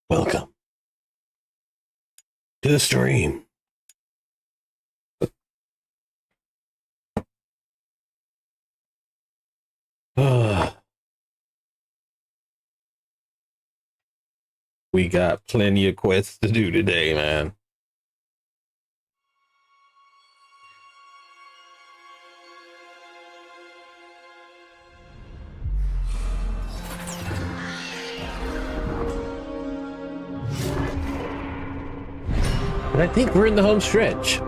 Welcome to the stream. We got plenty of quests to do today, man. And I think we're in the home stretch.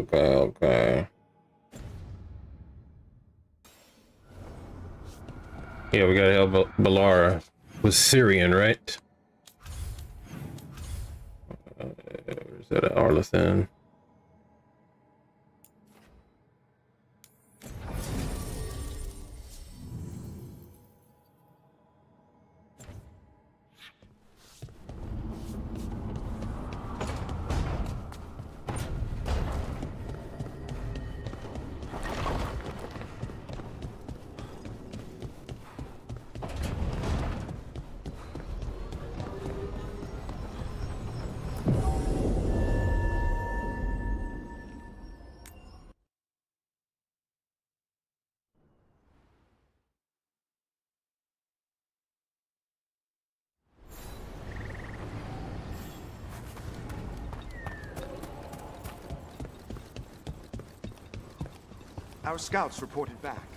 Okay. Yeah, we gotta help Balara with Syrian, right? Is that an Arlethan? Our scouts reported back.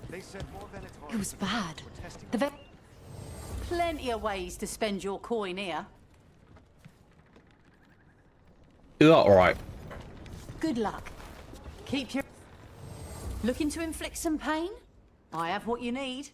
They said more than It was bad. Plenty of ways to spend your coin here. Is that all right? Good luck. Keep your... Looking to inflict some pain? I have what you need.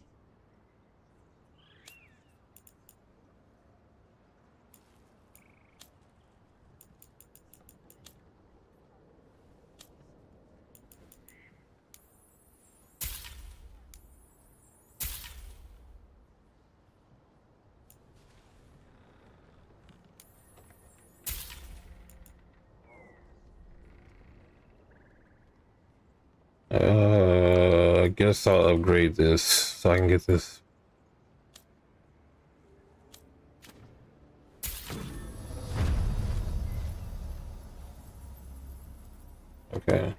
I guess I'll upgrade this so I can get this. Okay.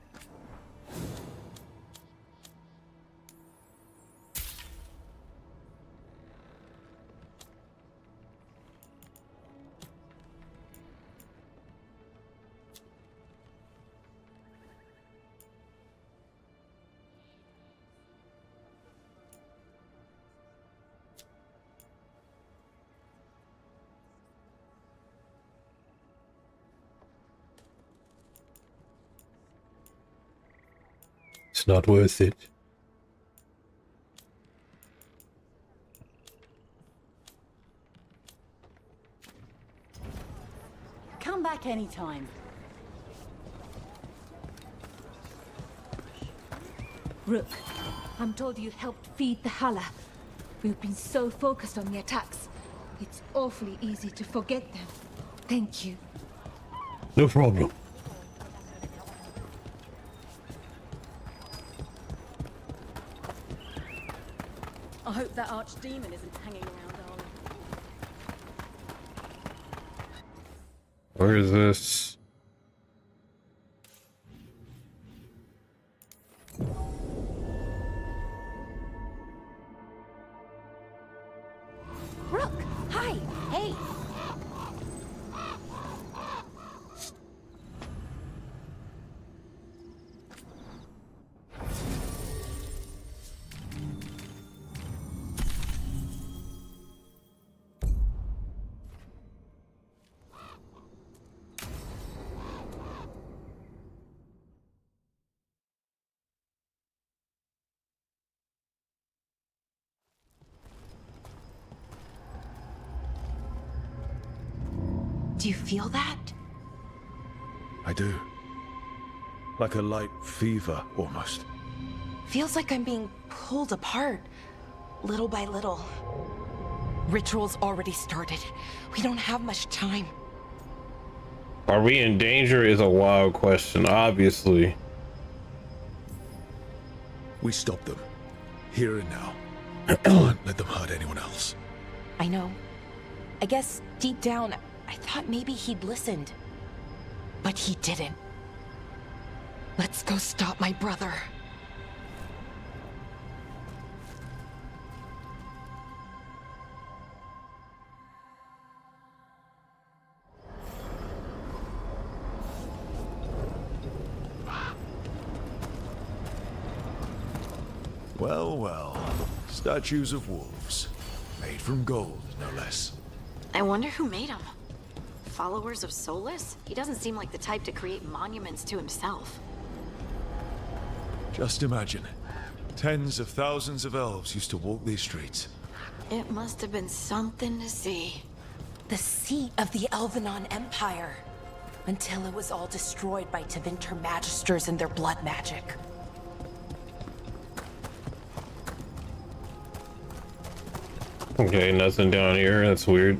It's not worth it. Come back anytime. Rook, I'm told you helped feed the Hala. We've been so focused on the attacks. It's awfully easy to forget them. Thank you. No problem. I hope that archdemon isn't hanging around, darling. Where is this? Rook, hi, hey. Do you feel that? I do. Like a light fever, almost. Feels like I'm being pulled apart, little by little. Ritual's already started. We don't have much time. Are we in danger is a wild question, obviously. We stop them. Here and now. Can't let them hurt anyone else. I know. I guess deep down, I thought maybe he'd listened. But he didn't. Let's go stop my brother. Well, well. Statues of wolves. Made from gold, no less. I wonder who made them. Followers of Solus? He doesn't seem like the type to create monuments to himself. Just imagine. Tens of thousands of elves used to walk these streets. It must have been something to see. The seat of the Elvenon Empire. Until it was all destroyed by Tevinter Magisters and their blood magic. Okay, nothing down here. That's weird.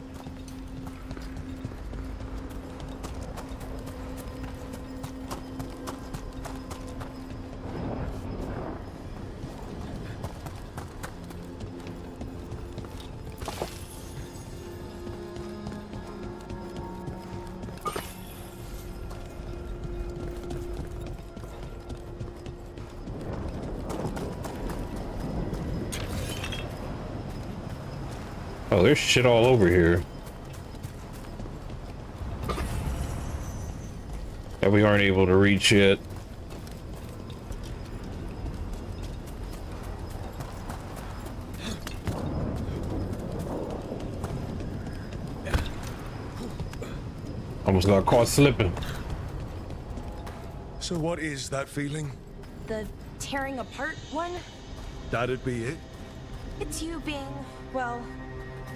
Oh, there's shit all over here that we aren't able to reach yet. Almost got caught slipping. So what is that feeling? The tearing apart one? That'd be it? It's you being, well,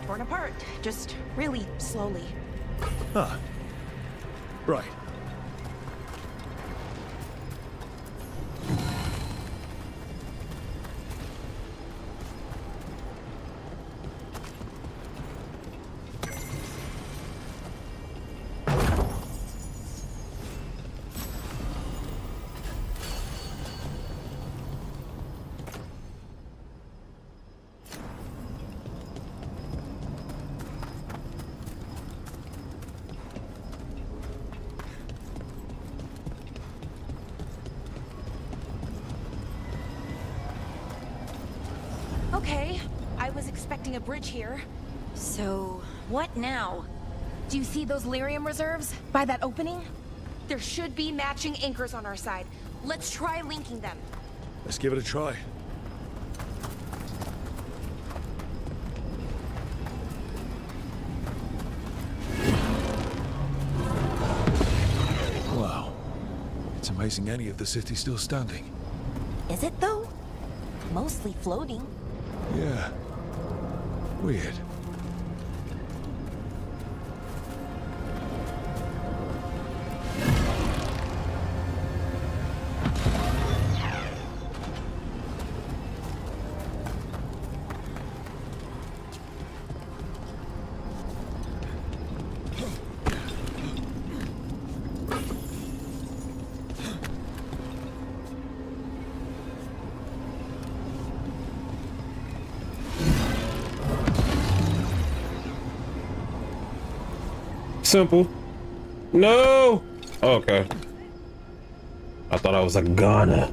torn apart. Just really slowly. Ah. Right. Okay, I was expecting a bridge here. So, what now? Do you see those lyrium reserves by that opening? There should be matching anchors on our side. Let's try linking them. Let's give it a try. Wow. It's amazing any of the city's still standing. Is it though? Mostly floating. Yeah. Weird. Simple. No. Okay. I thought I was a goner.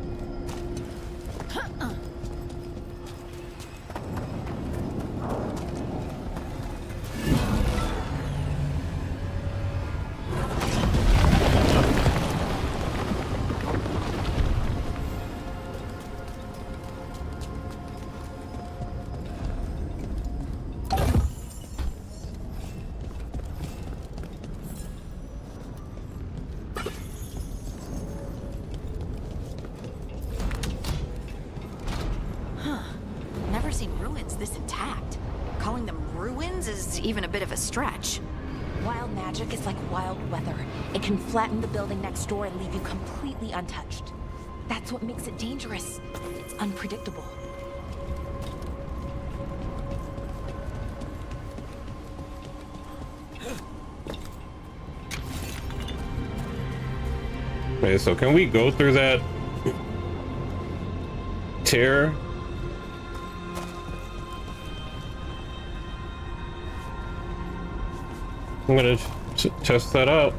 Never seen ruins this intact. Calling them ruins is even a bit of a stretch. Wild magic is like wild weather. It can flatten the building next door and leave you completely untouched. That's what makes it dangerous. It's unpredictable. Okay, so can we go through that tear? I'm gonna test that out.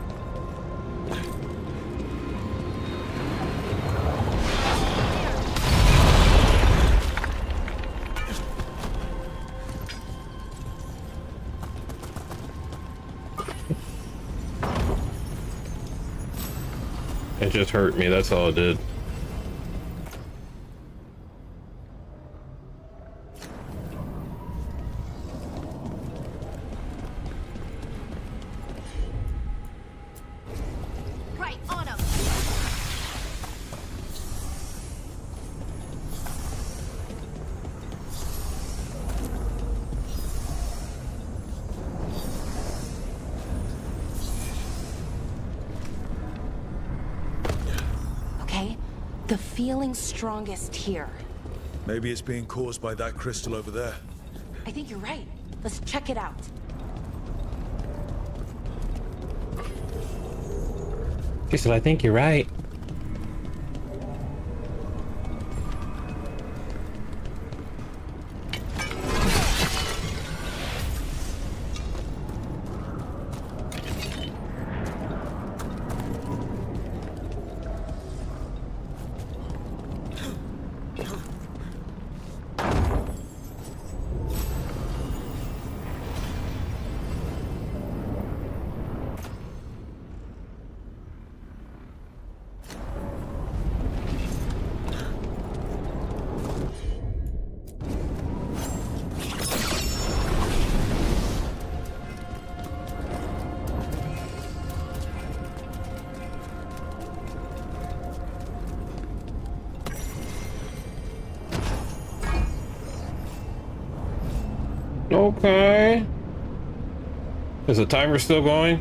It just hurt me, that's all it did. Right, on him. Okay? The feeling's strongest here. Maybe it's being caused by that crystal over there. I think you're right. Let's check it out. She said, I think you're right. Okay. Is the timer still going?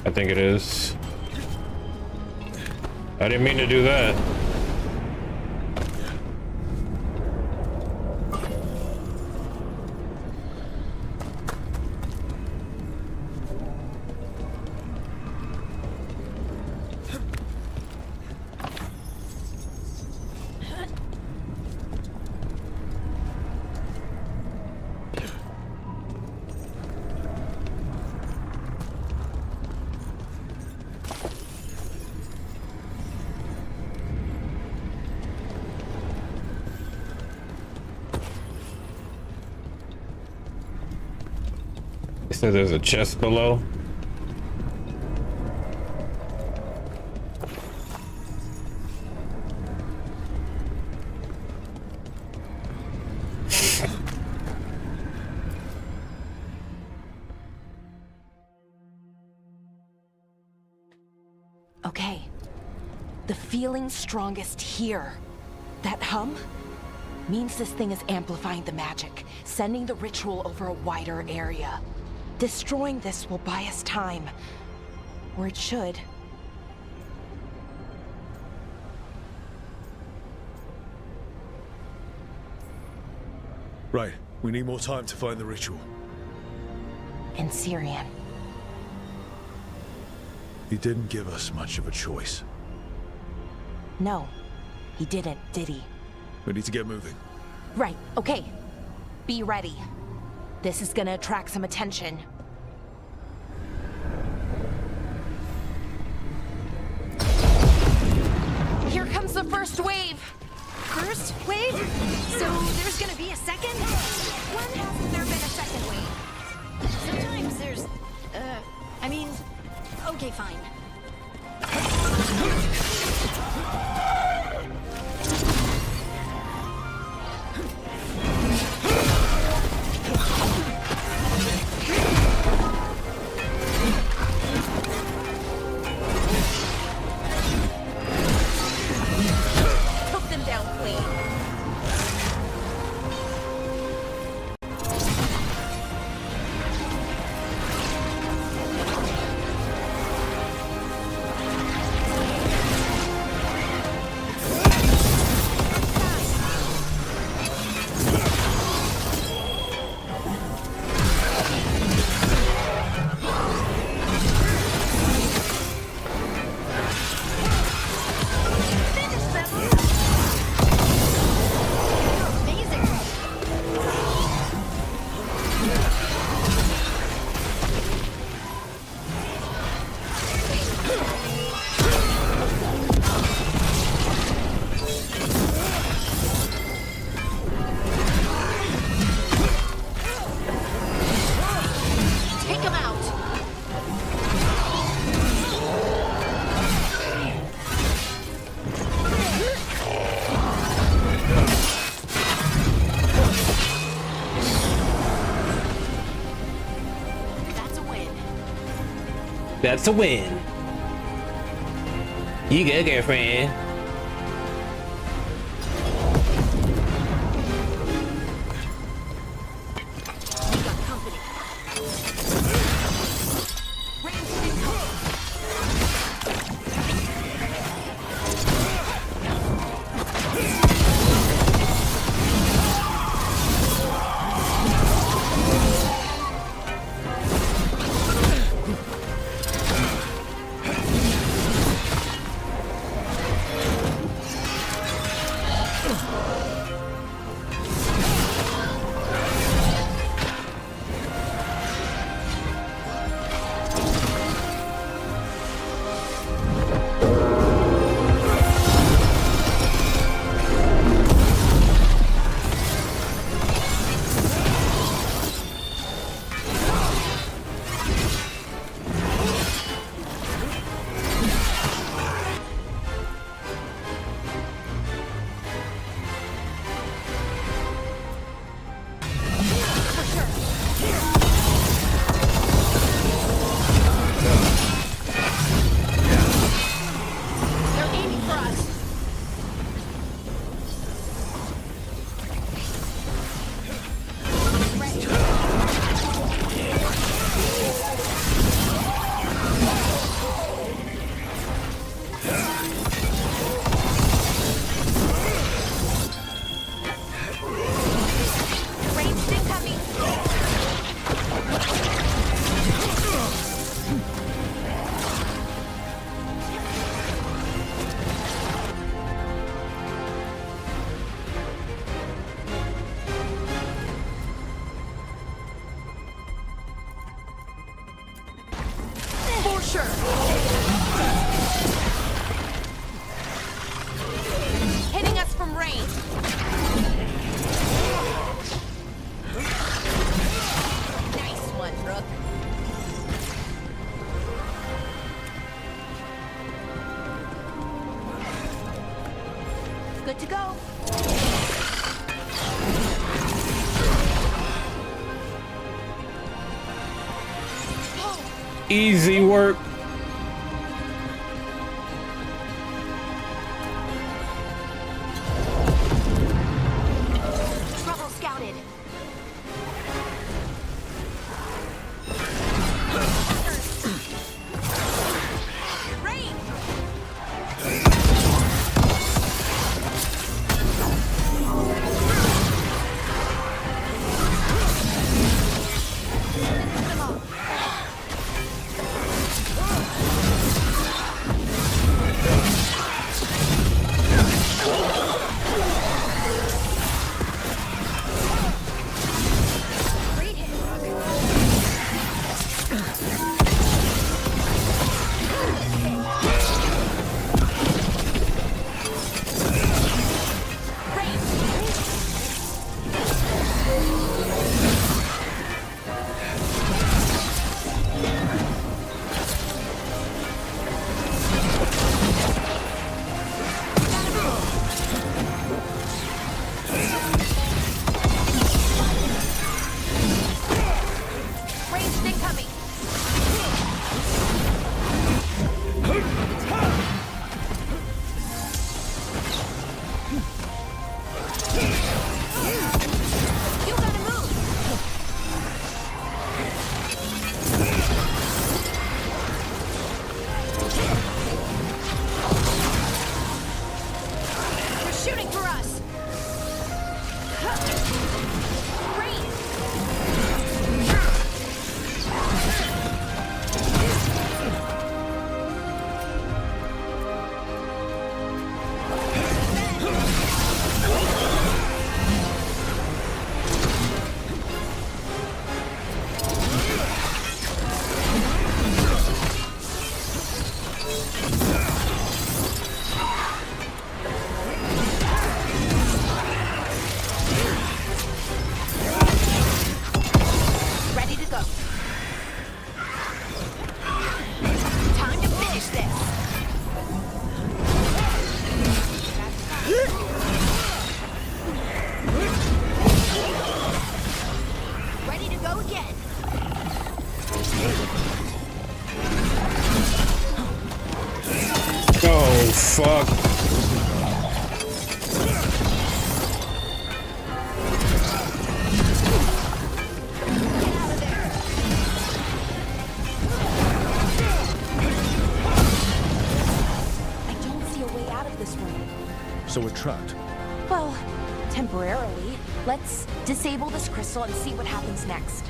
I think it is. I didn't mean to do that. It says there's a chest below. Okay. The feeling's strongest here. That hum means this thing is amplifying the magic, sending the ritual over a wider area. Destroying this will buy us time. Or it should. Right, we need more time to find the ritual. In Syrian. He didn't give us much of a choice. No, he didn't, did he? We need to get moving. Right, okay. Be ready. This is gonna attract some attention. Here comes the first wave! First wave? So there's gonna be a second? When hasn't there been a second wave? Sometimes there's, I mean, okay, fine. Took them down clean. out. That's a win. That's a win. You good, girlfriend? We got company. Ranged incoming. They're aiming for us. Ranged incoming. For sure. Hitting us from range. Nice one, Rook. Good to go. Easy work. Trouble scouted. Range. Them all. fuck? I don't see a way out of this room. So we're trapped. Well, temporarily. Let's disable this crystal and see what happens next.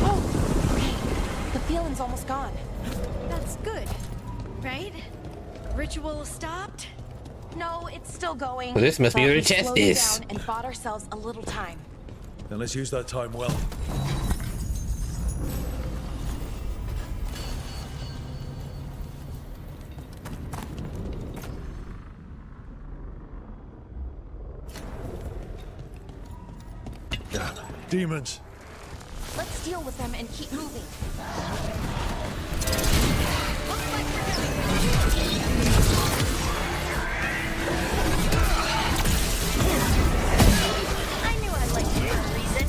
Oh, okay. The feeling's almost gone. That's good, right? Ritual stopped? No, it's still going. Well, this must be but where we the chest slowed it is. down and bought ourselves a little time. Then let's use that time well. Damn, demons. Let's deal with them and keep moving. I knew I liked you for a reason.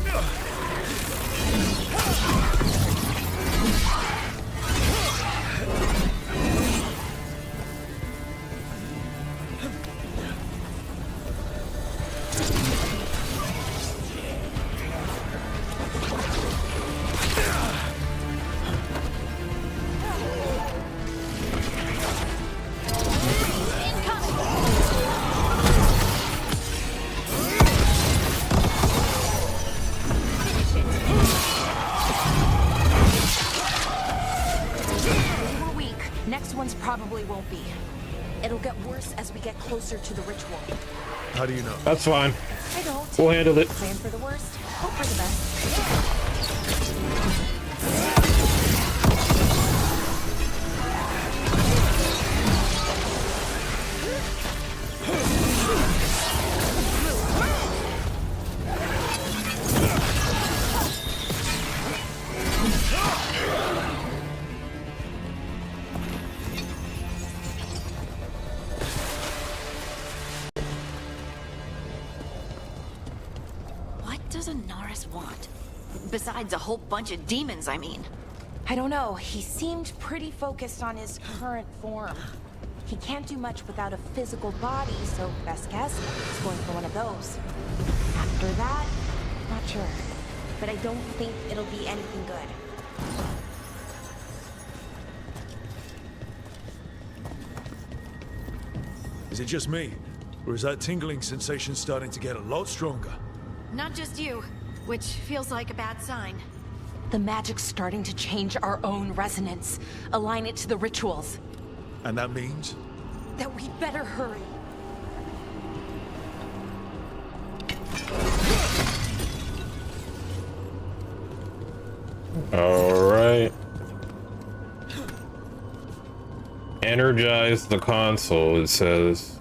They were weak. Next ones probably won't be. It'll get worse as we get closer to the ritual. How do you know? That's fine. I don't. We'll handle it. Plan for the worst, hope for the best. What does Anaris want? Besides a whole bunch of demons, I mean. I don't know. He seemed pretty focused on his current form. He can't do much without a physical body, so best guess, he's going for one of those. After that, not sure. But I don't think it'll be anything good. Is it just me? Or is that tingling sensation starting to get a lot stronger? Not just you, which feels like a bad sign. The magic's starting to change our own resonance, align it to the rituals. And that means? That we'd better hurry. All right. Energize the console, it says.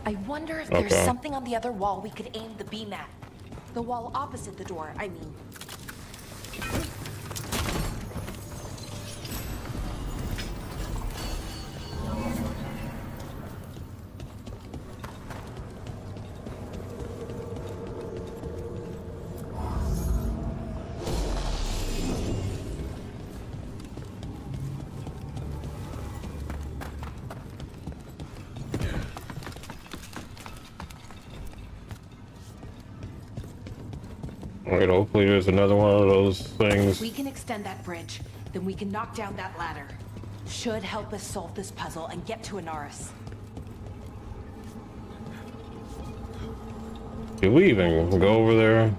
I wonder if there's Okay. something on the other wall we could aim the beam at. The wall opposite the door, I mean. Wait, hopefully there's another one of those things. We can extend that bridge, then we can knock down that ladder. Should help us solve this puzzle and get to Anaris. Did we even go over there?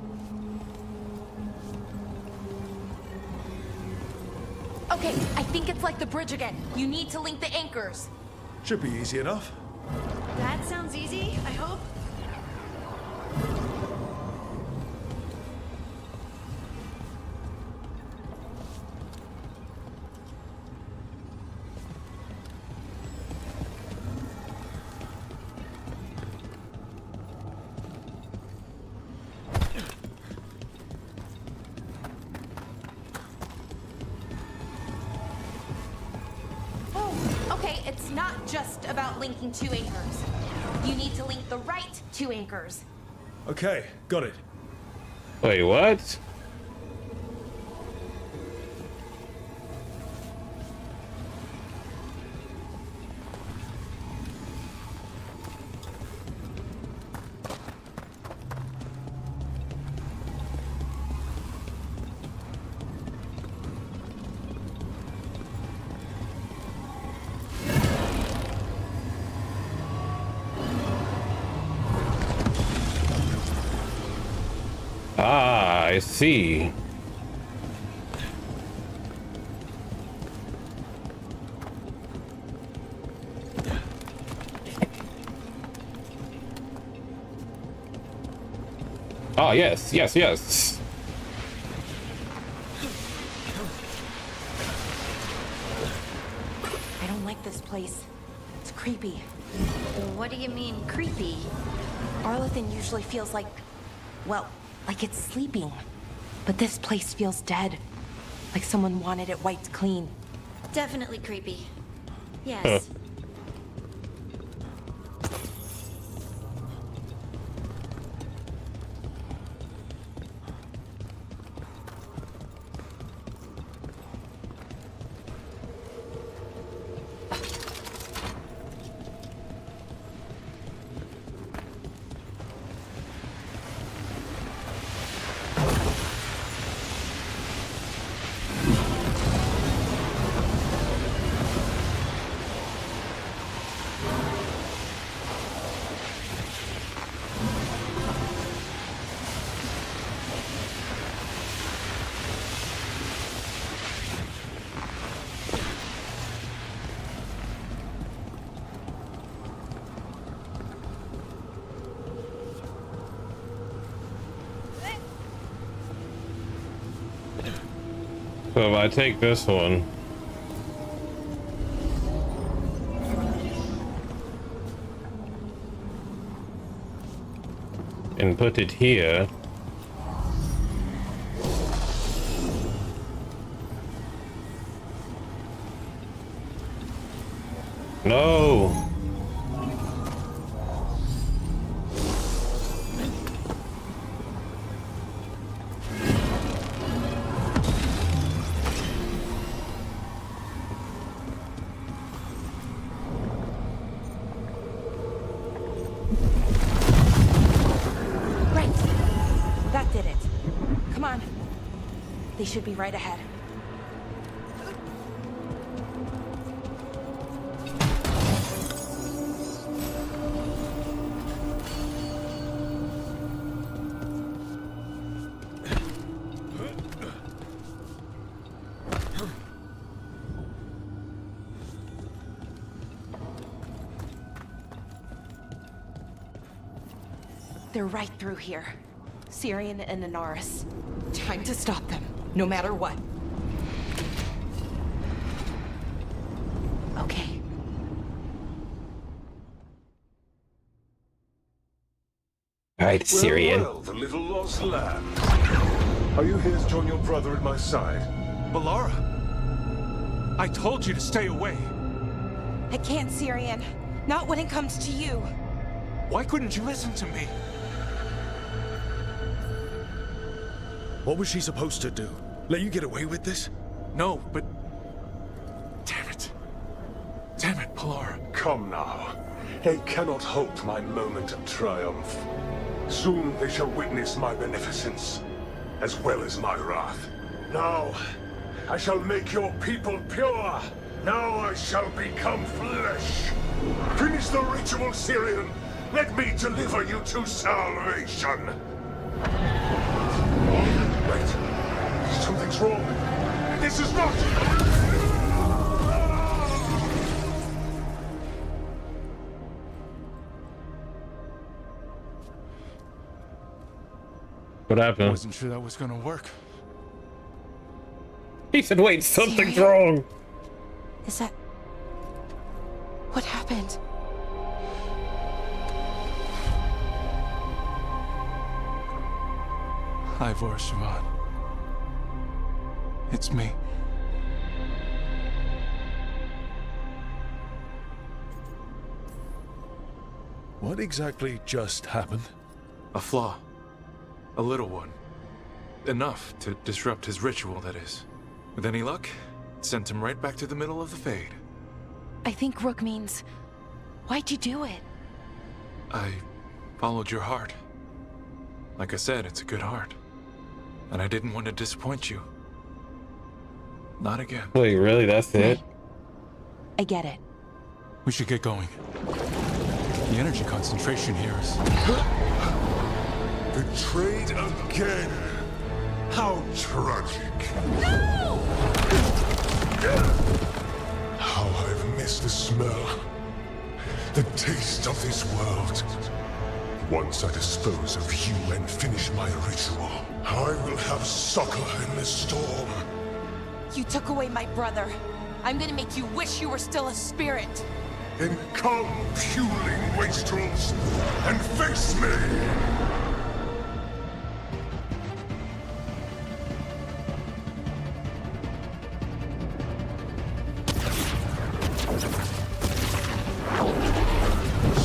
Okay, I think it's like the bridge again. You need to link the anchors. Should be easy enough. That sounds easy, I hope. it's not just about linking two anchors. You need to link the right two anchors. Okay, got it. Wait, what? Ah, I see. Ah, yes, yes, yes. I don't like this place. It's creepy. What do you mean, creepy? Arlathan usually feels like, well, like it's sleeping. But this place feels dead. Like someone wanted it wiped clean. Definitely creepy. Yes. So if I take this one and put it here, no. Right. That did it. Come on. They should be right ahead. They're right through here. Syrian and Inaris. Time to stop them, no matter what. Okay. Alright, Syrian. Well, the little lost lamb. Are you here to join your brother at my side? Balara! I told you to stay away. I can't, Syrian. Not when it comes to you. Why couldn't you listen to me? What was she supposed to do? Let you get away with this? No, but... Damn it. Damn it, Balara. Come now. They cannot halt my moment of triumph. Soon they shall witness my beneficence, as well as my wrath. Now, I shall make your people pure. Now I shall become flesh. Finish the ritual, Syrian. Let me deliver you to salvation. Wait. Something's wrong. This is not... What I happened? wasn't sure that was gonna work. He said, wait, something's Syrian? wrong. Is that... What happened? Ivor Siobhan. It's me. What exactly just happened? A flaw. A little one. Enough to disrupt his ritual, that is. With any luck, it sent him right back to the middle of the Fade. I think Rook means... Why'd you do it? I followed your heart. Like I said, it's a good heart. And I didn't want to disappoint you. Not again. Wait, really? That's it? I get it. We should get going. The energy concentration here is... Betrayed again. How tragic. No! How I've missed the smell. The taste of this world. Once I dispose of you and finish my ritual, I will have succor in the storm. You took away my brother. I'm gonna make you wish you were still a spirit. Then come, puling wastrels, and face me!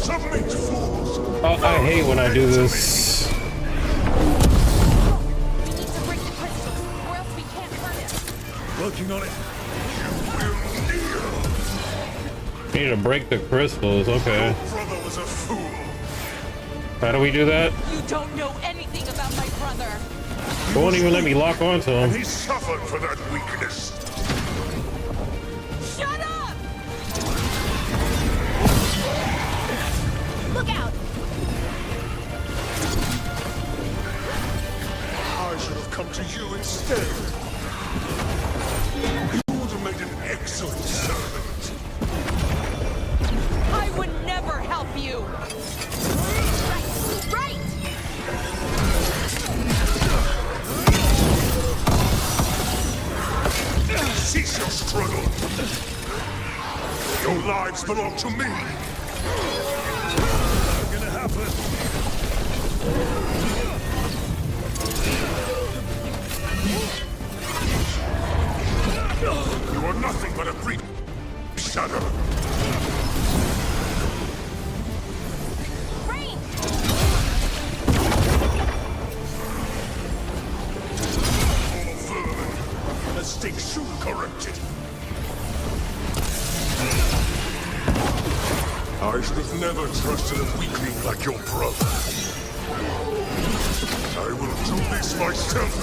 Submit, fools! Oh, I hate when I do this. We need to break the crystals, or else we can't hurt him. Working on it. Need to break the crystals, okay. Brother was a fool. How do we do that? You don't know anything about my brother. It won't even let me lock onto him. He suffered for that weakness. Shut up! Look out! I should have come to you instead. You would have made an excellent servant. I would never help you! Right! Cease your struggle. Your lives belong to me. What's gonna happen? You are nothing but a brief shadow. Rain! All vermin. Mistake soon corrected. I should have never trusted a weakling like your brother. I will do this myself.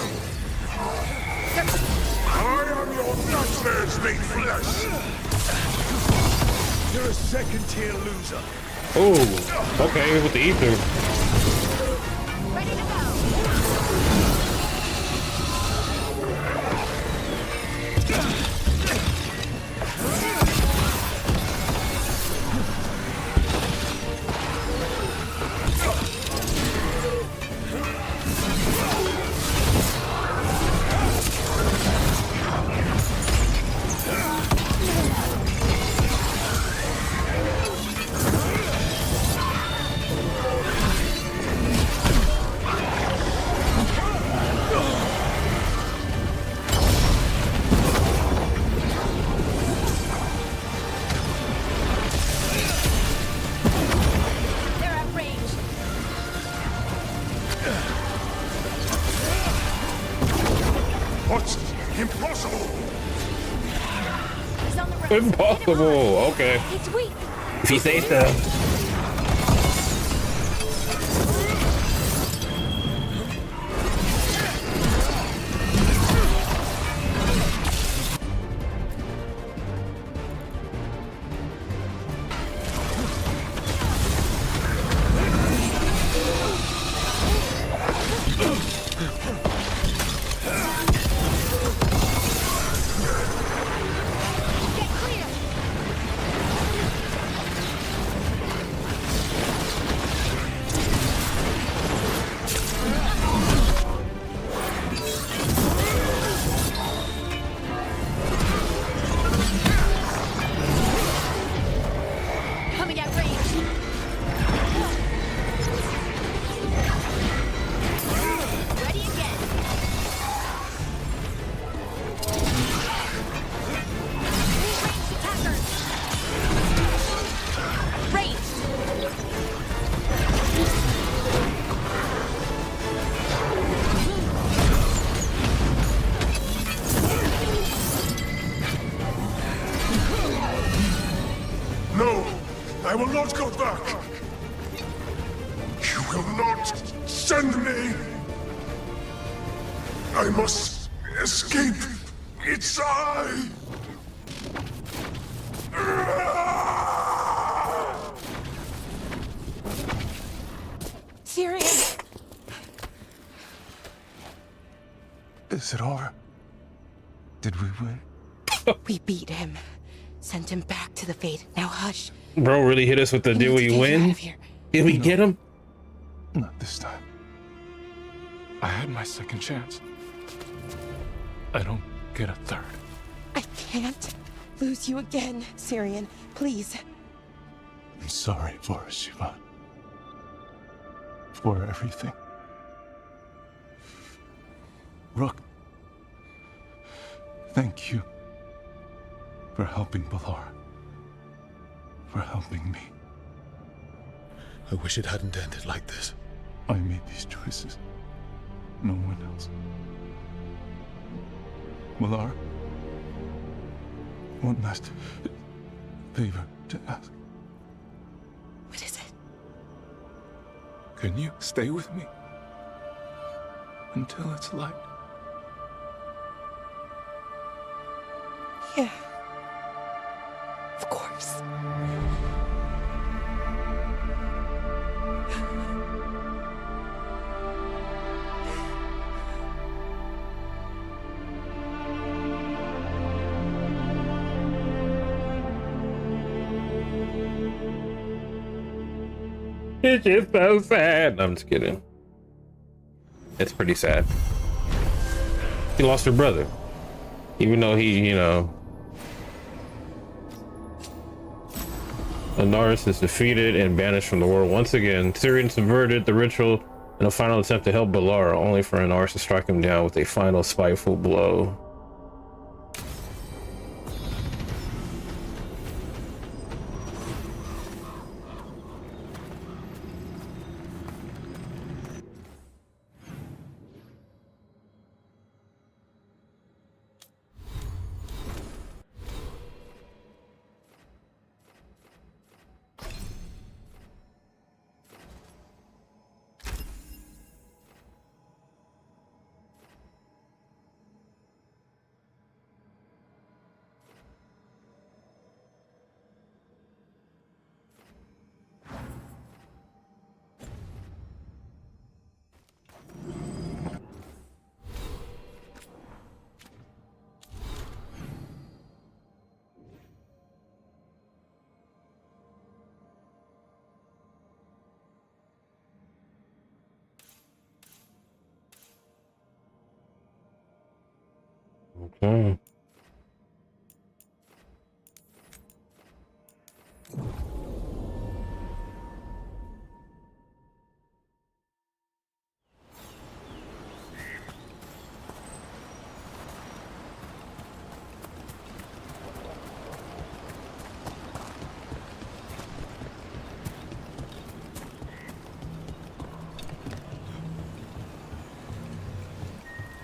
I am your nightmares made flesh. You're a second-tier loser. Oh, okay, with the ether. Ready to go! They're at range. What? Impossible! He's on the ropes. Hit him hard. Impossible, okay. It's weak. If you say so. Get clear! You will not send me! I must escape its eye! Tyrion! Is it over? Did we win? We beat him. Sent him back to the Fate. Now hush. Bro really hit us with the We "do need to we get you out win"? of here. Did we get him? Not this time. I had my second chance. I don't get a third. I can't lose you again, Tyrion. Please. I'm sorry for us, Siobhan. For everything. Rook, thank you for helping Balar. For helping me. I wish it hadn't ended like this. I made these choices. No one else. Balar, one last favor to ask. What is it? Can you stay with me? Until it's light. Yeah. Of course. It's just so sad. No, I'm just kidding. It's pretty sad. She lost her brother. Even though he, you know, Anaris is defeated and banished from the world once again. Tyrion subverted the ritual in a final attempt to help Balar, only for Anaris to strike him down with a final spiteful blow. Okay.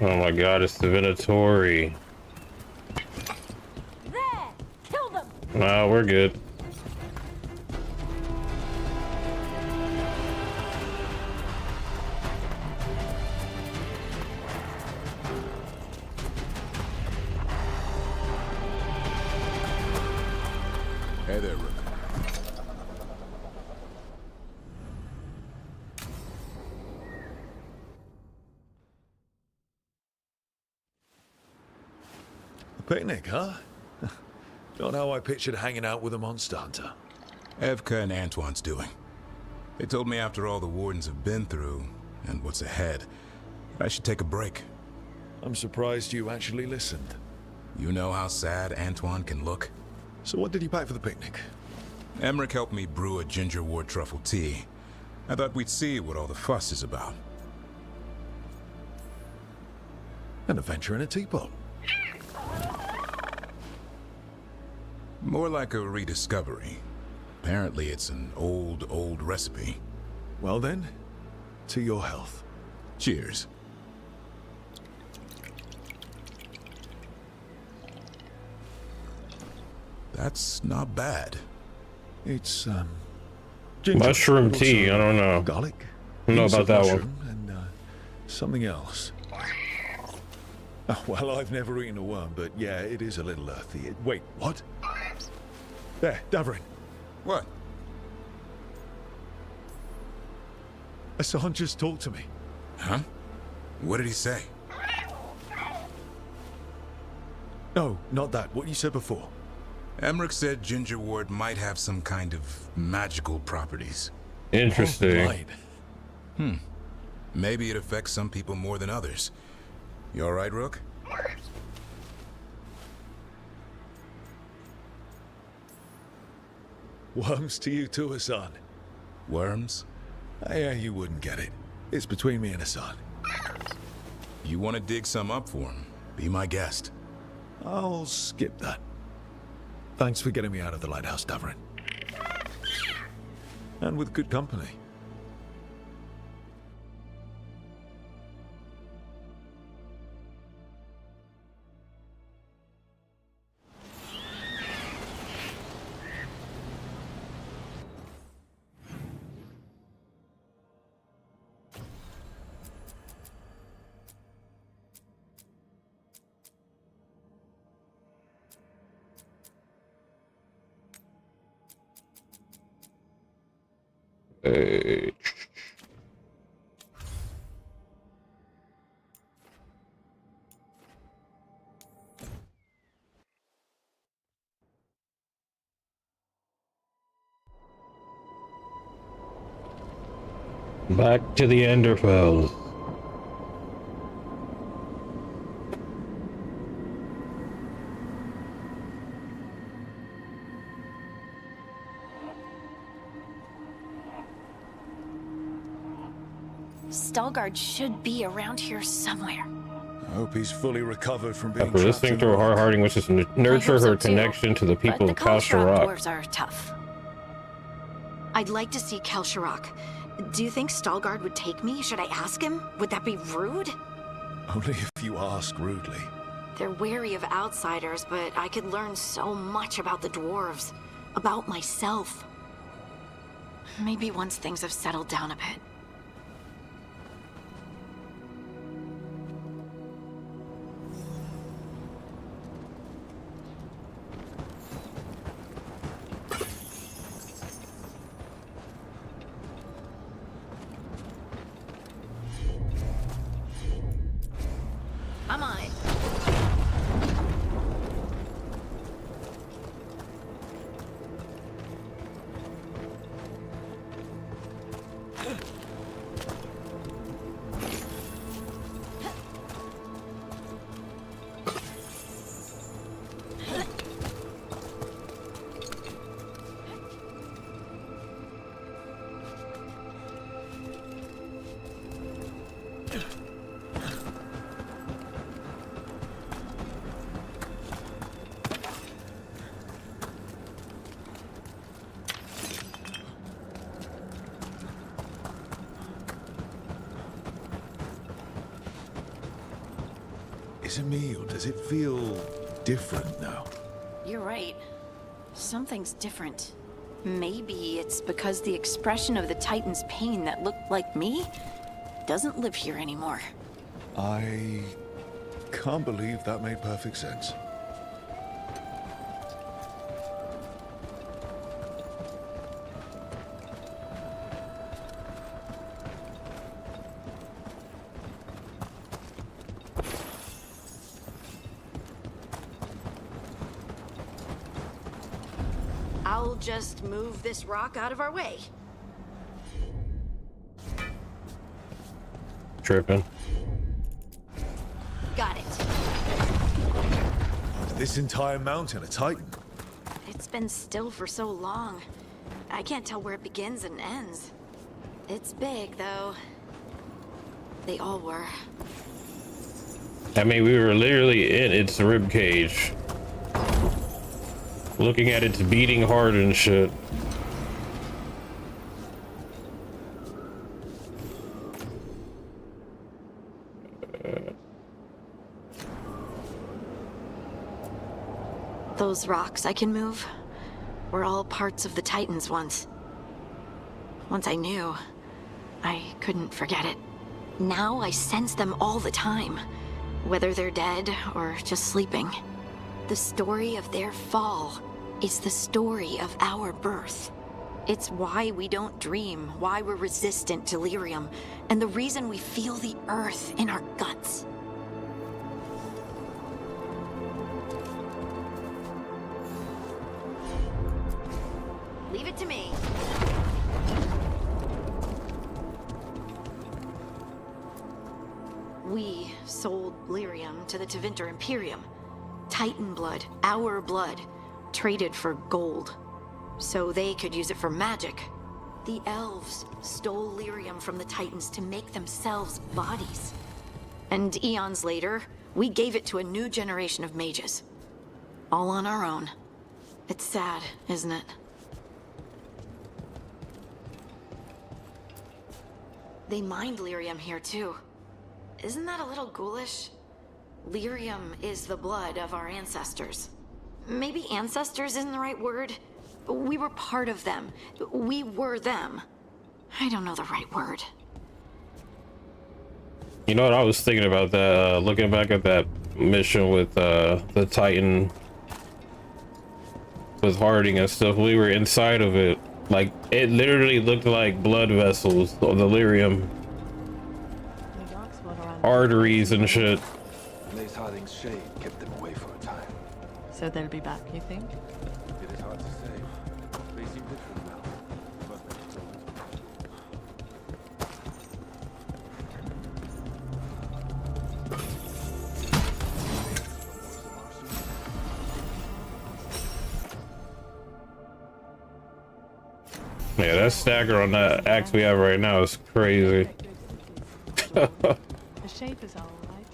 Oh my god, it's the Venatori. There! Kill them! Nah, we're good. Hey there, Rook. A picnic, huh? Not how I pictured hanging out with a monster hunter. Evka and Antoine's doing. They told me after all the Wardens have been through, and what's ahead, I should take a break. I'm surprised you actually listened. You know how sad Antoine can look? So what did you pack for the picnic? Emmerich helped me brew a ginger wort truffle tea. I thought we'd see what all the fuss is about. An adventure in a teapot. More like a rediscovery. Apparently it's an old recipe. Well then, to your health. Cheers. That's not bad. It's Ginger, Mushroom but tea. also I don't know. Garlic. I don't know hints about of that mushroom, one. And something else. Oh, well, I've never eaten a worm, but yeah, it is a little earthy. Wait, what? There, Davrin. What? Hassan just talked to me. Huh? What did he say? No, not that. What you said before. Emmerich said Ginger Ward might have some kind of magical properties. Interesting. Right. Maybe it affects some people more than others. You all right, Rook? Worms to you too, Hassan. Worms? Yeah, you wouldn't get it. It's between me and Hassan. You want to dig some up for him? Be my guest. I'll skip that. Thanks for getting me out of the lighthouse, Davrin. And with good company. Back to the Enderfells. Veilguard should be around here somewhere. I hope he's fully recovered from being After trapped listening in to her the rock. heart-hearting wishes to nurture hope so her too, connection to the people But of the Kalsharok Kalsharok. dwarves are tough. I'd like to see Kalsharok. Do you think Veilguard would take me? Should I ask him? Would that be rude? Only if you ask rudely. They're wary of outsiders, but I could learn so much about the dwarves. About myself. Maybe once things have settled down a bit. I'm on it. Is it me, or does it feel different now? You're right. Something's different. Maybe it's because the expression of the Titan's pain that looked like me doesn't live here anymore. I can't believe that made perfect sense. I'll just move this rock out of our way. Tripping. Got it. This entire mountain a Titan? It's been still for so long. I can't tell where it begins and ends. It's big, though. They all were. I mean, we were literally in its rib cage, looking at its beating heart and shit. Those rocks I can move were all parts of the Titans once. Once I knew, I couldn't forget it. Now I sense them all the time, whether they're dead or just sleeping. The story of their fall is the story of our birth. It's why we don't dream, why we're resistant to lyrium, and the reason we feel the earth in our guts. Leave it to me. We sold lyrium to the Tevinter Imperium. Titan blood, our blood, traded for gold. So they could use it for magic. The elves stole lyrium from the Titans to make themselves bodies. And eons later, we gave it to a new generation of mages. All on our own. It's sad, isn't it? They mined lyrium here too. Isn't that a little ghoulish? Lyrium is the blood of our ancestors. Maybe ancestors isn't the right word. We were part of them. We were them. I don't know the right word. You know what I was thinking about that, looking back at that mission with the Titan with Harding and stuff. We were inside of it. Like, it literally looked like blood vessels of the lyrium. Arteries and shit. Lace Harding's shade kept them away for a time. So they'll be back, you think? It is hard to say. They seem different now. But Yeah, that stagger on that axe we have right now is crazy. The shape is all right,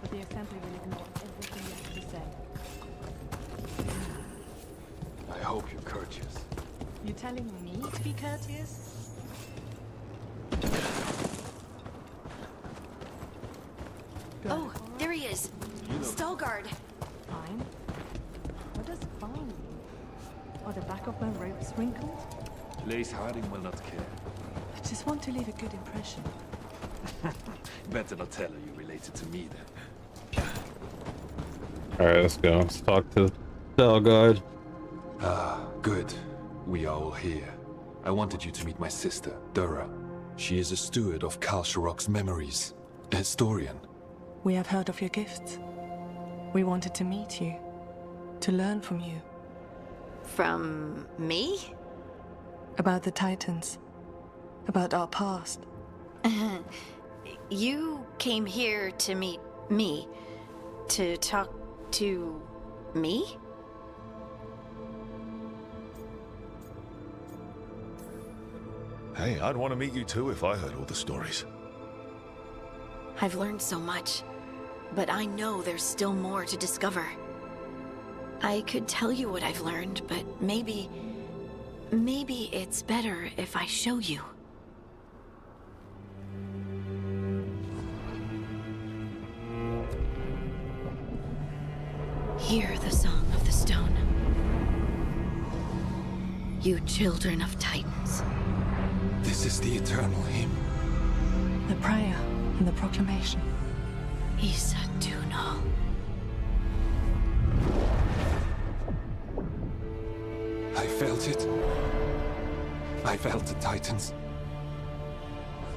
but the assembly will ignore everything you have to say. I hope you're courteous. You telling me to be courteous? Oh, there he is. Veilguard. Fine. What does fine mean? Are the back of my ropes wrinkled? Lace Harding will not care. I just want to leave a good impression. Better not tell her you related to me then. Alright, let's go. Let's talk to Veilguard. Ah, good. We are all here. I wanted you to meet my sister, Dura. She is a steward of Kal Sharok's memories. A historian. We have heard of your gifts. We wanted to meet you. To learn from you. From me? About the Titans. About our past. You came here to meet me. To talk to me? Hey, I'd want to meet you too if I heard all the stories. I've learned so much, but I know there's still more to discover. I could tell you what I've learned, but maybe it's better if I show you. Hear the song of the stone. You children of Titans. This is the eternal hymn. The prayer and the proclamation. Isa Tunal. I felt it. I felt the Titans.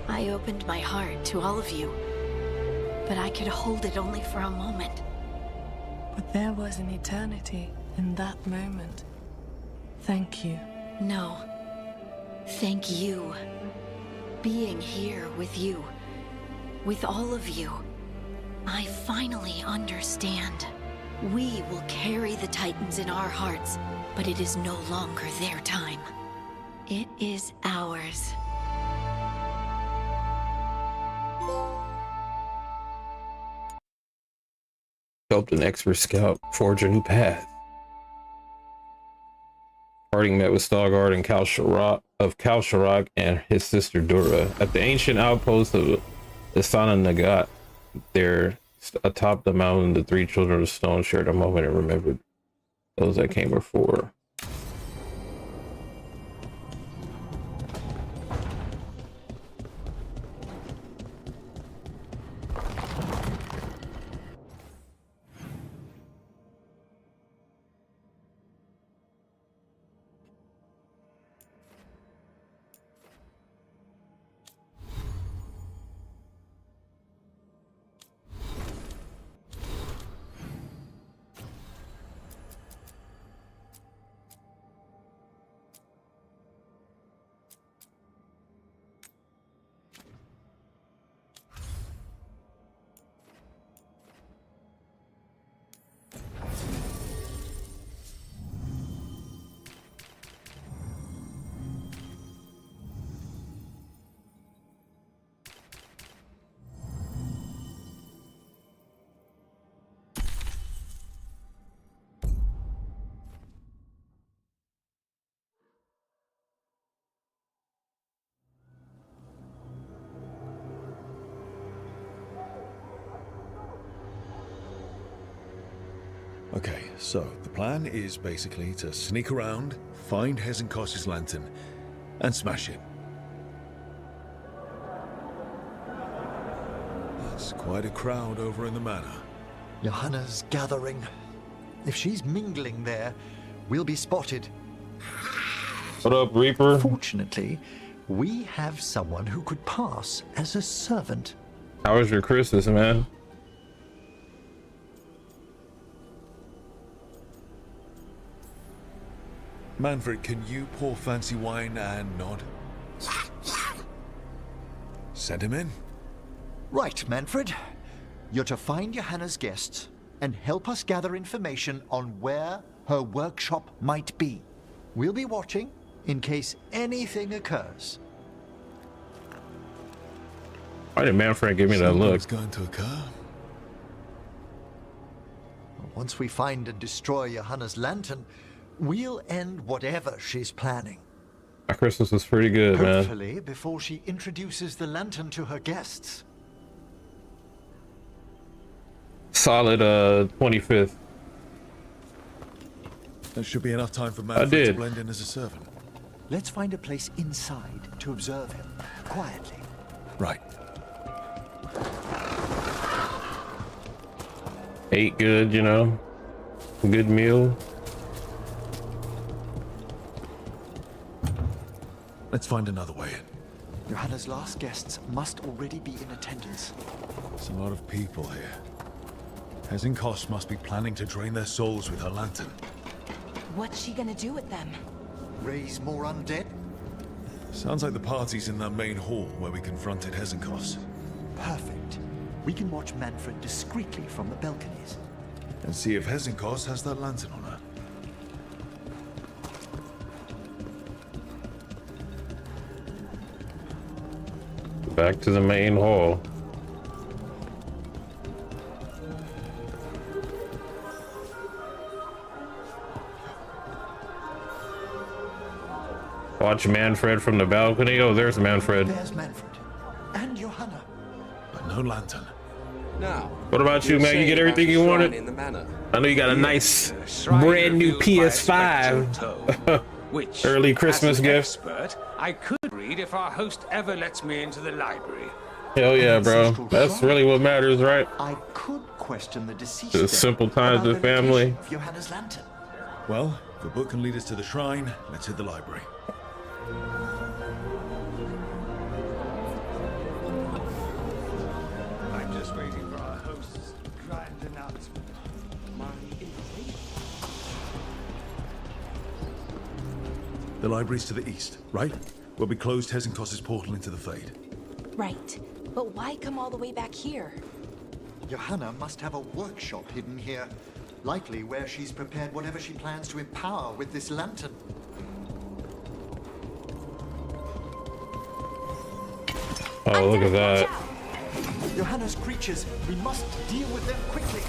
I opened my heart to all of you, but I could hold it only for a moment. But there was an eternity in that moment. Thank you. No. Thank you. Being here with you, with all of you, I finally understand. We will carry the Titans in our hearts, but it is no longer their time. It is ours. Helped an expert scout forge a new path. Harding met with Veilguard and Kal Sharok and his sister Dura at the ancient outpost of Isana Nagat. There, atop the mountain, the three children of stone shared a moment and remembered those that came before. Okay, so the plan is basically to sneak around, find Hezenkos's lantern, and smash it. That's quite a crowd over in the manor. Johanna's gathering. If she's mingling there, we'll be spotted. What up, Reaper? Fortunately, we have someone who could pass as a servant. How was your Christmas, man? Manfred, can you pour fancy wine and nod? Send him in. Right, Manfred. You're to find Johanna's guests and help us gather information on where her workshop might be. We'll be watching in case anything occurs. Why did Manfred give me that look? What's going to occur? Once we find and destroy Johanna's lantern, we'll end whatever she's planning. My Christmas was pretty good, man. Hopefully, before she introduces the lantern to her guests. Solid 25th. There should be enough time for Manfred to blend in as a servant. Let's find a place inside to observe him, quietly. Right. Ate good, you know. Good meal. Let's find another way in. Johanna's last guests must already be in attendance. There's a lot of people here. Hezenkos must be planning to drain their souls with her lantern. What's she gonna do with them? Raise more undead? Sounds like the party's in that main hall where we confronted Hezenkos. Perfect. We can watch Manfred discreetly from the balconies. And see if Hezenkos has that lantern on her. Back to the main hall. Watch Manfred from the balcony. Oh, there's Manfred. There's Manfred. And Johanna. But no lantern. Now, what about you, man? You get everything you wanted? in the manor. I know you got a nice brand new PS5. Which, early Christmas as an gift. Expert, I could read if our host ever lets me into the library. Hell yeah, bro. That's really what matters, right? I could question the deceased. The simple times with family. Of Johanna's lantern. Well, if the book can lead us to the shrine, let's hit the library. I'm just waiting for our host's grand announcement. The library's to the east, right? Where we closed Hezenkos's portal into the Fade. Right. But why come all the way back here? Johanna must have a workshop hidden here. Likely where she's prepared whatever she plans to empower with this lantern. Oh, look at that. Johanna's creatures, we must deal with them quickly.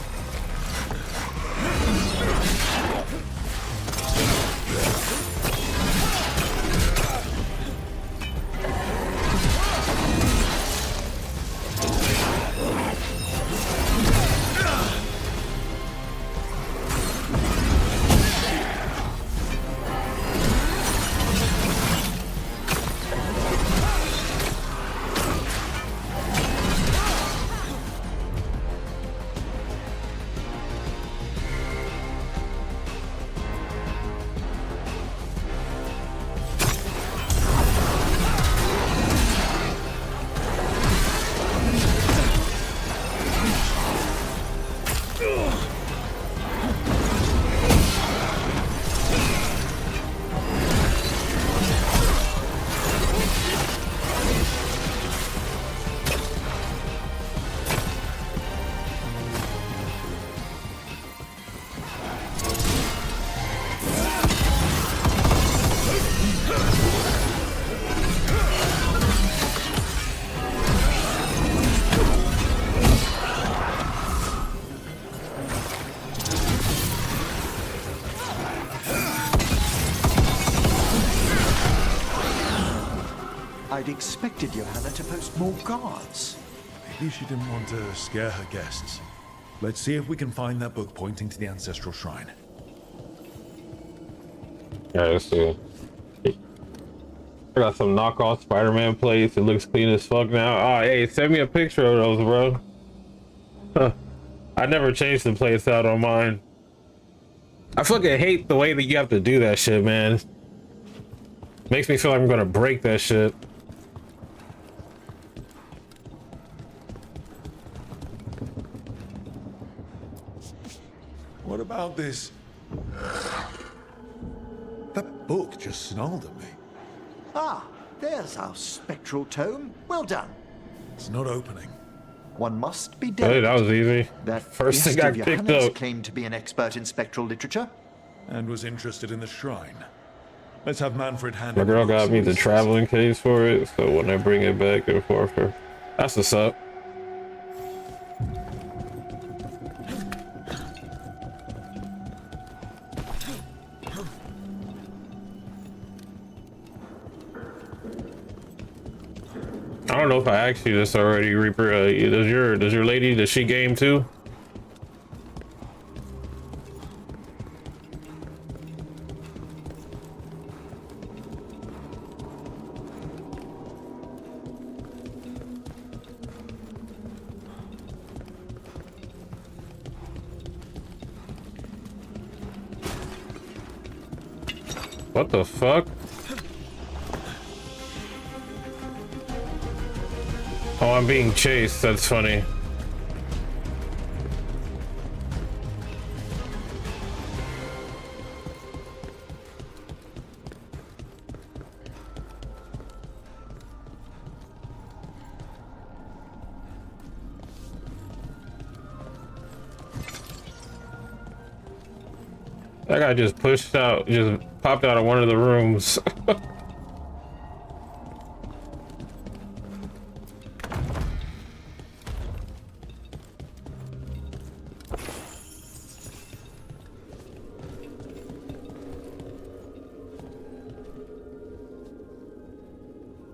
I'd expected Johanna to post more guards. Maybe she didn't want to scare her guests. Let's see if we can find that book pointing to the ancestral shrine. Yeah, let's see. I got some knockoff Spider-Man plates. It looks clean as fuck now. Oh, hey, send me a picture of those, bro. Huh. I never changed the plates out on mine. I fucking hate the way that you have to do that shit, man. Makes me feel like I'm gonna break that shit. What about this? That book just snarled at me. Ah, there's our spectral tome. Well done. It's not opening. One must be Hey, dead. that was easy. That First thing I picked Johannes up. claimed to be an expert in spectral literature. And was interested in the shrine. Let's have Manfred hand My it girl over got so me he the says- traveling case for it, so when I bring it back and forth, that's what's up. I don't know if I asked you this already, Reaper. Does your lady, does she game too? What the fuck? Oh, I'm being chased. That's funny. That guy just pushed out, just popped out of one of the rooms.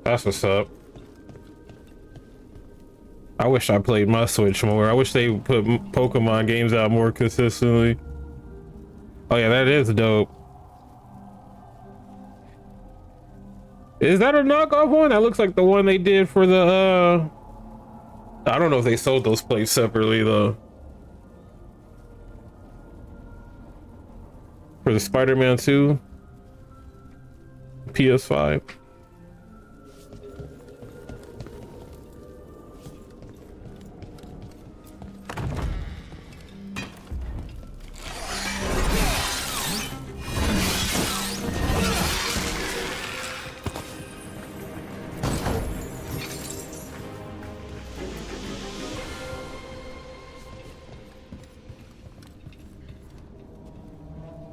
That's what's up. I wish I played my Switch more. I wish they put Pokemon games out more consistently. Oh yeah, that is dope. Is that a knockoff one? That looks like the one they did for the I don't know if they sold those plates separately though. For the Spider-Man 2 PS5.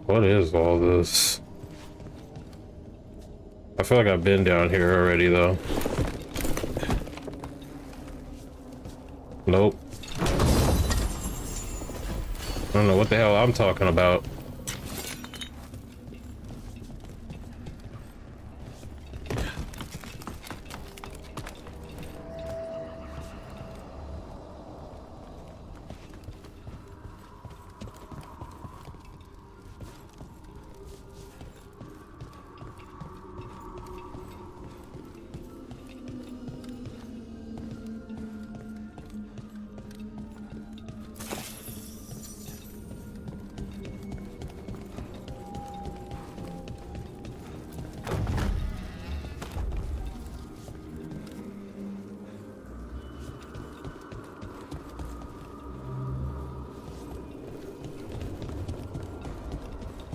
What is all this? I feel like I've been down here already though. Nope. I don't know what the hell I'm talking about.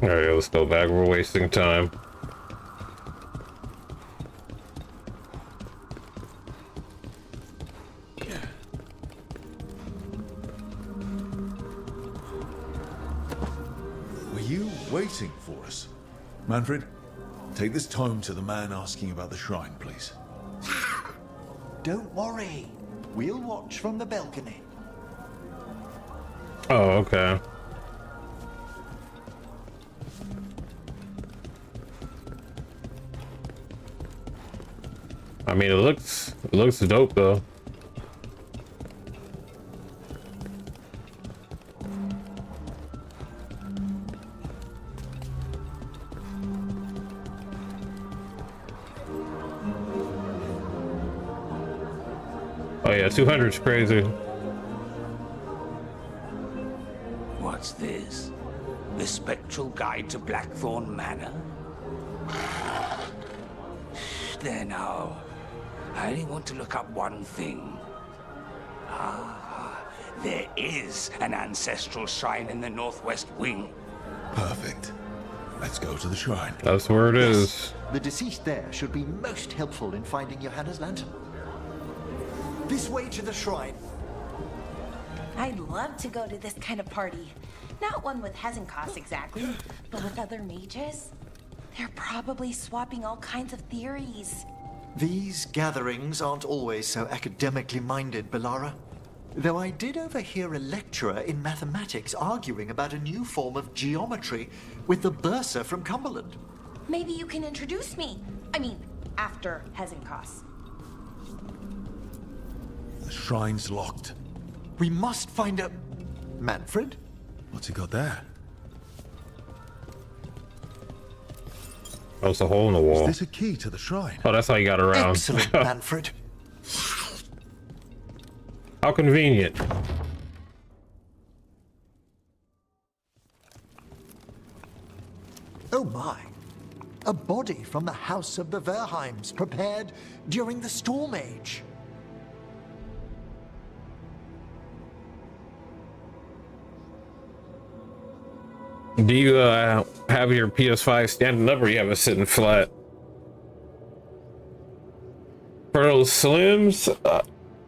Alright, let's go back. We're wasting time. Were you waiting for us? Manfred, take this tome to the man asking about the shrine, please. Don't worry. We'll watch from the balcony. Oh, okay. I mean, it looks dope though. Oh yeah, 200's crazy. What's this? The Spectral Guide to Blackthorn Manor? There now. I only want to look up one thing. Ah, there is an ancestral shrine in the northwest wing. Perfect. Let's go to the shrine. That's where it is. The deceased there should be most helpful in finding Johanna's lantern. This way to the shrine. I'd love to go to this kind of party. Not one with Hezenkos exactly, but with other mages. They're probably swapping all kinds of theories. These gatherings aren't always so academically minded, Bellara. Though I did overhear a lecturer in mathematics arguing about a new form of geometry with the bursar from Cumberland. Maybe you can introduce me. I mean, after Hezenkos. The shrine's locked. We must find a... Manfred? What's he got there? Oh, it's a hole in the wall. Is this a key to the shrine? Oh, that's how you got around. Excellent, Manfred. How convenient. Oh my. A body from the House of the Verheims, prepared during the Storm Age. Do you have your PS5 standing up or you have it sitting flat? For those Slims,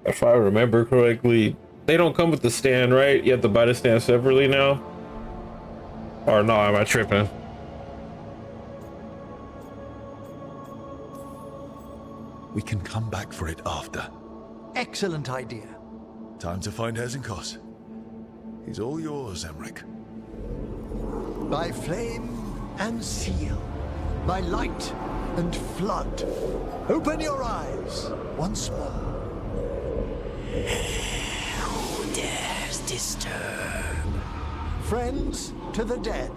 if I remember correctly, they don't come with the stand, right? You have to buy the stand separately now? Or no, am I tripping? We can come back for it after. Excellent idea. Time to find Hezenkos. He's all yours, Emmerich. By flame and seal, by light and flood, open your eyes once more. Who dares disturb? Friends to the dead.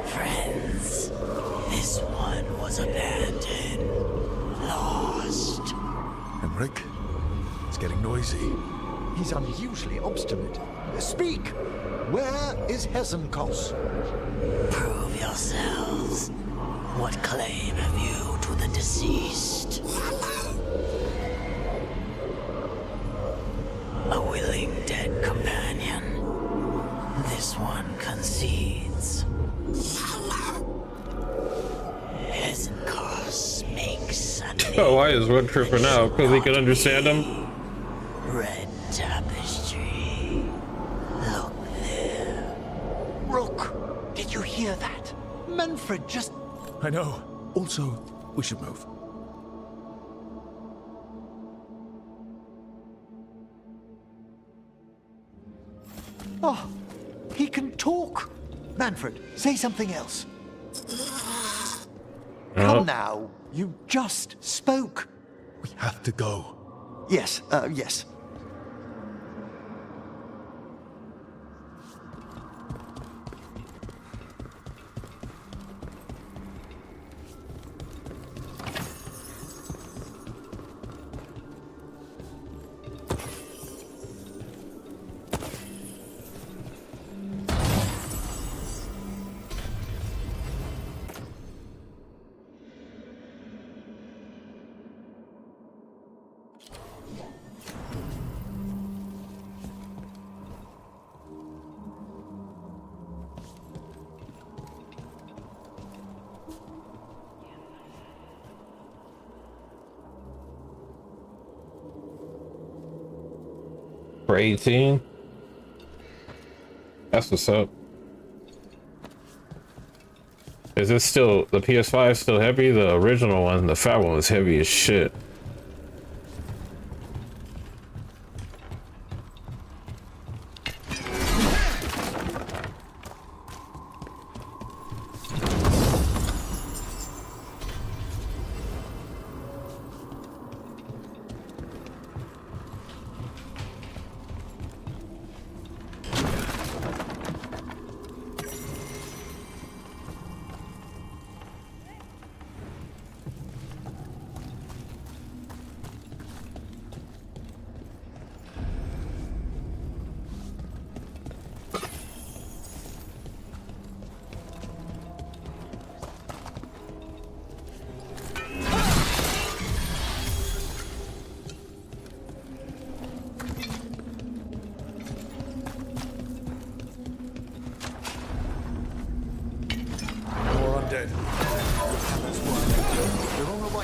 Friends, this one was abandoned, lost. Emmerich, it's getting noisy. He's unusually obstinate. Speak! Where is Hezenkos? Prove yourselves. What claim have you to the deceased? A willing dead companion. This one concedes. Hezenkos makes a name. Oh, why is one tripping out? Because he can understand him? Red tapestry. Look there. Rook, did you hear that? Manfred just... I know. Also, we should move. Oh, he can talk. Manfred, say something else. Come now, you just spoke. We have to go. Yes, yes. For 18? That's what's up. Is this still, the PS5 still heavy? The original one, the fat one, was heavy as shit.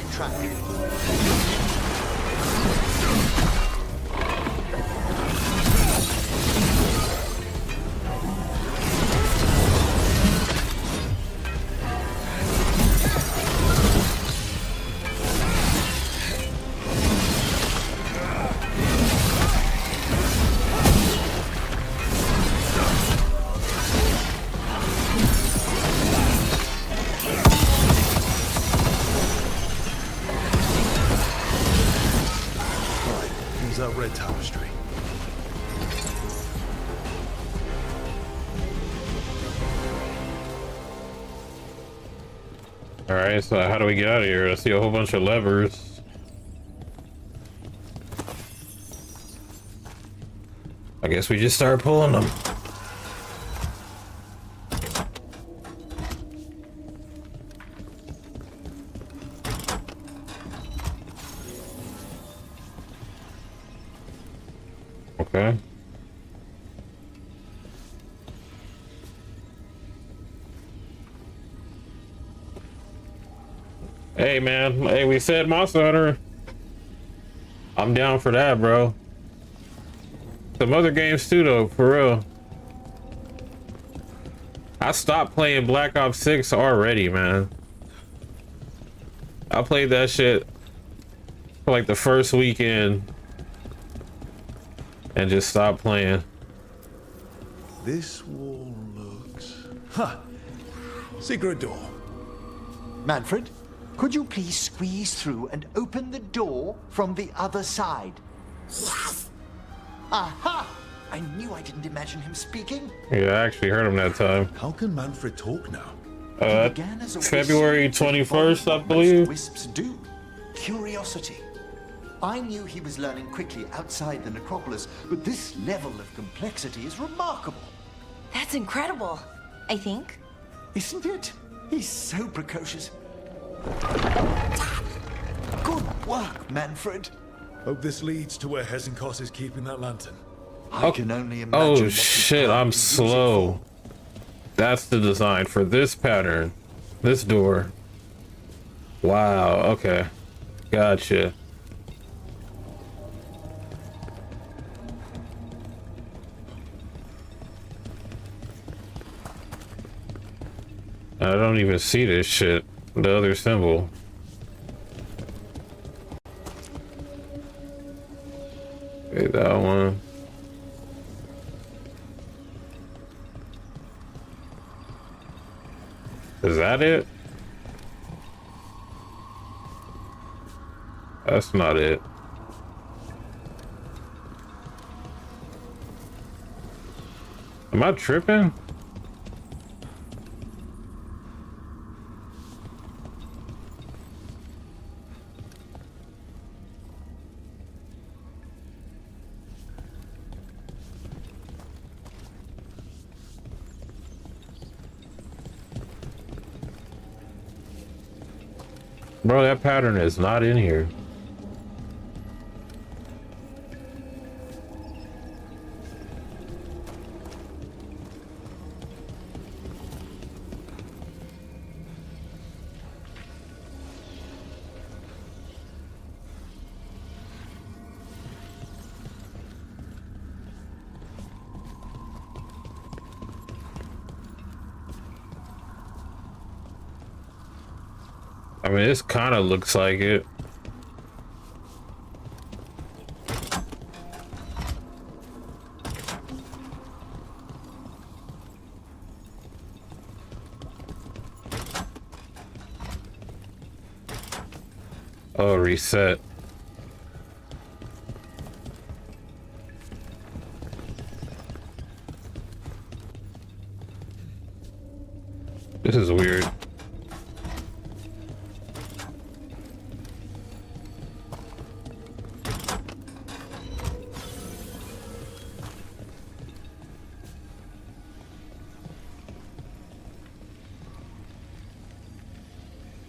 right track. That red tapestry. All right, so how do we get out of here? I see a whole bunch of levers. I guess we just start pulling them. Okay. Hey man, hey, we said Monster Hunter. I'm down for that, bro. Some other games too though, for real. I stopped playing Black Ops 6 already, man. I played that shit for like the first weekend and just stopped playing. This wall looks... Huh! Secret door. Manfred, could you please squeeze through and open the door from the other side? Yes! Aha! I knew I didn't imagine him speaking. Yeah, I actually heard him that time. How can Manfred talk now? February 21st, I believe. Wisps do. Curiosity. I knew he was learning quickly outside the necropolis, but this level of complexity is remarkable. That's incredible, I think. Isn't it? He's so precocious. Good work, Manfred. Hope this leads to where Hezenkos is keeping that lantern. I can only imagine. Oh shit, I'm slow. That's the design for this pattern. This door. Wow, okay. Gotcha. I don't even see this shit. The other symbol. Okay, that one. Is that it? That's not it. Am I tripping? Bro, that pattern is not in here. I mean, this kind of looks like it. Oh, reset. This is weird.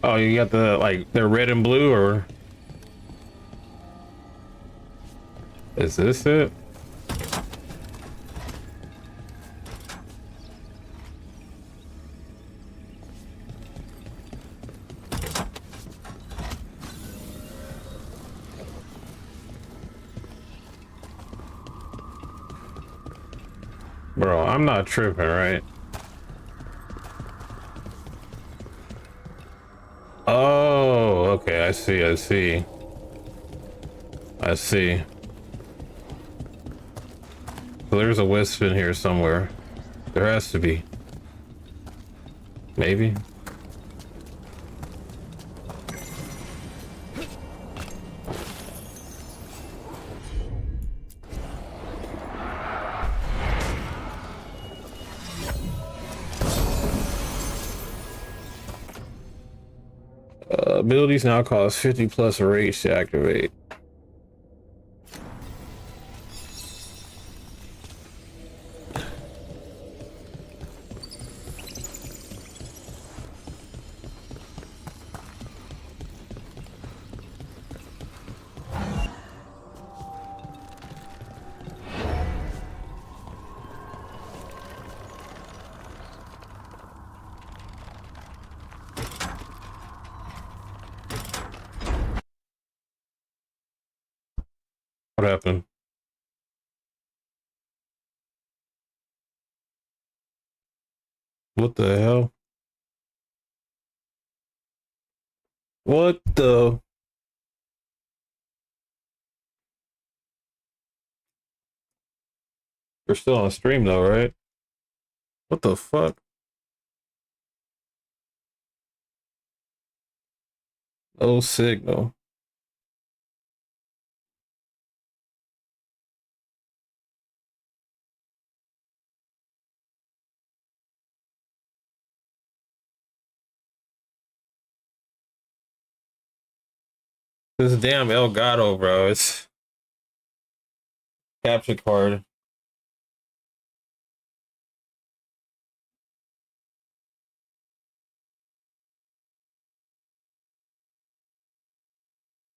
Oh, you got the, like, they're red and blue, or is this it? Bro, I'm not tripping, right? Oh, okay, I see, I see. I see. So there's a wisp in here somewhere. There has to be. Maybe. Abilities now cost 50 plus rage to activate. What happened? What the hell? What the? We're still on stream though, right? What the fuck? No signal. This damn Elgato, bro. It's capture card.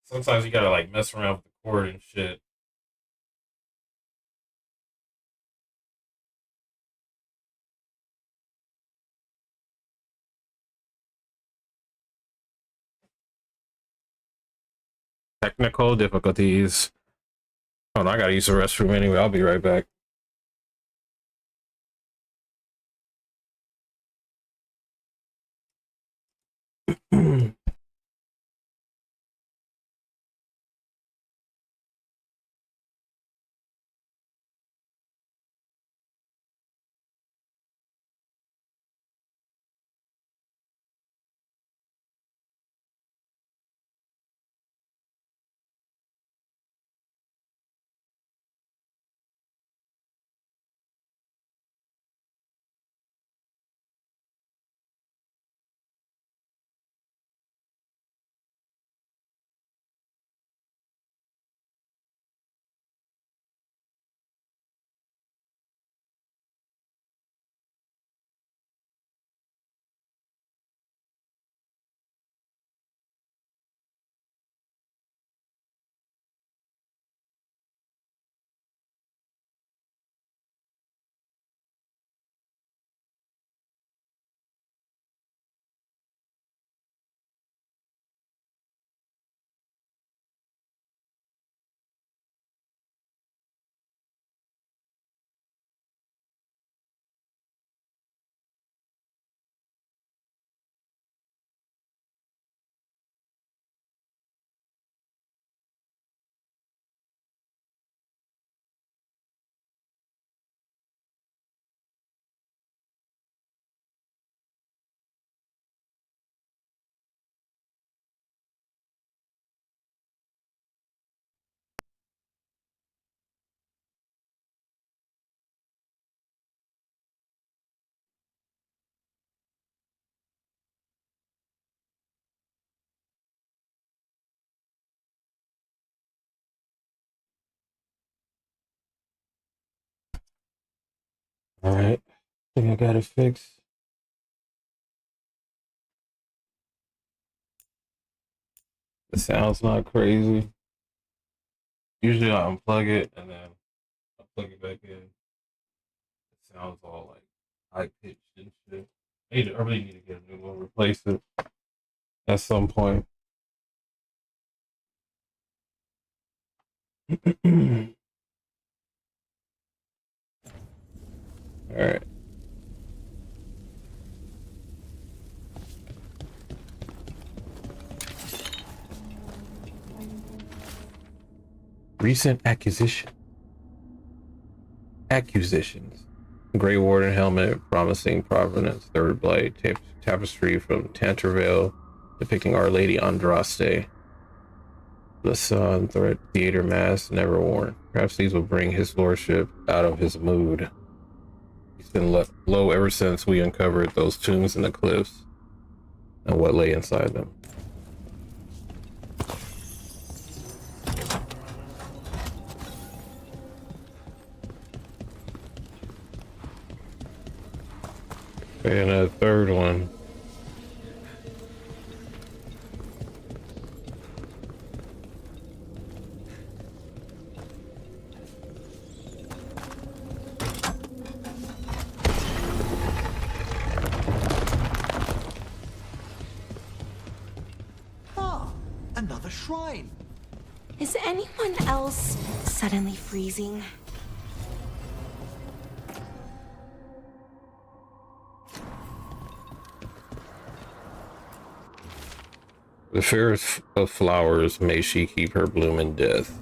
Sometimes you gotta like mess around with the cord and shit. Technical difficulties. Oh, no, I gotta use the restroom anyway. I'll be right back. All right, think I got it fixed. The sound's not crazy. Usually I unplug it and then I plug it back in. It sounds all like high pitched and shit. I really need to get a new one, replace it at some point. All right. Recent accusations. Grey Warden helmet, promising provenance, third blight, tapestry from Tanterville, depicting Our Lady Andraste. The sun, threat, theater mask, never worn. Perhaps these will bring his lordship out of his mood. He's been low ever since we uncovered those tombs in the cliffs and what lay inside them. And a third one. Ah, another shrine. Is anyone else suddenly freezing? The fairest of flowers, may she keep her bloom in death.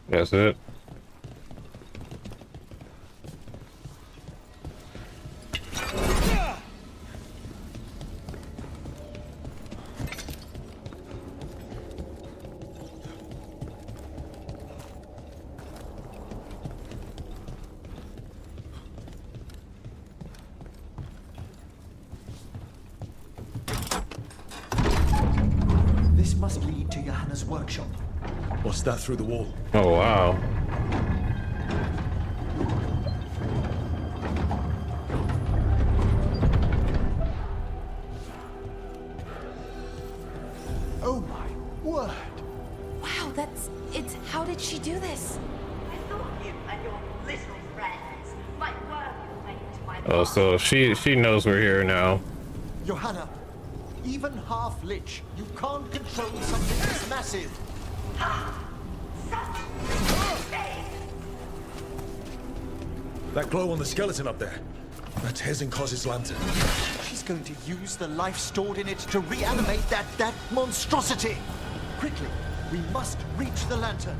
That's it. This must lead to Johanna's workshop. What's that through the wall? Oh, wow. Oh my word! Wow, it's how did she do this? I thought you and your little friends might work your way into my Oh, so she knows we're here now. Johanna, even half lich, you can't control something this massive. That glow on the skeleton up there. That's Hezenkos's lantern. She's going to use the life stored in it to reanimate that monstrosity. Quickly, we must reach the lantern.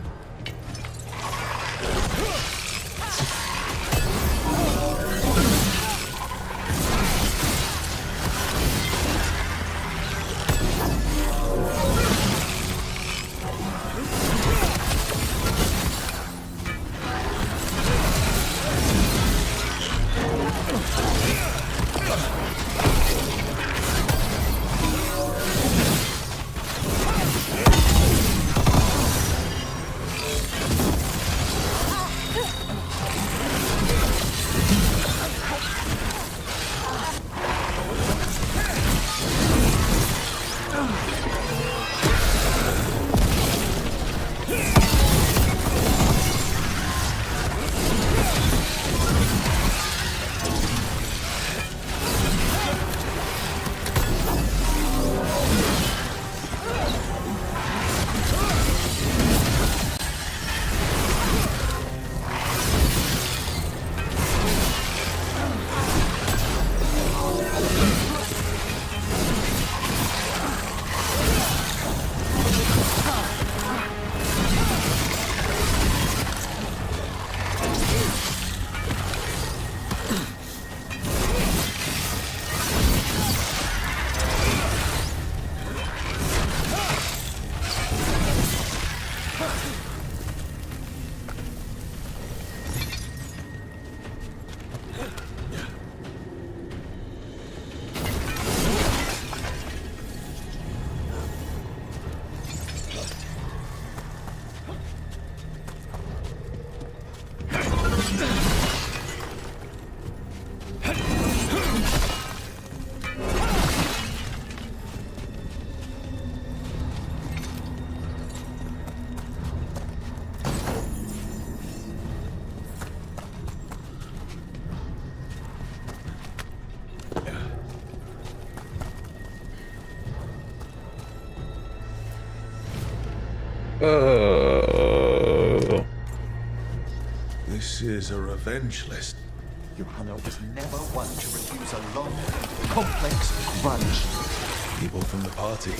This is a revenge list. Johanna was never one to refuse a long, complex grudge. People from the party.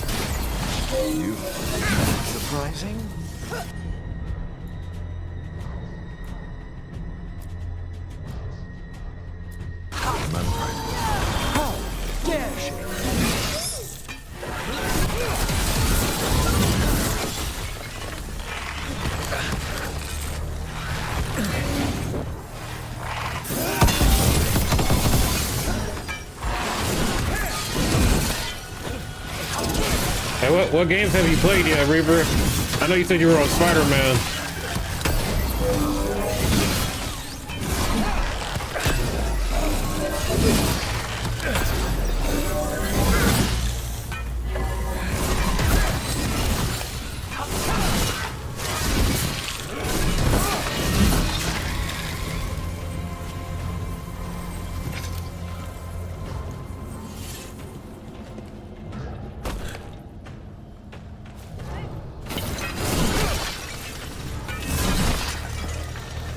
You. Surprising? Manfred. How dare she? Hey, what games have you played yet, Reaper? I know you said you were on Spider-Man.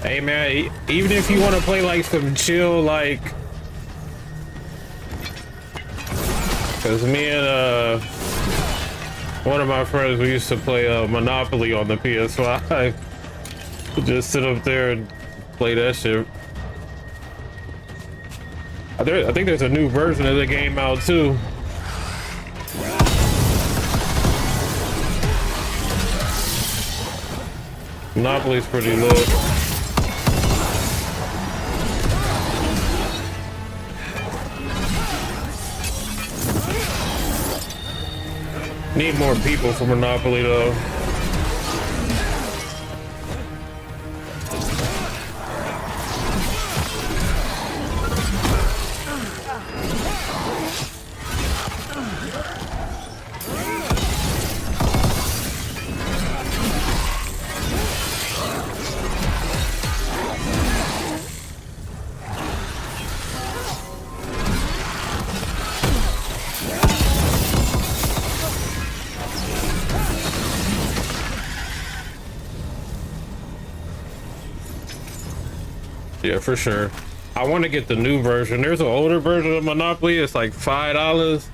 Hey man, even if you want to play like some chill, like, cause me and one of my friends, we used to play Monopoly on the PS5. Just sit up there and play that shit. I think there's a new version of the game out too. Monopoly's pretty lit. Need more people for Monopoly though. Yeah, for sure. I want to get the new version. There's an older version of Monopoly. It's like $5.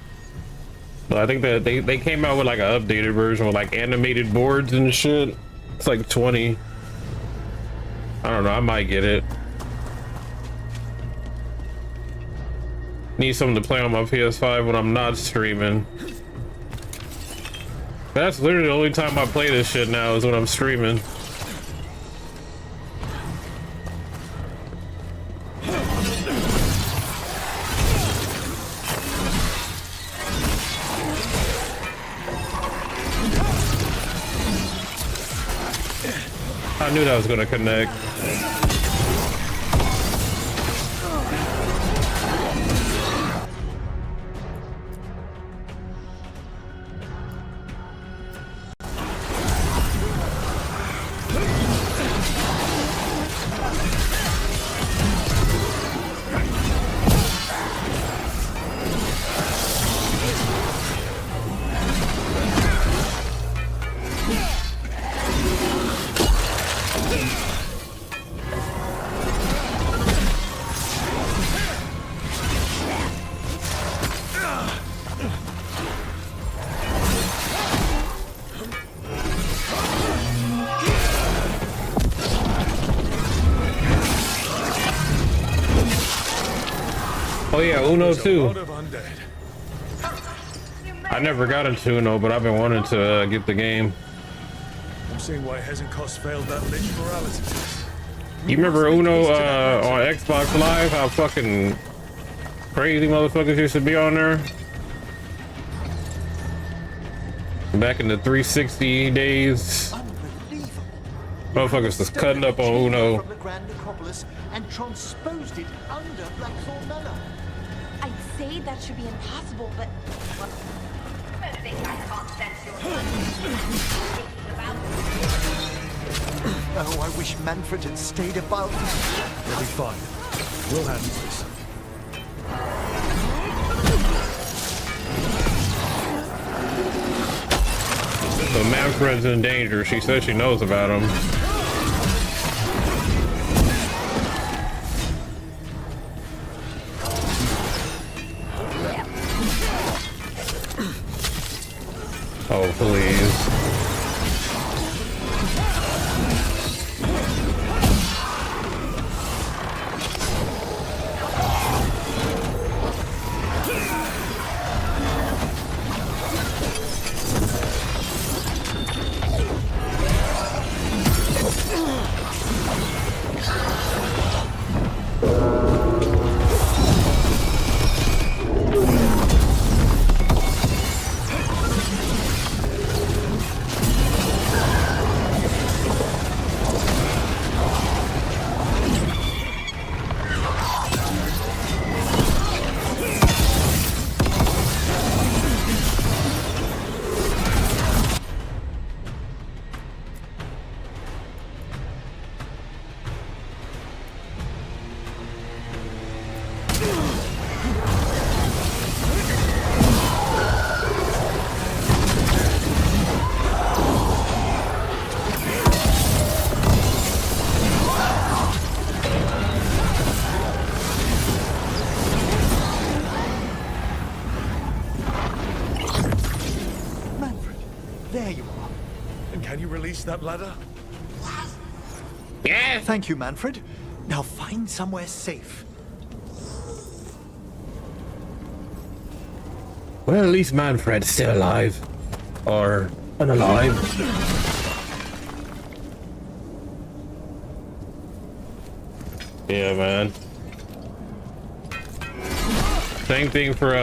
But I think that they came out with like an updated version with like animated boards and shit. It's like 20. I don't know. I might get it. Need something to play on my PS5 when I'm not streaming. That's literally the only time I play this shit now is when I'm streaming. I knew that was gonna connect. Oh yeah, Uno too. I never got into Uno, but I've been wanting to get the game. I'm seeing why it hasn't cost failed that lich morality. You remember Uno on Xbox Live? How fucking crazy motherfuckers used to be on there? Back in the 360 days. Motherfuckers was cutting up on Uno. From the Grand Necropolis and transposed it under Blackthorn Manor. I'd say that should be impossible, but... I think I can't sense your Oh, I wish Manfred had stayed about. They'll be fine. We'll handle this. But Manfred's in danger. She says she knows about him. Oh, please. That ladder? Yeah. Thank you, Manfred. Now find somewhere safe. Well, at least Manfred's still alive. Or unalive. Yeah, man. Same thing for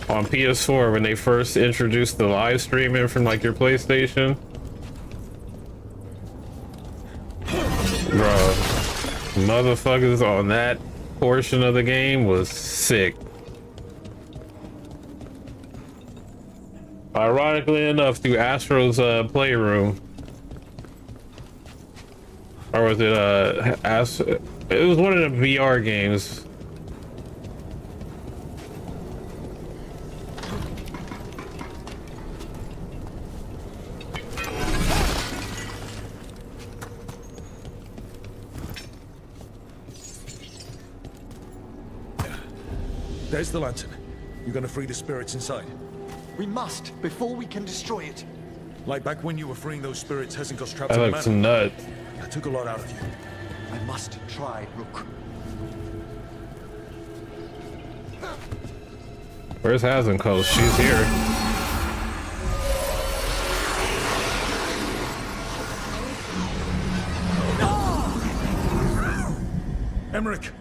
on PS4 when they first introduced the live streaming from like your PlayStation. Bro, motherfuckers on that portion of the game was sick. Ironically enough, through Astro's Playroom. Or was it it was one of the VR games. There's the lantern. You're gonna free the spirits inside. We must, before we can destroy it. Like back when you were freeing those spirits, Hezenko's trapped That in the looks manor. nuts. That took a lot out of you. I must try, Rook. Where's Hazenko? She's here. Emmerich!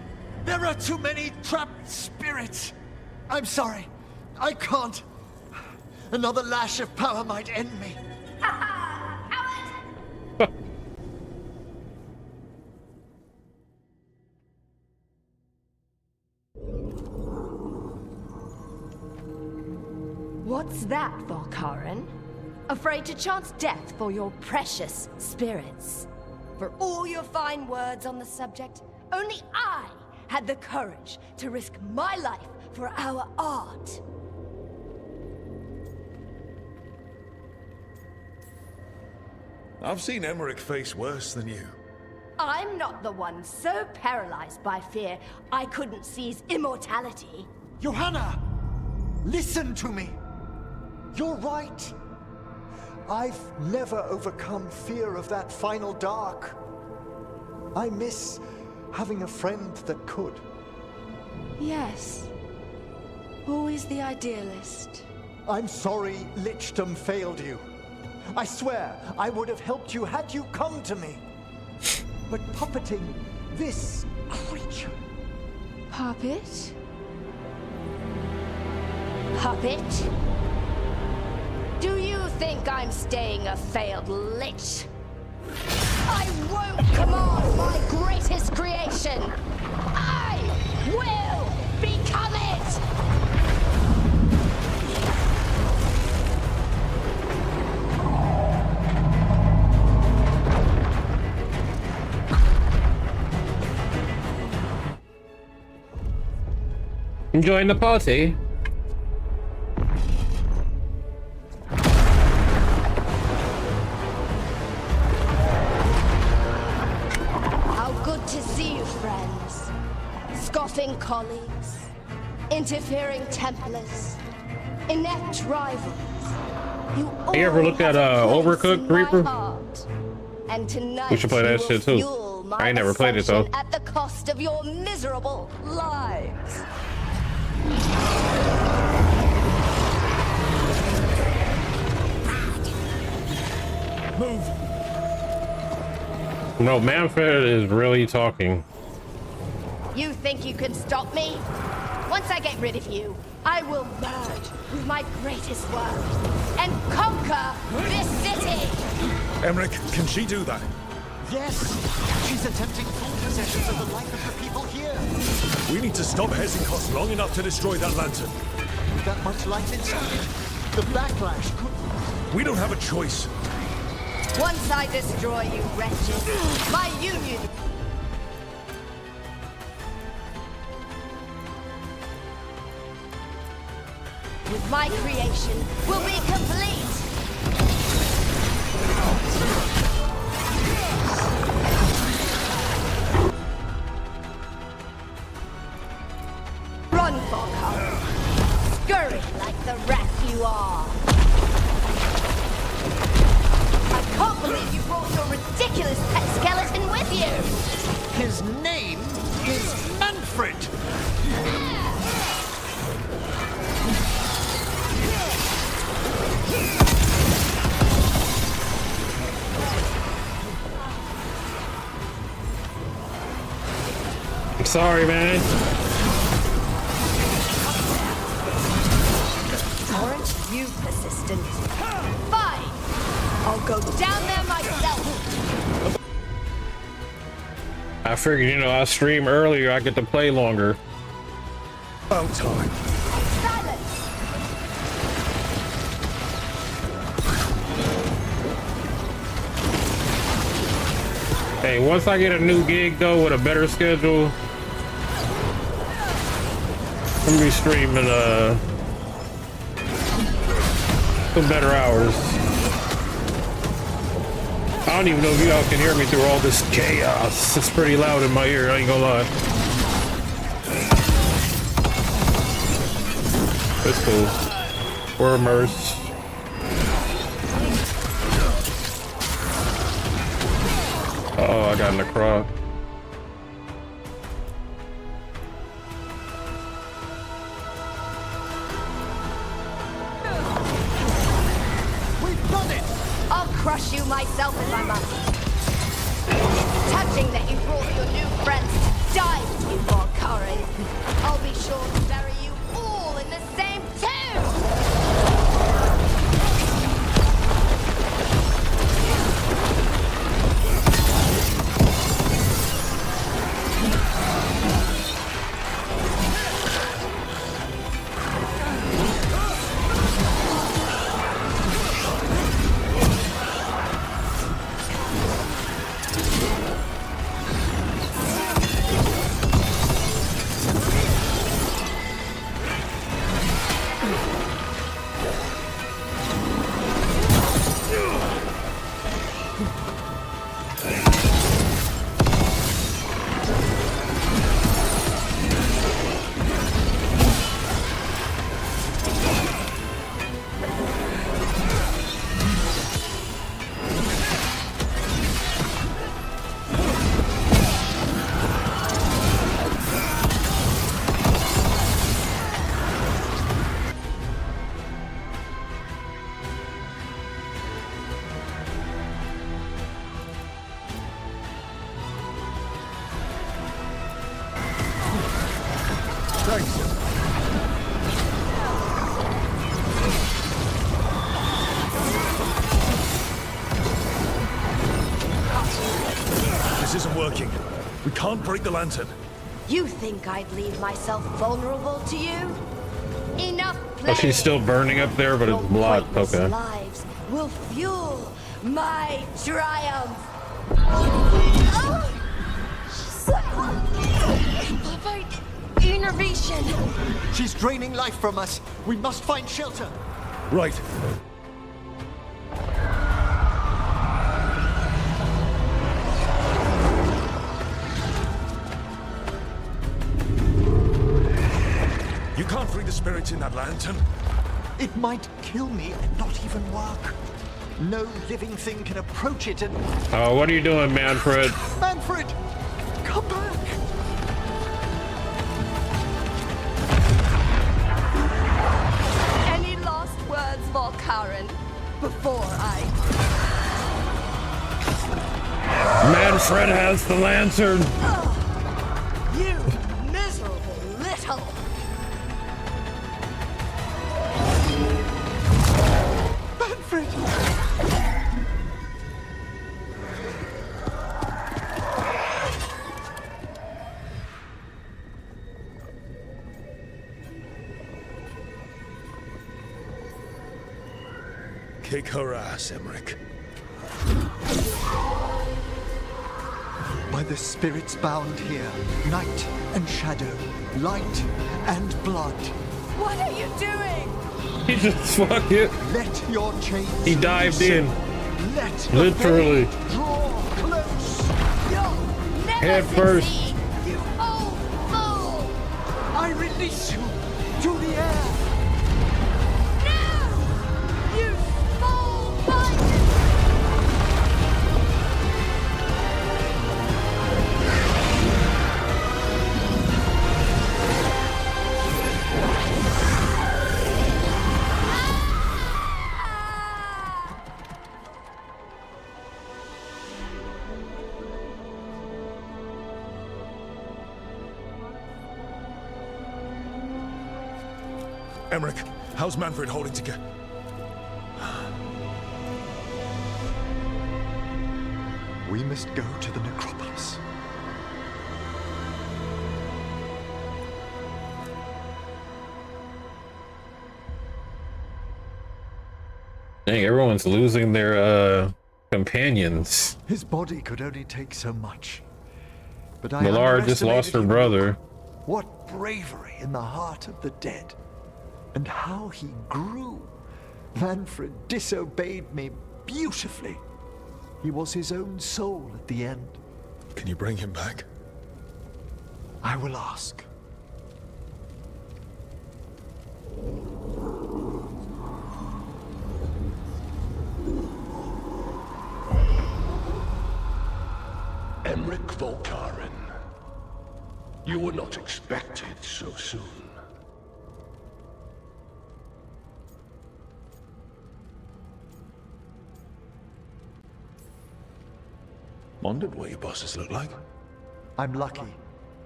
There are too many trapped spirits. I'm sorry. I can't. Another lash of power might end me. What's that, Valkaran? Afraid to chance death for your precious spirits? For all your fine words on the subject, only I had the courage to risk my life for our art. I've seen Emmerich face worse than you. I'm not the one so paralyzed by fear I couldn't seize immortality. Johanna! Listen to me! You're right. I've never overcome fear of that final dark. I miss having a friend that could. Yes. Always the idealist. I'm sorry Lichdom failed you. I swear I would have helped you had you come to me. But puppeting this creature... Puppet? Puppet? Do you think I'm staying a failed lich? I won't command my greatest creation! I will become it! Enjoying the party? colleagues, interfering Templars, inept rivals. You ever look at Overcooked Reaper? And tonight We should play that shit too. I ain't never played it though. At the cost of your miserable lives. Move. No, Manfred is really talking. You think you can stop me? Once I get rid of you, I will merge with my greatest work and conquer this city! Emmerich, can she do that? Yes, she's attempting full possession of the life of the people here. We need to stop Hesinkost long enough to destroy that lantern. With that much life inside it, the backlash could... We don't have a choice. Once I destroy you, wretched, my union... with my creation will be complete! Run, Veilguard! Scurry like the rat you are! I can't believe you brought your ridiculous pet skeleton with you! His name is Manfred! I'm sorry, man. Aren't you persistent? Fine! I'll go down there myself! I figured, you know, I stream earlier, I get to play longer. About time. Silence! Hey, once I get a new gig though with a better schedule, I'm gonna be streaming some better hours. I don't even know if y'all can hear me through all this chaos. It's pretty loud in my ear, I ain't gonna lie. It's cool. We're immersed. Oh, I got in the croc. We've done it! I'll crush you myself if I must. Touching that you brought your new friends to die with you, Veilguard. I'll be sure to bury you all in the same tomb! This isn't working. We can't break the lantern. You think I'd leave myself vulnerable to you? Enough play. Oh, she's still burning up there, but it's blood. Okay. Lives will fuel my triumph. Innervation. She's draining life from us. We must find shelter. Right. delivering the spirits in that lantern? It might kill me and not even work. No living thing can approach it and... Oh, what are you doing, Manfred? Manfred! Come back! Any last words, Valkaren, before I... Manfred has the lantern! You miserable little... Manfred! Kick her ass, Emmerich. By the spirits bound here, night and shadow, light and blood. What are you doing? He just fuck it. Let your chains He dived in. Let Literally. the fate draw close. You'll never Head first. succeed, you old fool! I release you to the air. No! You small-minded... Emmerich, how's Manfred holding together? We must go to the necropolis. Dang, everyone's losing their companions. His body could only take so much. But I Millar just lost her brother. What bravery in the heart of the dead. And how he grew. Manfred disobeyed me beautifully. He was his own soul at the end. Can you bring him back? I will ask. Emmerich Volkaren. You were not expected so soon. Wondered what your bosses look like. I'm lucky.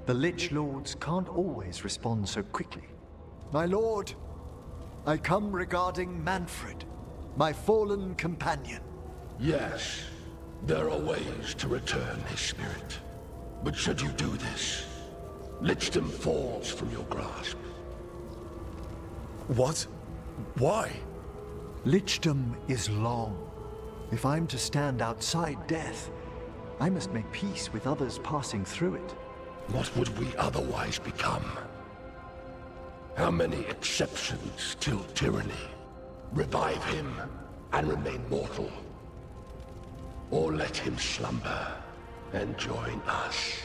The Lich Lords can't always respond so quickly. My lord, I come regarding Manfred, my fallen companion. Yes, there are ways to return his spirit. But should you do this, Lichdom falls from your grasp. What? Why? Lichdom is long. If I'm to stand outside death, I must make peace with others passing through it. What would we otherwise become? How many exceptions till tyranny? Revive him and remain mortal. Or let him slumber and join us.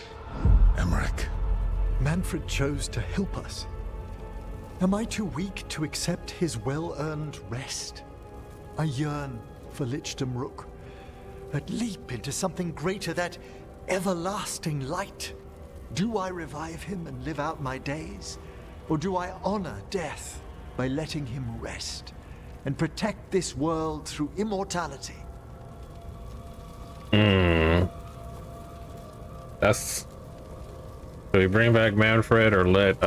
Emmerich. Manfred chose to help us. Am I too weak to accept his well-earned rest? I yearn for Lichdom Rook, that leap into something greater, that everlasting light. Do I revive him and live out my days? Or do I honor death by letting him rest and protect this world through immortality? That's... So we bring back Manfred or let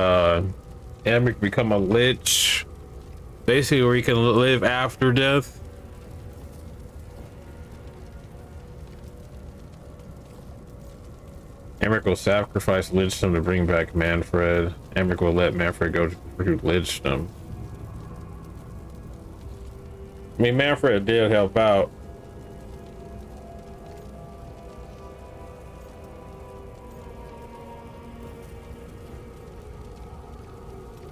Emmerich become a lich? Basically where he can live after death? Emmerich will sacrifice Lichdom to bring back Manfred. Emmerich will let Manfred go through Lichdom. I mean, Manfred did help out.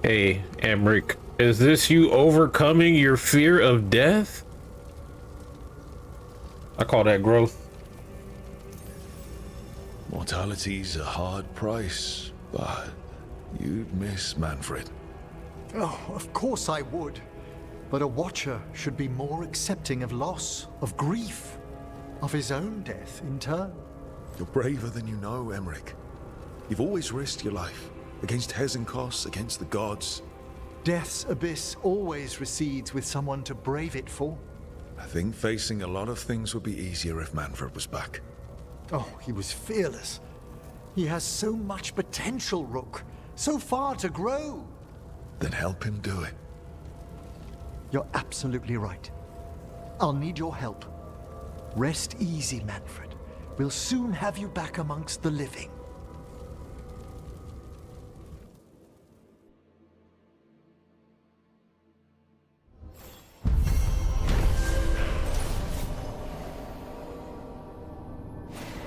Hey, Emmerich, is this you overcoming your fear of death? I call that growth. Mortality's a hard price, but you'd miss Manfred. Oh, of course I would. But a Watcher should be more accepting of loss, of grief, of his own death in turn. You're braver than you know, Emmerich. You've always risked your life. Against Hezenkos, against the gods. Death's abyss always recedes with someone to brave it for. I think facing a lot of things would be easier if Manfred was back. Oh, he was fearless. He has so much potential, Rook. So far to grow. Then help him do it. You're absolutely right. I'll need your help. Rest easy, Manfred. We'll soon have you back amongst the living.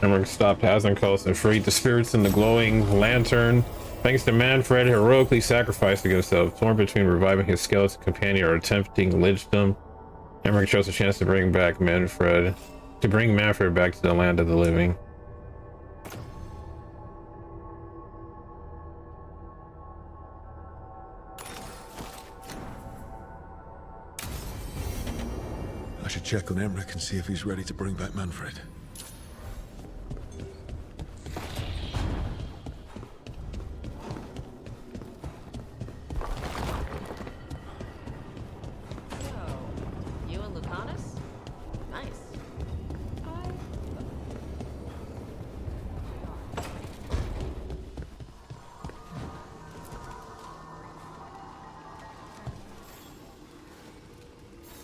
Emmerich stopped Hazenkos and freed the spirits in the glowing lantern. Thanks to Manfred, heroically sacrificing himself, torn between reviving his skeleton companion or attempting lynchdom. Emmerich chose a chance to bring Manfred back to the land of the living. I should check on Emmerich and see if he's ready to bring back Manfred.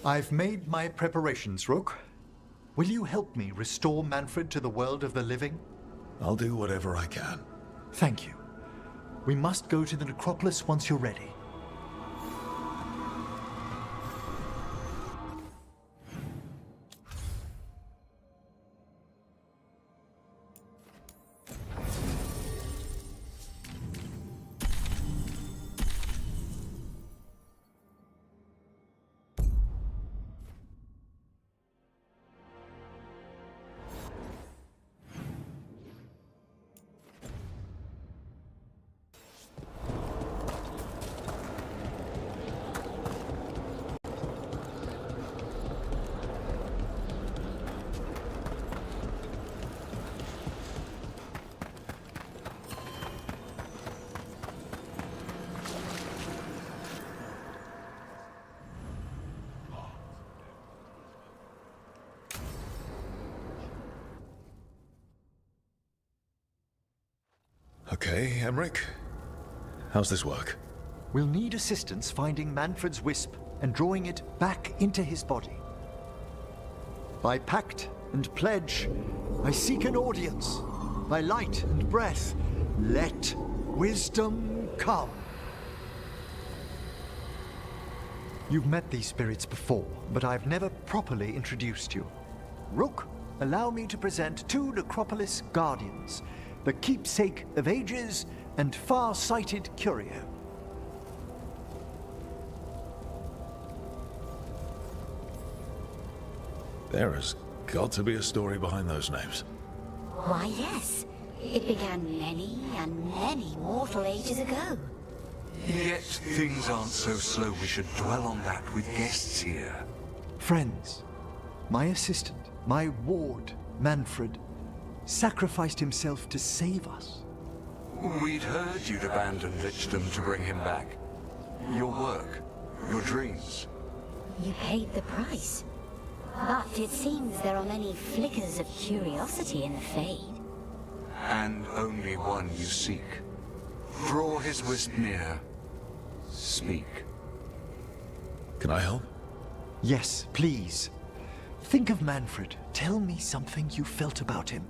I've made my preparations, Rook. Will you help me restore Manfred to the world of the living? I'll do whatever I can. Thank you. We must go to the necropolis once you're ready. Okay, Emmerich. How's this work? We'll need assistance finding Manfred's wisp and drawing it back into his body. By pact and pledge, I seek an audience. By light and breath, let wisdom come. You've met these spirits before, but I've never properly introduced you. Rook, allow me to present two Necropolis Guardians, the keepsake of ages and far-sighted curio. There has got to be a story behind those names. Why, yes. It began many and many mortal ages ago. Yet things aren't so slow we should dwell on that with guests here. Friends, my assistant, my ward, Manfred, sacrificed himself to save us. We'd heard you'd abandoned Lynchdom to bring him back. Your work, your dreams. You paid the price. But it seems there are many flickers of curiosity in the Fade. And only one you seek. Draw his wisp near. Speak. Can I help? Yes, please. Think of Manfred. Tell me something you felt about him.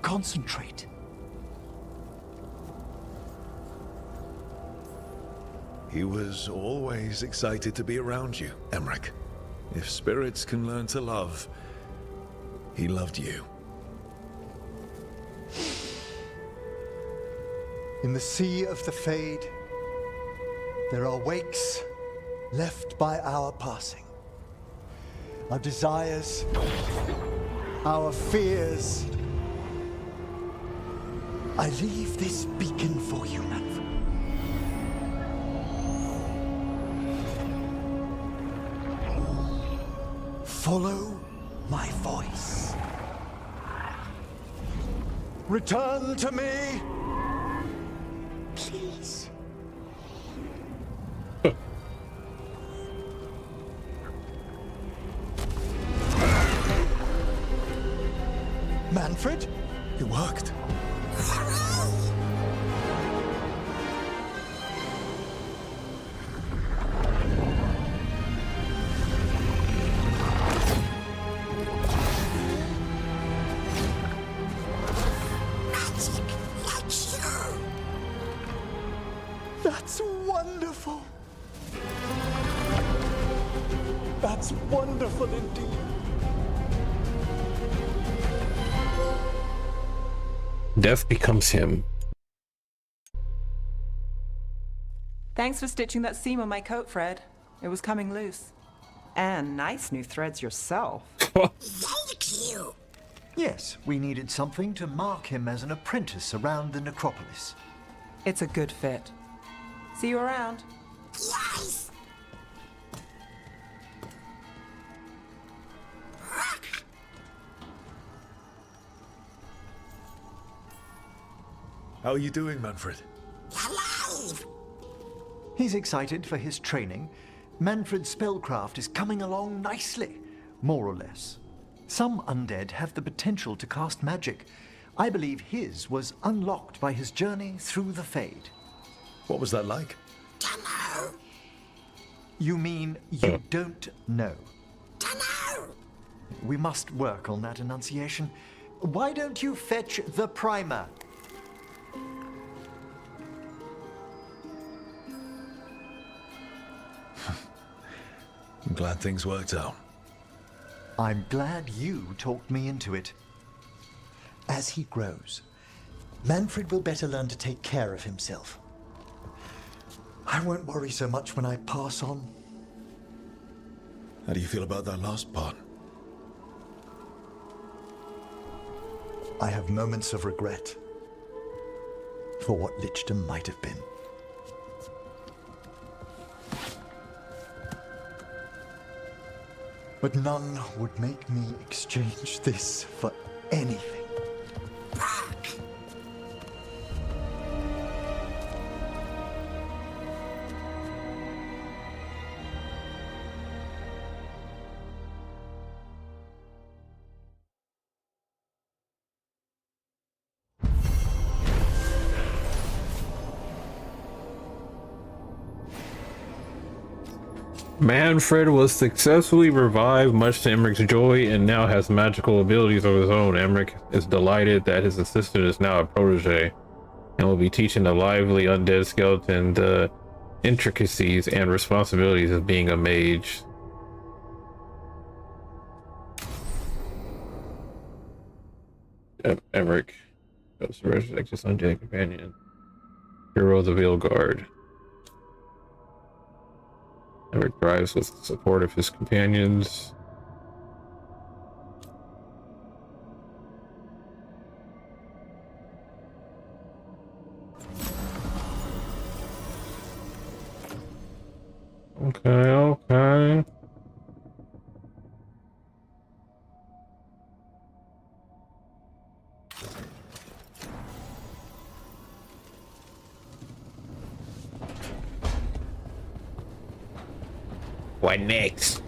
Concentrate. He was always excited to be around you, Emmerich. If spirits can learn to love, he loved you. In the sea of the Fade, there are wakes left by our passing. Our desires, our fears. I leave this beacon for you, Manfred. Follow my voice. Return to me! Please. Manfred? It worked. That's wonderful. That's wonderful indeed. Death becomes him. Thanks for stitching that seam on my coat, Fred. It was coming loose. And nice new threads yourself. Thank you. Yes, we needed something to mark him as an apprentice around the necropolis. It's a good fit. See you around. Yes! How are you doing, Manfred? Alive! He's excited for his training. Manfred's spellcraft is coming along nicely, more or less. Some undead have the potential to cast magic. I believe his was unlocked by his journey through the Fade. What was that like? Dunno. You mean you don't know? Dunno. We must work on that enunciation. Why don't you fetch the primer? I'm glad things worked out. I'm glad you talked me into it. As he grows, Manfred will better learn to take care of himself. I won't worry so much when I pass on. How do you feel about that last part? I have moments of regret for what Lichdom might have been. But none would make me exchange this for anything. Manfred was successfully revived, much to Emmerich's joy, and now has magical abilities of his own. Emmerich is delighted that his assistant is now a protege and will be teaching the lively undead skeleton the intricacies and responsibilities of being a mage. Emmerich goes to resurrect his undead companion, hero of the Veilguard. Emmerich thrives with the support of his companions. Okay. What next?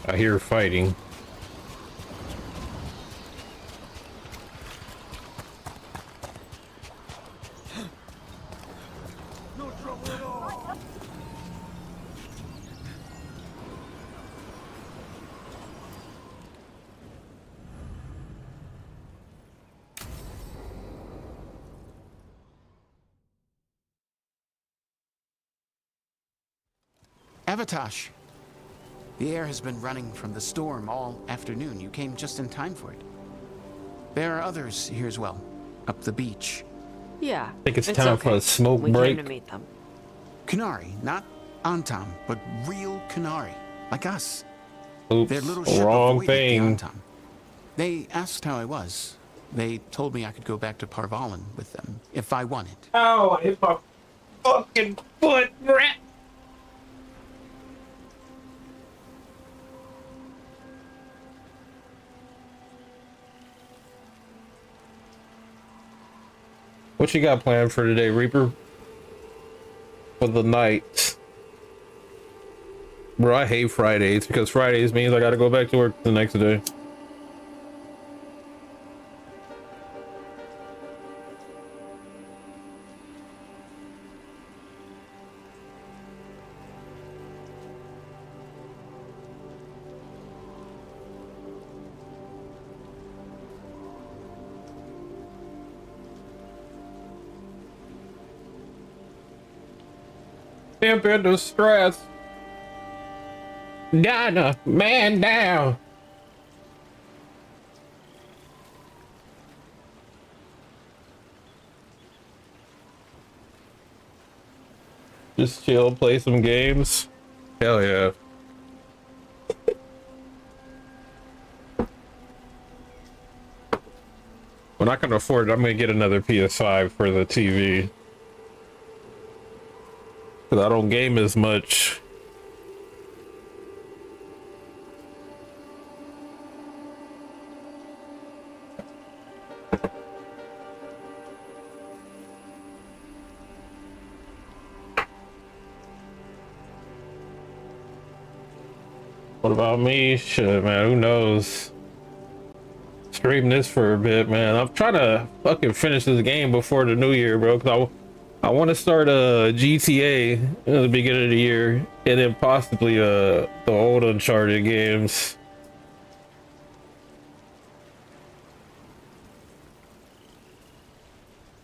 I hear fighting. Evatosh. The air has been running from the storm all afternoon. You came just in time for it. There are others here as well, up the beach. Yeah. I think it's time for a smoke break. We came to meet them. Kunari, not Antam, but real Kunari, like us. Oops, Their little ship wrong avoided the thing. Antam. They asked how I was. They told me I could go back to Parvalan with them if I wanted. Oh, I hit my fucking foot, rat. What you got planned for today, Reaper? For the night. Bro, I hate Fridays because Fridays means I gotta go back to work the next day. Pimp in distress. Donna, man down. Just chill, play some games. Hell yeah. When I can afford it, I'm gonna get another PS5 for the TV. Cause I don't game as much. What about me? Shit, man, who knows? Stream this for a bit, man. I'm trying to fucking finish this game before the new year, bro. Cause I want to start a GTA in the beginning of the year, and then possibly the old Uncharted games.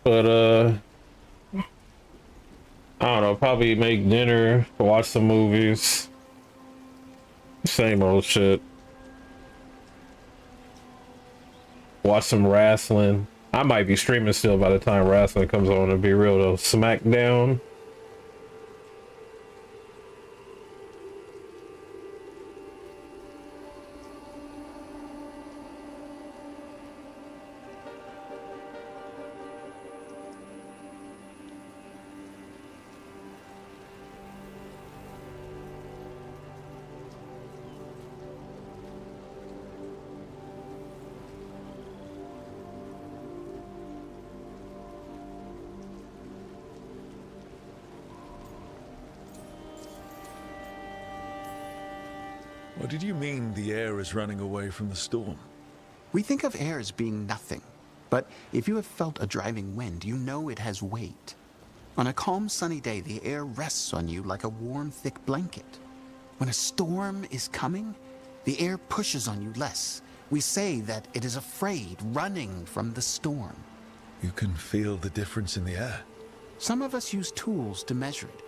But I don't know, probably make dinner, watch some movies. Same old shit. Watch some wrestling. I might be streaming still by the time wrestling comes on, to be real though. SmackDown. What did you mean the air is running away from the storm? We think of air as being nothing, but if you have felt a driving wind, you know it has weight. On a calm, sunny day, the air rests on you like a warm, thick blanket. When a storm is coming, the air pushes on you less. We say that it is afraid, running from the storm. You can feel the difference in the air. Some of us use tools to measure it.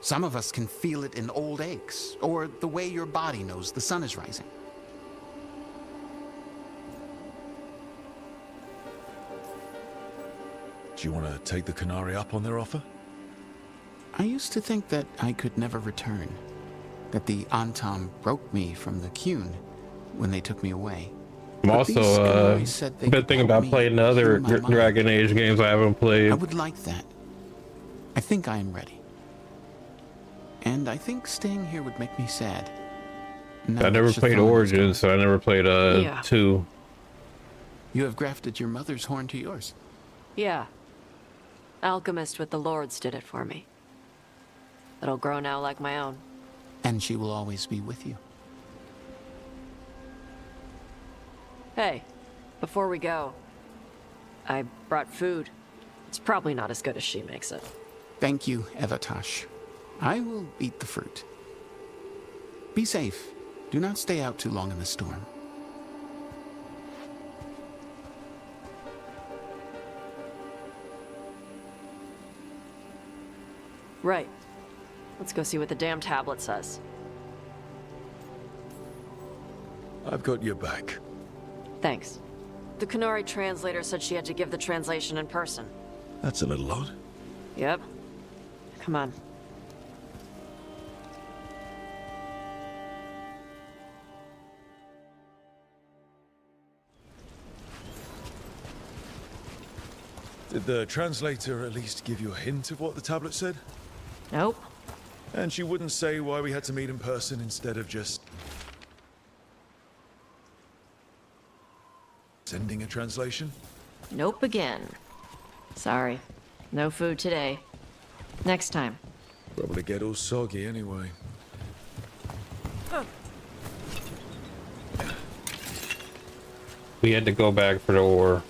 Some of us can feel it in old aches, or the way your body knows the sun is rising. Do you want to take the Canary up on their offer? I used to think that I could never return, that the Antam broke me from the Qun when they took me away. I'm also been thinking about playing the other Dragon Age games I haven't played. I would like that. I think I am ready. And I think staying here would make me sad. I never played Origins, so I never played 2. You have grafted your mother's horn to yours. Yeah. Alchemist with the Lords did it for me. It'll grow now like my own. And she will always be with you. Hey, before we go, I brought food. It's probably not as good as she makes it. Thank you, Evatosh. I will eat the fruit. Be safe. Do not stay out too long in the storm. Right. Let's go see what the damn tablet says. I've got your back. Thanks. The Qunari translator said she had to give the translation in person. That's a little odd. Yep. Come on. Did the translator at least give you a hint of what the tablet said? Nope. And she wouldn't say why we had to meet in person instead of just sending a translation? Nope again. Sorry. No food today. Next time. Probably get all soggy anyway. We had to go back for the ore.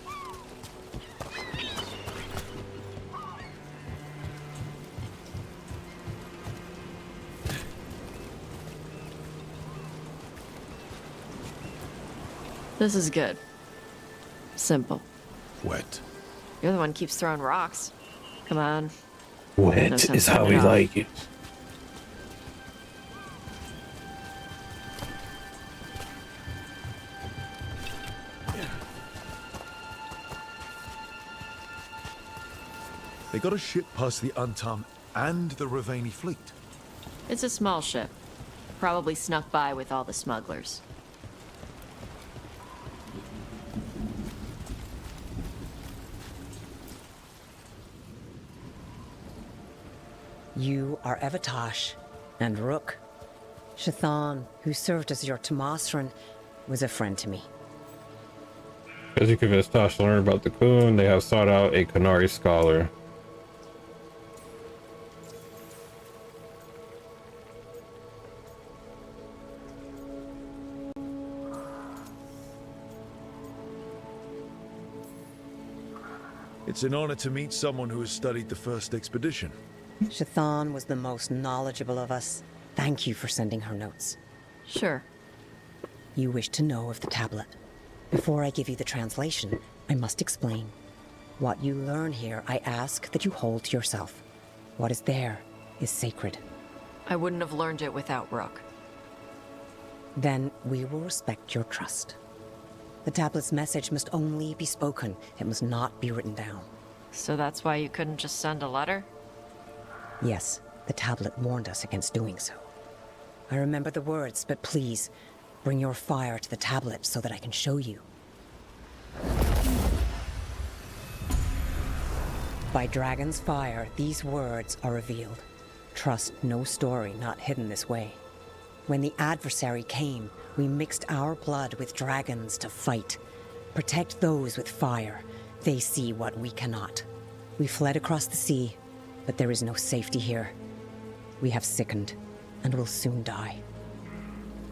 This is good. Simple. Wet. You're the one who keeps throwing rocks. Come on. Wet No sense is how of we it all. like it. They got a ship past the Untum and the Ravani fleet. It's a small ship. Probably snuck by with all the smugglers. You are Evatosh and Rook. Shathan, who served as your Tomasran, was a friend to me. As you convinced Tosh to learn about the Kun, they have sought out a Qunari scholar. It's an honor to meet someone who has studied the first expedition. Shathan was the most knowledgeable of us. Thank you for sending her notes. Sure. You wish to know of the tablet. Before I give you the translation, I must explain. What you learn here, I ask that you hold to yourself. What is there is sacred. I wouldn't have learned it without Rook. Then we will respect your trust. The tablet's message must only be spoken. It must not be written down. So that's why you couldn't just send a letter? Yes, the tablet warned us against doing so. I remember the words, but please, bring your fire to the tablet so that I can show you. By Dragon's fire, these words are revealed. Trust no story not hidden this way. When the adversary came, we mixed our blood with dragons to fight. Protect those with fire. They see what we cannot. We fled across the sea, but there is no safety here. We have sickened, and will soon die.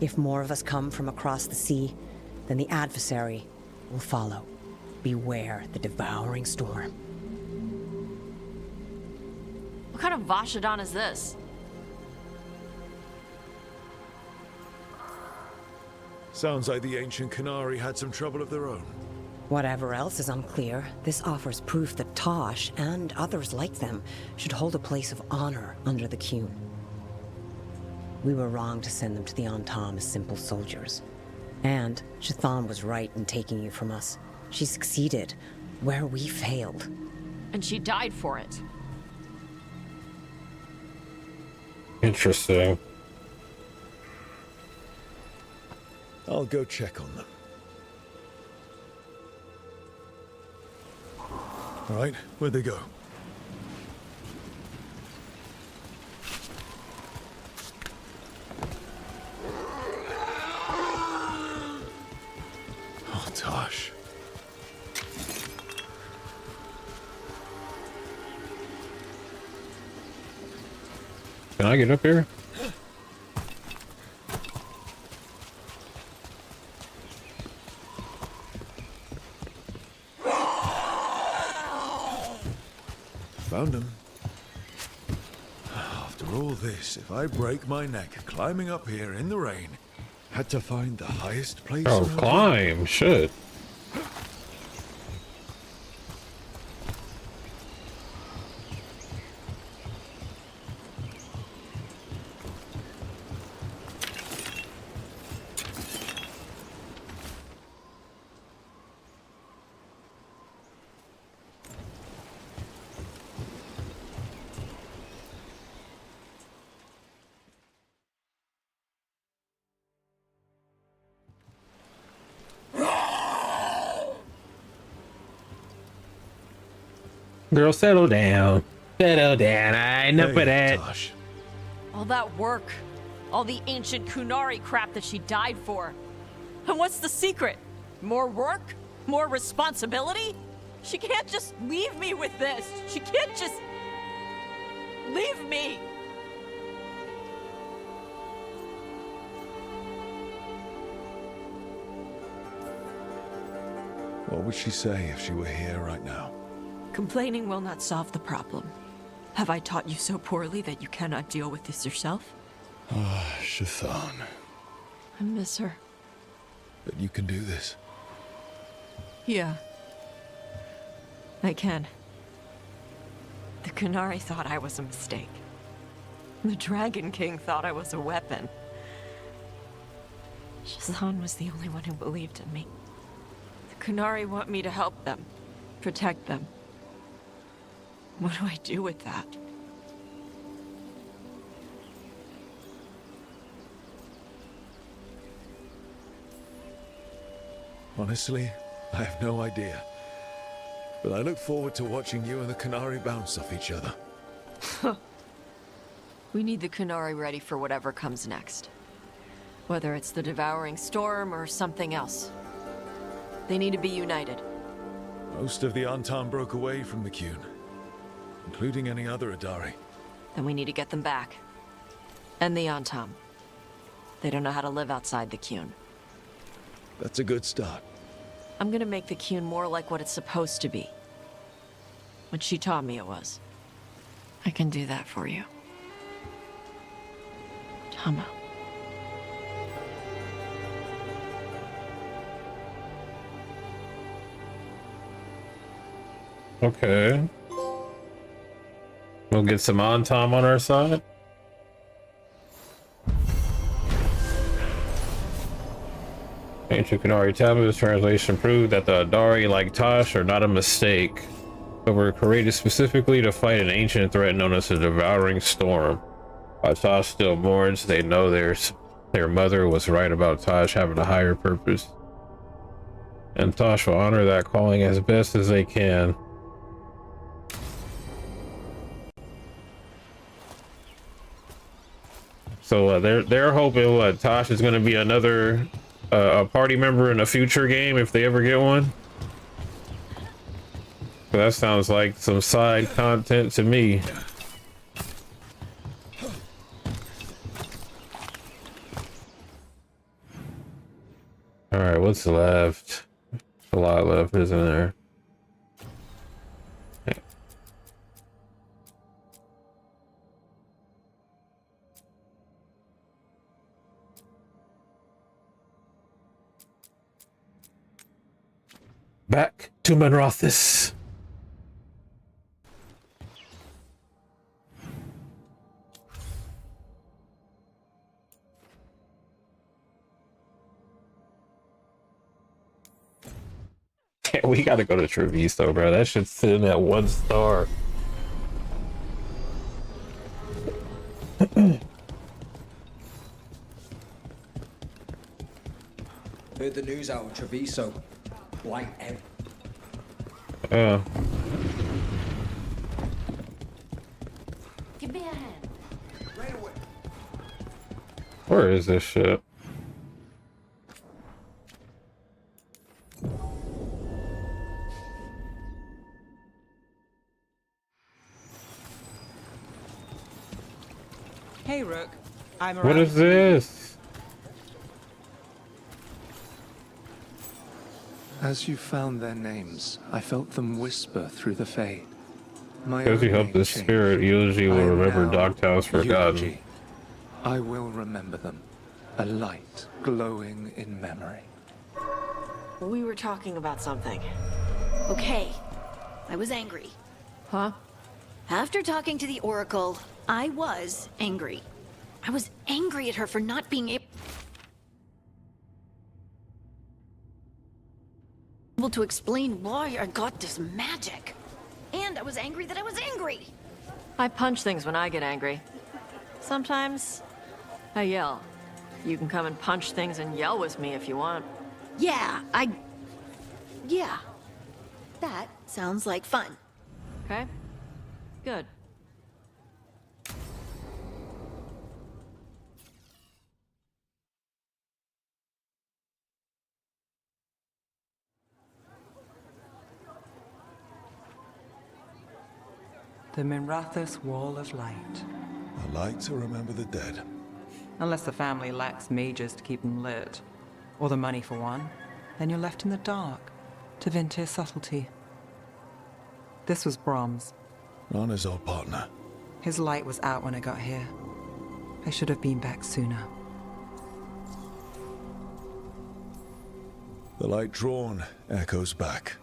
If more of us come from across the sea, then the adversary will follow. Beware the devouring storm. What kind of Vashadon is this? Sounds like the ancient Qunari had some trouble of their own. Whatever else is unclear, this offers proof that Tosh, and others like them, should hold a place of honor under the Qun. We were wrong to send them to the Antam as simple soldiers. And Shathan was right in taking you from us. She succeeded where we failed. And she died for it. Interesting. I'll go check on them. All right, where'd they go? Oh, Tosh. Can I get up here? Found him. After all this, if I break my neck climbing up here in the rain, had to find the highest place. Oh, around climb. Shit. Girl, settle down. Settle down. Enough of that. Tosh. All that work, all the ancient Kunari crap that she died for. And what's the secret? More work? More responsibility? She can't just leave me with this. She can't just leave me. What would she say if she were here right now? Complaining will not solve the problem. Have I taught you so poorly that you cannot deal with this yourself? Ah, Shathan. I miss her. But you can do this. Yeah. I can. The Kunari thought I was a mistake. The Dragon King thought I was a weapon. Shazan was the only one who believed in me. The Kunari want me to help them, protect them. What do I do with that? Honestly, I have no idea. But I look forward to watching you and the Kunari bounce off each other. We need the Kunari ready for whatever comes next. Whether it's the Devouring Storm or something else. They need to be united. Most of the Antam broke away from the Qun, including any other Adari. Then we need to get them back. And the Antam. They don't know how to live outside the Qun. That's a good start. I'm gonna make the Qun more like what it's supposed to be. What she taught me it was. I can do that for you. Tama. Okay. We'll get some Antam on our side. Ancient Kunari tablets translation proved that the Adari, like Tosh, are not a mistake, but were created specifically to fight an ancient threat known as the Devouring Storm. While Tosh still mourns, they know their mother was right about Tosh having a higher purpose. And Tosh will honor that calling as best as they can. So they're hoping Tosh is going to be another a party member in a future game if they ever get one. So that sounds like some side content to me. All right, what's left? A lot left, isn't there? Back to Manrothis. We gotta go to Treviso, bro. That shit's sitting at 1 star. Heard the news out of Treviso. Like Yeah. Give me a hand. right away. Where is this shit? Hey, Rook. I'm What is this? As you found their names, I felt them whisper through the fade. My Because you own help name the changed. spirit, usually will I am remember now Dogtown's Forgotten. Yuji. I will remember them. A light glowing in memory. We were talking about something. Okay, I was angry. Huh? After talking to the Oracle, I was angry. I was angry at her for not being able to explain why I got this magic. And I was angry that I was angry. I punch things when I get angry. Sometimes I yell. You can come and punch things and yell with me if you want. Yeah, that sounds like fun. Okay. Good. The Minrathous Wall of Light. A light to remember the dead. Unless the family lacks mages to keep them lit, or the money for one, then you're left in the dark to Ventir's subtlety. This was Brahms. Rana's old partner. His light was out when I got here. I should have been back sooner. The light drawn echoes back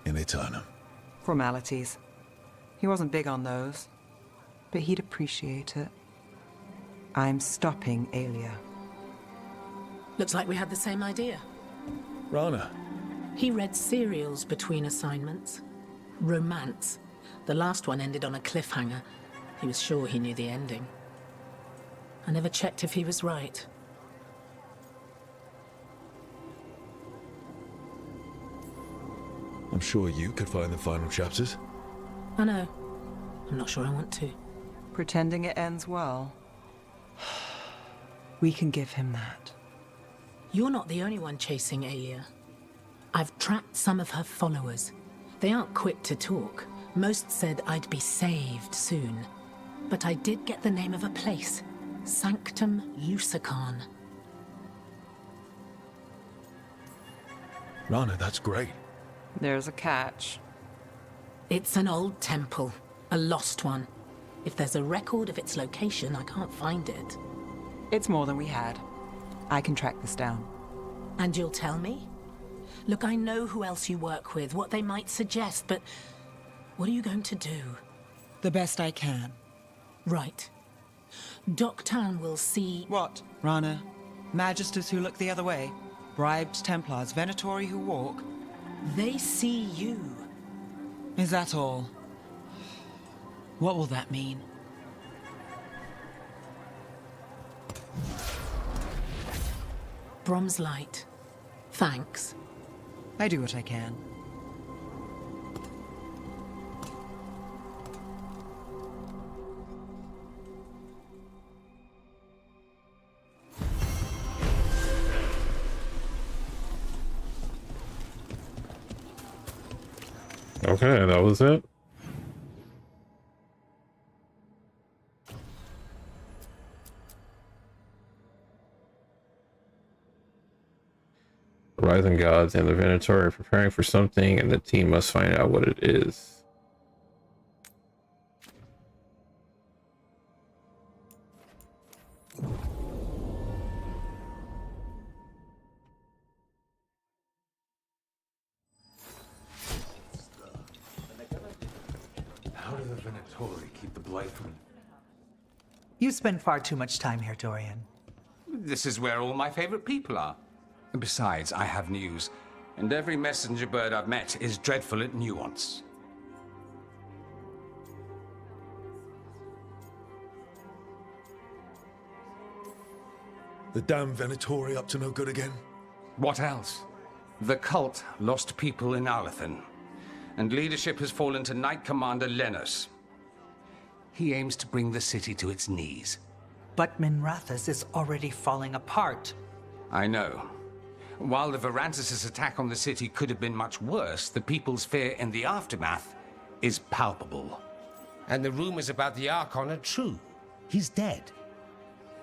in eternum. Formalities. He wasn't big on those, but he'd appreciate it. I'm stopping Aelia. Looks like we had the same idea. Rana. He read serials between assignments. Romance. The last one ended on a cliffhanger. He was sure he knew the ending. I never checked if he was right. I'm sure you could find the final chapters. I know. I'm not sure I want to. Pretending it ends well. We can give him that. You're not the only one chasing Aelia. I've tracked some of her followers. They aren't quick to talk. Most said I'd be saved soon. But I did get the name of a place. Sanctum Lucican. Rana, that's great. There's a catch. It's an old temple. A lost one. If there's a record of its location, I can't find it. It's more than we had. I can track this down. And you'll tell me? Look, I know who else you work with, what they might suggest, but what are you going to do? The best I can. Right. Docktown will see... What, Rana? Magisters who look the other way? Bribed Templars, Venatori who walk? They see you. Is that all? What will that mean? Brom's light. Thanks. I do what I can. Okay, that was it. The Rising Gods and the Venator are preparing for something, and the team must find out what it is. How do the Venatori keep the blight from... You spend far too much time here, Dorian. This is where all my favorite people are. And besides, I have news. And every messenger bird I've met is dreadful at nuance. The damn Venatori up to no good again? What else? The cult lost people in Alathan, and leadership has fallen to Knight Commander Lenos. He aims to bring the city to its knees. But Minrathous is already falling apart. I know. While the Varantis' attack on the city could have been much worse, the people's fear in the aftermath is palpable. And the rumors about the Archon are true. He's dead.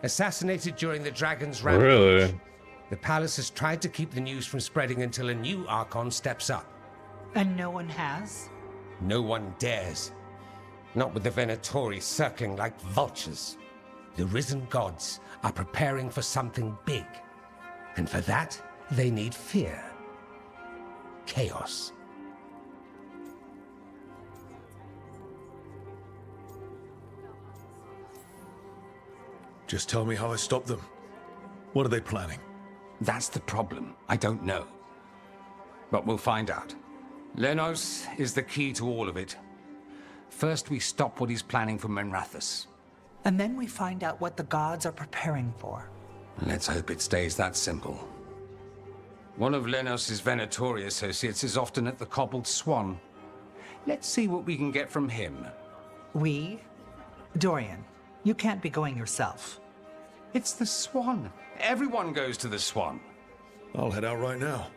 Assassinated during the Dragon's Rampage. Really? The palace has tried to keep the news from spreading until a new Archon steps up. And no one has? No one dares. Not with the Venatori circling like vultures. The risen gods are preparing for something big. And for that, they need fear. Chaos. Just tell me how I stop them. What are they planning? That's the problem. I don't know. But we'll find out. Lenos is the key to all of it. First, we stop what he's planning for Minrathous. And then we find out what the gods are preparing for. Let's hope it stays that simple. One of Lenos' Venatori associates is often at the Cobbled Swan. Let's see what we can get from him. We? Dorian, you can't be going yourself. It's the Swan. Everyone goes to the Swan. I'll head out right now.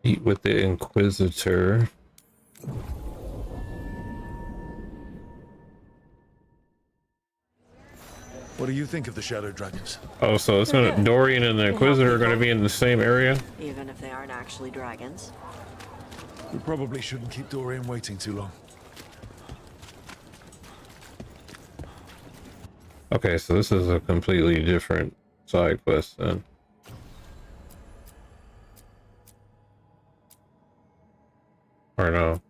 Eat with the Inquisitor. What do you think of the Shadow Dragons? Oh, so it's gonna Dorian and the Inquisitor are gonna be in the same area? Even if they aren't actually dragons. We probably shouldn't keep Dorian waiting too long. Okay, so this is a completely different side quest then. Or no?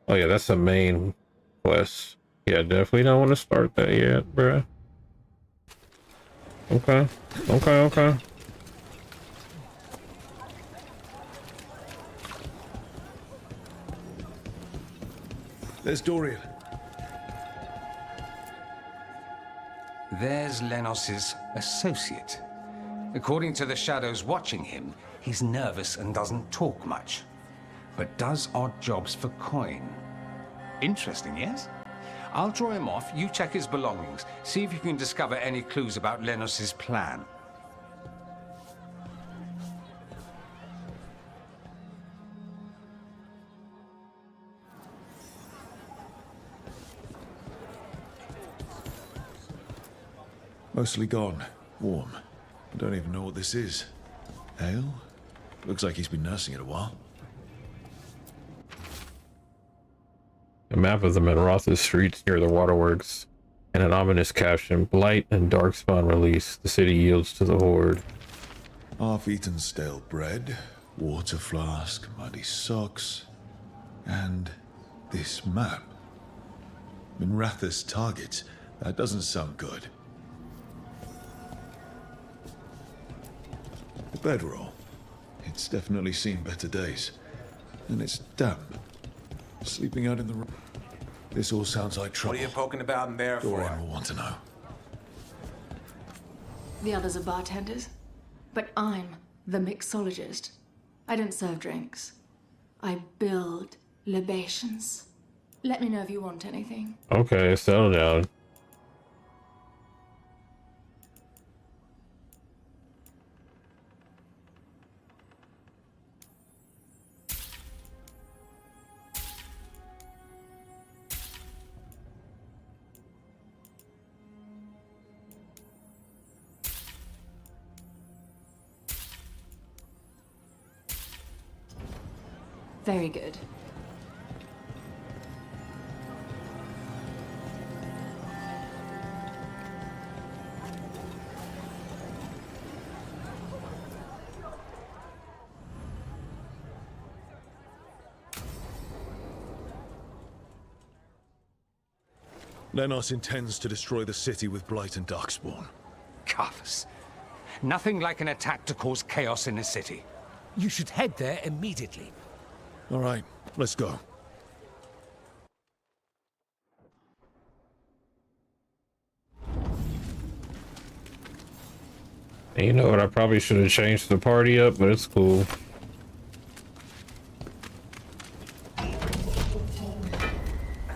Oh yeah, that's the main quest. Yeah, definitely don't want to start that yet, bruh. Okay. Okay. There's Dorian. There's Lenos's associate. According to the shadows watching him, he's nervous and doesn't talk much, but does odd jobs for coin. Interesting, yes? I'll draw him off, you check his belongings, see if you can discover any clues about Lenos's plan. Mostly gone. Warm. I don't even know what this is. Ale? Looks like he's been nursing it a while. A map of the Menrotha streets near the waterworks, and an ominous caption, Blight and Darkspawn release. The city yields to the Horde. Half-eaten stale bread, water flask, muddy socks, and this map. Minratha's targets. That doesn't sound good. The bedroll. It's definitely seen better days. And it's damp. Sleeping out in the room. This all sounds like trouble. What are you poking about in there for? Dorian will want to know. The others are bartenders, but I'm the mixologist. I don't serve drinks. I build libations. Let me know if you want anything. Okay, settle down. Very good. Lenos intends to destroy the city with Blight and Darkspawn. Carthus. Nothing like an attack to cause chaos in the city. You should head there immediately. All right, let's go. And you know what? I probably should have changed the party up, but it's cool.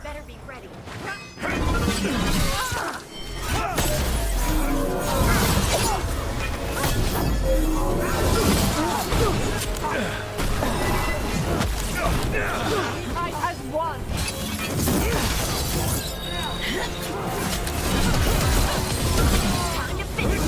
Better be ready. I has won. Time to finish.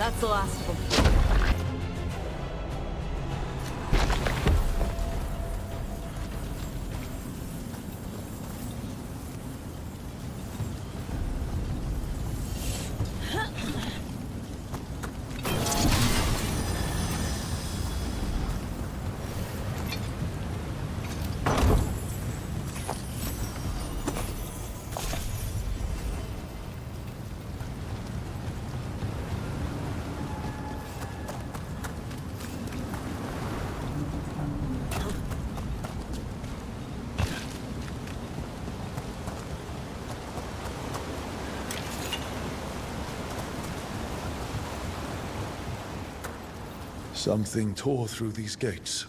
That's the last of them. Something tore through these gates.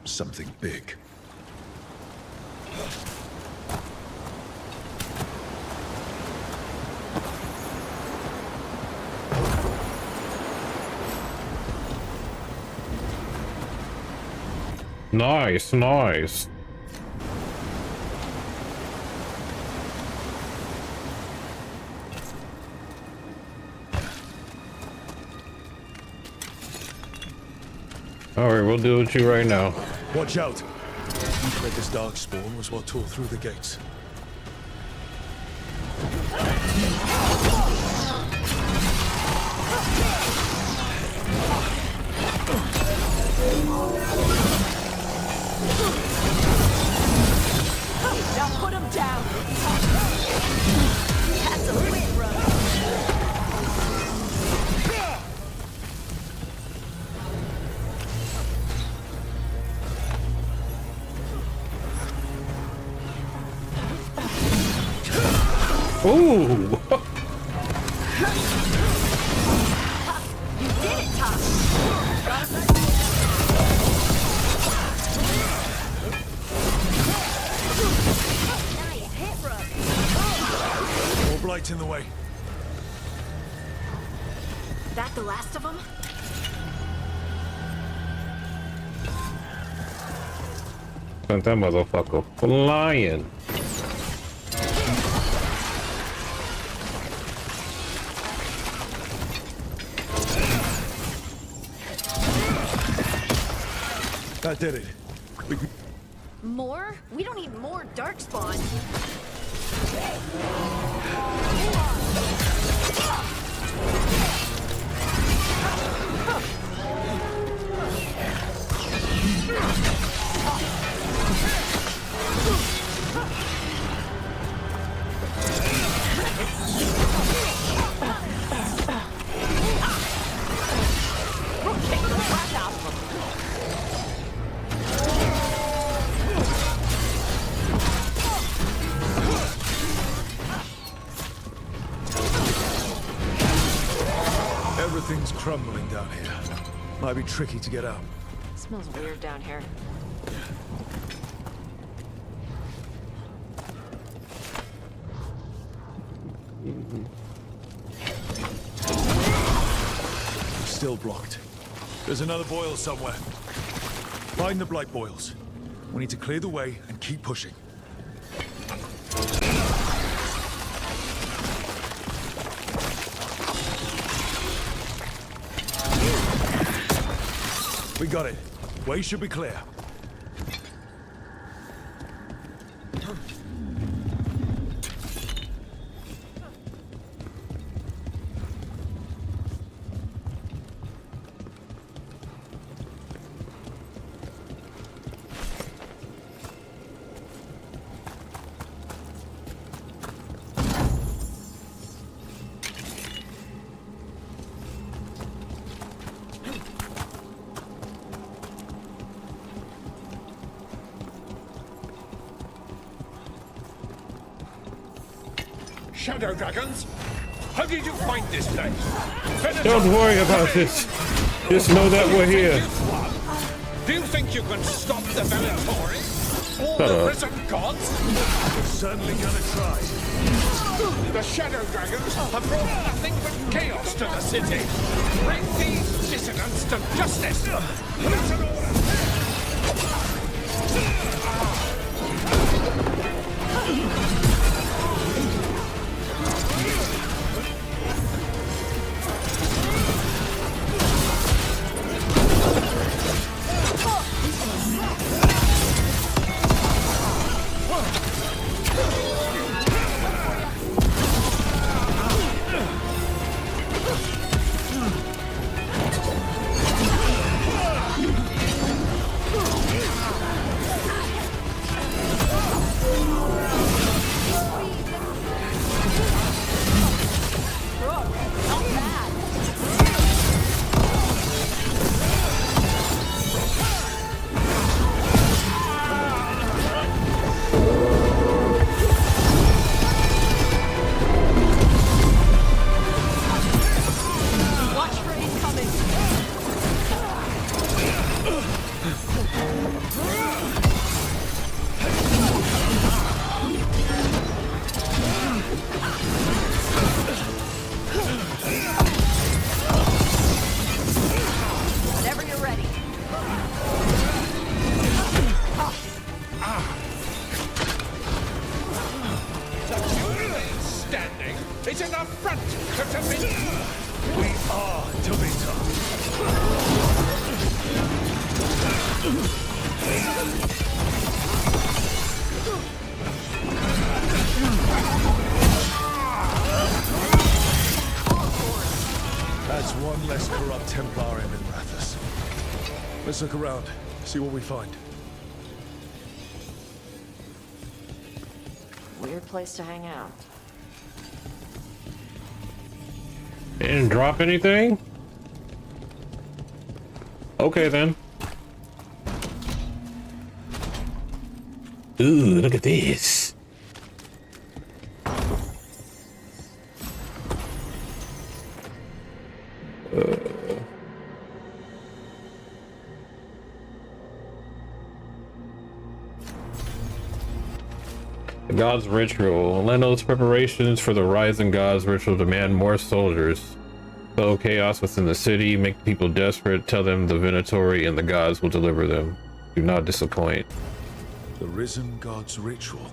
Something big. Nice, nice. Alright, we'll deal with you right now. Watch out! But this dark spawn was what tore through the gates. Now put him down. That's a win, bro. Ooh! You did it, Tom. Now you hit run. More blight in the way. That the last of them? Sent that motherfucker flying. That did it. More? We don't need more darkspawn. Everything's crumbling down here. Might be tricky to get out. It smells weird down here. Still blocked. There's another boil somewhere. Find the blight boils. We need to clear the way and keep pushing. We got it. Way should be clear. Shadow dragons? How did you find this place? Don't worry about this. Just know that we're here. Do you think you can stop the Veilguard? Or Shut the up. risen gods? We're certainly gonna try. The Shadow Dragons have brought nothing but chaos to the city. Bring these dissidents to justice. That's an order. That's one less corrupt Templar in Rathus. Let's look around, see what we find. Weird place to hang out. Didn't drop anything? Okay then. Ooh, look at this. The God's Ritual. Leno's preparations for the Rising God's Ritual demand more soldiers. Sow chaos within the city, make people desperate, tell them the Venatori and the gods will deliver them. Do not disappoint. The Risen God's Ritual.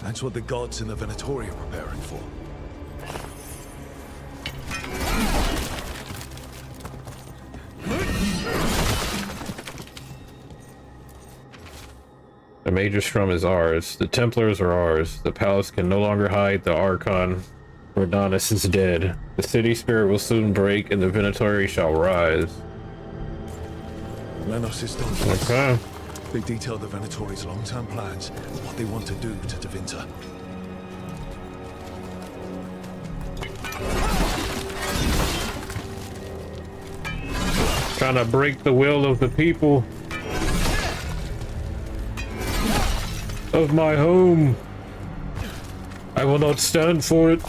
That's what the gods in the Venatori are preparing for. The Major Strum is ours. The Templars are ours. The palace can no longer hide the Archon. Rodanus is dead. The city spirit will soon break and the Venatori shall rise. Lenos is done. Okay. They detail the Venatori's long-term plans and what they want to do to Tevinter. Trying to break the will of the people. Of my home. I will not stand for it.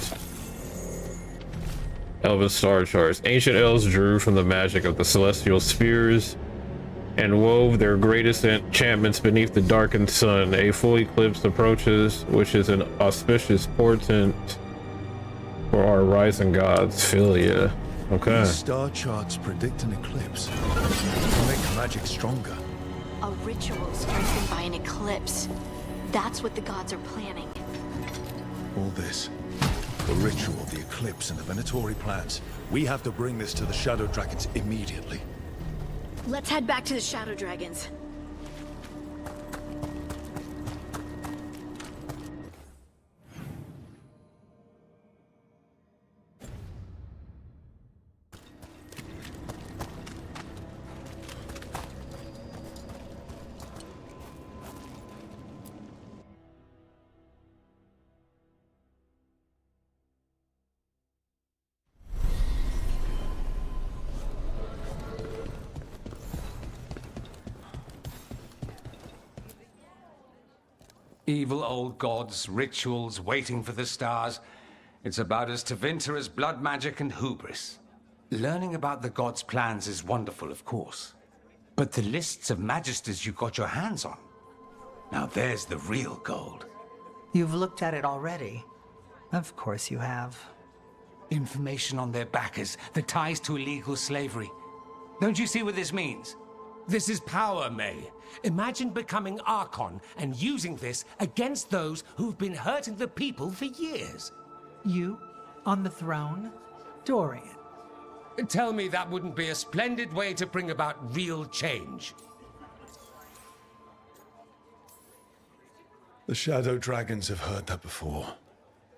Elven Star Charts. Ancient elves drew from the magic of the celestial spheres and wove their greatest enchantments beneath the darkened sun. A full eclipse approaches, which is an auspicious portent for our rising gods, Philia. Okay. These star charts predict an eclipse. To make magic stronger. A ritual strengthened by an eclipse. That's what the gods are planning. All this. The ritual, the eclipse, and the Venatori plans. We have to bring this to the Shadow Dragons immediately. Let's head back to the Shadow Dragons. Evil old gods, rituals, waiting for the stars. It's about as Tevinter as blood magic and hubris. Learning about the gods' plans is wonderful, of course. But the lists of magisters you got your hands on, now there's the real gold. You've looked at it already. Of course you have. Information on their backers, the ties to illegal slavery. Don't you see what this means? This is power, May. Imagine becoming Archon and using this against those who've been hurting the people for years. You? On the throne? Dorian. Tell me that wouldn't be a splendid way to bring about real change. The Shadow Dragons have heard that before.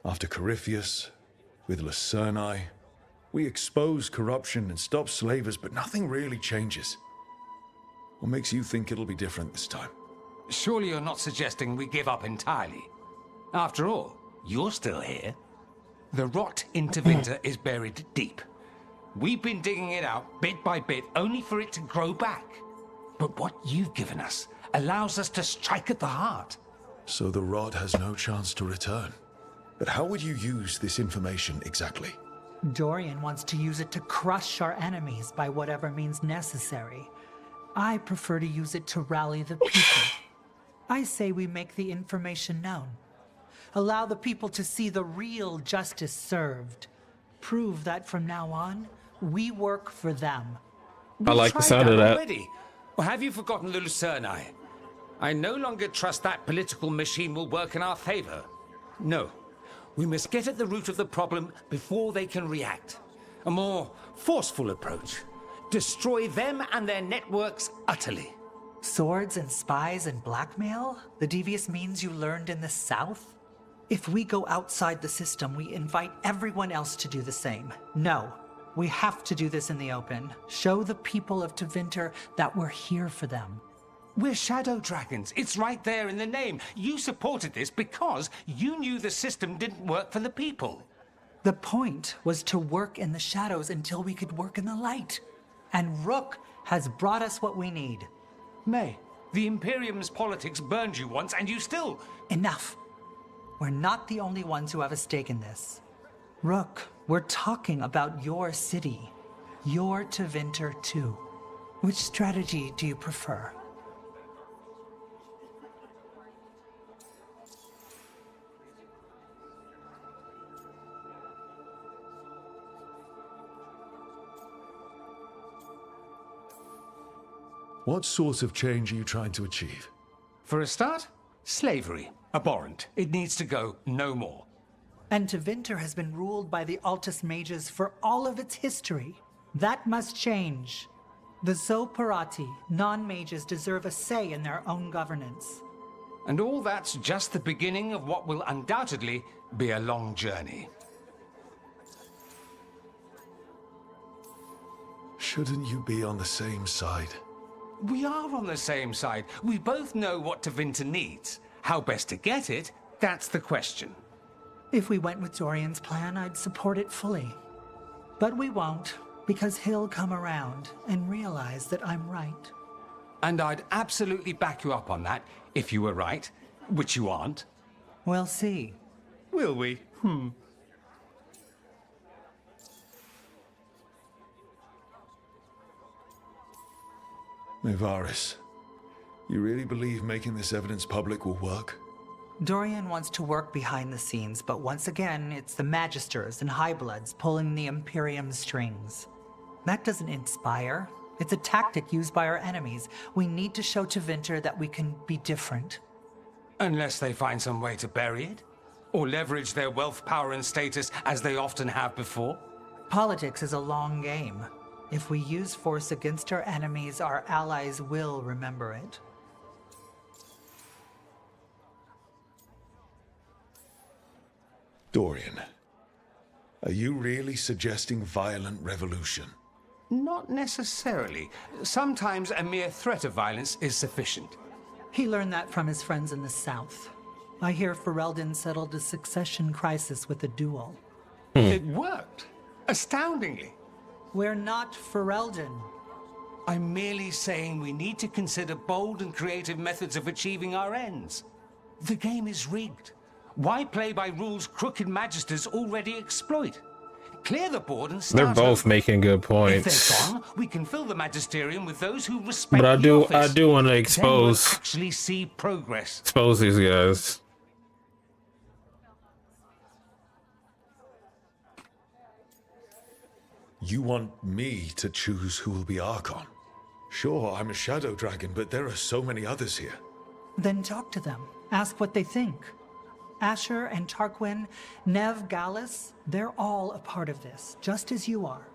After Corypheus, with Lucerni, we expose corruption and stop slavers, but nothing really changes. What makes you think it'll be different this time? Surely you're not suggesting we give up entirely. After all, you're still here. The rot in Tevinter is buried deep. We've been digging it out bit by bit, only for it to grow back. But what you've given us allows us to strike at the heart. So the rot has no chance to return. But how would you use this information exactly? Dorian wants to use it to crush our enemies by whatever means necessary. I prefer to use it to rally the people. I say we make the information known. Allow the people to see the real justice served. Prove that from now on, we work for them. I like the sound of that. Already? Or have you forgotten the Lucerni? I no longer trust that political machine will work in our favor. No. We must get at the root of the problem before they can react. A more forceful approach. Destroy them and their networks utterly. Swords and spies and blackmail? The devious means you learned in the South? If we go outside the system, we invite everyone else to do the same. No. We have to do this in the open. Show the people of Tevinter that we're here for them. We're shadow dragons. It's right there in the name. You supported this because you knew the system didn't work for the people. The point was to work in the shadows until we could work in the light. And Rook has brought us what we need. May, the Imperium's politics burned you once and you still... Enough. We're not the only ones who have a stake in this. Rook, we're talking about your city. Your Tevinter too. Which strategy do you prefer? What sort of change are you trying to achieve? For a start, slavery. Abhorrent. It needs to go no more. And Tevinter has been ruled by the Altus Mages for all of its history. That must change. The Zoparati, non-mages, deserve a say in their own governance. And all that's just the beginning of what will undoubtedly be a long journey. Shouldn't you be on the same side? We are on the same side. We both know what Tevinter needs. How best to get it, that's the question. If we went with Dorian's plan, I'd support it fully. But we won't, because he'll come around and realize that I'm right. And I'd absolutely back you up on that, if you were right, which you aren't. We'll see. Will we? Mevaris, you really believe making this evidence public will work? Dorian wants to work behind the scenes, but once again, it's the Magisters and Highbloods pulling the Imperium's strings. That doesn't inspire. It's a tactic used by our enemies. We need to show Tevinter that we can be different. Unless they find some way to bury it? Or leverage their wealth, power, and status as they often have before? Politics is a long game. If we use force against our enemies, our allies will remember it. Dorian, are you really suggesting violent revolution? Not necessarily. Sometimes a mere threat of violence is sufficient. He learned that from his friends in the south. I hear Ferelden settled a succession crisis with a duel. It worked. Astoundingly. We're not Ferelden. I'm merely saying we need to consider bold and creative methods of achieving our ends. The game is rigged. Why play by rules crooked magisters already exploit? Clear the board and start. They're both making good points. If they're gone, we can fill the magisterium with those who respect But I the do office. want to Then expose we'll actually see progress. expose these guys. You want me to choose who will be Archon? Sure, I'm a shadow dragon, but there are so many others here. Then talk to them. Ask what they think. Asher and Tarquin, Nev, Gallus, they're all a part of this, just as you are.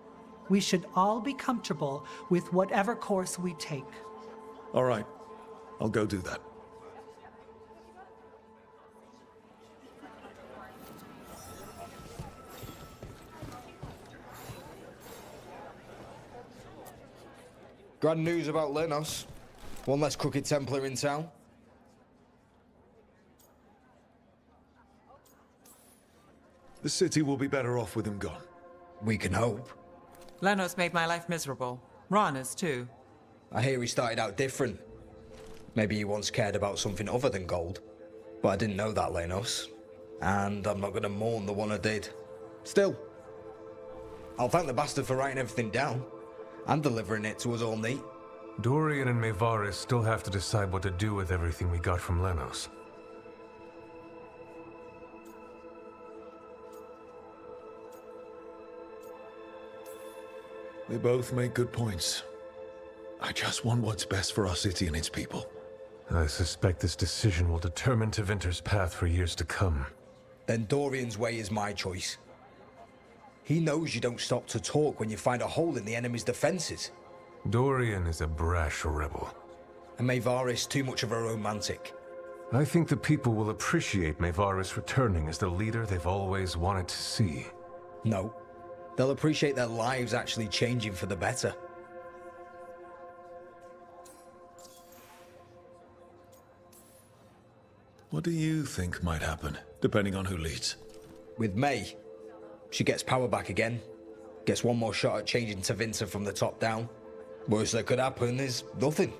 We should all be comfortable with whatever course we take. All right, I'll go do that. Grand news about Lenos. One less crooked Templar in town. The city will be better off with him gone. We can hope. Lenos made my life miserable. Rana's too. I hear he started out different. Maybe he once cared about something other than gold. But I didn't know that, Lenos. And I'm not gonna mourn the one I did. Still, I'll thank the bastard for writing everything down. And delivering it to us all neat. Dorian and Mevaris still have to decide what to do with everything we got from Lenos. They both make good points. I just want what's best for our city and its people. I suspect this decision will determine Tevinter's path for years to come. Then Dorian's way is my choice. He knows you don't stop to talk when you find a hole in the enemy's defenses. Dorian is a brash rebel. And Mevaris too much of a romantic. I think the people will appreciate Mevaris returning as the leader they've always wanted to see. No, They'll appreciate their lives actually changing for the better. What do you think might happen, depending on who leads? With May, she gets power back again. Gets one more shot at changing Tevinter from the top down. Worst that could happen is nothing.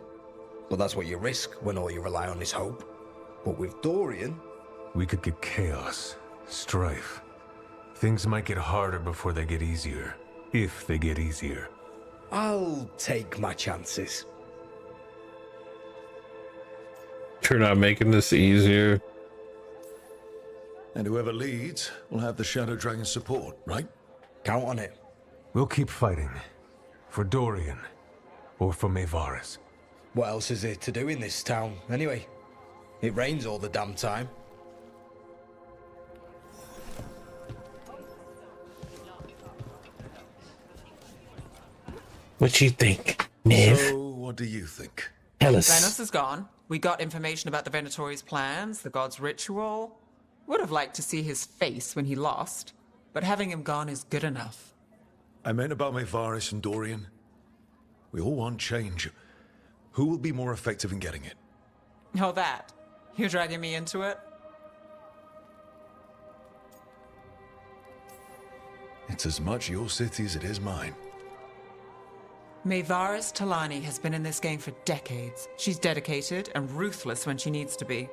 But that's what you risk when all you rely on is hope. But with Dorian... We could get chaos, strife. Things might get harder before they get easier. If they get easier. I'll take my chances. You're not making this easier. And whoever leads will have the Shadow Dragon's support, right? Count on it. We'll keep fighting. For Dorian. Or for Maevaris. What else is there to do in this town, anyway? It rains all the damn time. What you think, Niv? So, what do you think? Tell us. Thanos is gone. We got information about the Venatori's plans, the god's ritual. Would have liked to see his face when he lost, but having him gone is good enough. I meant about Maevaris and Dorian. We all want change. Who will be more effective in getting it? Oh, that. You're dragging me into it? It's as much your city as it is mine. Maevaris Talani has been in this game for decades. She's dedicated and ruthless when she needs to be.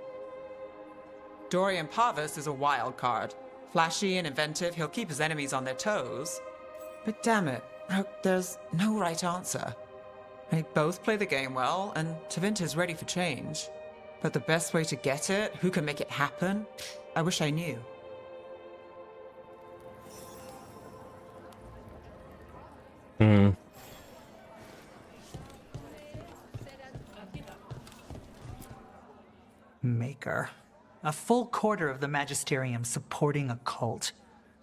Dorian Parvis is a wild card. Flashy and inventive, he'll keep his enemies on their toes. But damn it, there's no right answer. They both play the game well, and Tevinter's ready for change. But the best way to get it, who can make it happen, I wish I knew. Maker. A full quarter of the Magisterium supporting a cult.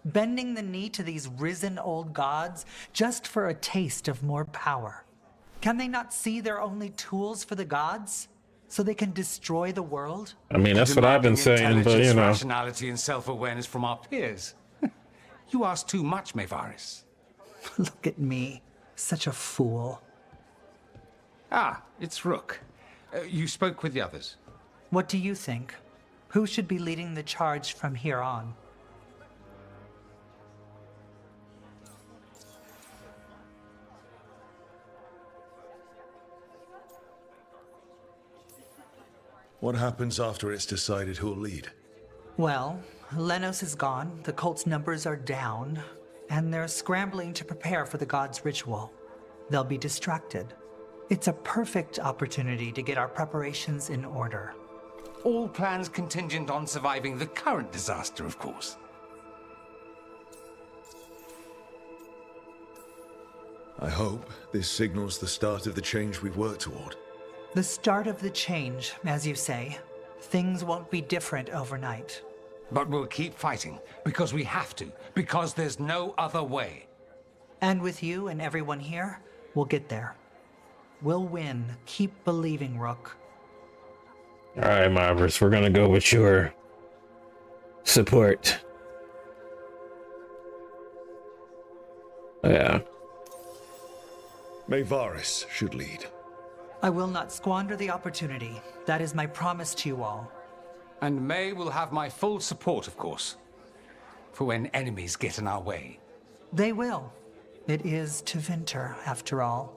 Bending the knee to these risen old gods just for a taste of more power. Can they not see they're only tools for the gods? So they can destroy the world? I mean, that's what I've been saying, but you know. Rationality and self-awareness from our peers. You ask too much, Maevaris. Look at me. Such a fool. Ah, it's Rook. You spoke with the others. What do you think? Who should be leading the charge from here on? What happens after it's decided who'll lead? Well, Lenos is gone, the cult's numbers are down, and they're scrambling to prepare for the god's ritual. They'll be distracted. It's a perfect opportunity to get our preparations in order. All plans contingent on surviving the current disaster, of course. I hope this signals the start of the change we've worked toward. The start of the change, as you say. Things won't be different overnight. But we'll keep fighting, because we have to, because there's no other way. And with you and everyone here, we'll get there. We'll win. Keep believing, Rook. All right, Mavericks, we're gonna go with your support. Yeah. Maevaris should lead. I will not squander the opportunity. That is my promise to you all. And May will have my full support, of course, for when enemies get in our way. They will. It is Tevinter, after all.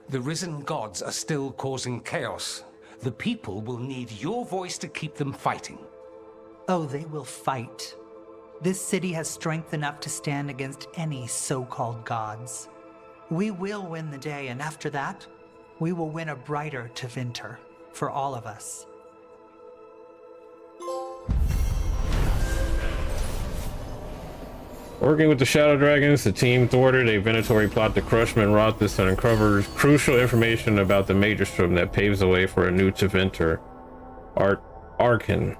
The risen gods are still causing chaos. The people will need your voice to keep them fighting. Oh, they will fight. This city has strength enough to stand against any so-called gods. We will win the day, and after that, we will win a brighter Tevinter for all of us. Working with the Shadow Dragons, the team thwarted a Venatori plot to crush Menrothis and uncovers crucial information about the Maelstrom that paves the way for a new Tevinter, Arkan.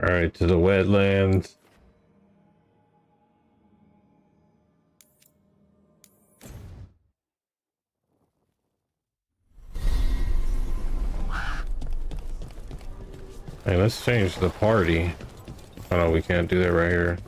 All right, to the wetlands. Hey, let's change the party. Oh no, we can't do that right here.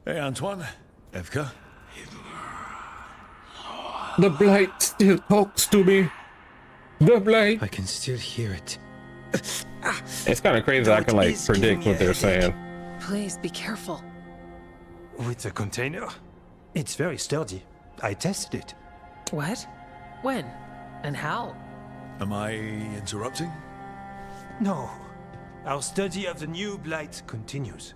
Hey, Antoine. Evka. The blight still talks to me. The blight. I can still hear it. It's kind of crazy. I can like predict what they're saying. Please be careful. With the container? It's very sturdy. I tested it. What? When? And how? Am I interrupting? No. Our study of the new blight continues.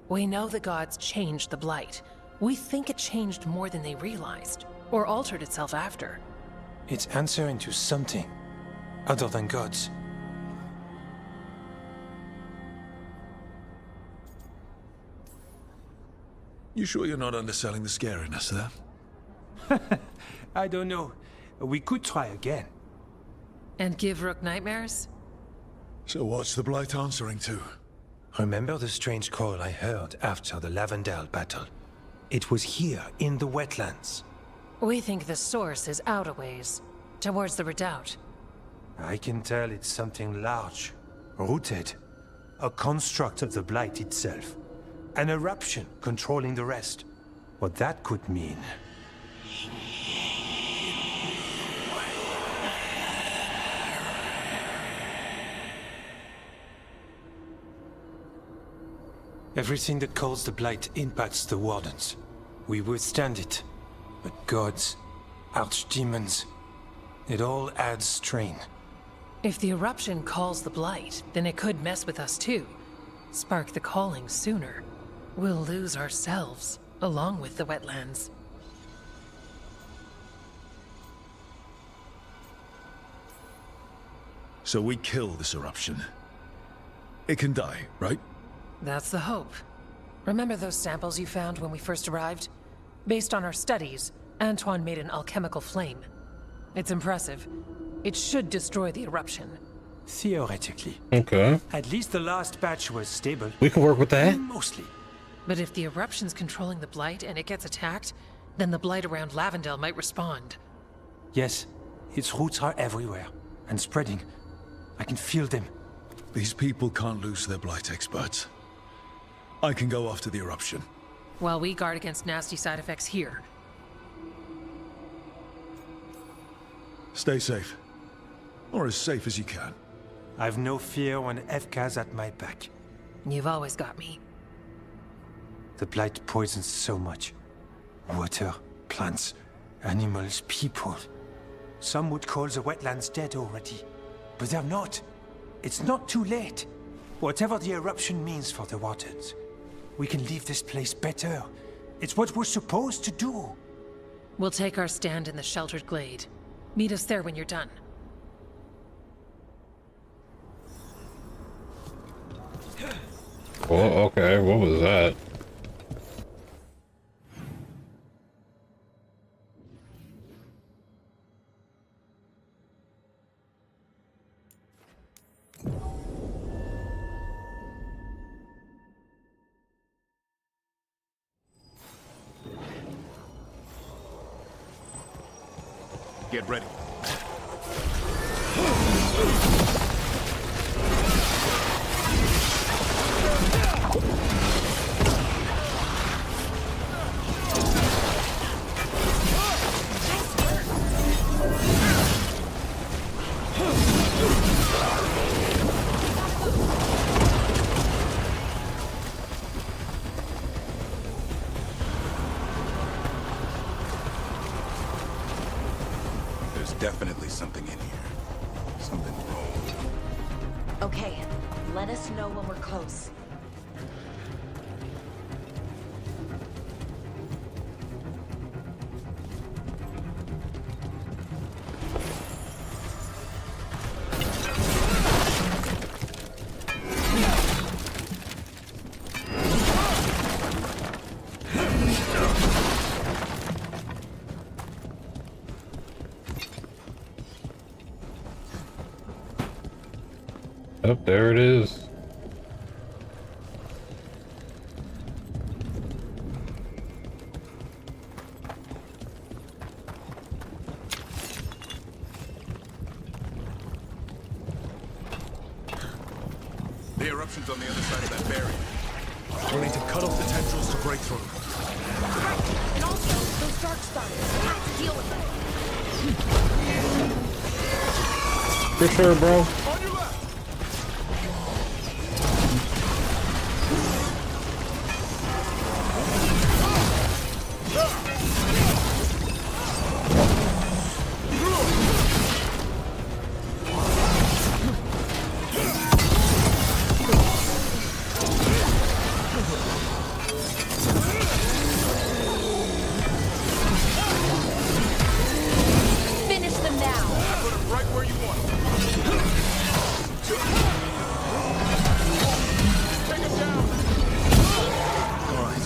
We know the gods changed the blight. We think it changed more than they realized, or altered itself after. It's answering to something other than gods. You sure you're not underselling the scariness there? I don't know. We could try again. And give Rook nightmares? So what's the blight answering to? Remember the strange call I heard after the Lavendale battle? It was here, in the wetlands. We think the source is out a ways, towards the redoubt. I can tell it's something large, rooted. A construct of the blight itself. An eruption controlling the rest. What that could mean. Everything that calls the blight impacts the wardens. We withstand it. But gods, archdemons, it all adds strain. If the eruption calls the blight, then it could mess with us too. Spark the calling sooner. We'll lose ourselves, along with the wetlands. So we kill this eruption. It can die, right? That's the hope. Remember those samples you found when we first arrived? Based on our studies, Antoine made an alchemical flame. It's impressive. It should destroy the eruption. Theoretically. Okay. At least the last batch was stable. We can work with that. Mostly. But if the eruption's controlling the blight and it gets attacked, then the blight around Lavendale might respond. Yes, its roots are everywhere and spreading. I can feel them. These people can't lose their blight experts. I can go after the eruption. While we guard against nasty side effects here. Stay safe. Or as safe as you can. I've no fear when Evka's at my back. You've always got me. The blight poisons so much. Water, plants, animals, people. Some would call the wetlands dead already. But they're not. It's not too late. Whatever the eruption means for the waters, we can leave this place better. It's what we're supposed to do. We'll take our stand in the sheltered glade. Meet us there when you're done. Oh, okay. What was that? Get ready. Definitely something in here. Something wrong. Okay, let us know when we're close. Oh, there it is. The eruption's on the other side of that barrier. We'll need to cut off the tendrils to break through. And also, those dark spiders. We'll have to deal with them. For sure, bro. On your left! Finish them now. Put them right where you want them. Take them down! All right.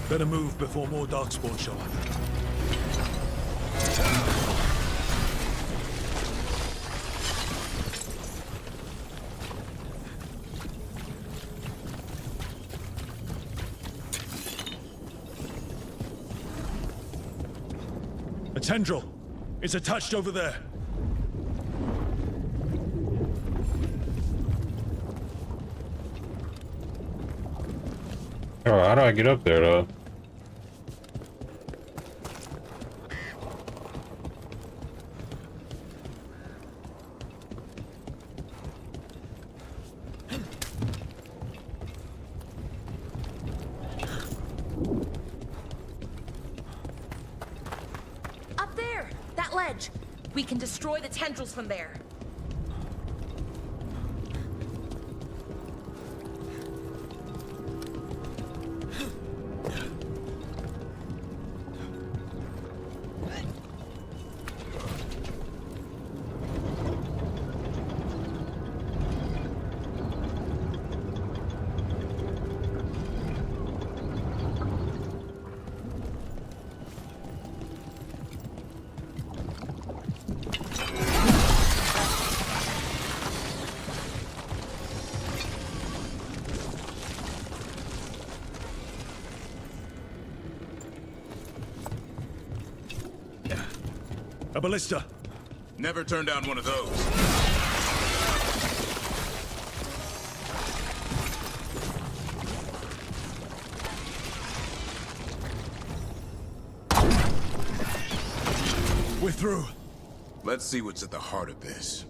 Better move before more darkspawn show up. A tendril. It's attached over there. Oh, how do I get up there though? Up there! That ledge! We can destroy the tendrils from there. A ballista. Never turn down one of those. We're through. Let's see what's at the heart of this.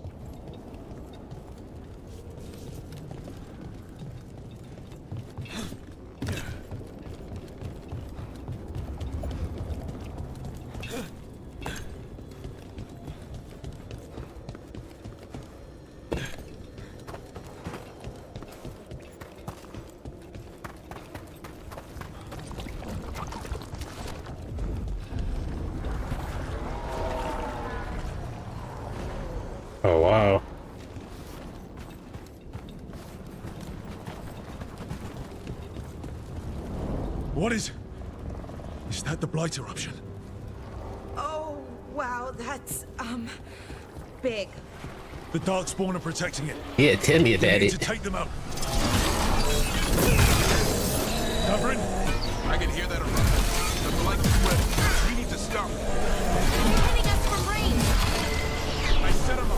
Oh wow. What is that the Blight eruption? Oh, wow, that's, big. The Darkspawn are protecting it. Yeah, tell me about We need it. to take them out. Covering? I can hear that eruption. The Blight is ready. We need to stop it. Hitting us from range! I set him up.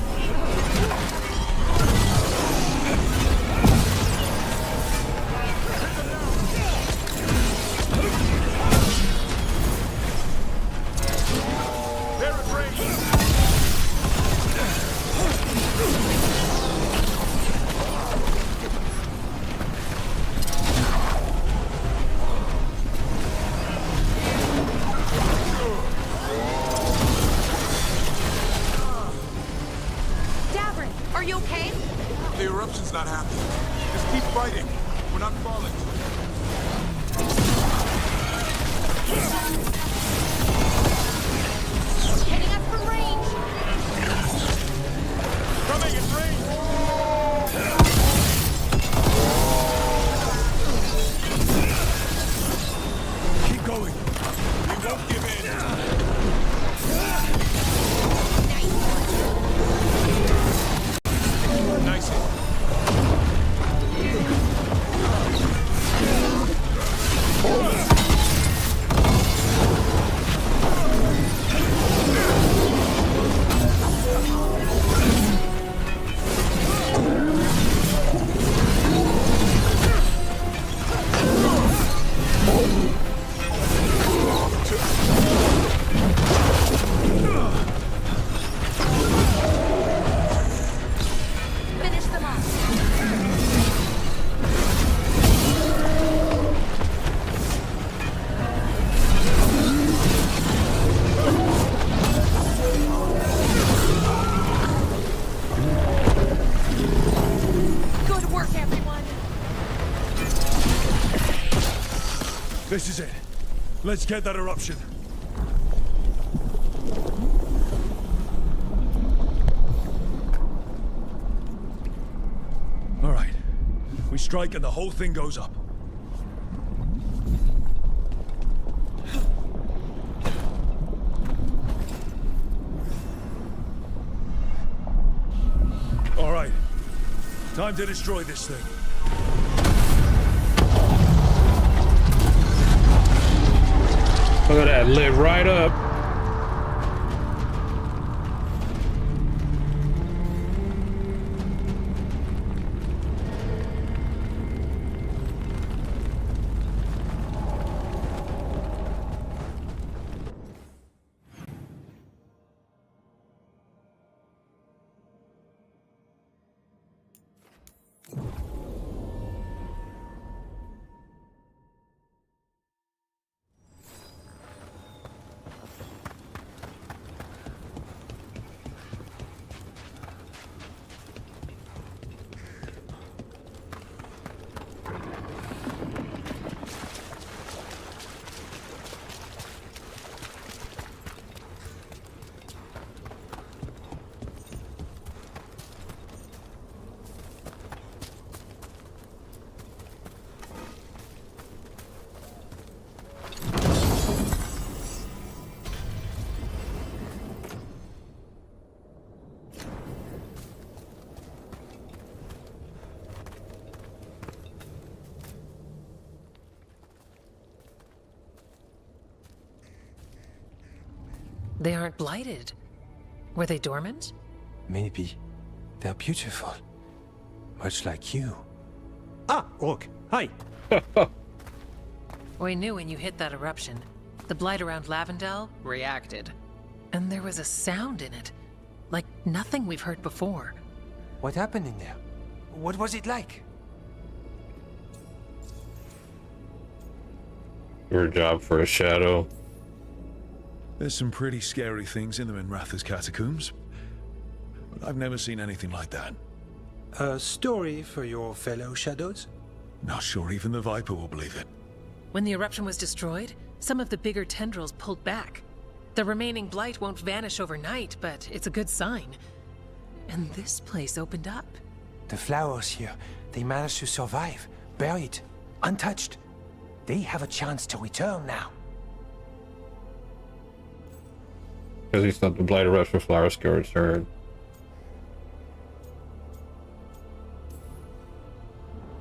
They're at range. Davrin, are you okay? The eruption's not happening. Just keep fighting. We're not falling. Hitting us from range! Coming in range. Keep going. We won't give in. Nice hit. This is it. Let's get that eruption. All right. We strike and the whole thing goes up. All right. Time to destroy this thing. Look at that, lit right up. They aren't blighted. Were they dormant? Maybe. They're beautiful. Much like you. Ah, Rook, hi. We knew when you hit that eruption. The blight around Lavendel reacted. And there was a sound in it. Like nothing we've heard before. What happened in there? What was it like? Your job for a shadow. There's some pretty scary things in the Minratha's catacombs. But I've never seen anything like that. A story for your fellow shadows? Not sure even the Viper will believe it. When the eruption was destroyed, some of the bigger tendrils pulled back. The remaining blight won't vanish overnight, but it's a good sign. And this place opened up. The flowers here, they managed to survive, buried, untouched. They have a chance to return now. Because he stopped the blight eruption, flowers can return.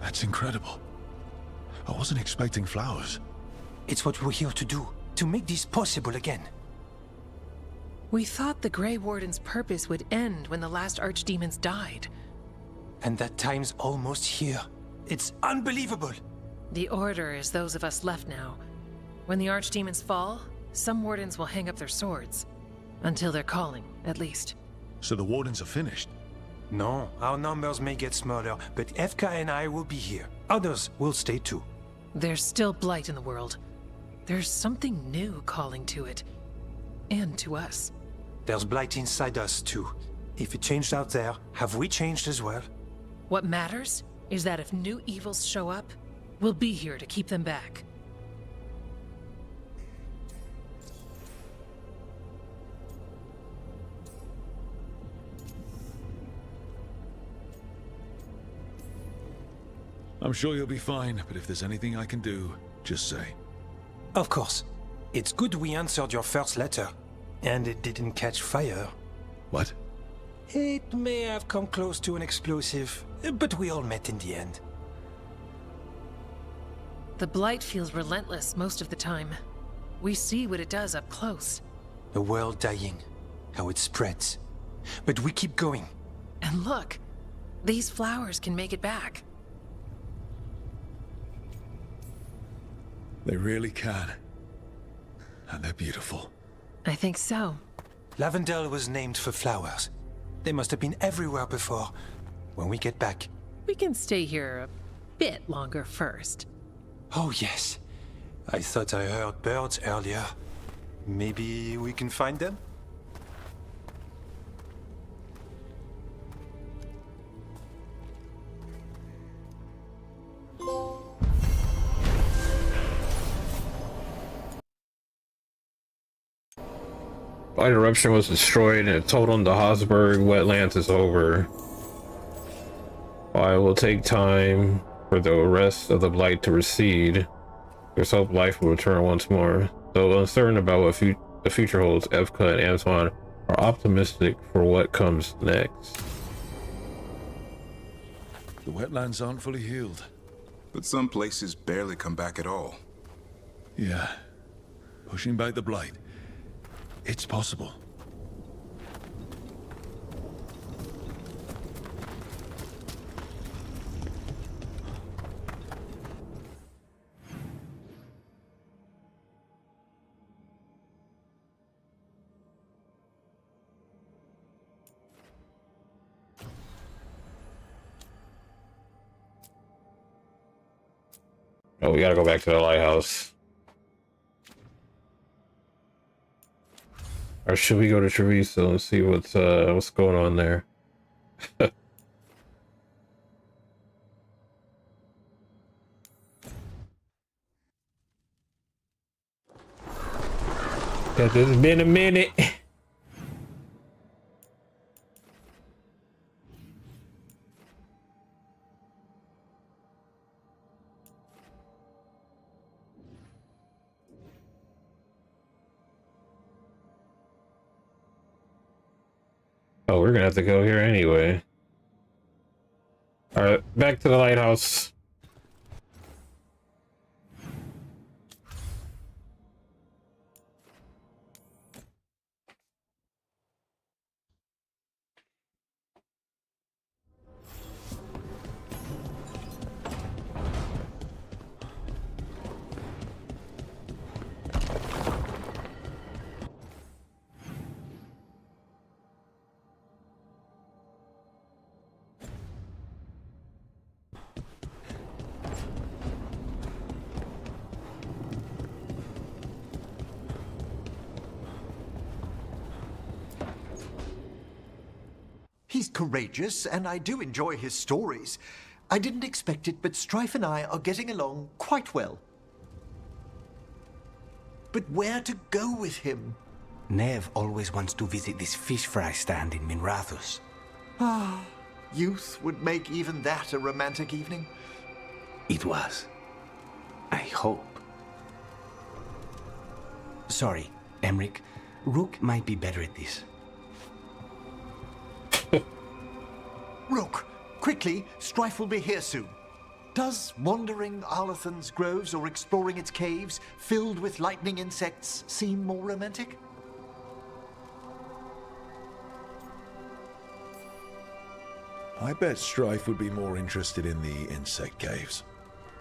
That's incredible. I wasn't expecting flowers. It's what we're here to do, to make this possible again. We thought the Grey Warden's purpose would end when the last archdemons died. And that time's almost here. It's unbelievable. The Order is those of us left now. When the archdemons fall, some wardens will hang up their swords. Until they're calling, at least. So the Wardens are finished? No, our numbers may get smaller, but Efka and I will be here. Others will stay too. There's still blight in the world. There's something new calling to it. And to us. There's blight inside us too. If it changed out there, have we changed as well? What matters is that if new evils show up, we'll be here to keep them back. I'm sure you'll be fine, but if there's anything I can do, just say. Of course. It's good we answered your first letter. And it didn't catch fire. What? It may have come close to an explosive, but we all met in the end. The blight feels relentless most of the time. We see what it does up close. The world dying, how it spreads. But we keep going. And look, these flowers can make it back. They really can. And they're beautiful. I think so. Lavendel was named for flowers. They must have been everywhere before. When we get back... We can stay here a bit longer first. Oh yes. I thought I heard birds earlier. Maybe we can find them? Blight eruption was destroyed and it told him the Habsburg wetlands is over. While it will take time for the rest of the blight to recede, there's hope life will return once more. Though uncertain about what the future holds, Evka and Antoine are optimistic for what comes next. The wetlands aren't fully healed. But some places barely come back at all. Yeah. Pushing back the blight. It's possible. Oh, we gotta go back to the lighthouse. Or should we go to Treviso and see what's going on there? Yeah, it's been a minute. Oh, we're gonna have to go here anyway. Alright, back to the lighthouse. He's courageous, and I do enjoy his stories. I didn't expect it, but Strife and I are getting along quite well. But where to go with him? Nev always wants to visit this fish fry stand in Minrathus. Ah, youth would make even that a romantic evening. It was. I hope. Sorry, Emric. Rook might be better at this. Rook, quickly, Strife will be here soon. Does wandering Arlathan's groves or exploring its caves filled with lightning insects seem more romantic? I bet Strife would be more interested in the insect caves.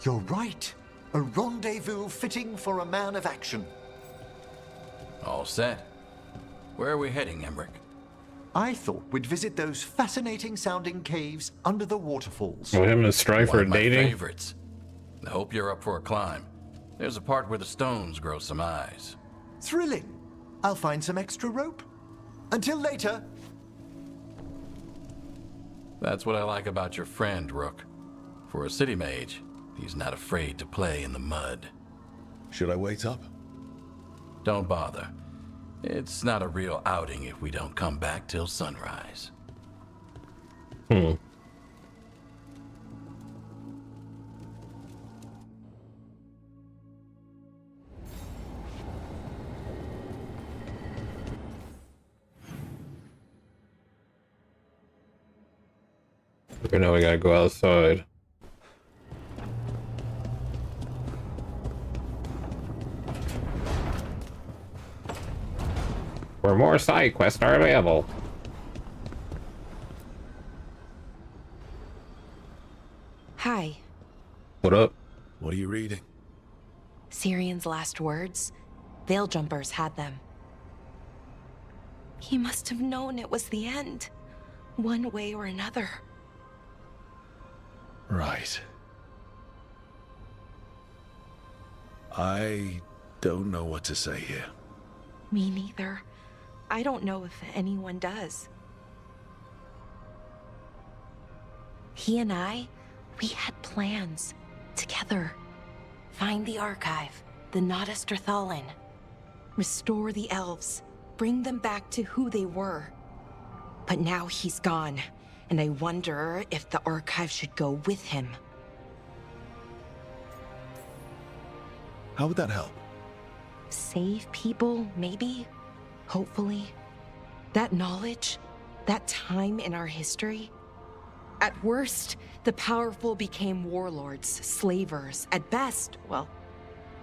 You're right. A rendezvous fitting for a man of action. All set. Where are we heading, Emric? I thought we'd visit those fascinating-sounding caves under the waterfalls. Well, him and Strife are dating. One of my favorites. I hope you're up for a climb. There's a part where the stones grow some eyes. Thrilling. I'll find some extra rope. Until later. That's what I like about your friend, Rook. For a city mage, he's not afraid to play in the mud. Should I wait up? Don't bother. It's not a real outing if we don't come back till sunrise. Hmm. Okay, now we gotta go outside. Where more side quests are available. Hi. What up? What are you reading? Syrion's last words? Veil Jumpers had them. He must have known it was the end, one way or another. Right. I don't know what to say here. Me neither. I don't know if anyone does. He and I, we had plans. Together. Find the archive, the Nodus Drathalin. Restore the elves. bring them back to who they were. But now he's gone, and I wonder if the archive should go with him. How would that help? Save people, maybe? Hopefully. That knowledge, that time in our history. At worst, the powerful became warlords, slavers. At best, well,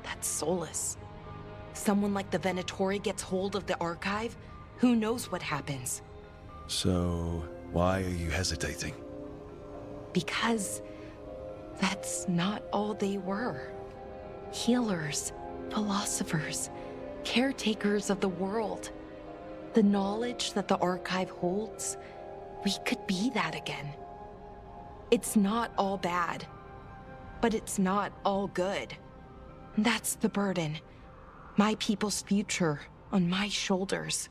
that's soulless. Someone like the Venatori gets hold of the archive, who knows what happens? So, why are you hesitating? Because that's not all they were. Healers, philosophers, caretakers of the world. The knowledge that the archive holds, we could be that again. It's not all bad, but it's not all good. That's the burden. My people's future on my shoulders.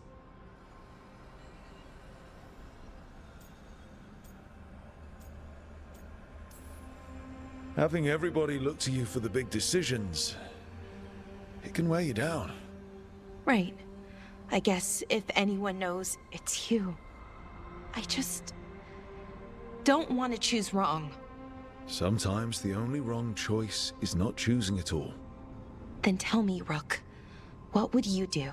Having everybody look to you for the big decisions, it can weigh you down. Right. I guess if anyone knows, it's you. I just don't want to choose wrong. Sometimes the only wrong choice is not choosing at all. Then tell me, Rook, what would you do?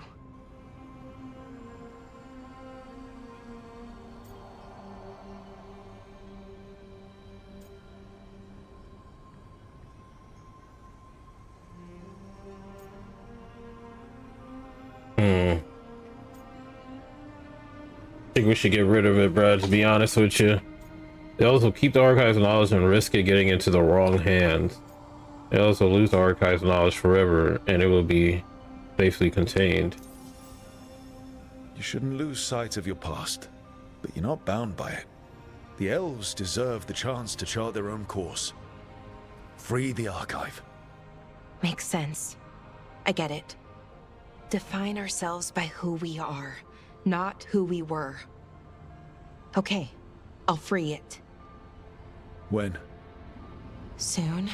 I think we should get rid of it, Brad, to be honest with you. They also keep the archives knowledge and risk it getting into the wrong hands. They also lose the archives knowledge forever, and it will be safely contained. You shouldn't lose sight of your past, but you're not bound by it. The elves deserve the chance to chart their own course. Free the archive. Makes sense. I get it. Define ourselves by who we are, not who we were. Okay, I'll free it. When? Soon.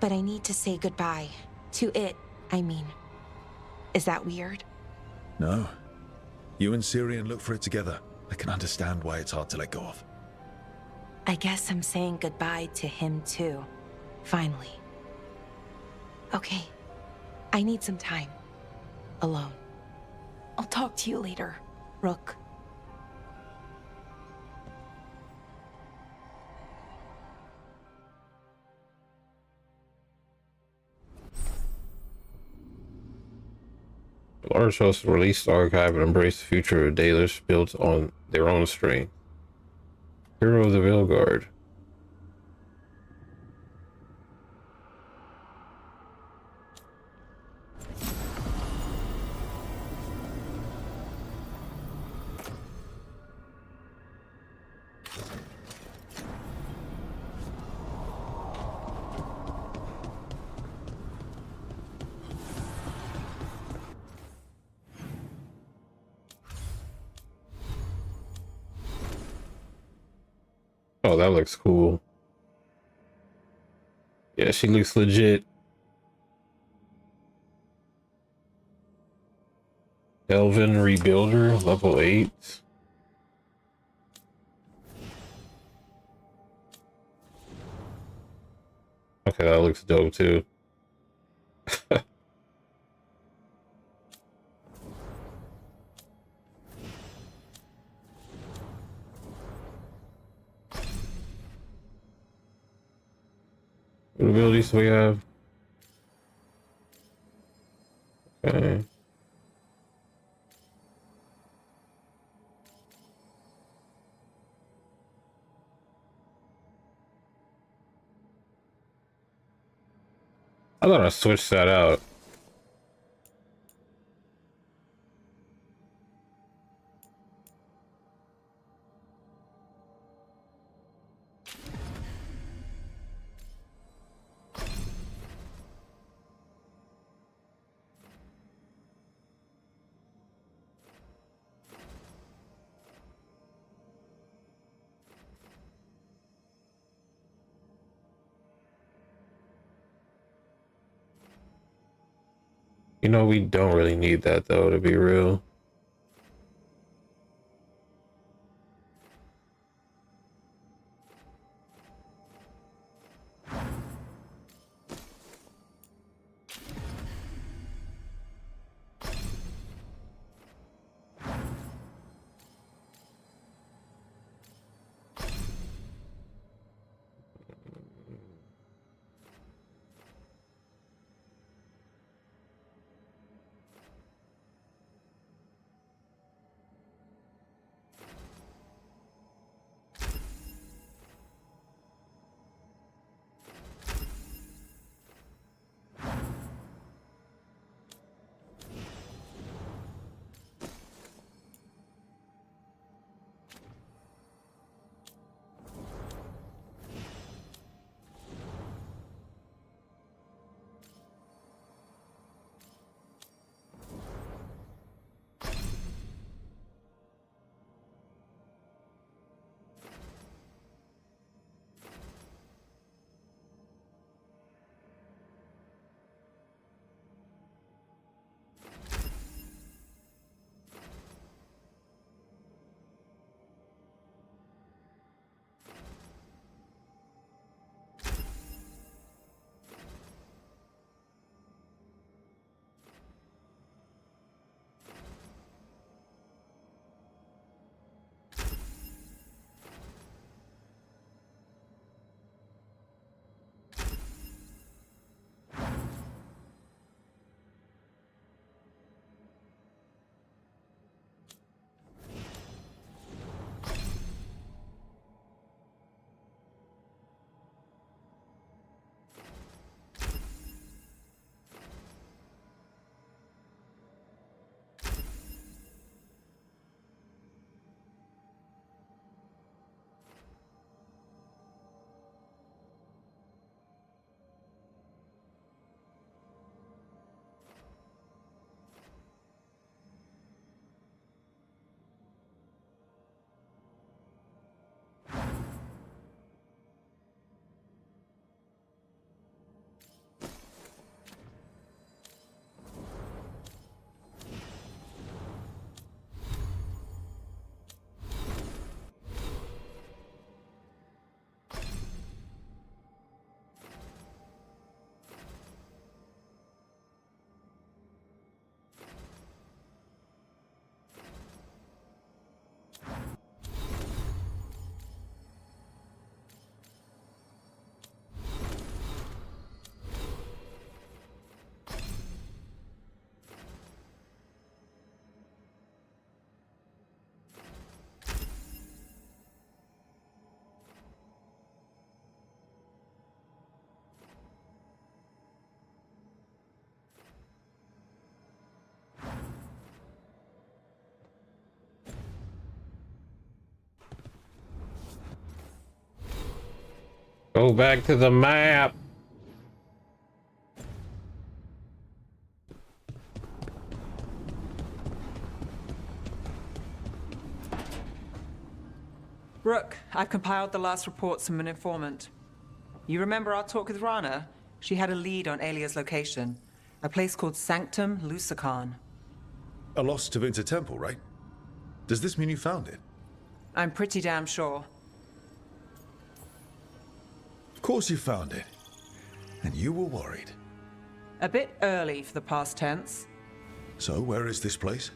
But I need to say goodbye. To it, I mean. Is that weird? No. You and Syrian look for it together. I can understand why it's hard to let go of. I guess I'm saying goodbye to him too. Finally. Okay. I need some time. Alone. I'll talk to you later, Rook. Large hosts release the archive and embrace the future of Daedalus built on their own strength. Hero of the Veilguard. Oh, that looks cool. Yeah, she looks legit. Elven Rebuilder, level 8. Okay, that looks dope too. What abilities do we have? Okay. I thought I switched that out. You know, we don't really need that though, to be real. Go back to the map. Rook, I've compiled the last reports from an informant. You remember our talk with Rana? She had a lead on Alia's location. A place called Sanctum Lucican. A lost Tevinter temple, right? Does this mean you found it? I'm pretty damn sure. Of course you found it. And you were worried. A bit early for the past tense. So, where is this place?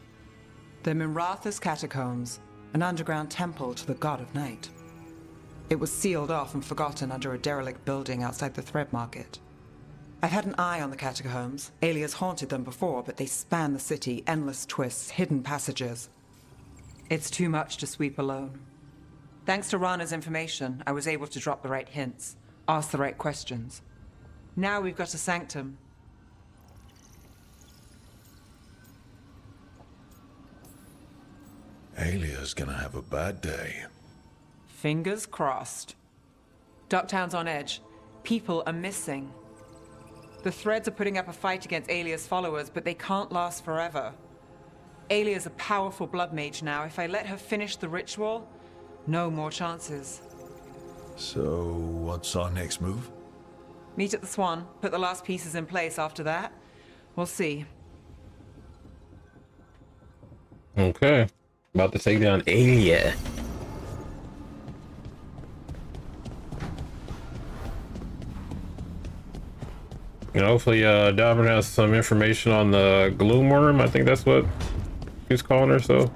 The Minratha's Catacombs, an underground temple to the god of night. It was sealed off and forgotten under a derelict building outside the Thread Market. I've had an eye on the catacombs. Alias haunted them before, but they span the city, endless twists, hidden passages. It's too much to sweep alone. Thanks to Rana's information, I was able to drop the right hints, ask the right questions. Now we've got a sanctum. Alia's gonna have a bad day. Fingers crossed. Ducktown's on edge. People are missing. The Threads are putting up a fight against Alia's followers, but they can't last forever. Alia's a powerful blood mage now. If I let her finish the ritual, no more chances. So, what's our next move? Meet at the Swan, put the last pieces in place after that. We'll see. Okay. About to take down Alia. And hopefully, Davin has some information on the Gloomworm. I think that's what he's calling her, so.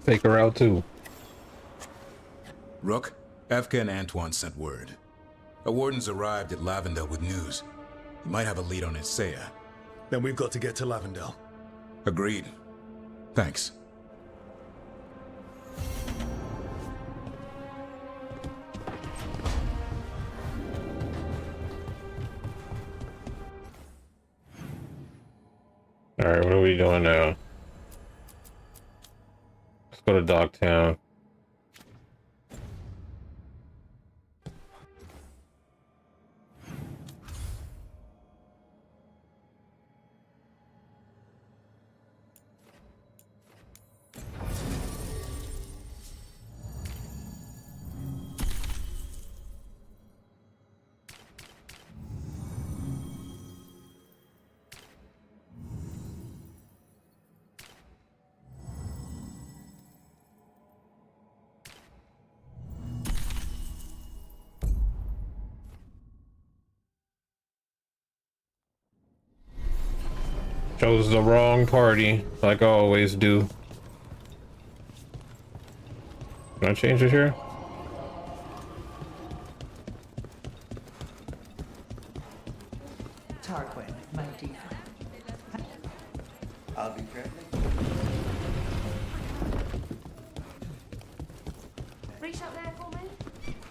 Take her out too. Rook, Efka and Antoine sent word. A warden's arrived at Lavendel with news. He might have a lead on Isaiah. Then we've got to get to Lavendel. Agreed. Thanks. Alright, what are we doing now? Let's go to Dogtown. Chose the wrong party, like I always do. Can I change it here? Tarquin, my dear. I'll be friendly. Reach up there for me.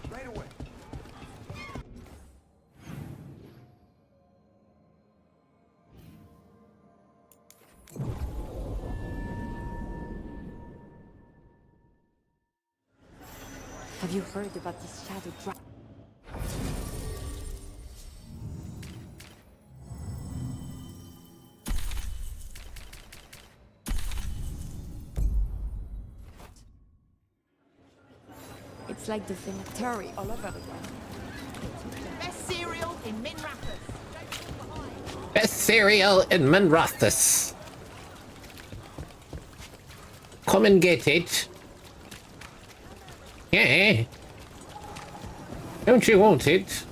Right away. Have you heard about this shadow dragon? It's like the cemetery all over again. Best cereal in Minrathas. Best cereal in Minrathas. Come and get it. Yeah. Don't you want it?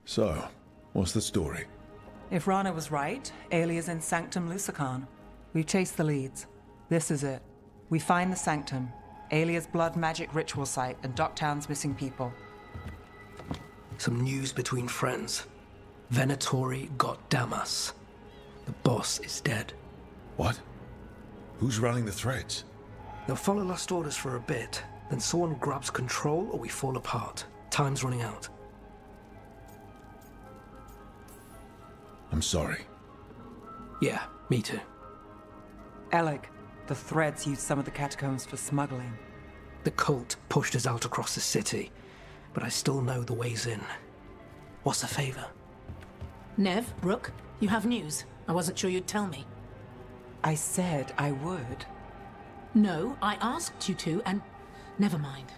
So, what's the story? If Rana was right, Alia's in Sanctum Lucican. We've chased the leads. This is it. We find the Sanctum, Alia's blood magic ritual site, and Ducktown's missing people. Some news between friends. Venatori got Damas. The boss is dead. What? Who's running the threads? They'll follow last orders for a bit, Then someone grabs control or we fall apart. Time's running out. I'm sorry. Yeah, me too. Alec, the Threads used some of the catacombs for smuggling. The cult pushed us out across the city, but I still know the ways in. What's the favor? Nev, Rook, you have news. I wasn't sure you'd tell me. I said I would. No, I asked you to, and never mind.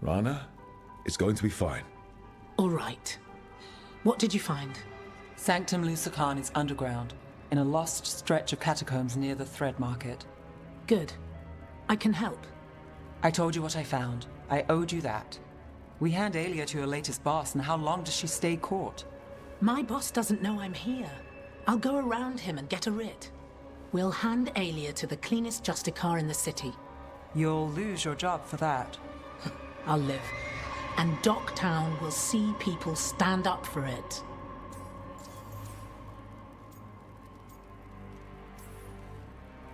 Rana, it's going to be fine. All right. What did you find? Sanctum Lusican is underground, in a lost stretch of catacombs near the Thread Market. Good. I can help. I told you what I found. I owed you that. We hand Aelia to your latest boss, and how long does she stay caught? My boss doesn't know I'm here. I'll go around him and get a writ. We'll hand Aelia to the cleanest Justicar in the city. You'll lose your job for that. I'll live. And Docktown will see people stand up for it.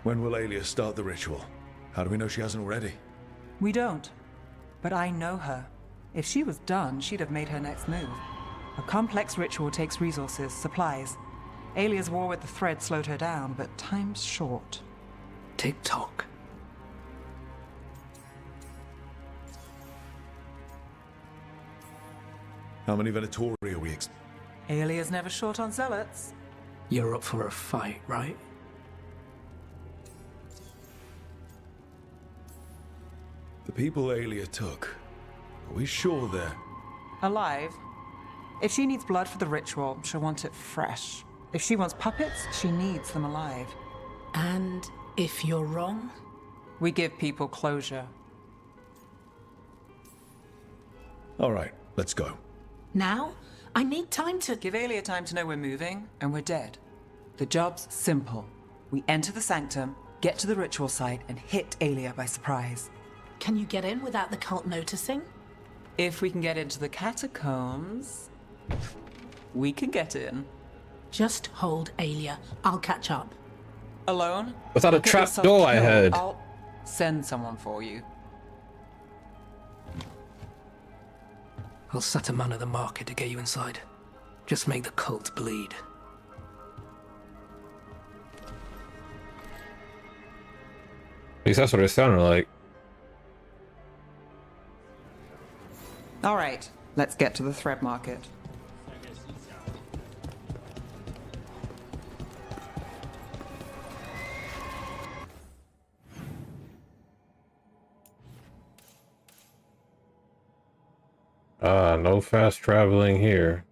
When will Aelia start the ritual? How do we know she hasn't already? We don't. But I know her. If she was done, she'd have made her next move. A complex ritual takes resources, supplies. Aelia's war with the Thread slowed her down, but time's short. Tick-tock. How many Venatori are we Aelia's never short on zealots. You're up for a fight, right? The people Aelia took, are we sure they're... Alive. If she needs blood for the ritual, she'll want it fresh. If she wants puppets, she needs them alive. And if you're wrong? We give people closure. All right, let's go. Now? I need time to... Give Aelia time to know we're moving, and we're dead. The job's simple. We enter the sanctum, get to the ritual site, and hit Aelia by surprise. Can you get in without the cult noticing? If we can get into the catacombs, we can get in. Just hold Aelia. I'll catch up. Alone? Without a Get trap yourself door I killed. had. I'll send someone for you. I'll set a man at the market to get you inside. Just make the cult bleed. At least that's what it sounded like. All right, let's get to the Thread Market. No fast traveling here.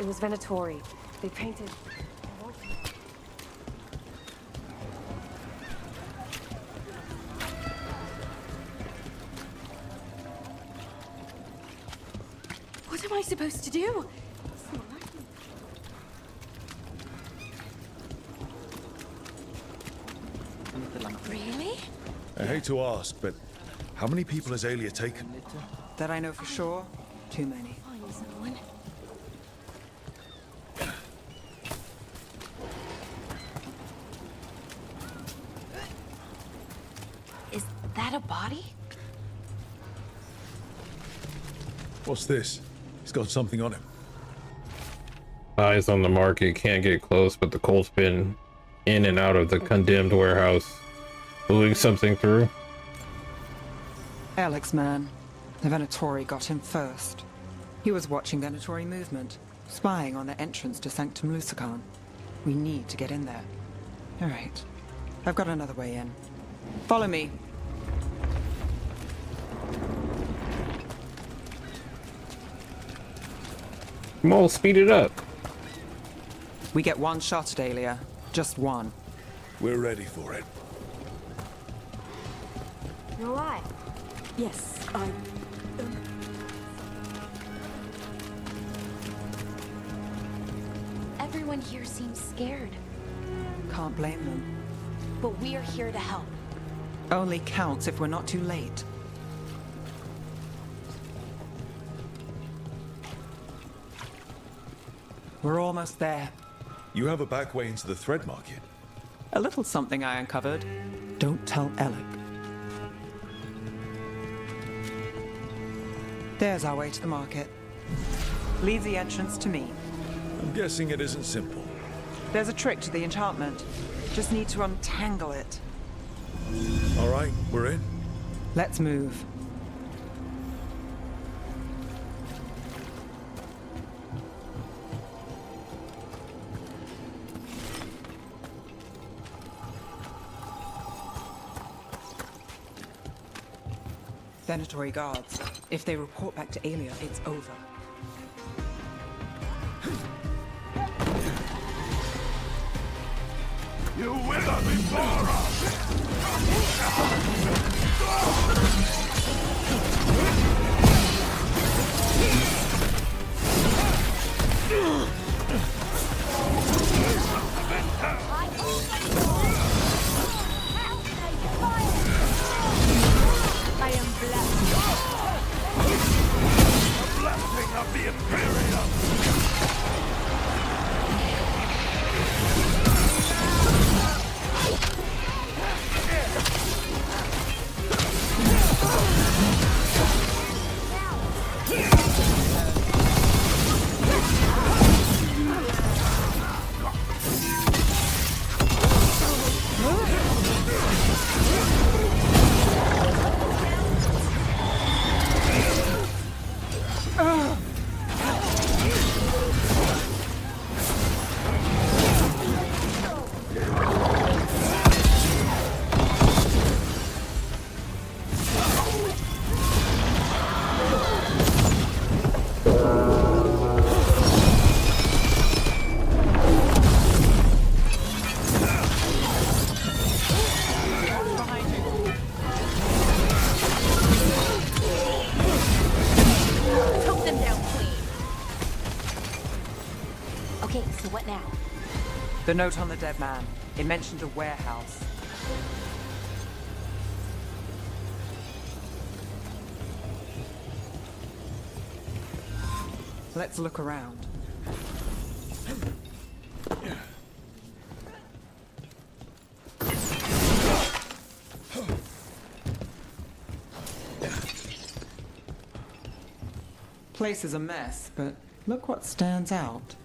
It was Venatori. They painted... What am I supposed to do? Really? I hate to ask, but how many people has Aelia taken? That I know for sure, too many. Find someone. Is that a body? What's this? He's got something on him. Eyes on the market, can't get close, but the cult's been in and out of the condemned warehouse, moving something through. Alex, man. The Venatori got him first. He was watching Venatori movement, spying on the entrance to Sanctum Lusican. We need to get in there. All right. I've got another way in. Follow me. Come on, speed it up. We get one shot at Aelia. Just one. We're ready for it. You're alive. Yes, I... Everyone here seems scared. Can't blame them. But we're here to help. Only counts if we're not too late. We're almost there. You have a back way into the thread market. A little something I uncovered. Don't tell Alec. There's our way to the market. Leave the entrance to me. I'm guessing it isn't simple. There's a trick to the enchantment. Just need to untangle it. All right, we're in. Let's move. Venatory guards. If they report back to Aelia, it's over. You wither before I am blessed. The blessing of the Imperium! Took them down clean. Okay, so what now? The note on the dead man. It mentioned a warehouse. Let's look around. Place is a mess, but look what stands out.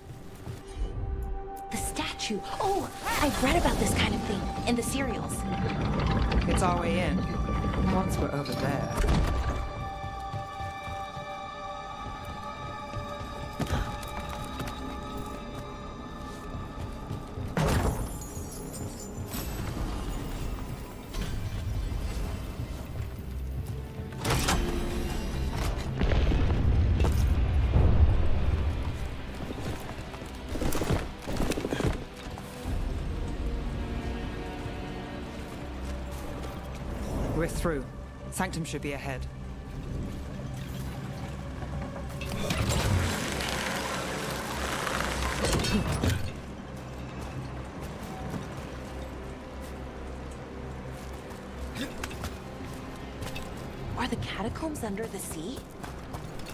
The statue. Oh, I've read about this kind of thing in the serials. It's our way in. Once we're over there. We're through. Sanctum should be ahead. Are the catacombs under the sea?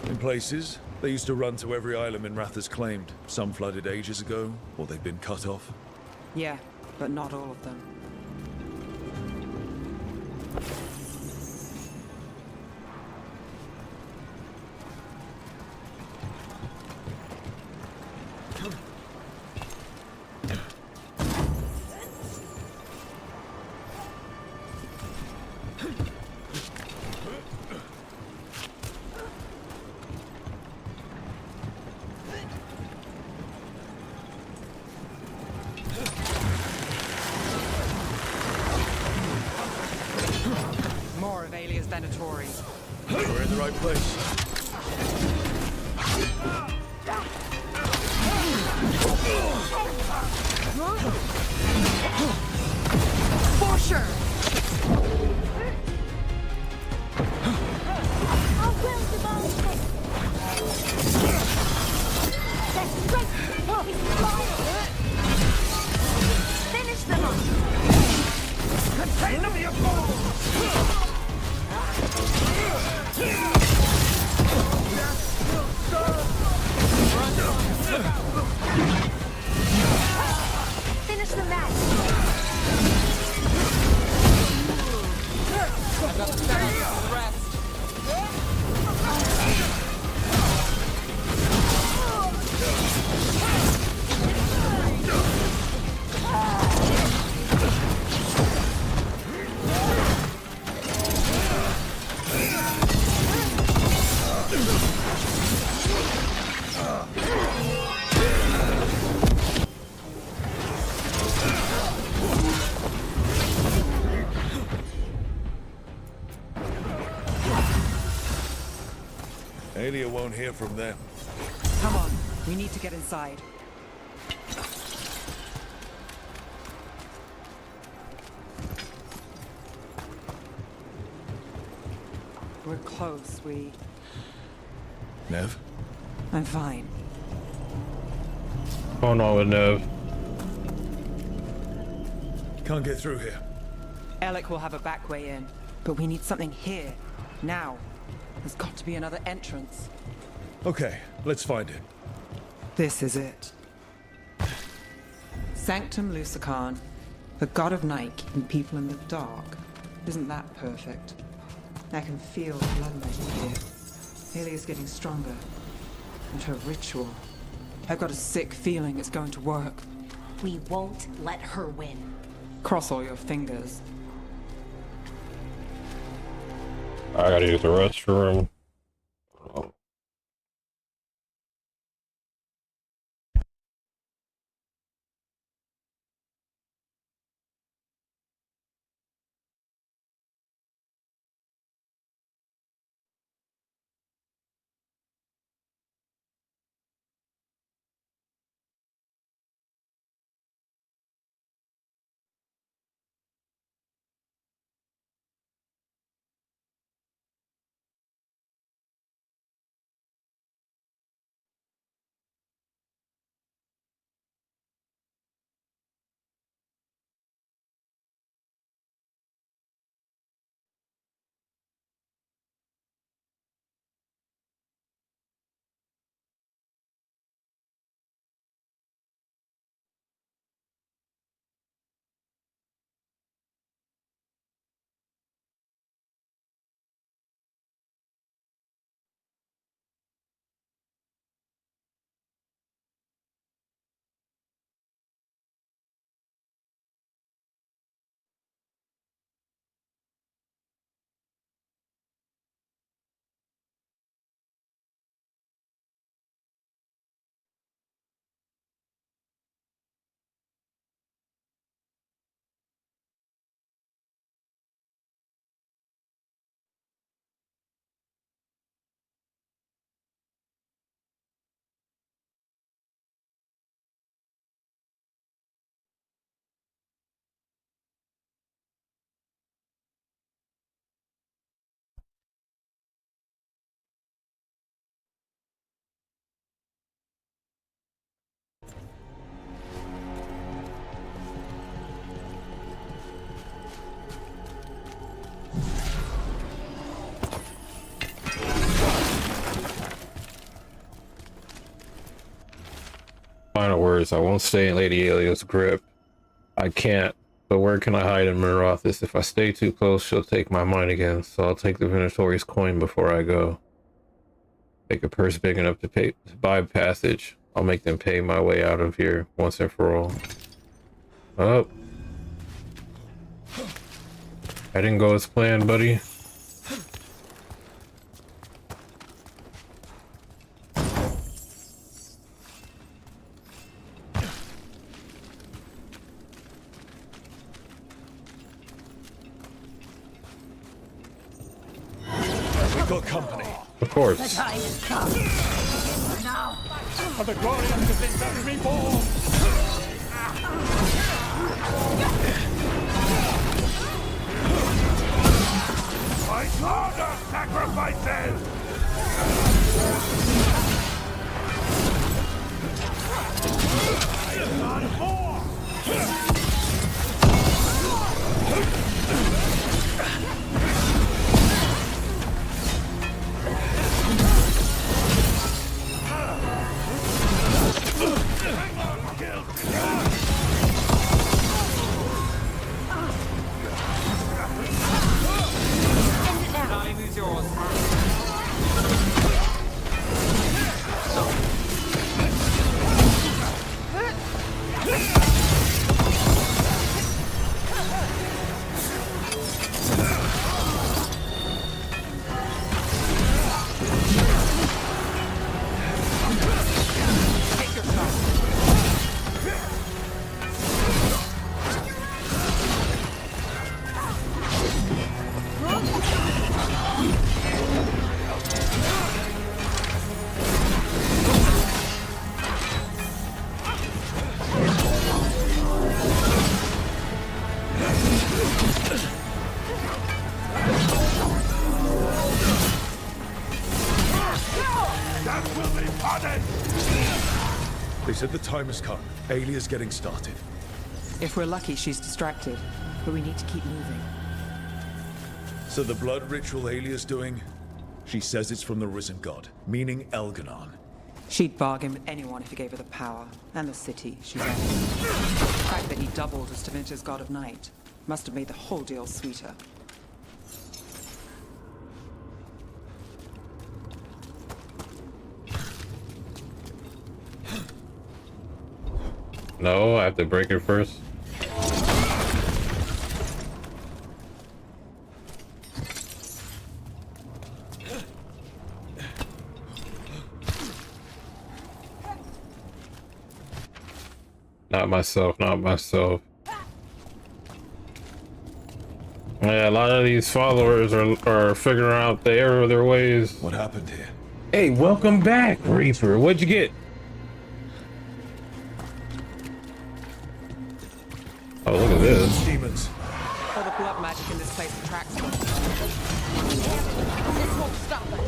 In places, they used to run to every island Minrathous claimed. Some flooded ages ago, or they've been cut off. Yeah, but not all of them. More of Aelia's Venatori. We're in the right place. For sure. I will demolish this. Their strength will be fire. Finish them off. Contain them, you fools! Aelia won't hear from them. Come on, we need to get inside. We're close, Nev? I'm fine. What's going on with Nev? Can't get through here. Alec will have a back way in, but we need something here, now. There's got to be another entrance. Okay, let's find it. This is it. Sanctum Lucican, the god of night keeping people in the dark. Isn't that perfect? I can feel the blood magic here. Alia's getting stronger. And her ritual. I've got a sick feeling it's going to work. We won't let her win. Cross all your fingers. I gotta use the restroom. Final words. I won't stay in Lady Alia's grip. I can't. But where can I hide in Mirathis? If I stay too close, she'll take my mind again. So I'll take the Venatori's coin before I go. Make a purse big enough to buy passage. I'll make them pay my way out of here once and for all. Oh. I didn't go as planned, buddy. Got company. Of course. The time has come. Now. For the glory of the Victor reborn! Fight harder, sacrifices! I demand more! Kill said the time has come. Alia's getting started. If we're lucky, she's distracted. But we need to keep moving. So the blood ritual Alia's doing, she says it's from the risen god, meaning Elganon. She'd bargain with anyone if he gave her the power, and the city she's in. The fact that he doubled as Tevinter's god of night must have made the whole deal sweeter. No, I have to break it first. Not myself, not myself. Yeah, a lot of these followers are figuring out the error of their ways. What happened here? Hey, welcome back, Reaper. What'd you get? Oh, look at this. Demons. All the blood magic in this place attracts them. This won't stop us.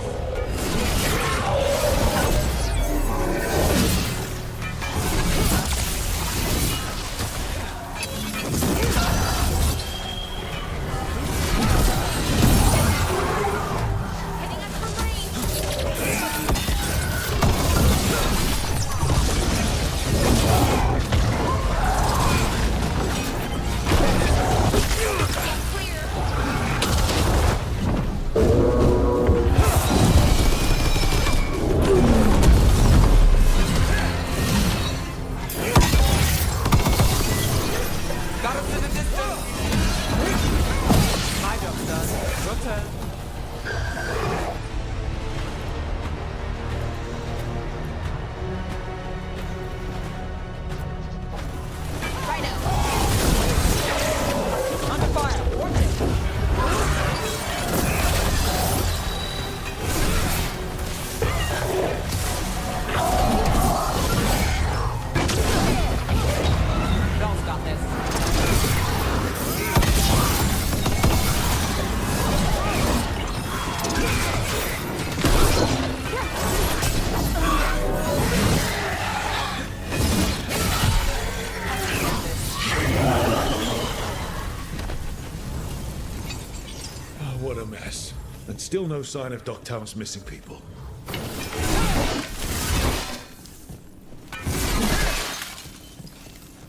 Still no sign of Dogtown's missing people.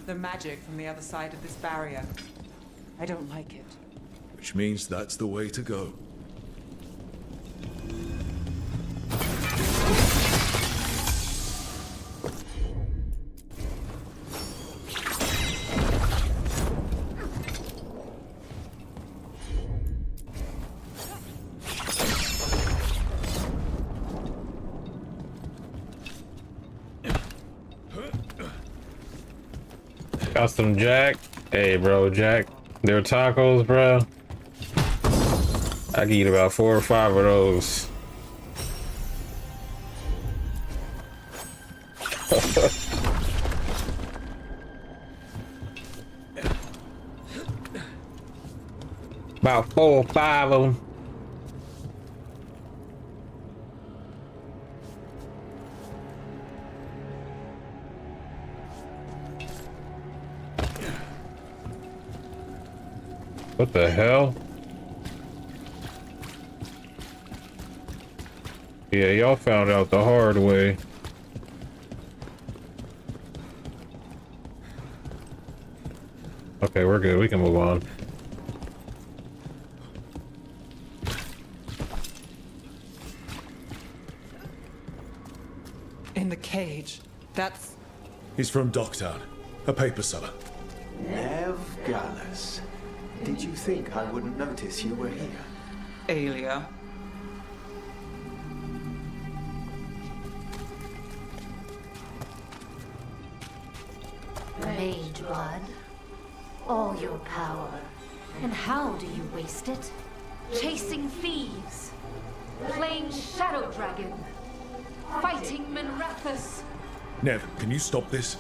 The magic from the other side of this barrier. I don't like it. Which means that's the way to go. Got some Jack. Hey, bro, Jack. They're tacos, bro. I can eat about 4 or 5 of those. About 4 or 5 of them. What the hell? Yeah, y'all found out the hard way. Okay, we're good. We can move on. In the cage. That's... He's from Dogtown, a paper seller. Veilguard. Did you think I wouldn't notice you were here? Alia. Mage blood. All your power. And how do you waste it? Chasing thieves. Playing Shadow Dragon. Fighting Minrathus. Nev, can you stop this?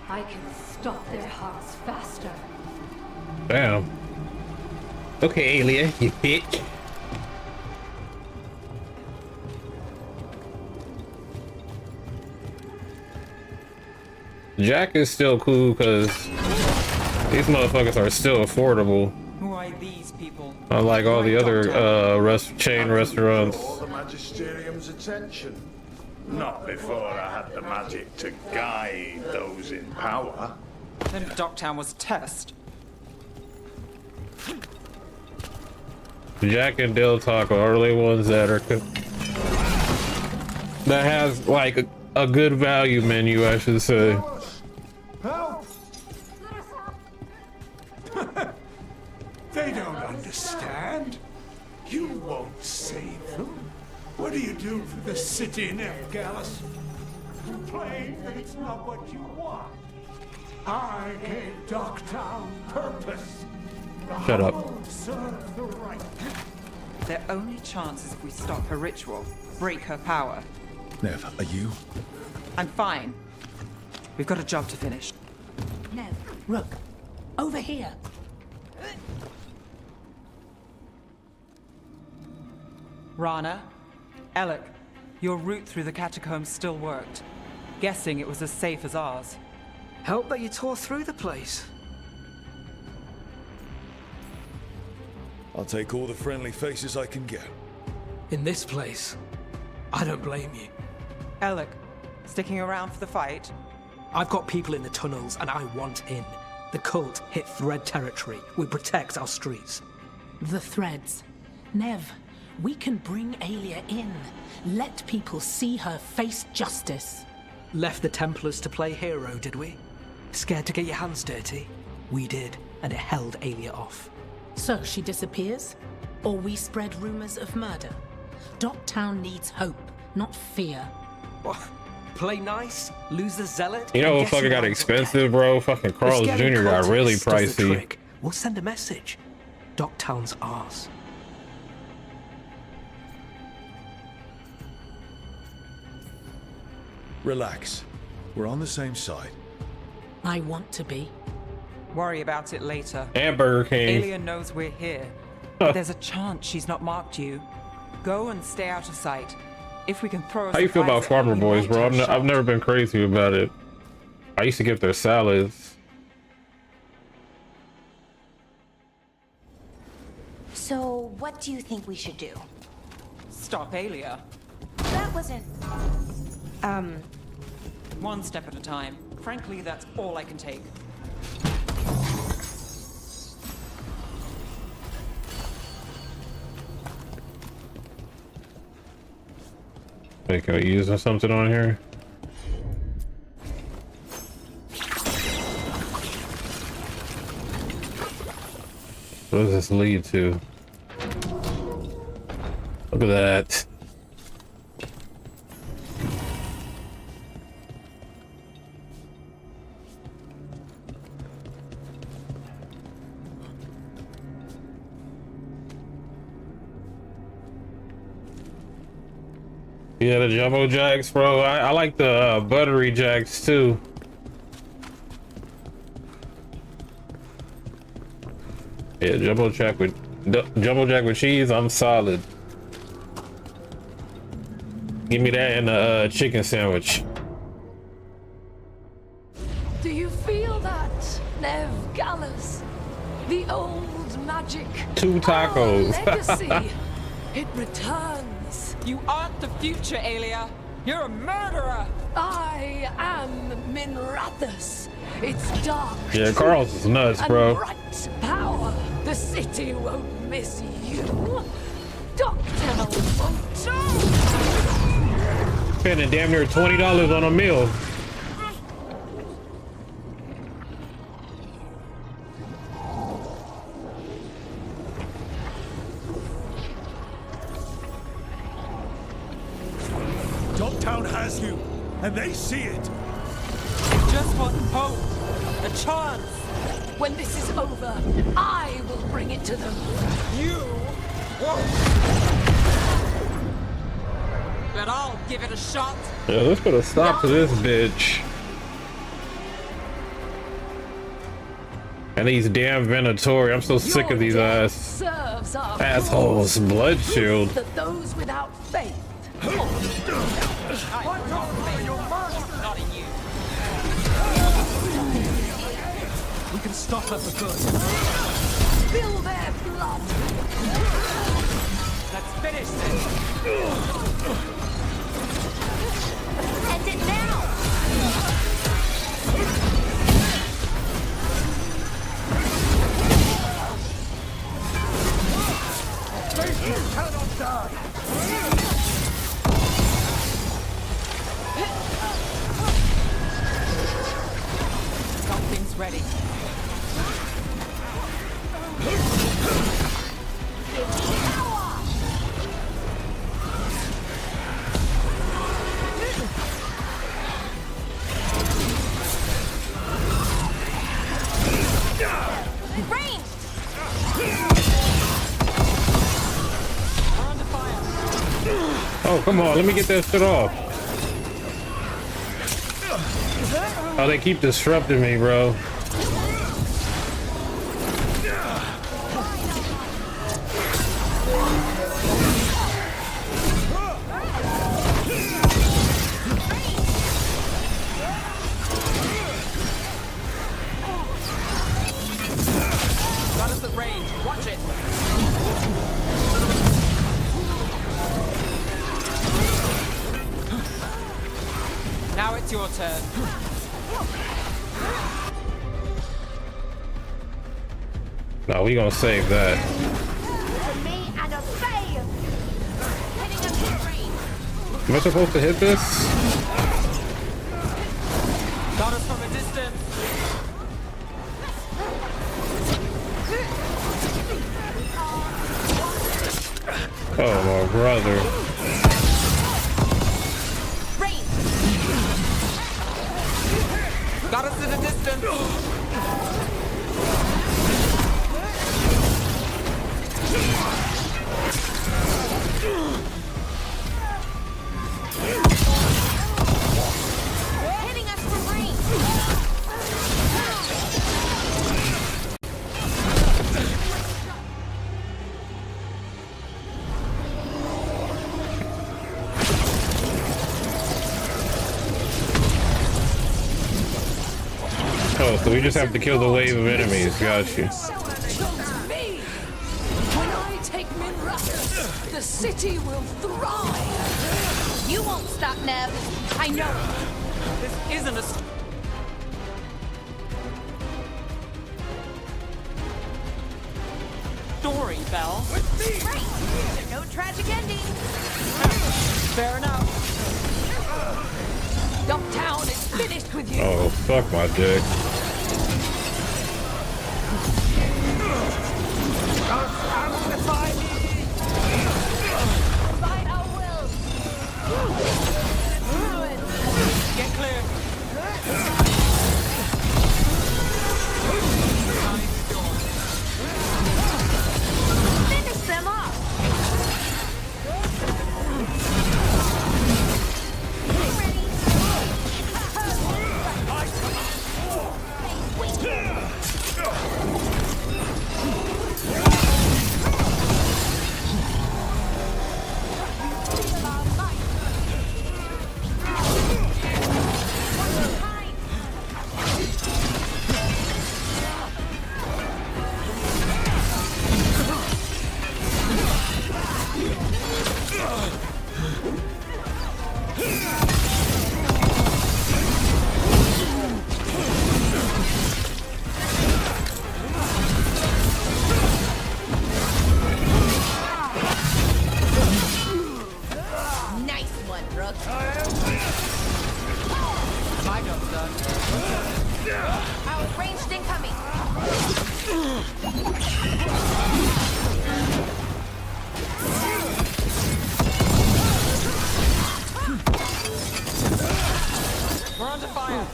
I can stop their hearts faster. Damn. Okay, Alia, you bitch. Jack is still cool because these motherfuckers are still affordable. Who are these people? Unlike all the other chain restaurants. All the Magisterium's attention. Not before I had the magic to guide those in power. Then Docktown was a test. Jack and Dill Taco are the ones that are that has like a good value menu, I should say. Help! They don't understand. You won't save them. What do you do for the city, Veilguard? Complain that it's not what you want. I gave Docktown purpose. Shut up. Serve the right. Their only chance is if we stop her ritual, break her power. Nev, are you? I'm fine. We've got a job to finish. Nev, Rook, over here. Rana, Alec, your route through the catacombs still worked. Guessing it was as safe as ours. Help that you tore through the place. I'll take all the friendly faces I can get. In this place, I don't blame you. Alec, sticking around for the fight? I've got people in the tunnels and I want in. The cult hit Thread territory. We protect our streets. The threads. Nev, we can bring Aelia in. Let people see her face justice. Left the Templars to play hero, did we? Scared to get your hands dirty? We did, and it held Aelia off. So she disappears? Or we spread rumors of murder? Docktown needs hope, not fear. What? Play nice? Lose the zealot? You know what fucking got expensive, bro? Fucking Carl's Jr. got really pricey. We'll send a message. Docktown's ours. Relax. We're on the same side. I want to be. Worry about it later. And Burger King. Aelia knows we're here. But there's a chance she's not marked you. Go and stay out of sight. If we can throw. How you feel about Farmer Boys, bro? I've never been crazy about it. I used to get their salads. So, what do you think we should do? Stop Aelia. That wasn't... One step at a time. Frankly, that's all I can take. Wait, can I use something on here? What does this lead to? Look at that. Yeah, the Jumbo Jacks, bro. I like the buttery Jacks too. Yeah, Jumbo Jack with cheese. I'm solid. Give me that and a chicken sandwich. Do you feel that, Veilguard? The old magic. 2 tacos. Our legacy. It returns. You aren't the future, Aelia. You're a murderer. I am Minrathus. It's dark. Yeah, Carl's is nuts, bro. And bright power. The city won't miss you. Docktown won't too. Spending damn near $20 on a meal. Docktown has you, and they see it. Just want hope. A chance. When this is over, I will bring it to them. You won't. But I'll give it a shot. Yeah, let's put a stop to this bitch. And these damn Venatori, I'm so sick of these assholes. Blood shield. That those without faith. Not in you. stop her for good. Spill their blood! Let's finish this! End it now! You cannot die! Something's ready. Oh, come on, let me get that shit off. Oh, they keep disrupting me, bro. Got us at range. Watch it. Now it's your turn. No, we gonna save that. To me and obey! Hitting us with range. Am I supposed to hit this? Got us from a distance. Oh, my brother. Got us at a distance. Hitting us from range! Oh, so we just have to kill the wave of enemies. Got you. Me! When I take Minra, the city will thrive! You won't stop, Nev. I know it. This isn't a... story, Belle. Great! No tragic ending. Fair enough. Dumptown is finished with you! Oh, fuck my dick. Fight our will. Ruin. Get clear. Finish them off. Nice one, Rook. My job's done. Outranged incoming. We're under fire.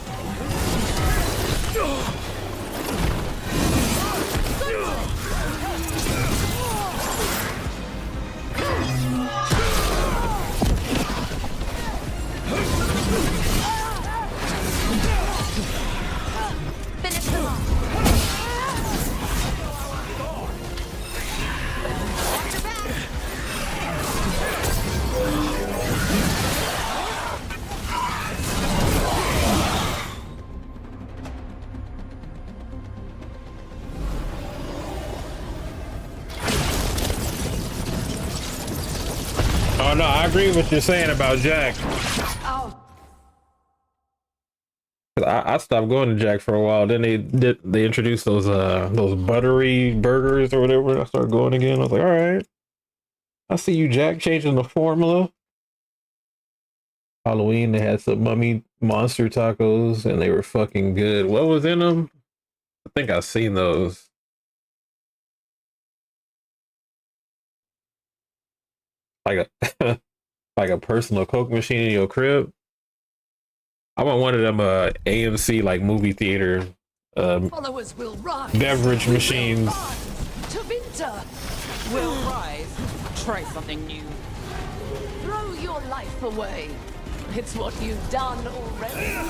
Finish them off. Watch your back. no, I agree with what you're saying about Jack. I stopped going to Jack for a while. Then they introduced those buttery burgers or whatever. And I started going again. I was like, all right, I see you, Jack, changing the formula. Halloween, they had some mummy monster tacos, and they were fucking good. What was in them? I think I've seen those. Like a like a personal Coke machine in your crib. I want one of them AMC like movie theater Followers will rise. beverage machines. To winter. Will rise. Try something new. Throw your life away. It's what you've done already.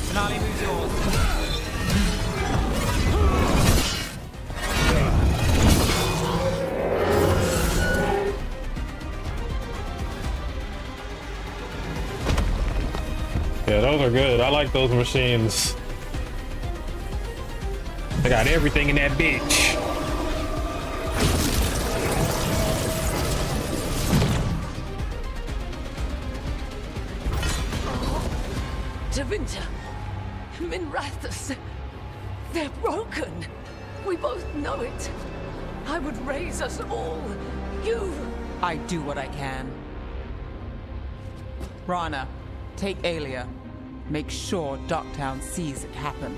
Finale moves yours. Yeah, those are good. I like those machines. They got everything in that bitch. To winter. Minrathus. They're broken. We both know it. I would raise us all. You. I do what I can. Rana, take Alia. Make sure Docktown sees it happen.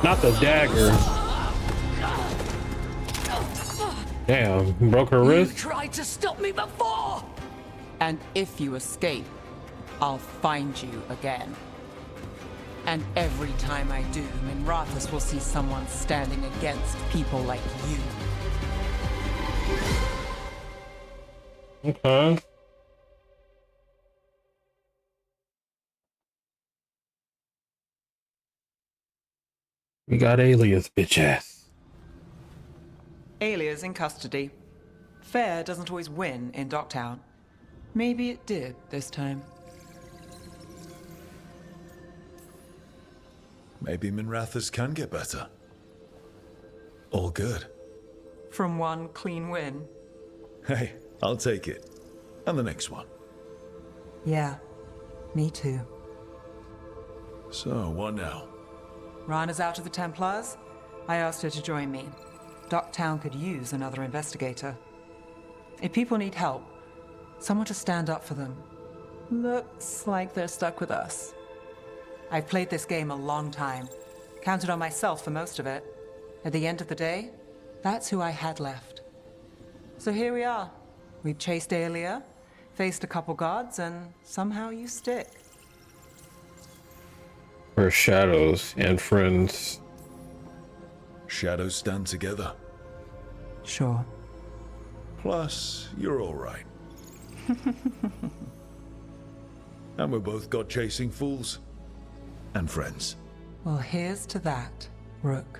Not the dagger. Damn, broke her You wrist. tried to stop me before. And if you escape, I'll find you again. And every time I do, Minrathus will see someone standing against people like you. Okay. We got Alias, bitch ass. Alia's in custody. Fair doesn't always win in Docktown. Maybe it did this time. Maybe Minrathus can get better. All good. From one clean win. Hey, I'll take it. And the next one. Yeah, me too. So, what now? Rana's out of the Templars. I asked her to join me. Docktown could use another investigator. If people need help, someone to stand up for them. Looks like they're stuck with us. I've played this game a long time. Counted on myself for most of it. At the end of the day, that's who I had left. So here we are. We've chased Alia, faced a couple guards, and somehow you stick. We're shadows and friends. Shadows stand together. Sure. Plus, you're all right. And we both got chasing fools. And friends. Well, here's to that, Rook.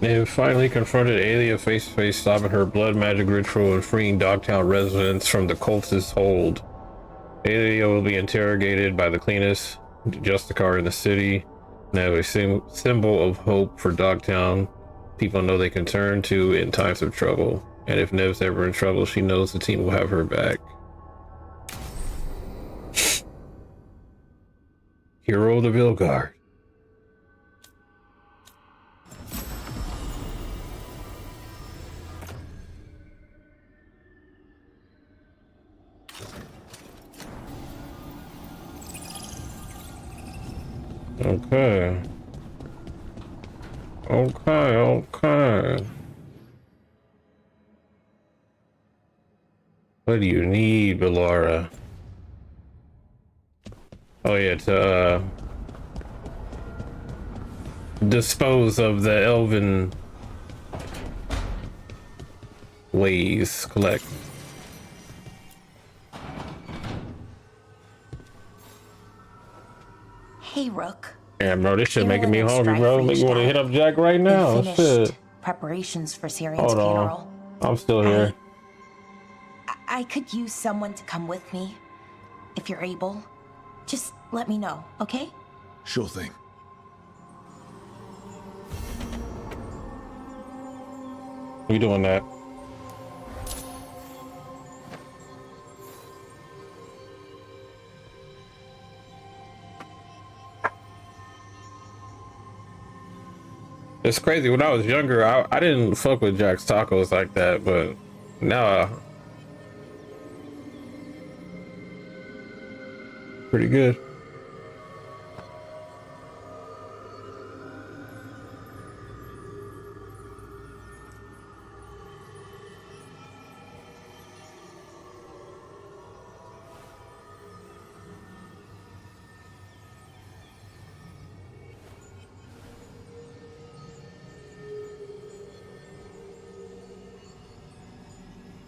They have finally confronted Alia face to face, stopping her blood magic ritual and freeing Dogtown residents from the cultist hold. Alia will be interrogated by the cleanest Justicar in the city and have a symbol of hope for Dogtown. People know they can turn to in times of trouble. And if Nev's ever in trouble, she knows the team will have her back. Hero of the Veilguard. Okay. What do you need, Belara? Oh yeah, to dispose of the elven ways. Collect. Hey, Rook. Damn, bro, this shit making me Aaron and hungry, Strife bro. Make me reached want to out. hit up Jack right now. They finished Shit. preparations for Syrian's Hold on. funeral. I'm still here. I could use someone to come with me, if you're able. Just let me know, okay? Sure thing. We doing that. It's crazy. When I was younger, I didn't fuck with Jack's Tacos like that, but now pretty good.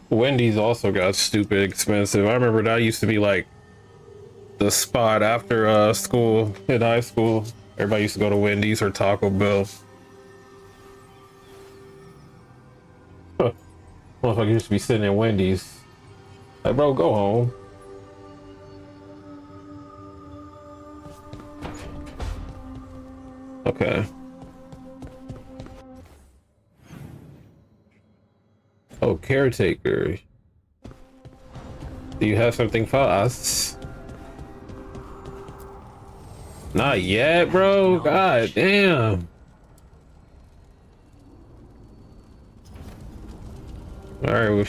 Wendy's also got stupid expensive. I remember that used to be like the spot after school in high school. Everybody used to go to Wendy's or Taco Bell. Huh. Motherfucker used to be sitting in Wendy's. Like, bro, go home. Okay. Oh, caretaker. Do you have something for us? Not yet, bro. God damn. Alright, we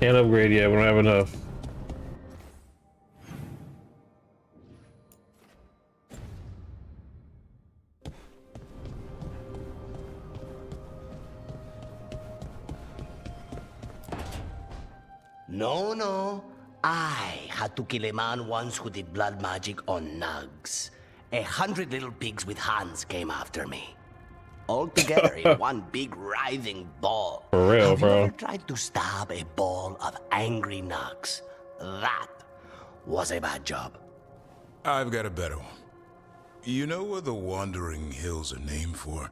can't upgrade yet. We don't have enough. No. I had to kill a man once who did blood magic on nugs. 100 little pigs with hands came after me. All together in one big writhing ball. For real, Have bro. you ever tried to stab a ball of angry nugs? That was a bad job. I've got a better one. You know what the Wandering Hills are named for?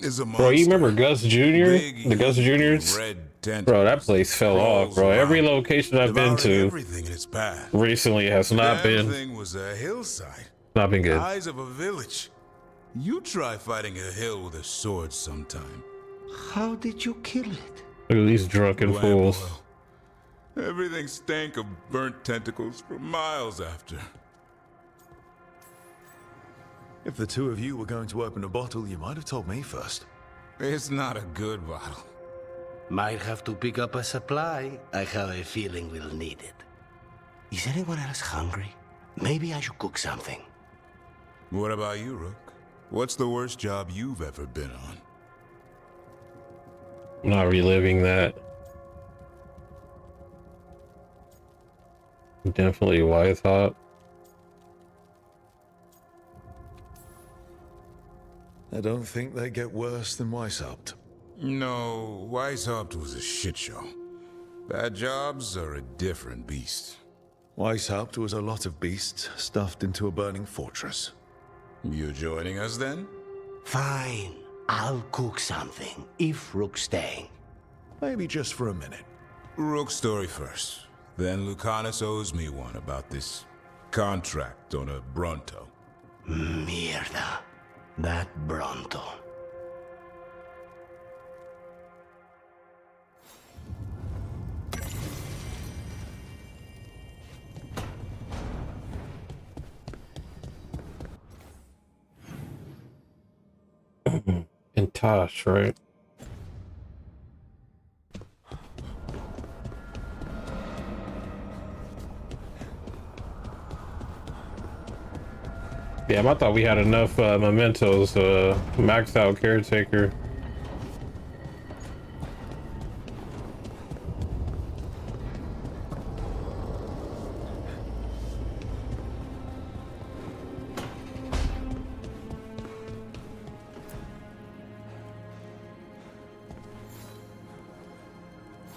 Is a Bro, you remember Gus Jr.? Big, The Gus Juniors? Bro, that place fell off, bro. Every location I've been to everything in its path. recently has not Damn been thing was a hillside. not been good. Eyes of a village. You try fighting a hill with a sword sometime. How did you kill it? Look at these drunken fools. Everything stank of burnt tentacles for miles after. If the two of you were going to open a bottle, you might have told me first. It's not a good bottle. Might have to pick up a supply. I have a feeling we'll need it. Is anyone else hungry? Maybe I should cook something. What about you, Rook? What's the worst job you've ever been on? I'm not reliving that. Definitely Wise Hop. I don't think they get worse than Weishaupt. No, Weishaupt was a shit show. Bad jobs are a different beast. Weishaupt was a lot of beasts stuffed into a burning fortress. You joining us then? Fine. I'll cook something, if Rook's staying. Maybe just for a minute. Rook's story first. Then Lucanus owes me one about this contract on a Bronto. Mierda. That Bronto. And Tosh, right? Damn, I thought we had enough mementos to max out caretaker.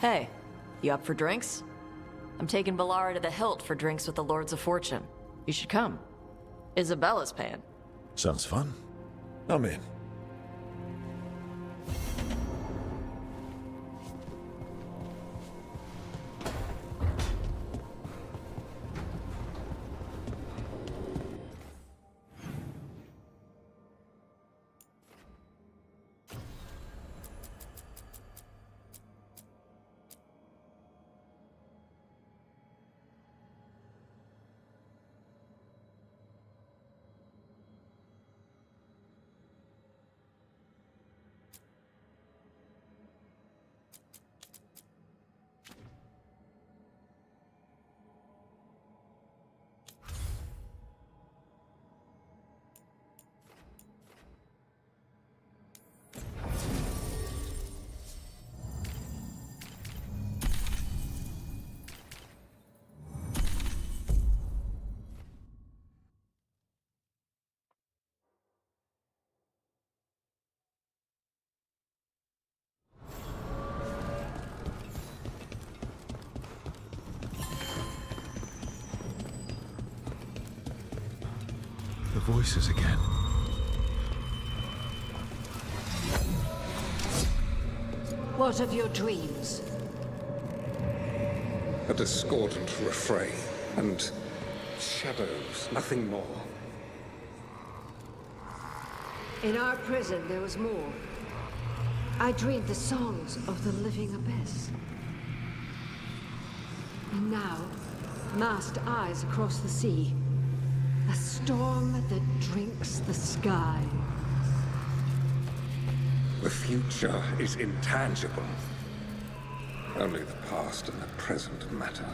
Hey, you up for drinks? I'm taking Valara to the Hilt for drinks with the Lords of Fortune. You should come. Isabella's paying. Sounds fun. I'm in. The voices again. What of your dreams? A discordant refrain and shadows, nothing more. In our prison, there was more. I dreamed the songs of the living abyss. And now, masked eyes across the sea. A storm that drinks the sky. The future is intangible. Only the past and the present matter.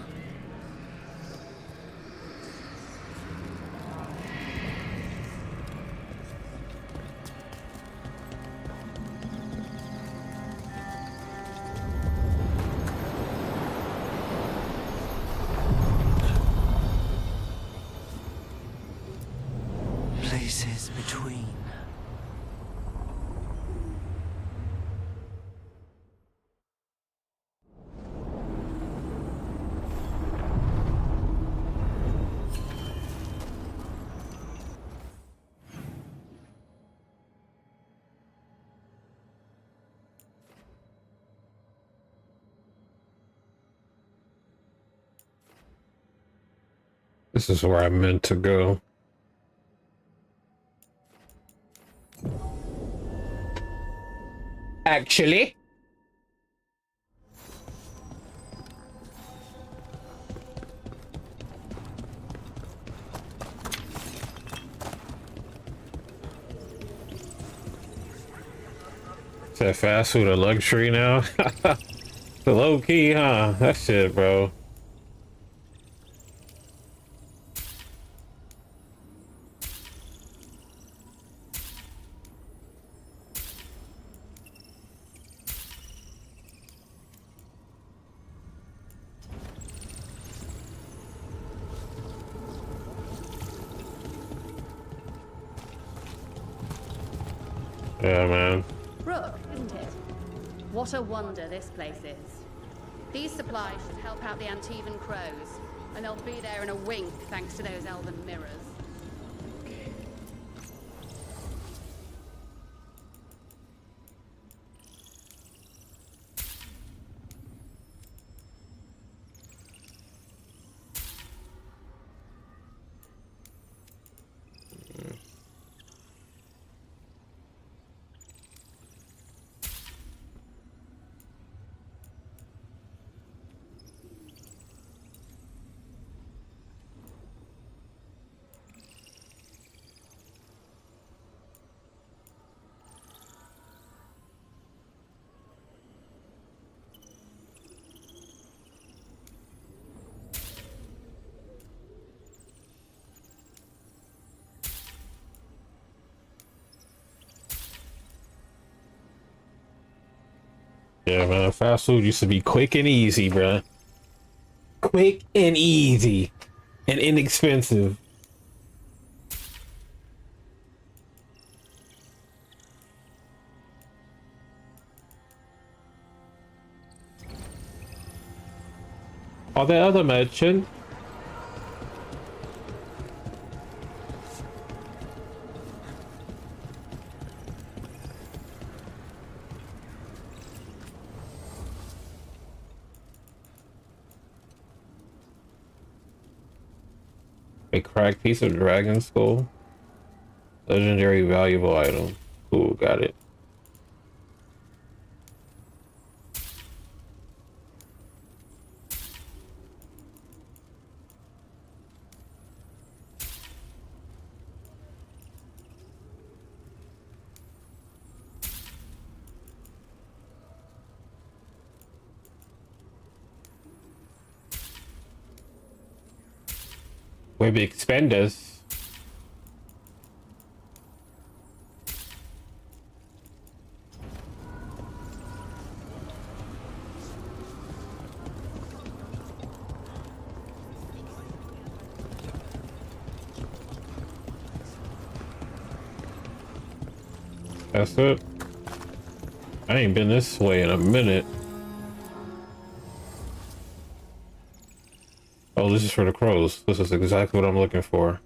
Places between. This is where I meant to go. Actually. Is that fast food a luxury now? The low key, huh? That shit, bro. Yeah, man. Rook, isn't it? What a wonder this place is. These supplies should help out the Antivan crows, and they'll be there in a wink thanks to those elven mirrors. Yeah, man. Fast food used to be quick and easy, bruh. Quick and easy. And inexpensive. Oh, the other merchant. A cracked piece of dragon skull. Legendary valuable item. Cool, got it. With expanders. That's it. I ain't been this way in a minute. Oh, this is for the crows. This is exactly what I'm looking for.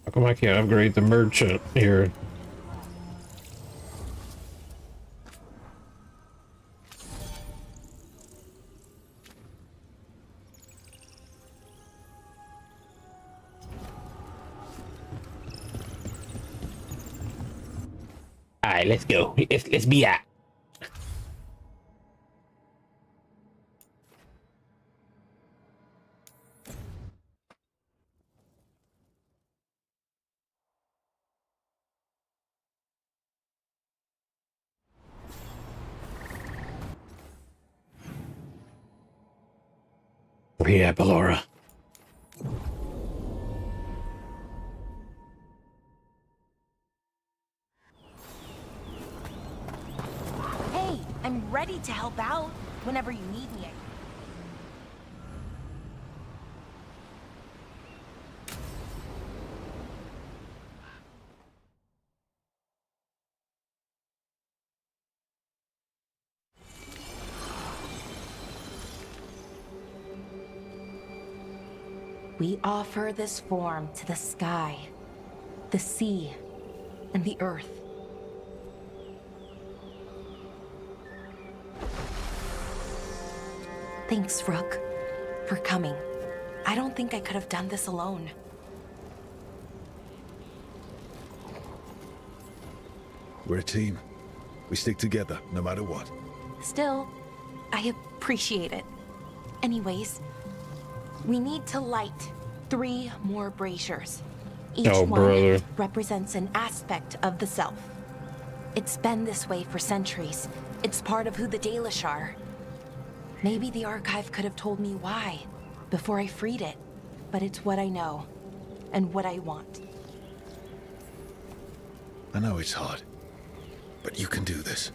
How come I can't upgrade the merchant here? Alright, let's go. Let's be out. We're here, Ballora. Hey, I'm ready to help out whenever you need me. We offer this form to the sky, the sea, and the earth. Thanks, Rook, for coming. I don't think I could have done this alone. We're a team. We stick together, no matter what. Still, I appreciate it. Anyways, we need to light 3 more braziers. Each one represents an aspect of the self. It's been this way for centuries. It's part of who the Dalish are. Maybe the archive could have told me why before I freed it, but it's what I know and what I want. I know it's hard, but you can do this.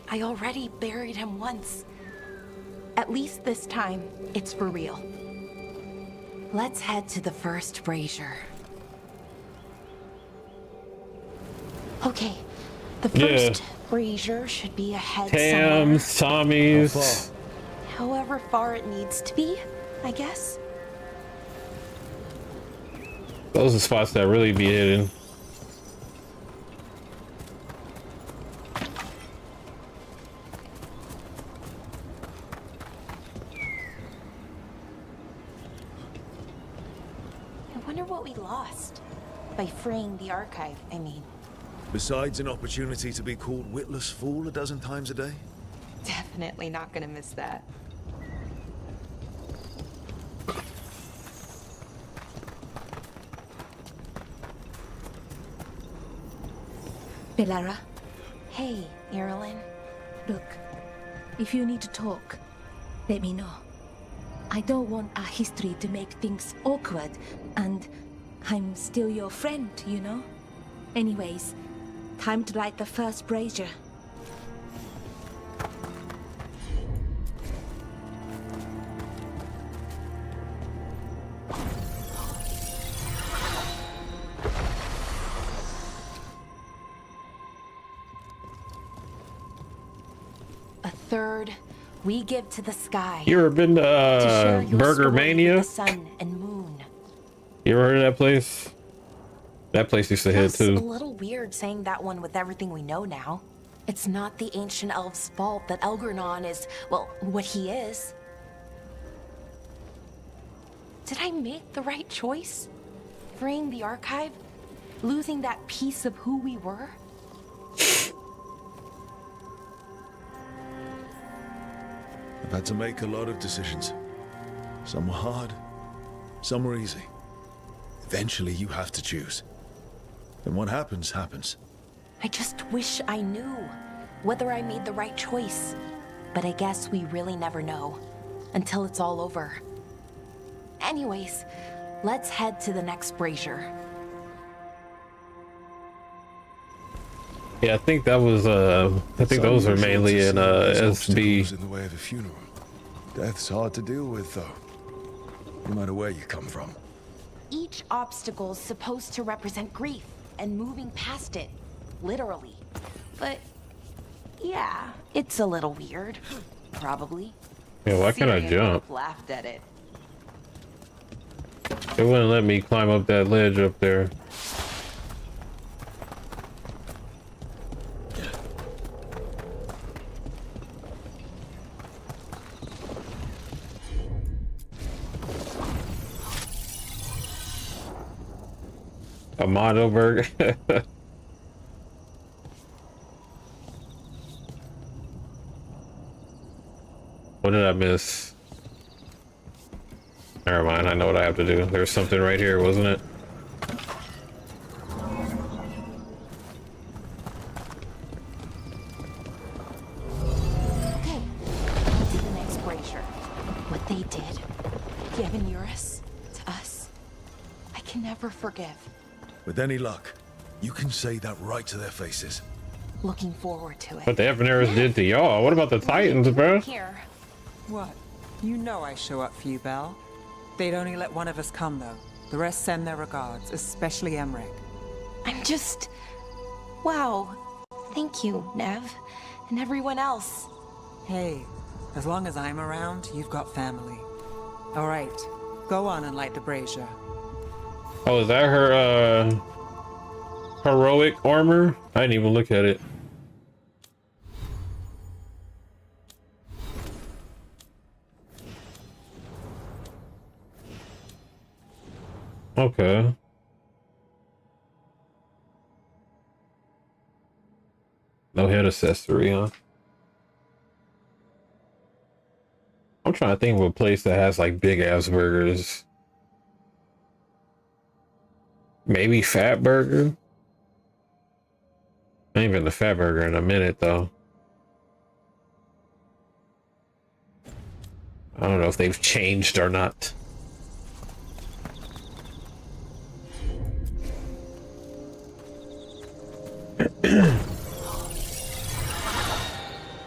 I already buried him once. At least this time, it's for real. Let's head to the first brazier. Okay, the first brazier should be ahead Tams, somewhere. Tommies. However far it needs to be, I guess. Those are spots that really be hidden. I wonder what we lost by freeing the archive, I mean. Besides an opportunity to be called witless fool a dozen times a day? Definitely not gonna miss that. Bellara, Hey, Irulan. look, if you need to talk, let me know. I don't want our history to make things awkward, and I'm still your friend, you know? Anyways, time to light the first brazier. A third we give to the sky. You ever been to share your Burger story with Mania? the sun and moon. You ever heard of that place? That place used to hit Plus, a too. little weird saying that one with everything we know now. It's not the ancient elves' fault that Elgernon is, well, what he is. Did I make the right choice? Freeing the archive? Losing that piece of who we were? I've had to make a lot of decisions. Some were hard, some were easy. Eventually you have to choose. And what happens, happens. I just wish I knew whether I made the right choice. But I guess we really never know until it's all over. Anyways, let's head to the next brazier. Yeah, I think that was I think those are mainly in SB. In the way of a funeral. Death's hard to deal with though, no matter where you come from. Each obstacle's supposed to represent grief and moving past it, literally. But yeah, it's a little weird, probably. Yeah, why can't I Syrian jump? laughed at it. They wouldn't let me climb up that ledge up there. A Mondo burger. What did I miss? Never mind, I know what I have to do. There's something right here, wasn't it? Okay, on to the next brazier. What they did, Gavin Eurus, to us, I can never forgive. With any luck, you can say that right to their faces. Looking forward to it. But the Evaneros did to y'all. What about the Titans, bro? Here. What? You know I show up for you, Belle. They'd only let one of us come, though. The rest send their regards, especially Emmerich. I'm just... Wow. Thank you, Nev. And everyone else. Hey, as long as I'm around, you've got family. All right, go on and light the brazier. Oh, is that her heroic armor? I didn't even look at it. Okay. No head accessory, huh? I'm trying to think of a place that has like big ass burgers. Maybe Fat Burger? I ain't been to Fat Burger in a minute though. I don't know if they've changed or not.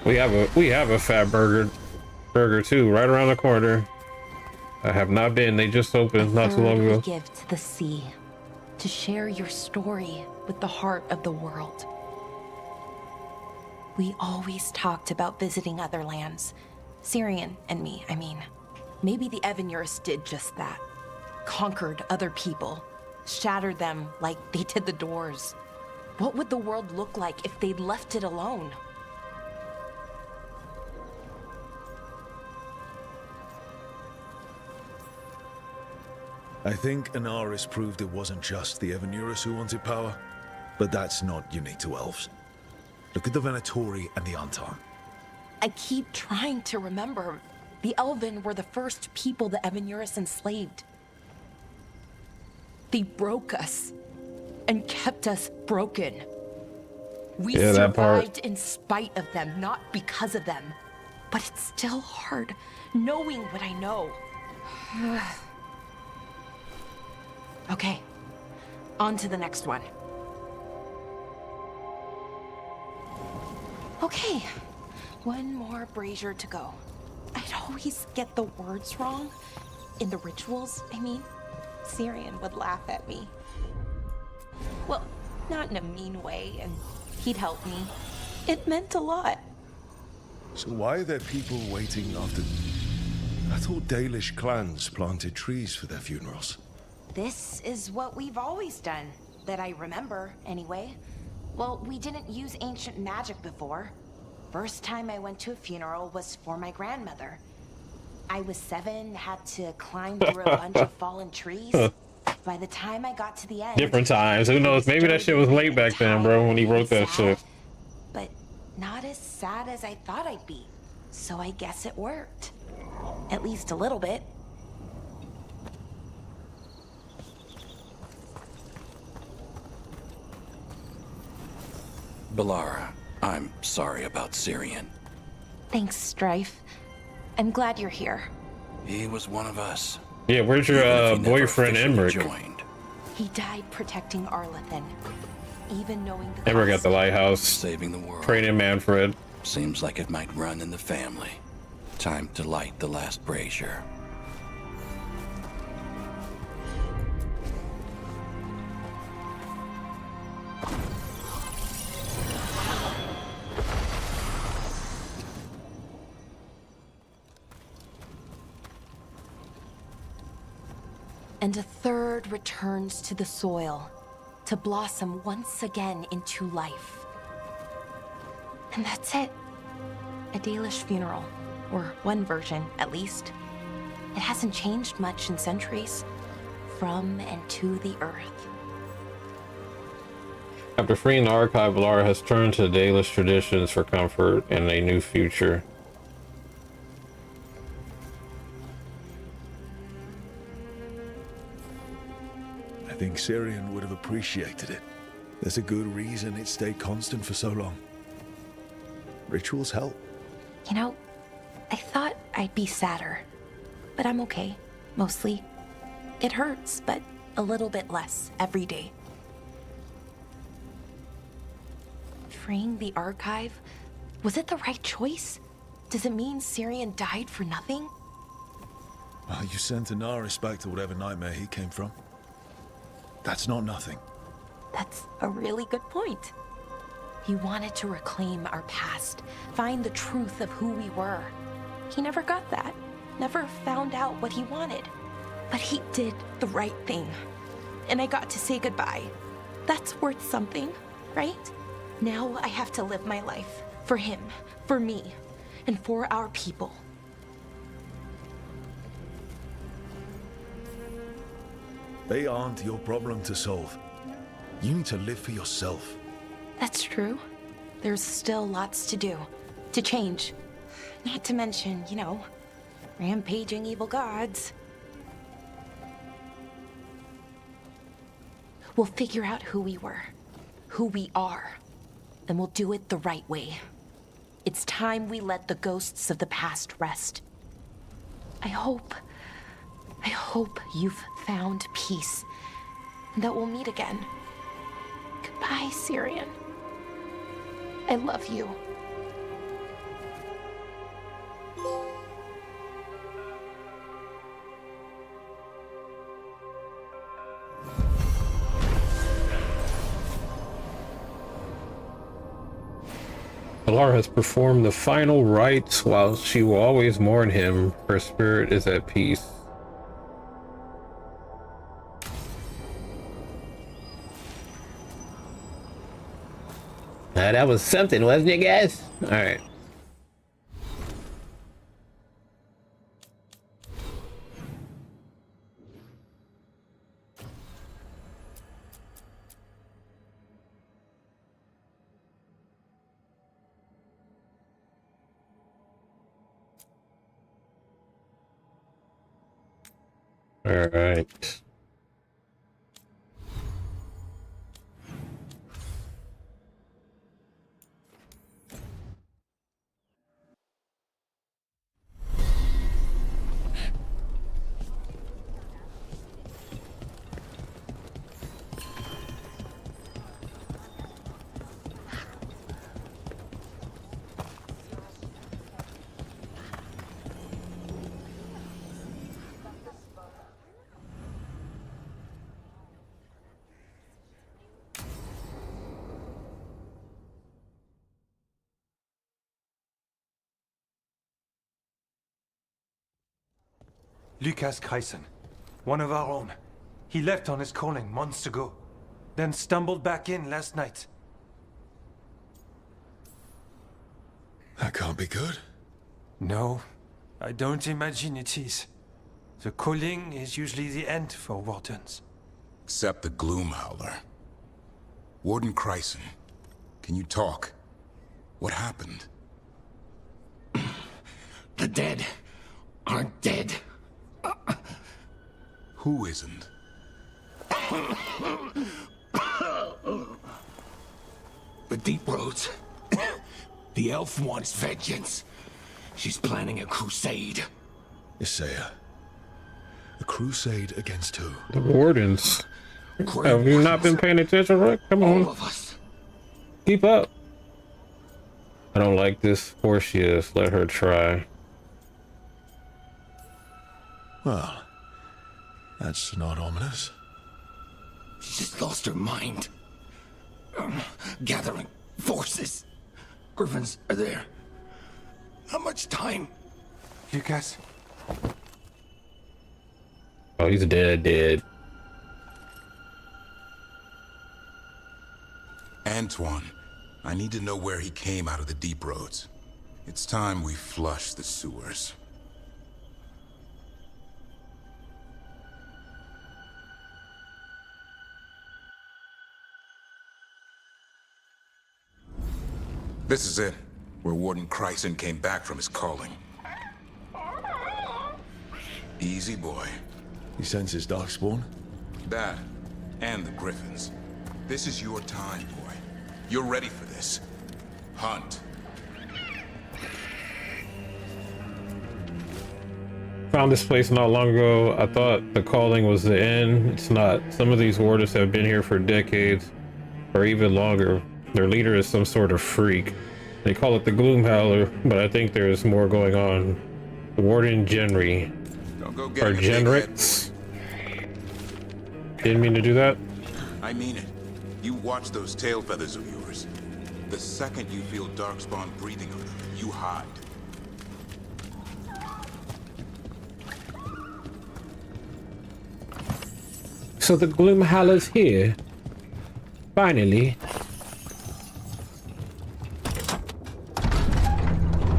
we have a Fat Burger too, right around the corner. I have not been. They just opened not too long ago. Give to the sea. to share your story with the heart of the world. We always talked about visiting other lands. Syrian and me, I mean. Maybe the Evanurus did just that. Conquered other people. Shattered them like they did the doors. What would the world look like if they'd left it alone? I think Anaris proved it wasn't just the Evanurus who wanted power, but that's not unique to elves. Look at the Venatori and the Antar. I keep trying to remember. The Elven were the first people the Evanurus enslaved. They broke us and kept us broken. We survived in spite of them, not because of them. But it's still hard knowing what I know. Okay, on to the next one. Okay, one more brazier to go. I'd always get the words wrong. In the rituals, I mean. Syrian would laugh at me. Well, not in a mean way, and he'd help me. It meant a lot. So why are there people waiting after... I thought Dalish clans planted trees for their funerals. This is what we've always done, that I remember, anyway. Well, we didn't use ancient magic before. First time I went to a funeral was for my grandmother. I was 7, had to climb through a bunch of fallen trees. By the time I got to the end... Different times. Who knows? Maybe that shit was late back then, bro, when he wrote that shit. But not as sad as I thought I'd be. So I guess it worked. At least a little bit. Balara, I'm sorry about Syrian. Thanks, Strife. I'm glad you're here. He was one of us. Yeah, where's your boyfriend Emmerich? He died protecting Arlathan. Even knowing the Emmerich at the lighthouse. Saving the world. Training Manfred. Seems like it might run in the family. Time to light the last brazier. And a third returns to the soil, to blossom once again into life. And that's it. A Dalish funeral, or one version, at least. It hasn't changed much in centuries. From and to the earth. After freeing the archive, Valar has turned to Dalish traditions for comfort and a new future. I think Syrian would have appreciated it. There's a good reason it stayed constant for so long. Rituals help. You know, I thought I'd be sadder, but I'm okay, mostly. It hurts, but a little bit less every day. Freeing the archive? Was it the right choice? Does it mean Syrian died for nothing? Well, you sent Anaris back to whatever nightmare he came from. That's not nothing. That's a really good point. He wanted to reclaim our past, find the truth of who we were. He never got that, never found out what he wanted. But he did the right thing. And I got to say goodbye. That's worth something, right? Now I have to live my life. For him, for me, and for our people. They aren't your problem to solve. You need to live for yourself. That's true. There's still lots to do. To change. Not to mention, you know, rampaging evil gods. We'll figure out who we were. Who we are. And we'll do it the right way. It's time we let the ghosts of the past rest. I hope you've found peace. And that we'll meet again. Goodbye, Syrian. I love you. Valar has performed the final rites. While she will always mourn him, her spirit is at peace. That was something, wasn't it, guys? All right. All right. Lucas Kryson, one of our own. He left on his calling months ago, then stumbled back in last night. That can't be good. No, I don't imagine it is. The calling is usually the end for wardens. Except the Gloom Howler. Warden Kryson, can you talk? What happened? The dead aren't dead. Who isn't? The Deep Roads. The elf wants vengeance. She's planning a crusade. Isaiah. A crusade against who? The Wardens. Have you not been paying attention, Rick? Come on. All of us. Keep up. I don't like this Portius. Let her try. Well, that's not ominous. She just lost her mind. Gathering forces. Griffins are there. How much time? Lucas? Oh, he's dead. Antoine, I need to know where he came out of the Deep Roads. It's time we flush the sewers. This is it, where Warden Kryson came back from his calling. Easy, boy. He senses Darkspawn? That, and the Griffins. This is your time, boy. You're ready for this. Hunt. Found this place not long ago. I thought the calling was the end. It's not. Some of these wardens have been here for decades, or even longer. Their leader is some sort of freak. They call it the Gloom Howler, but I think there's more going on. The Warden Genry. Don't go Or getting Genrix. Didn't mean to do that. I mean it. You watch those tail feathers of yours. The second you feel Darkspawn breathing on them, you hide. So the Gloom Howler's here. Finally.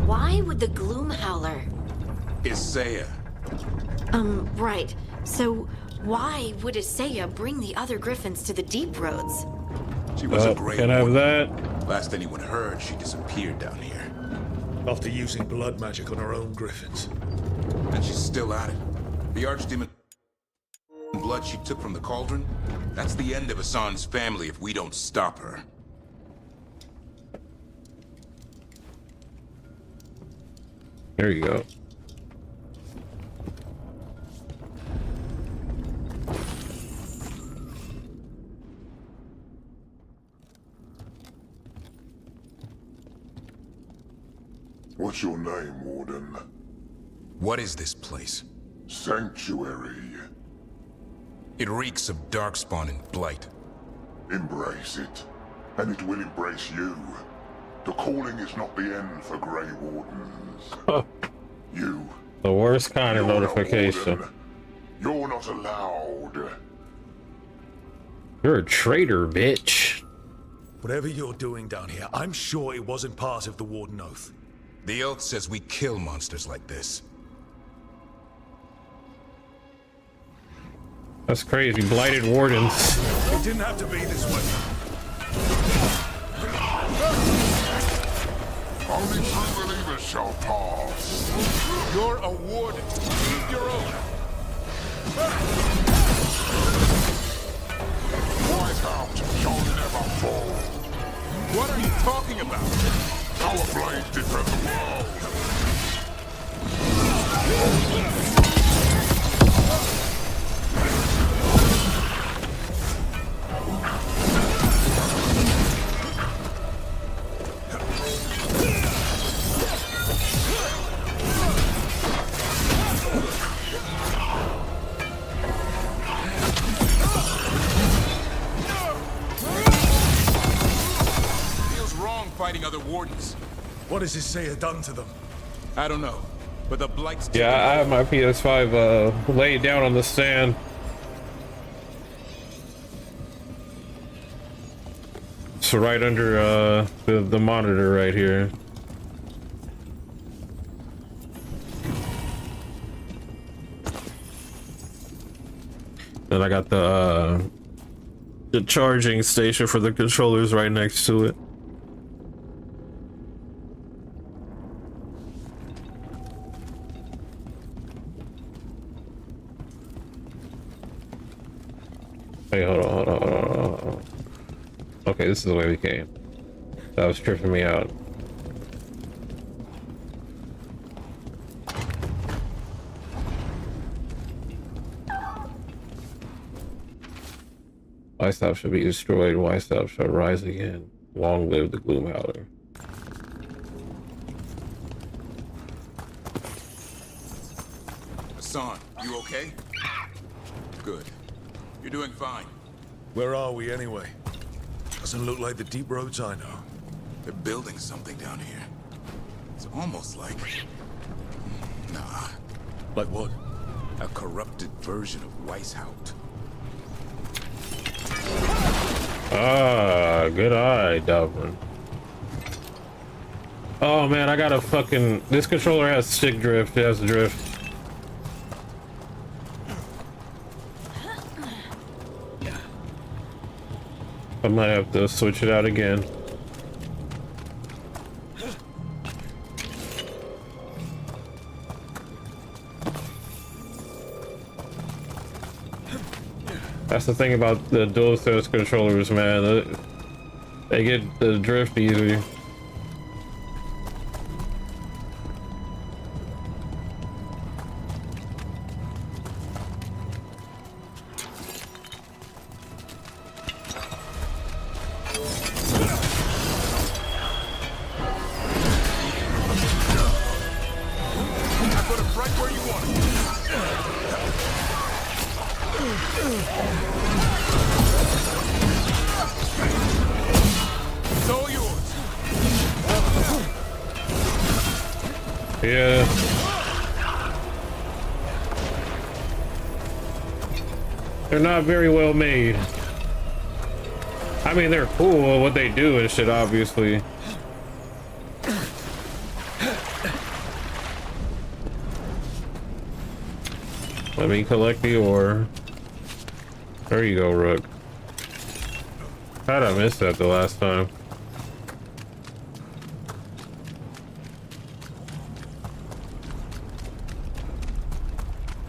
Why would the Gloom Howler? Isaiah. Right. So why would Isaiah bring the other Griffins to the Deep Roads? She was a great can I have woman. that? Last anyone heard, she disappeared down here. After using blood magic on her own Griffins. And she's still at it. The Archdemon blood she took from the cauldron, that's the end of Hassan's family if we don't stop her. There you go. What's your name, Warden? What is this place? Sanctuary. It reeks of Darkspawn and Blight. Embrace it, and it will embrace you. The calling is not the end for Grey Wardens. You. The worst kind of notification. You're not allowed. You're a traitor, bitch. Whatever you're doing down here, I'm sure it wasn't part of the Warden Oath. The oath says we kill monsters like this. That's crazy. Blighted wardens. It didn't have to be this way. Only true believers shall pass. You're a warden. Keep your oath. Whiteout shall never fall. What are you talking about? Our blade defend the world. Fighting other wardens. What does this say done to them? I don't know, but the Blight's... Yeah, I have my PS5 laid down on the stand. So right under the monitor right here. Then I got the charging station for the controllers right next to it. Hey, hold on. Okay, this is the way we came. That was tripping me out. Weishaupt should be destroyed. Weishaupt shall rise again. Long live the Gloomhowler. Hassan, you okay? Good. You're doing fine. Where are we anyway? Doesn't look like the deep roads I know. They're building something down here. It's almost like... Nah. Like what? A corrupted version of Weishaupt. Ah, good eye, Dublin. Oh man, I got a fucking... This controller has stick drift. It has drift. I might have to switch it out again. That's the thing about the DualSense controllers, man. They get the drift easy. Yeah. They're not very well made. I mean, they're cool at what they do and shit, obviously. Let me collect the ore. There you go, Rook. How'd I miss that the last time?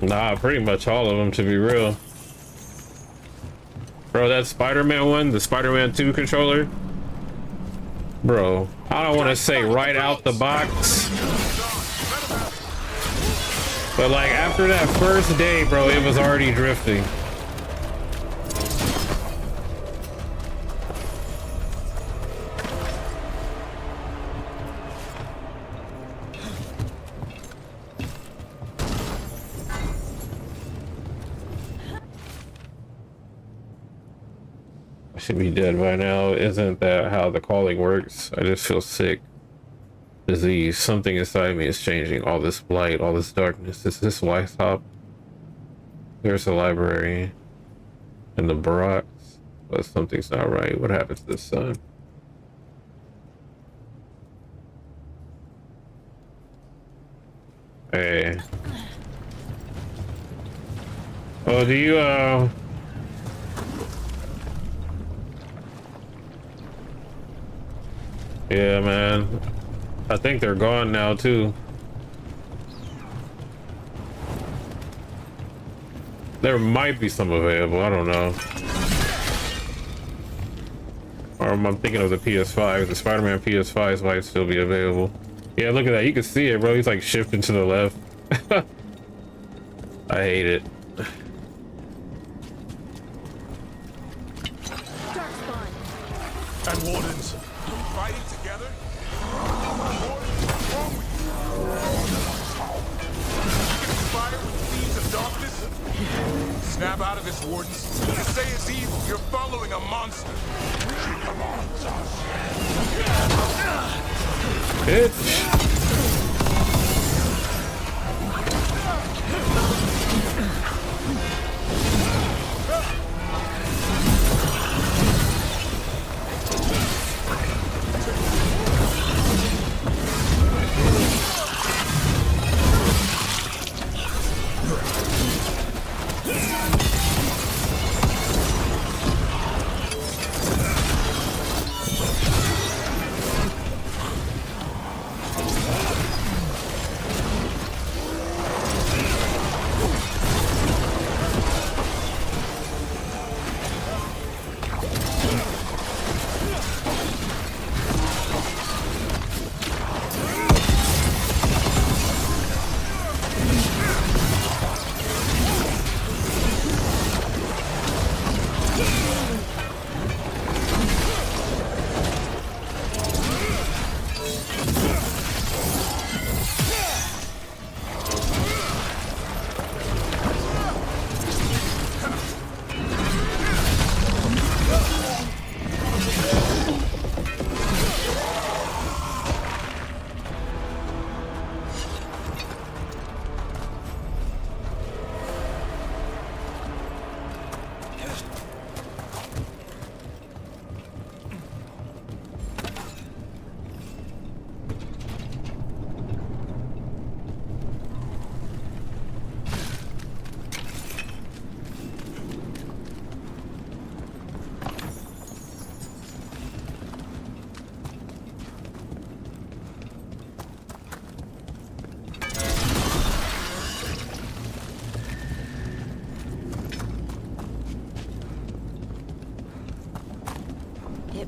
Nah, pretty much all of them, to be real. Bro, that Spider-Man one, the Spider-Man 2 controller. Bro, I don't want to say right out the box. But like after that first day, bro, it was already drifting. I should be dead by now. Isn't that how the calling works? I just feel sick. Disease. Something inside me is changing. All this blight, all this darkness. Is this Weishaupt? There's a library in the barracks, but something's not right. What happened to the sun? Hey. Oh, do you, yeah, man. I think they're gone now, too. There might be some available, I don't know. Or I'm thinking of the PS5. The Spider-Man PS5s might still be available. Yeah, look at that. You can see it, bro. He's like shifting to the left. I hate it. And Wardens. Fighting together? What's wrong with you? Inspired with seeds of darkness? Snap out of this, Wardens. You say it's evil. You're following a monster. She commands us. Bitch.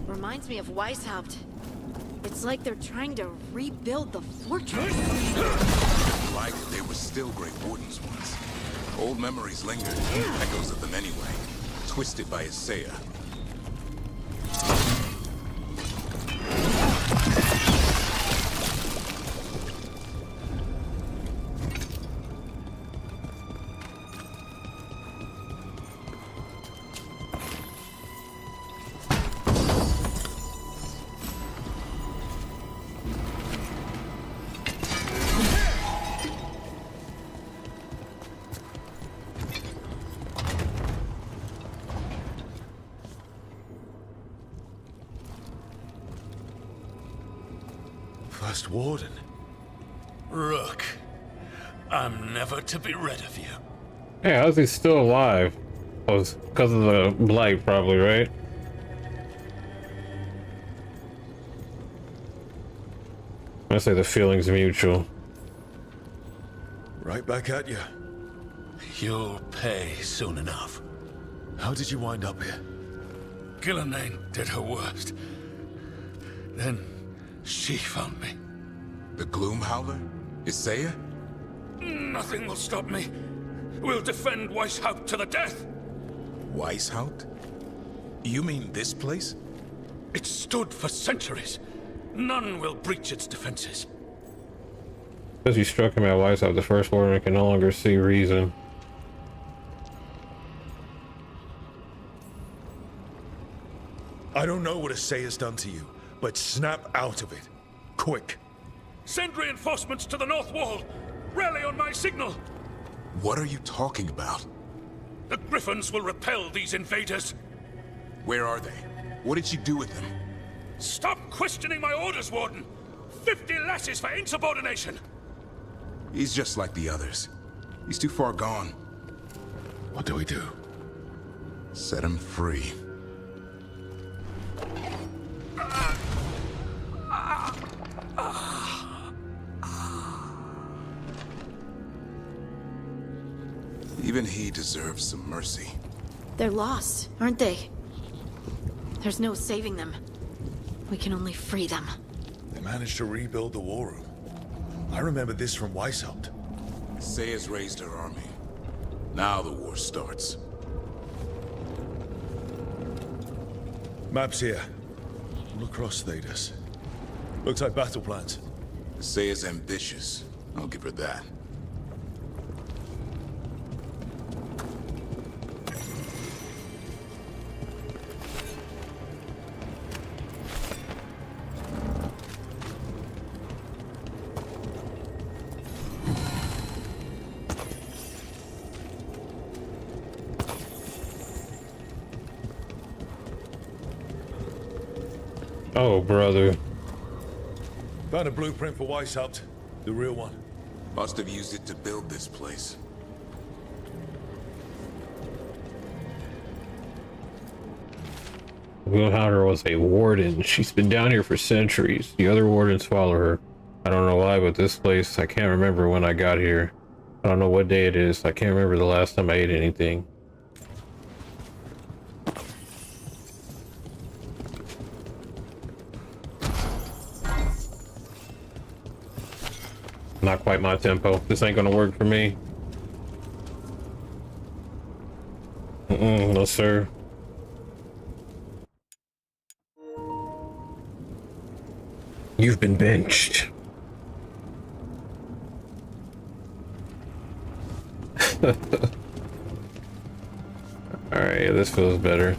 Reminds me of Weishaupt. It's like they're trying to rebuild the fortress. Like they were still Great Wardens once. Old memories lingered, echoes of them anyway, twisted by Isaiah. First Warden. Rook, I'm never to be rid of you. Hey, how's he still alive? Oh, it's because of the blight, probably, right? I say the feeling's mutual. Right back at you. You'll pay soon enough. How did you wind up here? Gillenane did her worst. Then she found me. The Gloom Howler? Isaiah? Nothing will stop me. We'll defend Weishaupt to the death. Weishaupt? You mean this place? It stood for centuries. None will breach its defenses. Because you struck him at Weishaupt, the first warden can no longer see reason. I don't know what Asaya's done to you, but snap out of it. Quick. Send reinforcements to the north wall. Rally on my signal. What are you talking about? The Griffins will repel these invaders. Where are they? What did she do with them? Stop questioning my orders, Warden. 50 lashes for insubordination. He's just like the others. He's too far gone. What do we do? Set him free. Even he deserves some mercy. They're lost, aren't they? There's no saving them. We can only free them. They managed to rebuild the war room. I remember this from Weishaupt. Saya's raised her army. Now the war starts. Maps here. All across Thedas. Looks like battle plans. Saya's ambitious. I'll give her that. Oh, brother. Found a blueprint for Weishaupt. The real one. Must have used it to build this place. Wheelhounder was a warden. She's been down here for centuries. The other wardens follow her. I don't know why, but this place, I can't remember when I got here. I don't know what day it is. I can't remember the last time I ate anything. Not quite my tempo. This ain't gonna work for me. No sir. You've been benched. Alright, this feels better.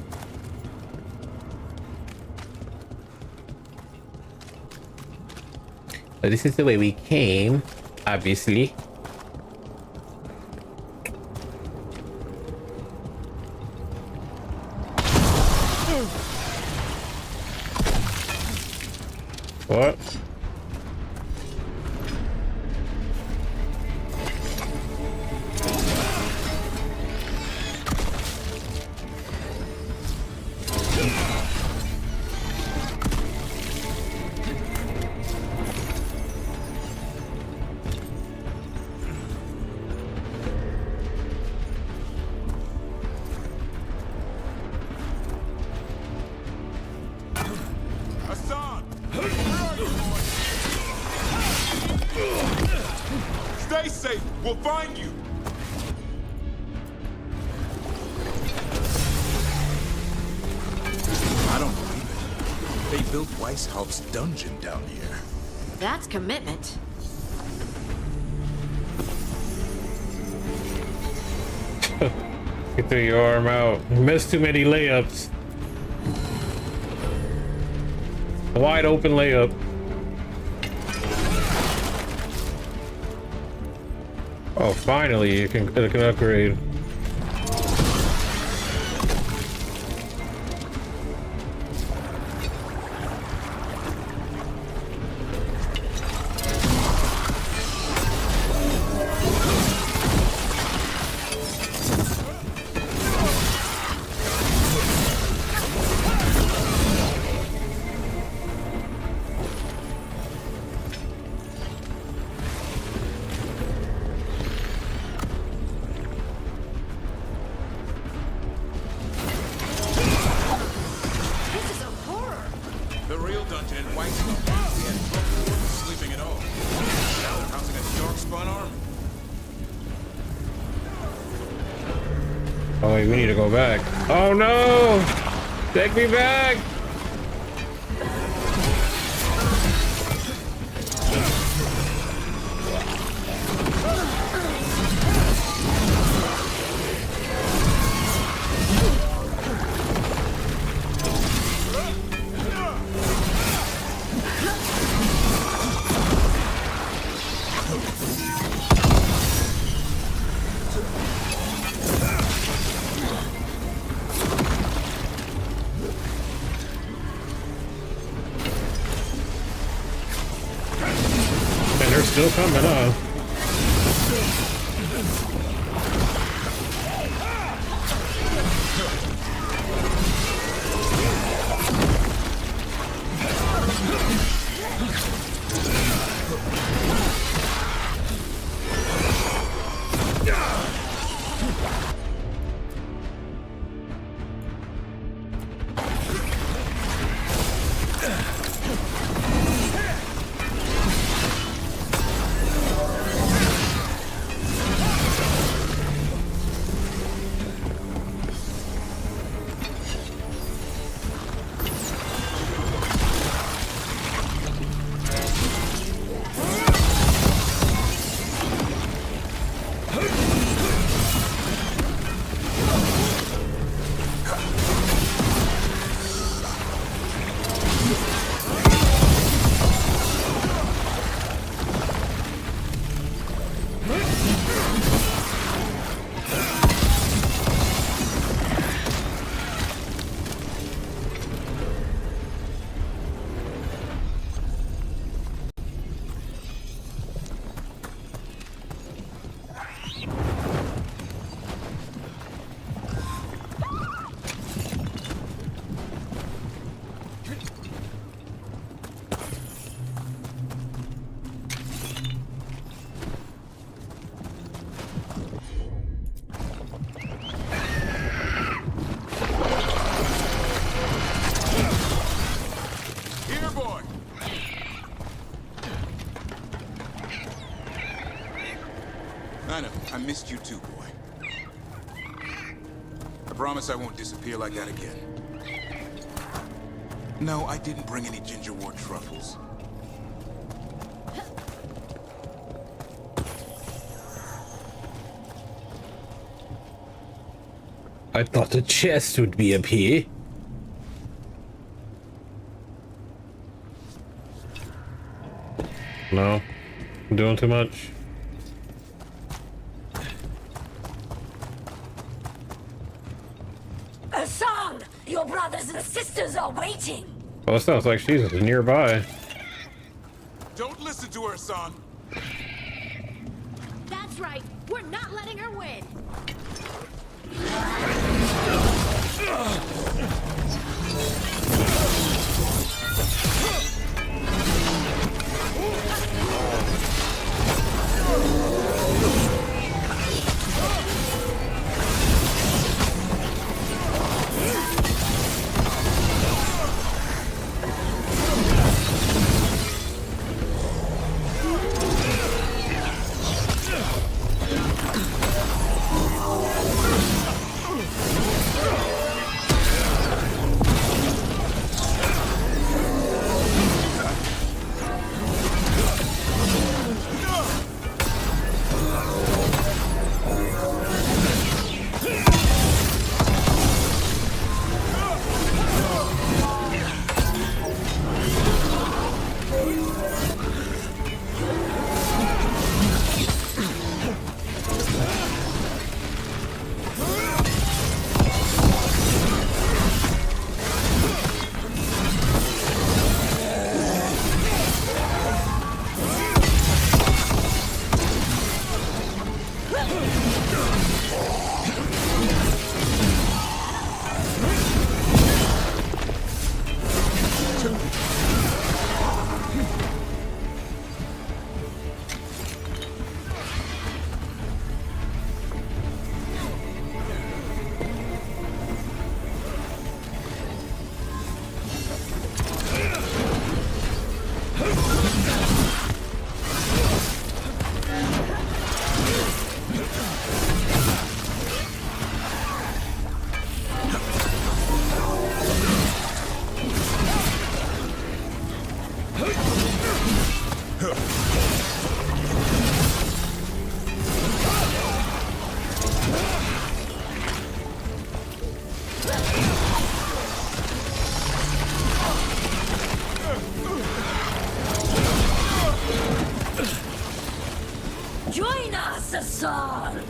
So this is the way we came, obviously. What? Stay safe. We'll find you. I don't believe it. They built Weishaupt's dungeon down here. That's commitment. Get your arm out. You missed too many layups. A wide open layup. Oh, finally, it can upgrade. Oh wait, we need to go back. Oh no! Take me back! still coming, huh? I missed you too, boy. I promise I won't disappear like that again. No, I didn't bring any gingerwort truffles. I thought the chest would be up here. No, I'm doing too much. Hassan, your brothers and sisters are waiting. Well, it sounds like she's nearby. Don't listen to her, son. That's right. We're not letting her win. Join us, Hassan.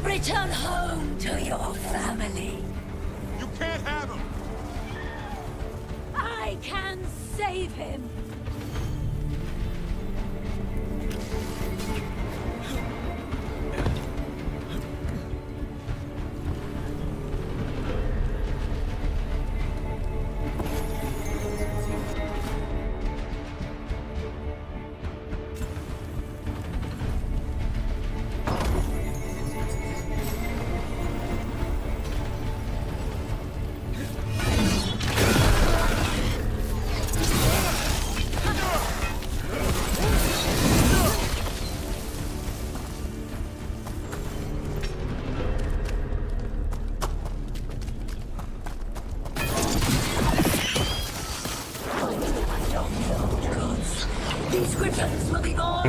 Return home to your family. You can't have him. I can save him.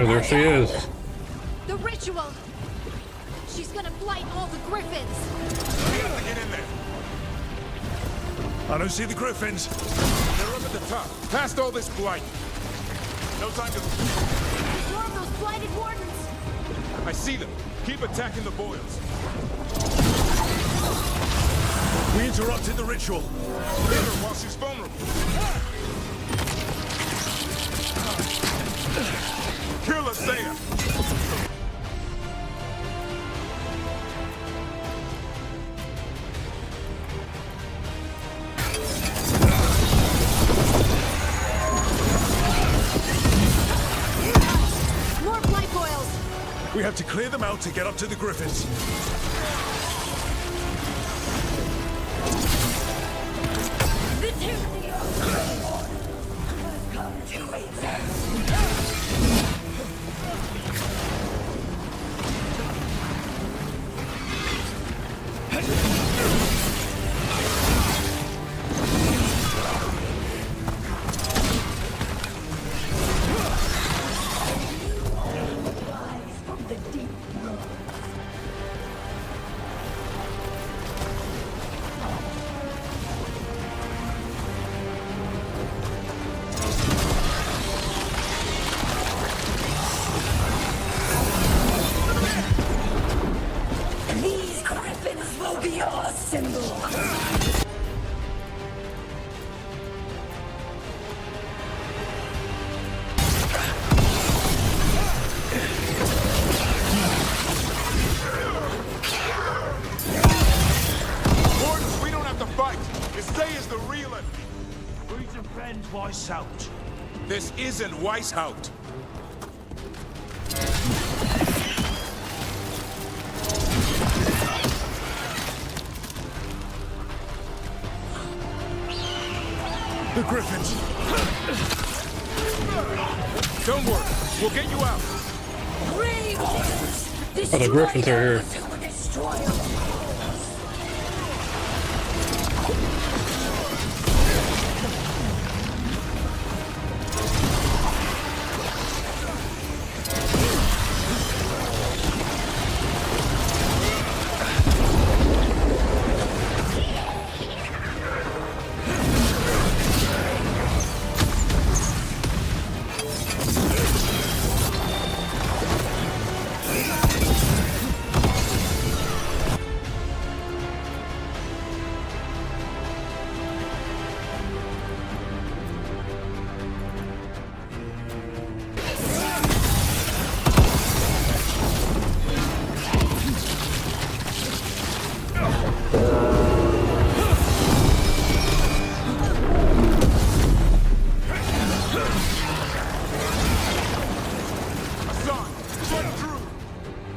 Yeah, there she is. The ritual! She's gonna blight all the griffins! We have to get in there. I don't see the griffins. They're up at the top, past all this blight. No time to... More of those blighted wardens! I see them. Keep attacking the boils. We interrupted the ritual. Hit her while she's vulnerable. Kill Isaiah. More blight boils! We have to clear them out to get up to the griffins. This isn't Weishaupt. The griffins. Don't worry, we'll get you out. Oh, the griffins are here.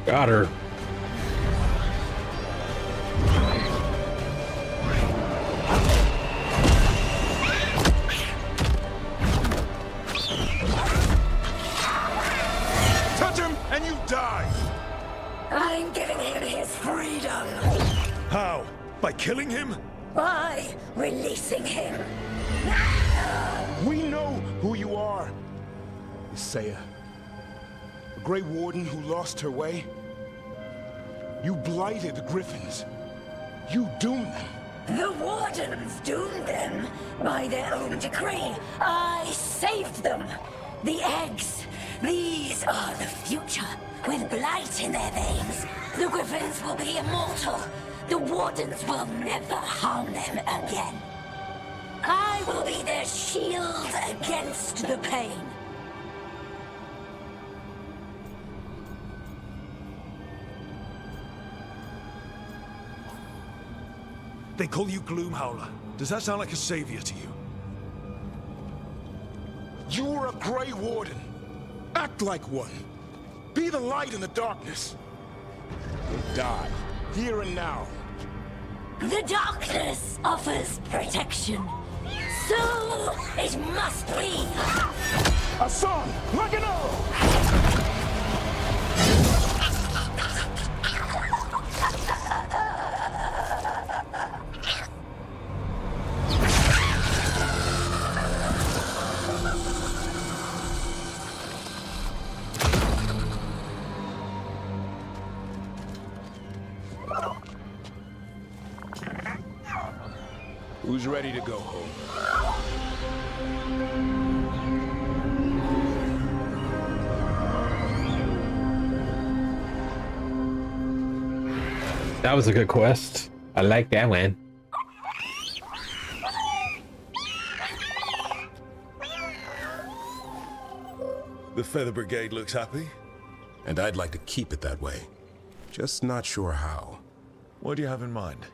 Got her. Touch him and you die. I'm giving him his freedom. How? By killing him? By releasing him. We know who you are. Isaiah. A Grey Warden who lost her way. You blighted the Griffins. You doomed them. The Wardens doomed them by their own decree. I saved them. The eggs. These are the future. With blight in their veins, the Griffins will be immortal. The Wardens will never harm them again. I will be their shield against the pain. They call you Gloomhowler. Does that sound like a savior to you? You're a Grey Warden. Act like one. Be the light in the darkness. You'll die, here and now. The darkness offers protection. So it must be. Hassan, Magano! Who's ready to go home? That was a good quest. I like that one. The Feather Brigade looks happy. And I'd like to keep it that way. Just not sure how. What do you have in mind?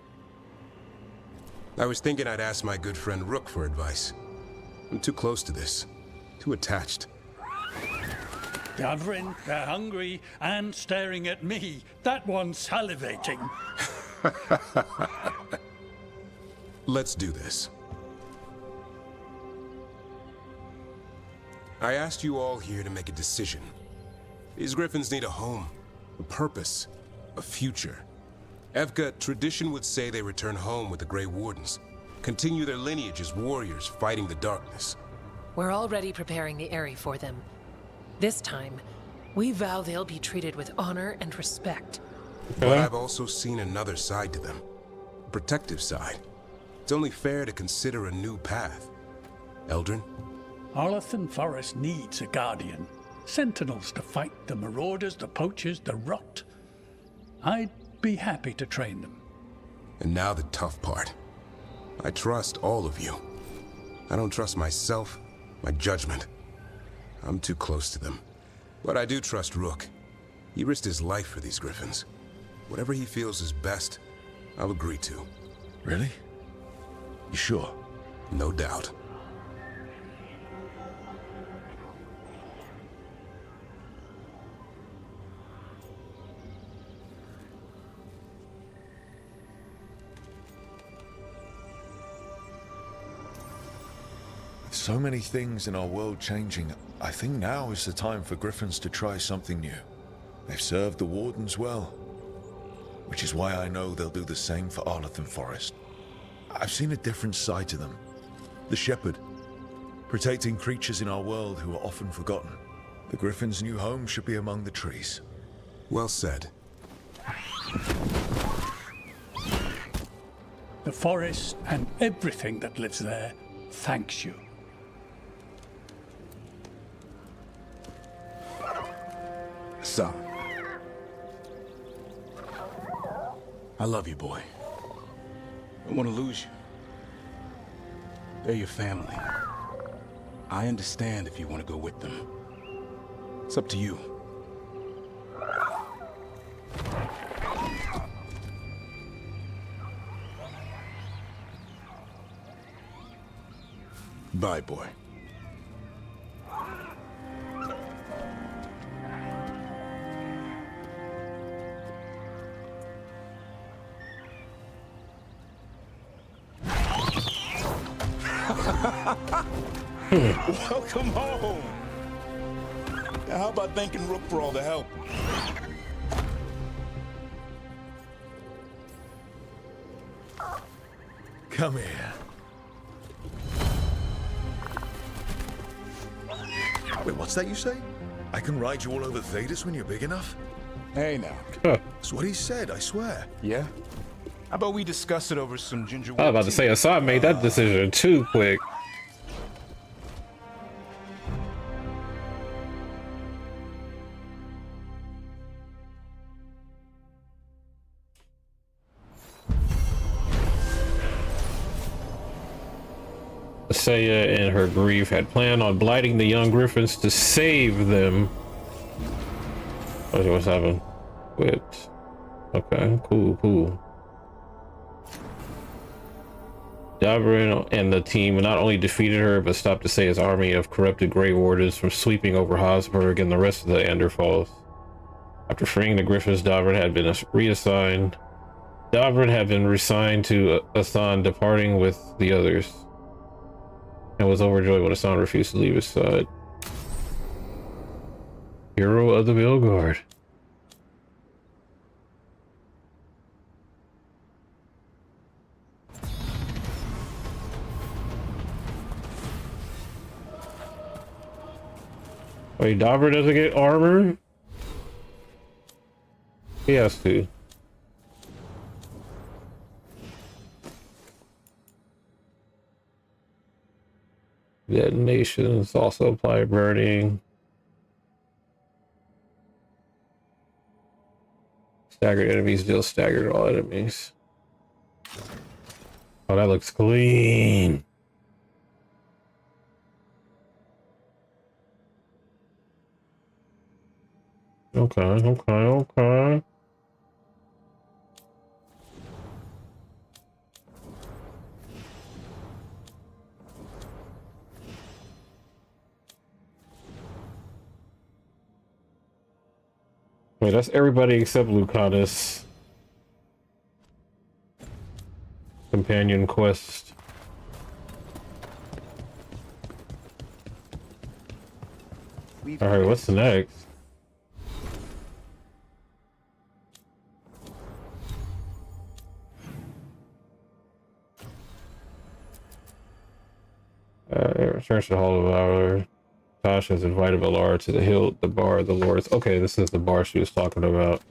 I was thinking I'd ask my good friend Rook for advice. I'm too close to this. Too attached. Davrin, they're hungry and staring at me. That one's salivating. Let's do this. I asked you all here to make a decision. These griffins need a home, a purpose, a future. Evka, tradition would say they return home with the Grey Wardens, continue their lineage as warriors fighting the darkness. We're already preparing the Eyrie for them. This time, we vow they'll be treated with honor and respect. But I've also seen another side to them. A protective side. It's only fair to consider a new path. Eldrin? Arlathan Forest needs a guardian. Sentinels to fight the marauders, the poachers, the rot. I'd be happy to train them. And now the tough part. I trust all of you. I don't trust myself, my judgment. I'm too close to them. But I do trust Rook. He risked his life for these griffins. Whatever he feels is best, I'll agree to. Really? You sure? No doubt. So many things in our world changing, I think now is the time for griffins to try something new. They've served the Wardens well, which is why I know they'll do the same for Arlathan Forest. I've seen a different side to them. The shepherd, protecting creatures in our world who are often forgotten. The griffin's new home should be among the trees. Well said. The forest and everything that lives there thanks you. Son. I love you, boy. I don't want to lose you. They're your family. I understand if you want to go with them. It's up to you. Bye, boy. Welcome home. Now, how about thanking Rook for all the help? Come here. Wait, what's that you say? I can ride you all over Thedas when you're big enough? Hey, now. That's what he said, I swear. Yeah? How about we discuss it over some ginger I was about to say, Assad made that decision too quick. Saya in her grief had planned on blighting the young griffins to save them. What's happening? Quit. Okay, cool. Davrin and the team not only defeated her, but stopped Saya's army of corrupted Grey Wardens from sweeping over Habsburg and the rest of the Anderfalls. After freeing the griffins, Davrin had been reassigned. Davrin had been resigned to Asan, departing with the others, and was overjoyed when Asan refused to leave his side. Hero of the Veilguard. Wait, Davrin doesn't get armor? He has to. Detonations also apply burning. Staggered enemies deal staggered all enemies. Oh, that looks clean. Okay. Wait, that's everybody except Lucanus. Companion quest. Alright, what's the next? Returns to the Hall of Valor. Tosh has invited Valar to the hill, the bar of the lords. Okay, this is the bar she was talking about.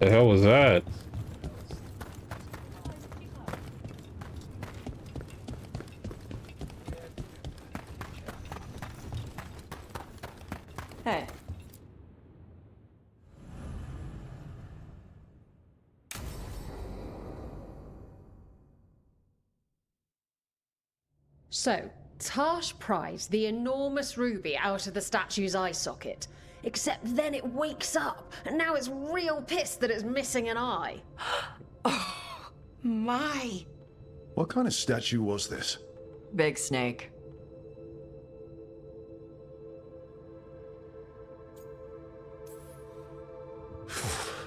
The hell was that? Hey. So, Tash pries the enormous ruby out of the statue's eye socket. Except then it wakes up, and now it's real pissed that it's missing an eye. Oh, my. What kind of statue was this? Big snake.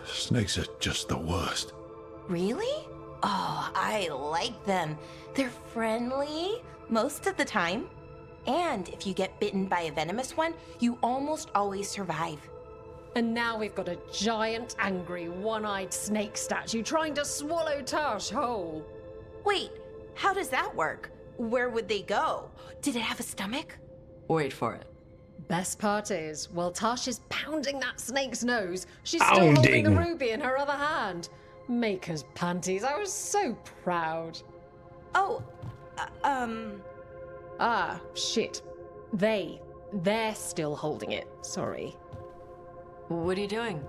Snakes are just the worst. Really? Oh, I like them. They're friendly most of the time. And if you get bitten by a venomous one, you almost always survive. And now we've got a giant, angry, one-eyed snake statue trying to swallow Tash whole. Wait, how does that work? Where would they go? Did it have a stomach? Wait for it. Best part is, while Tash is pounding that snake's nose, she's still holding the ruby in her other hand. Maker's panties, I was so proud. Oh, Ah, shit. They're still holding it. Sorry. What are you doing?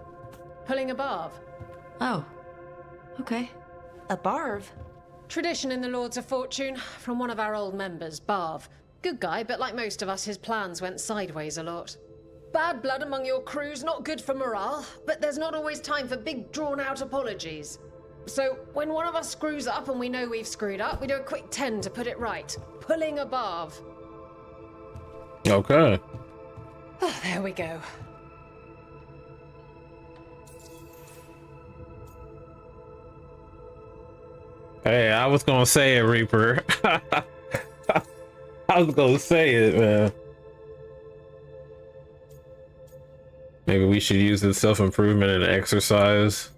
Pulling a barb. Oh. Okay. A barb? Tradition in the Lords of Fortune, from one of our old members, Barv. Good guy, but like most of us, his plans went sideways a lot. Bad blood among your crew's not good for morale, but there's not always time for big, drawn-out apologies. So, when one of us screws up and we know we've screwed up, we do a quick 10 to put it right. Pulling a barb. Okay. Oh, there we go. Hey, I was gonna say it, Reaper. I was gonna say it, man. Maybe we should use this self-improvement and exercise.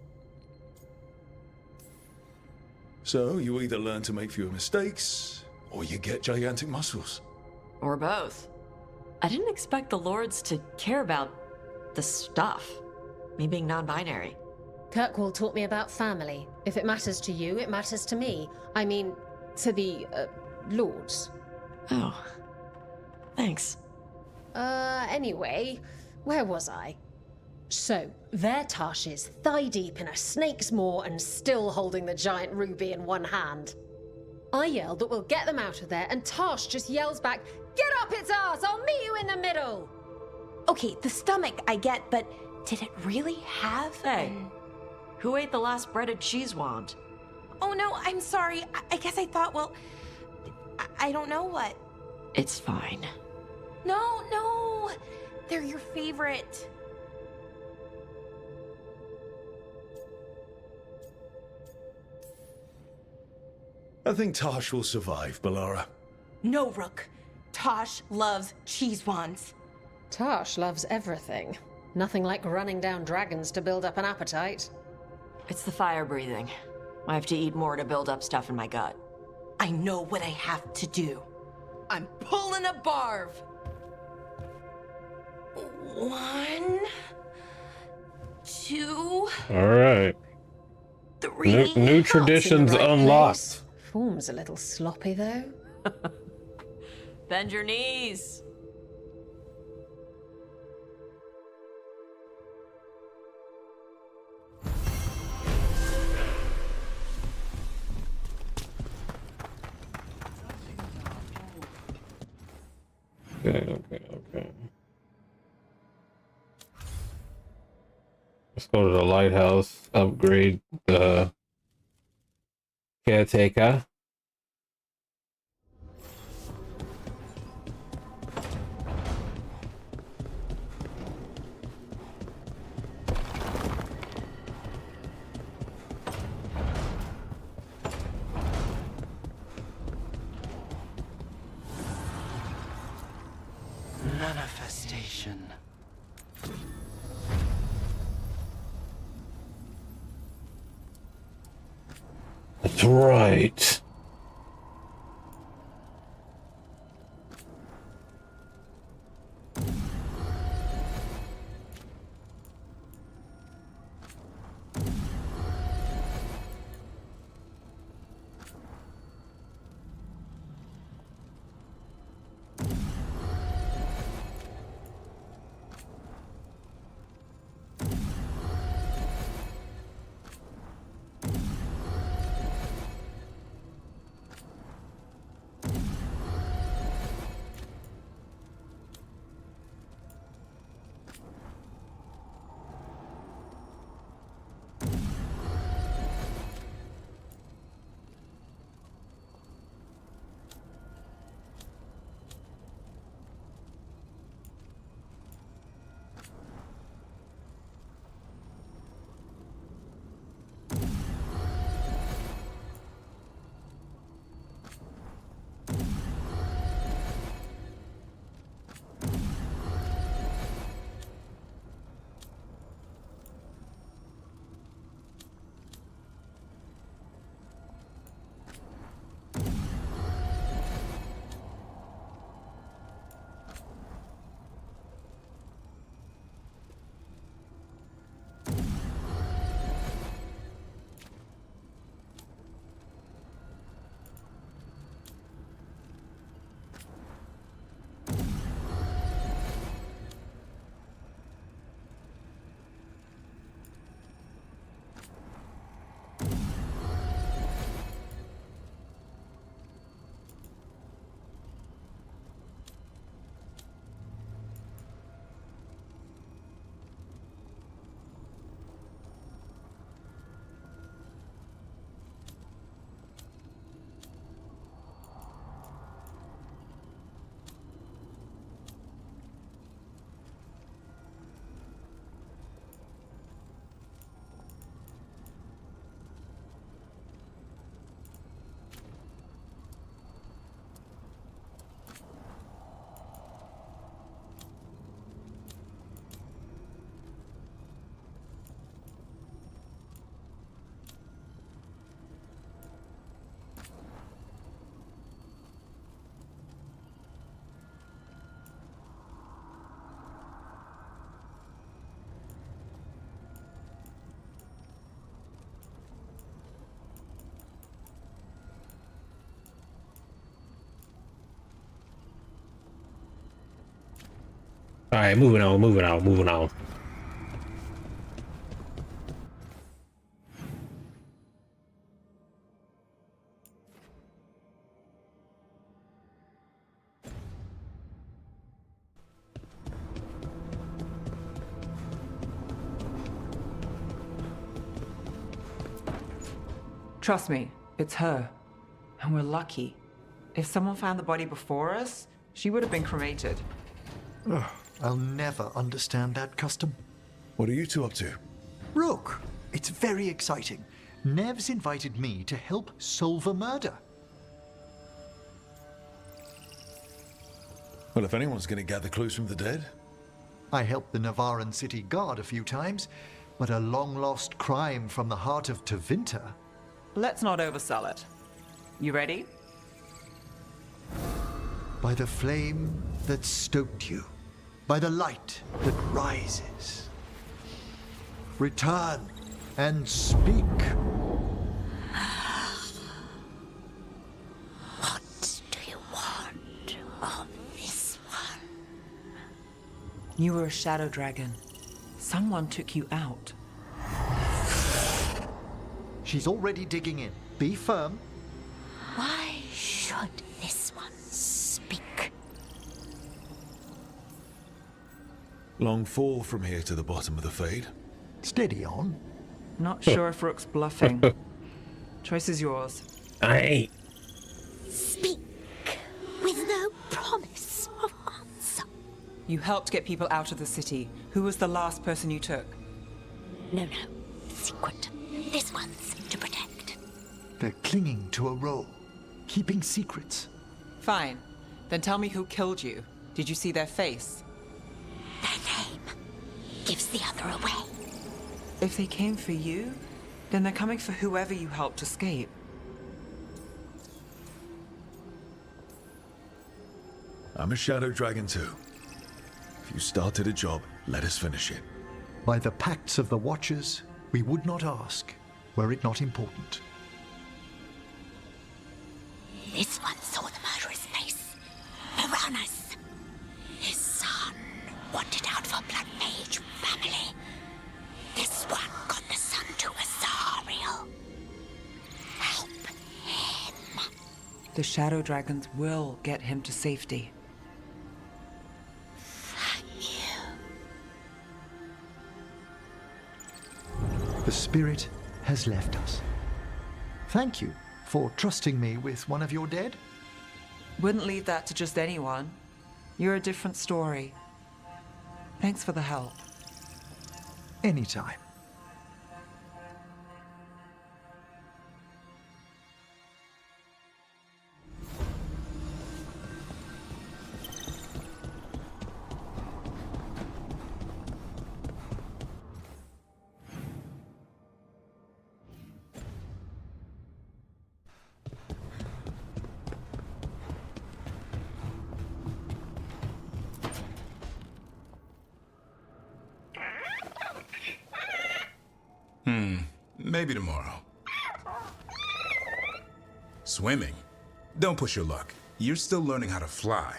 So, you either learn to make fewer mistakes, or you get gigantic muscles. Or both. I didn't expect the lords to care about the stuff. Me being non-binary. Kirkwall taught me about family. If it matters to you, it matters to me. I mean, to the, lords. Oh. Thanks. Anyway, where was I? So, there Tash is, thigh-deep in a snake's maw and still holding the giant ruby in one hand. I yell that we'll get them out of there, and Tash just yells back, "Get up its ass! I'll meet you in the middle!" Okay, the stomach I get, but did it really have Who ate the last breaded cheese wand? Oh no, I'm sorry. I guess I thought, well, I don't know what. It's fine. No, they're your favorite. I think Tash will survive, Balara. No, Rook. Tash loves cheese wands. Tash loves everything. Nothing like running down dragons to build up an appetite. It's the fire breathing. I have to eat more to build up stuff in my gut. I know what I have to do. I'm pulling a barv. 1, 2. All right. 3. New traditions unlocked. Form's a little sloppy though. Bend your knees. Okay. Let's go to the lighthouse, upgrade the caretaker. Manifestation. That's right. All right, moving on. Trust me, it's her. And we're lucky. If someone found the body before us, she would have been cremated. Ugh, I'll never understand that custom. What are you two up to? Rook, it's very exciting. Nev's invited me to help solve a murder. Well, if anyone's going to gather clues from the dead. I helped the Navaran City Guard a few times, but a long-lost crime from the heart of Tevinter. Let's not oversell it. You ready? By the flame that stoked you. By the light that rises. Return and speak. What do you want of this one? You were a shadow dragon. Someone took you out. She's already digging in. Be firm. Why should this one speak? Long fall from here to the bottom of the fade. Steady on. Not sure if Rook's bluffing. Choice is yours. Aye. Speak with no promise of answer. You helped get people out of the city. Who was the last person you took? No. Secret. This one's to protect. They're clinging to a role. Keeping secrets. Fine. Then tell me who killed you. Did you see their face? Their name gives the other away. If they came for you, then they're coming for whoever you helped escape. I'm a shadow dragon too. If you started a job, let us finish it. By the pacts of the Watchers, we would not ask, were it not important. This one saw the murderer's face. Piranhas. His son wanted out for Blood Mage family. This one got the son to Azariel. Help him. The shadow dragons will get him to safety. The spirit has left us. Thank you for trusting me with one of your dead. Wouldn't leave that to just anyone. You're a different story. Thanks for the help. Anytime. Maybe tomorrow. Swimming? Don't push your luck. You're still learning how to fly.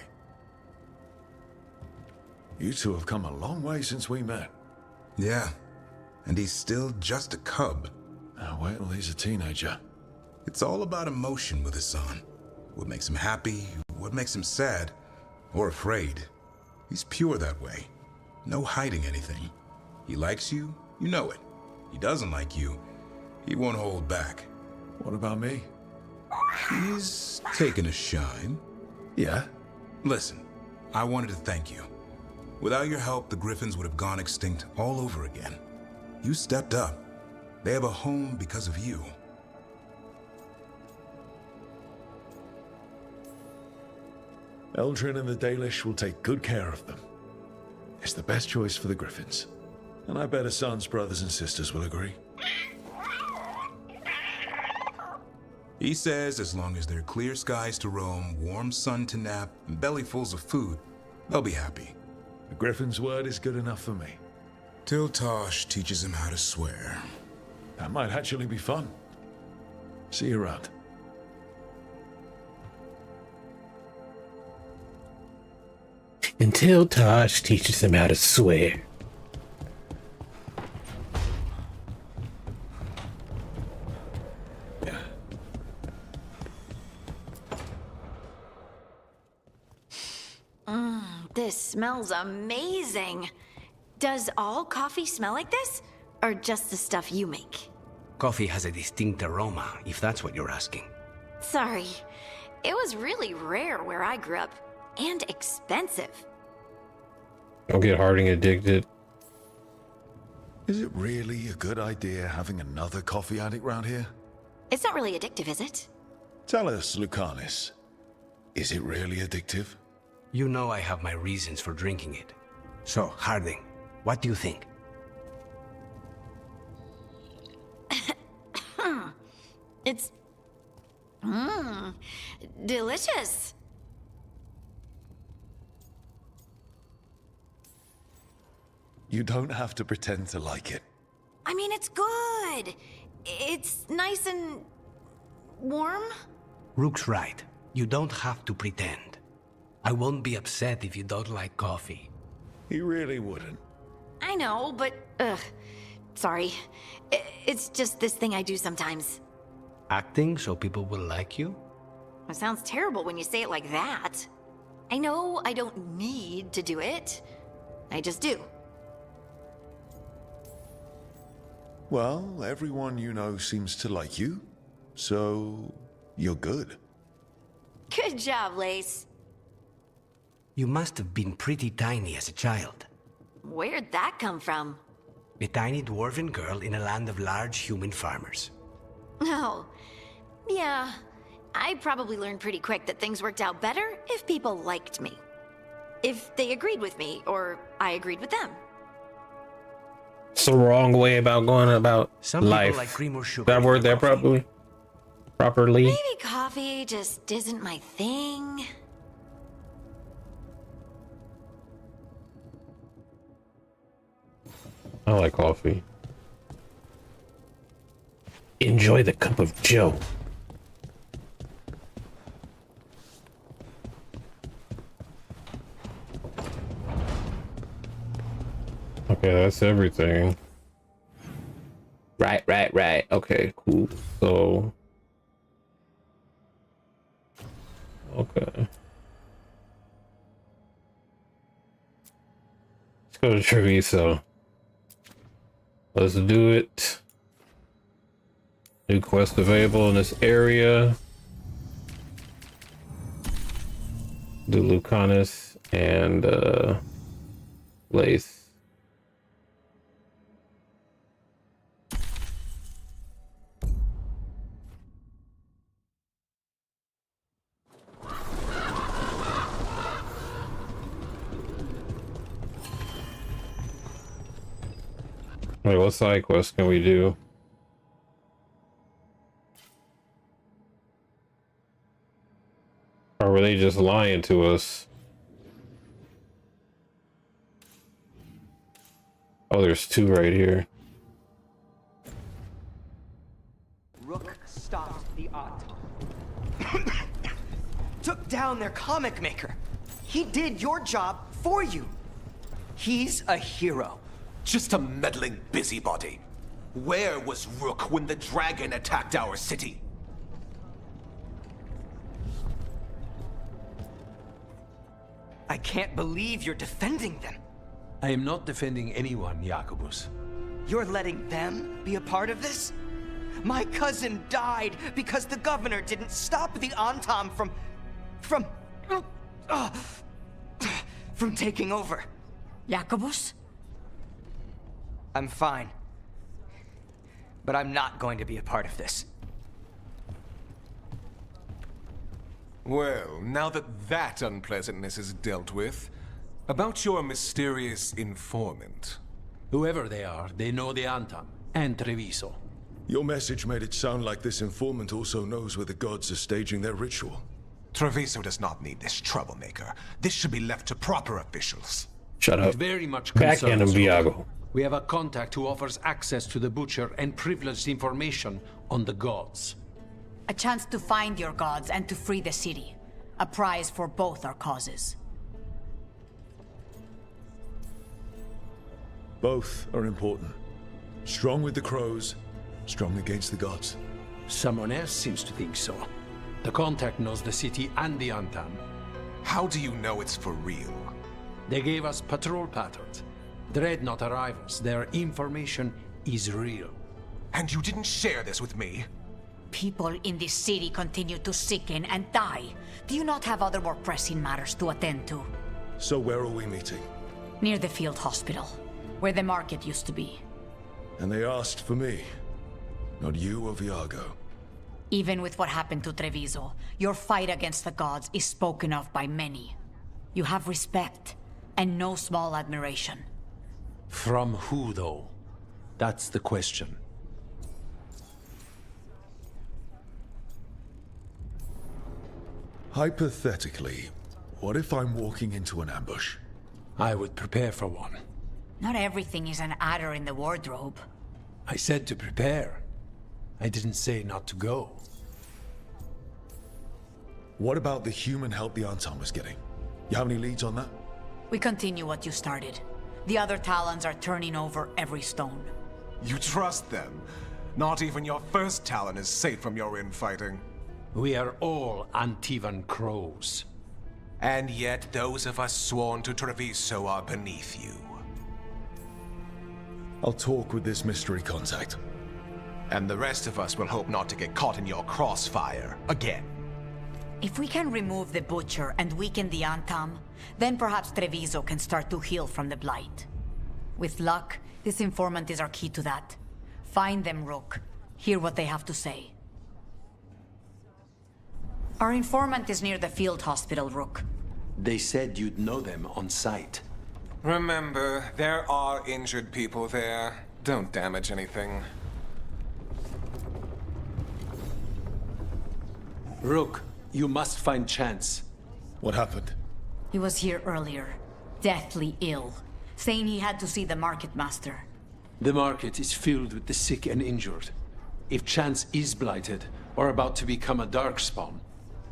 You two have come a long way since we met. Yeah, and he's still just a cub. Wait till he's a teenager. It's all about emotion with his son. What makes him happy, what makes him sad, or afraid. He's pure that way. No hiding anything. He likes you, you know it. He doesn't like you, he won't hold back. What about me? He's taken a shine. Yeah? Listen, I wanted to thank you. Without your help, the Griffins would have gone extinct all over again. You stepped up. They have a home because of you. Eldrin and the Dalish will take good care of them. It's the best choice for the Griffins. And I bet Hassan's brothers and sisters will agree. He says as long as there are clear skies to roam, warm sun to nap, and bellyfuls of food, they'll be happy. The Griffin's word is good enough for me. Till Tosh teaches him how to swear. That might actually be fun. See you around. Until Tosh teaches him how to swear. This smells amazing. Does all coffee smell like this? Or just the stuff you make? Coffee has a distinct aroma, if that's what you're asking. Sorry. It was really rare where I grew up. And expensive. Don't get Harding addicted. Is it really a good idea having another coffee addict round here? It's not really addictive, is it? Tell us, Lucanis. Is it really addictive? You know I have my reasons for drinking it. So, Harding, what do you think? It's... delicious. You don't have to pretend to like it. I mean, it's good. It's nice and warm. Rook's right. You don't have to pretend. I won't be upset if you don't like coffee. He really wouldn't. I know, but sorry. It's just this thing I do sometimes. Acting so people will like you? It sounds terrible when you say it like that. I know I don't need to do it. I just do. Well, everyone you know seems to like you, so you're good. Good job, Lace. You must have been pretty tiny as a child. Where'd that come from? A tiny dwarven girl in a land of large human farmers. Oh, yeah. I probably learned pretty quick that things worked out better if people liked me. If they agreed with me, or I agreed with them. It's the wrong way about going about Some life. people like cream or sugar. That word there properly. Maybe coffee just isn't my thing. I like coffee. Enjoy the cup of joe. Okay, that's everything. Right. Okay, cool. So... Okay. Let's go to Treviso. Let's do it. New quest available in this area. Do Lucanus and Lace. Wait, what side quest can we do? Or were they just lying to us? Oh, there's two right here. Rook stopped the Autumn. Took down their comic maker. He did your job for you. He's a hero. Just a meddling busybody. Where was Rook when the dragon attacked our city? I can't believe you're defending them. I am not defending anyone, Jacobus. You're letting them be a part of this? My cousin died because the governor didn't stop the Antam from taking over. Jacobus? I'm fine. But I'm not going to be a part of this. Well, now that unpleasantness is dealt with, about your mysterious informant. Whoever they are, they know the Antam and Treviso. Your message made it sound like this informant also knows where the gods are staging their ritual. Treviso does not need this troublemaker. This should be left to proper officials. Shut up. It very much Backhand him, concerns Viago. We have a contact who offers access to the Butcher and privileged information on the gods. A chance to find your gods and to free the city. A prize for both our causes. Both are important. Strong with the crows, strong against the gods. Someone else seems to think so. The contact knows the city and the Antam. How do you know it's for real? They gave us patrol patterns. Dreadnought arrivals. Their information is real. And you didn't share this with me? People in this city continue to sicken and die. Do you not have other more pressing matters to attend to? So where are we meeting? Near the field hospital, where the market used to be. And they asked for me, not you or Viago. Even with what happened to Treviso, your fight against the gods is spoken of by many. You have respect, and no small admiration. From who, though? That's the question. Hypothetically, what if I'm walking into an ambush? I would prepare for one. Not everything is an adder in the wardrobe. I said to prepare. I didn't say not to go. What about the human help the Anton was getting? You have any leads on that? We continue what you started. The other Talons are turning over every stone. You trust them? Not even your first Talon is safe from your infighting. We are all Antivan crows. And yet those of us sworn to Treviso are beneath you. I'll talk with this mystery contact. And the rest of us will hope not to get caught in your crossfire again. If we can remove the Butcher and weaken the Antam, then perhaps Treviso can start to heal from the Blight. With luck, this informant is our key to that. Find them, Rook. Hear what they have to say. Our informant is near the field hospital, Rook. They said you'd know them on sight. Remember, there are injured people there. Don't damage anything. Rook, you must find Chance. What happened? He was here earlier, deathly ill, saying he had to see the Market Master. The market is filled with the sick and injured. If Chance is blighted, or about to become a Darkspawn,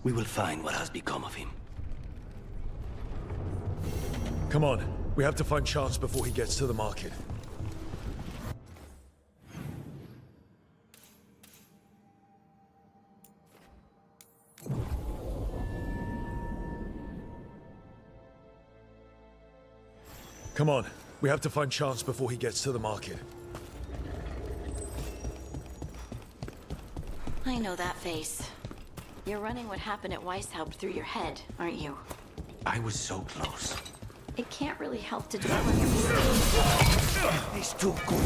we will find what has become of him. Come on, we have to find Chance before he gets to the market. Come on, we have to find Chance before he gets to the market. I know that face. You're running what happened at Weishaupt through your head, aren't you? I was so close. It can't really help to dwell on your mistakes. It's too good.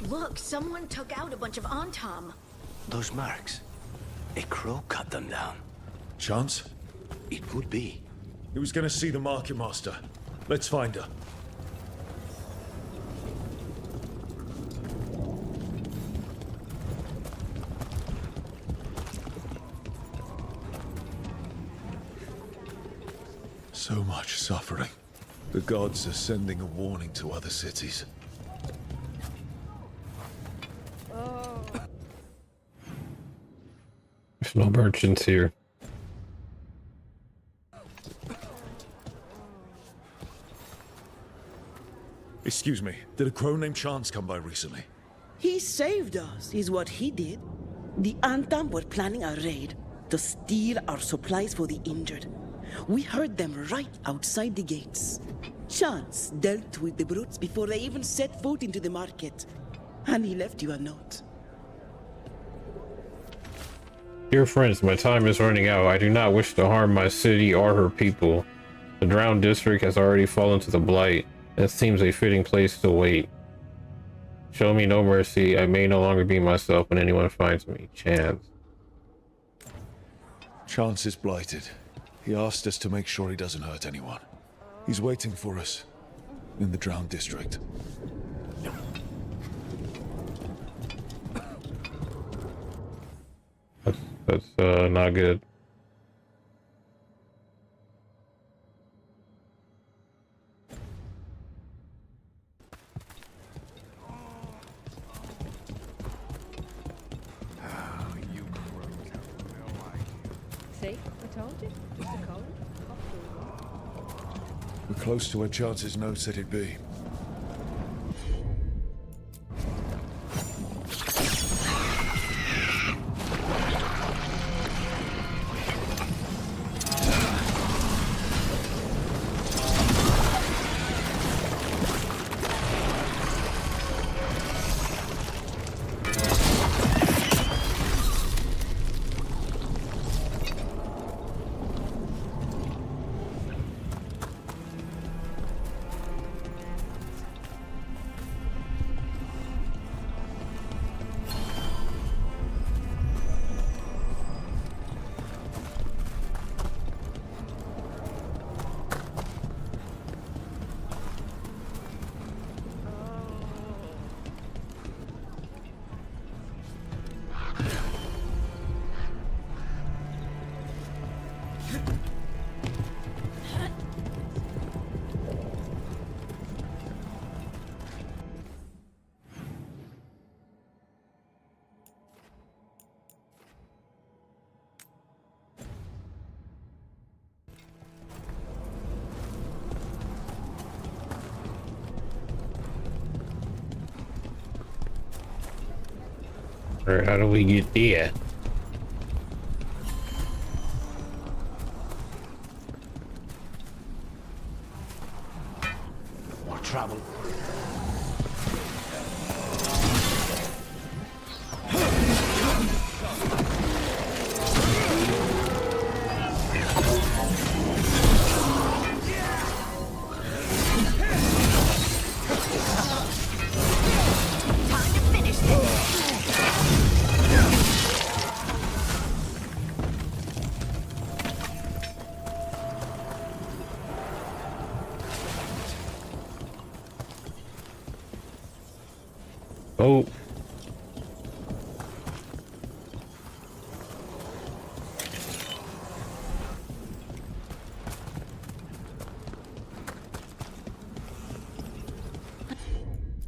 Look, someone took out a bunch of Antam. Those marks. A crow cut them down. Chance? It could be. He was gonna see the Market Master. Let's find her. So much suffering. The gods are sending a warning to other cities. There's no merchants here. Excuse me, did a crow named Chance come by recently? He saved us, is what he did. The Antam were planning a raid to steal our supplies for the injured. We heard them right outside the gates. Chance dealt with the brutes before they even set foot into the market. And he left you a note. Dear friends, my time is running out. I do not wish to harm my city or her people. The drowned district has already fallen to the blight. It seems a fitting place to wait. Show me no mercy. I may no longer be myself when anyone finds me. Chance. Chance is blighted. He asked us to make sure he doesn't hurt anyone. He's waiting for us in the drowned district. That's not good. See, I told you. Mr. Cullen. We're close to where Chance's note said he'd be. Or how do we get there? More travel. Oh.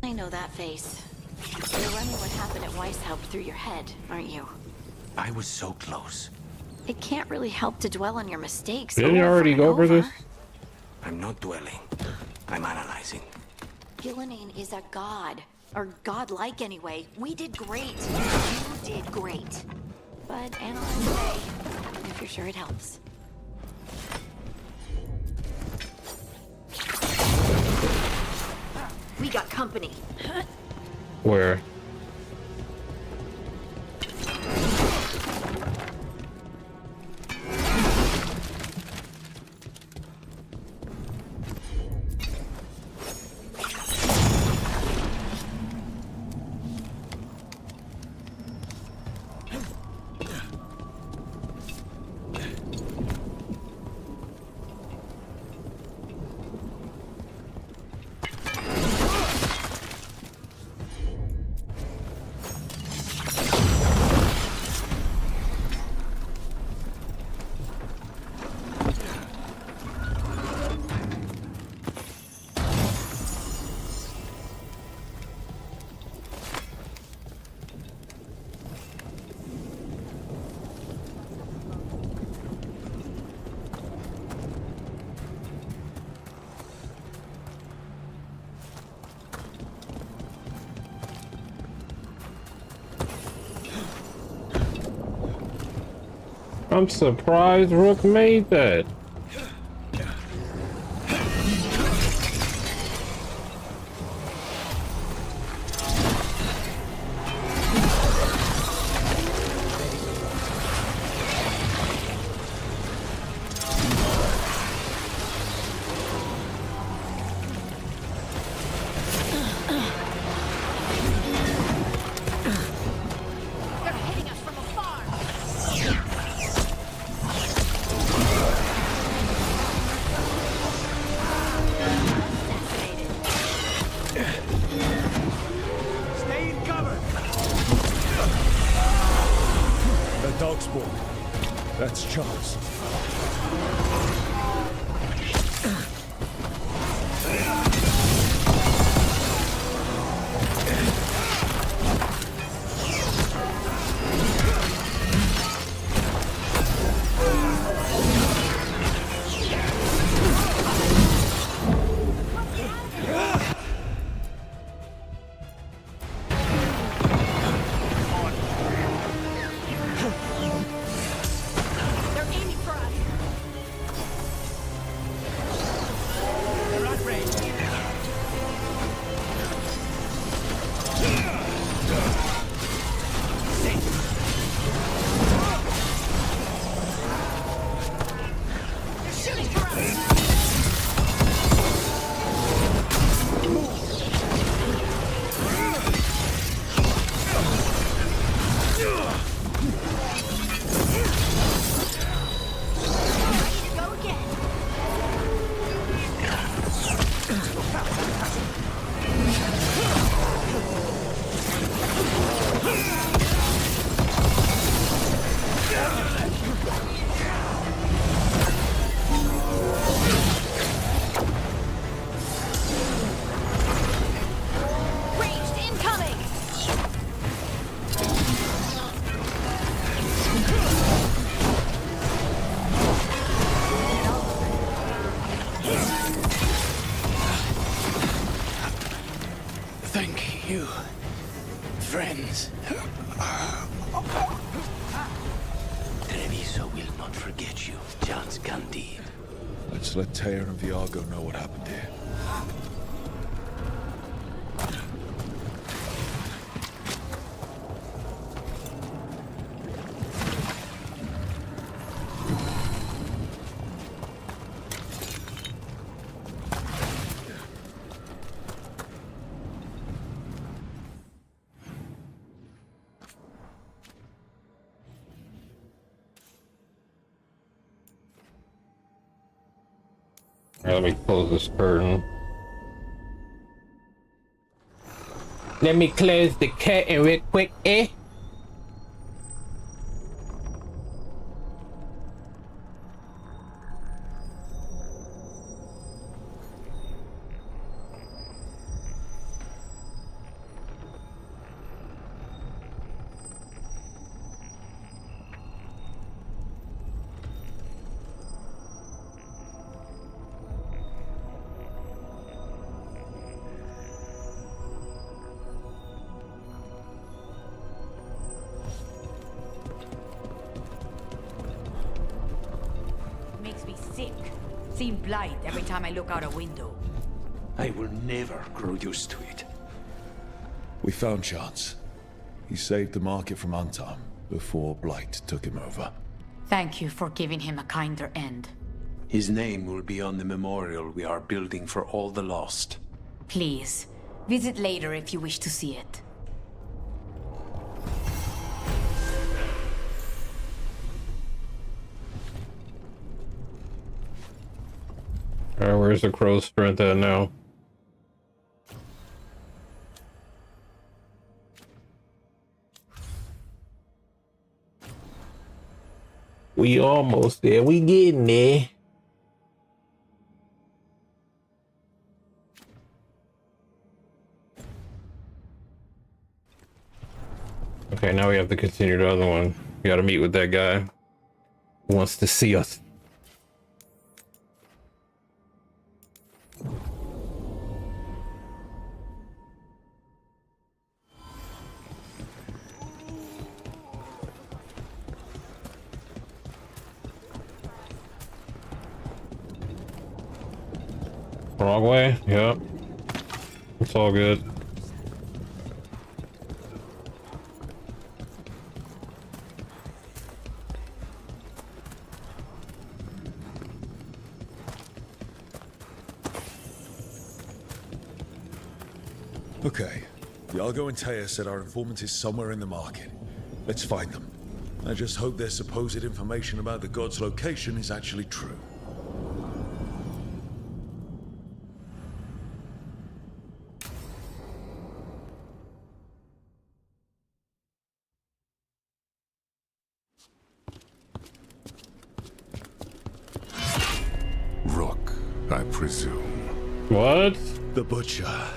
I know that face. You're running what happened at Weishaupt through your head, aren't you? I was so close. It can't really help to dwell on your mistakes. Didn't you already go over this? I'm not dwelling. I'm analyzing. Gillenane is a god. Or godlike anyway. We did great. You did great. But analyze away, if you're sure it helps. We got company. Where? I'm surprised Rook made that. That's Charles. sins. Treviso will not forget you, John's Candide. Let's let Teir and Veilguard know what happened here. Alright, let me close this curtain. Let me close the curtain real quick, eh? Makes me sick. Seeing blight every time I look out a window. I will never grow used to it. We found Chance. He saved the market from Antam before Blight took him over. Thank you for giving him a kinder end. His name will be on the memorial we are building for all the lost. Please, visit later if you wish to see it. Alright, where's the crow's strength at now? We almost there. We getting there. Okay, now we have to continue the other one. We gotta meet with that guy who wants to see us. Wrong way? Yep. It's all good. Okay. Veilguard and Teir said our informant is somewhere in the market. Let's find them. I just hope their supposed information about the god's location is actually true. Rook, I presume. What? The Butcher.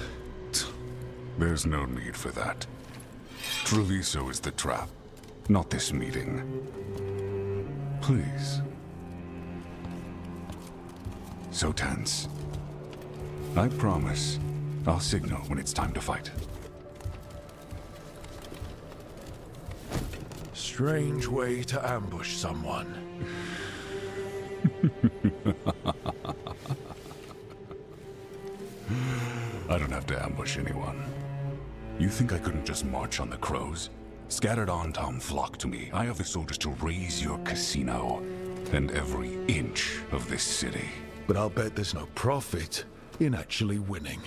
There's no need for that. Treviso is the trap, not this meeting. Please. So tense. I promise I'll signal when it's time to fight. Strange way to ambush someone. I don't have to ambush anyone. You think I couldn't just march on the crows? Scattered Antam flock to me. I have the soldiers to raise your casino and every inch of this city. But I'll bet there's no profit in actually winning.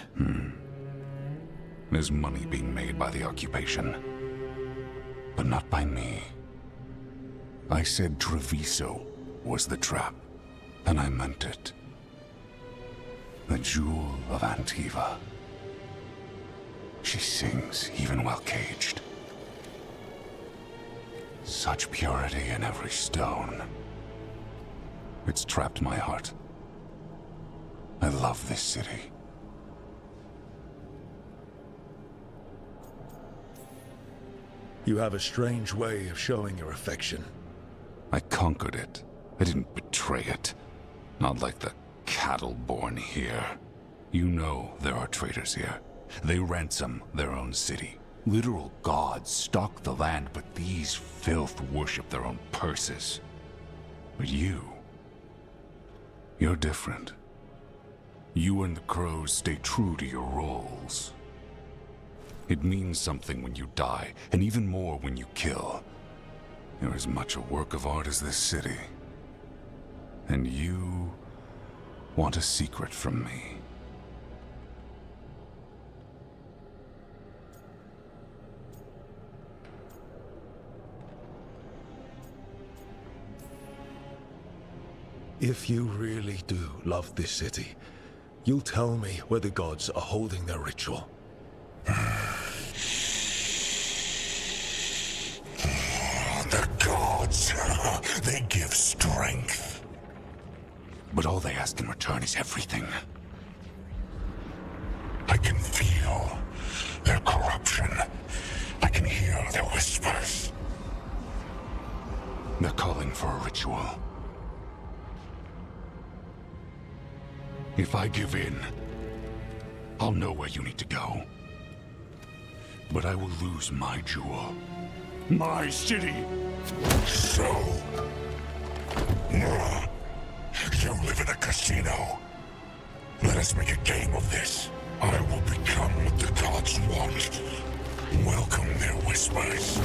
There's money being made by the occupation, but not by me. I said Treviso was the trap, and I meant it. The Jewel of Antiva. She sings even while caged. Such purity in every stone. It's trapped my heart. I love this city. You have a strange way of showing your affection. I conquered it. I didn't betray it. Not like the cattle born here. You know there are traitors here. They ransom their own city. Literal gods stalk the land, but these filth worship their own purses. But you're different. You and the crows stay true to your roles. It means something when you die, and even more when you kill. You're as much a work of art as this city. And you want a secret from me. If you really do love this city, you'll tell me where the gods are holding their ritual. The gods, they give strength. But all they ask in return is everything. I can feel their corruption. I can hear their whispers. They're calling for a ritual. If I give in, I'll know where you need to go. But I will lose my jewel. My city! So... you live in a casino. Let us make a game of this. I will become what the gods want. Welcome their whispers.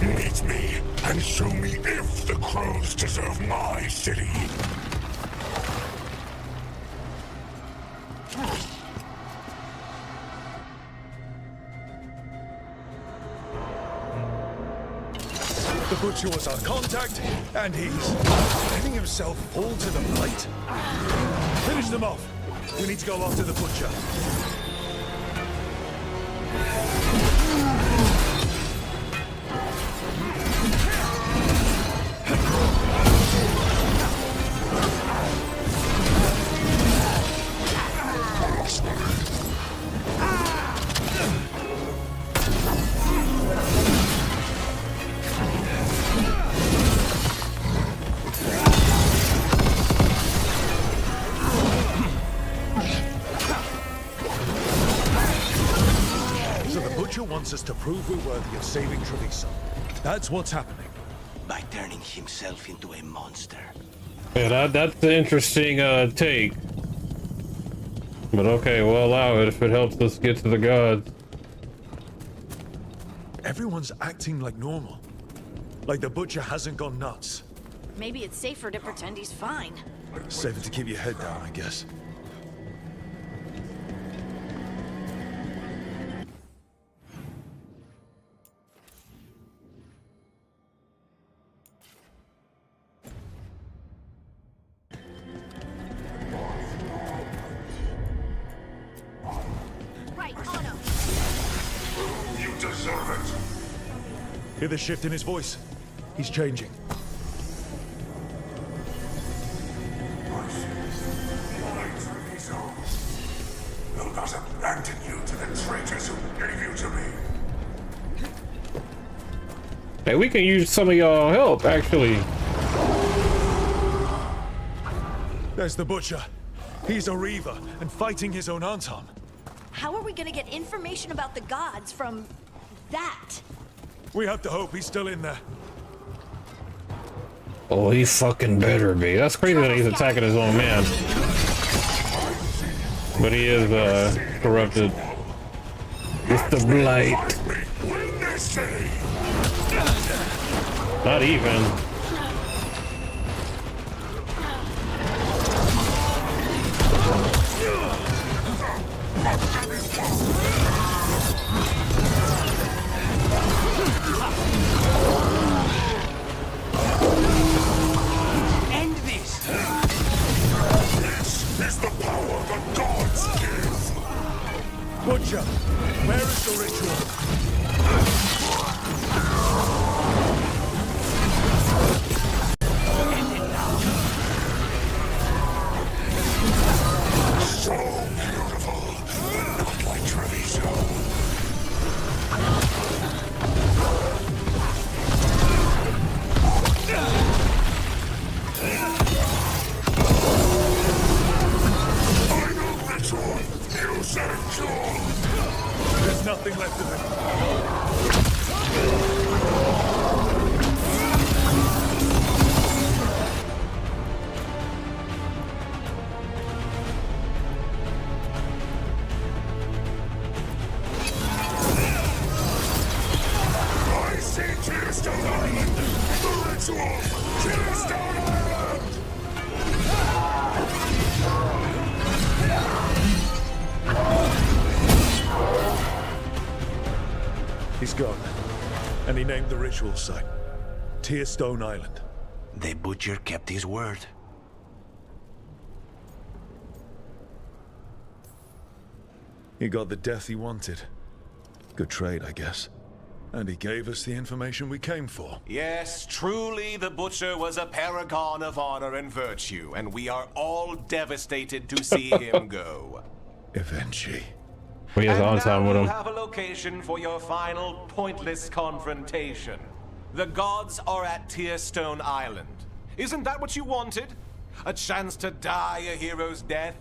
Meet me and show me if the crows deserve my city. The Butcher was our contact, and he's letting himself fall to the plate. Finish them off. We need to go after the Butcher. Wants us to prove we're worthy of saving Treviso. That's what's happening. By turning himself into a monster. Yeah, that's the interesting take. But okay, we'll allow it if it helps us get to the gods. Everyone's acting like normal. Like the Butcher hasn't gone nuts. Maybe it's safer to pretend he's fine. Safer to keep your head down, I guess. Hear the shift in his voice? He's changing. Will not abandon you to the traitors who gave you to me. Hey, we can use some of y'all help, actually. There's the Butcher. He's a Reaver and fighting his own Anton. How are we gonna get information about the gods from that? We have to hope he's still in there. Oh, he fucking better be. That's crazy that he's attacking his own man. But he is corrupted. It's the blight. Not even. End this! This is the power the gods give. Butcher, where is the ritual? He's gone. And he named the ritual site Tearstone Island. The Butcher kept his word. He got the death he wanted. Good trade, I guess. And he gave us the information we came for. Yes, truly the Butcher was a paragon of honor and virtue, and we are all devastated to see him go. Eventually. We has on time with you him. have a location for your final pointless confrontation. The gods are at Tearstone Island. Isn't that what you wanted? A chance to die a hero's death?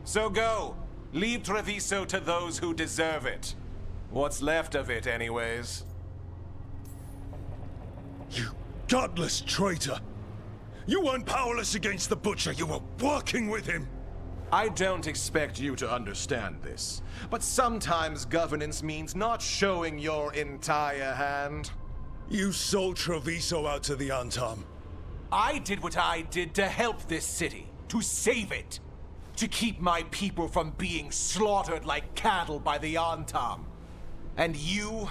So go. Leave Treviso to those who deserve it. What's left of it, anyways. You godless traitor! You weren't powerless against the Butcher, you were working with him! I don't expect you to understand this, but sometimes governance means not showing your entire hand. You sold Treviso out to the Antam. I did what I did to help this city, to save it, to keep my people from being slaughtered like cattle by the Antam. And you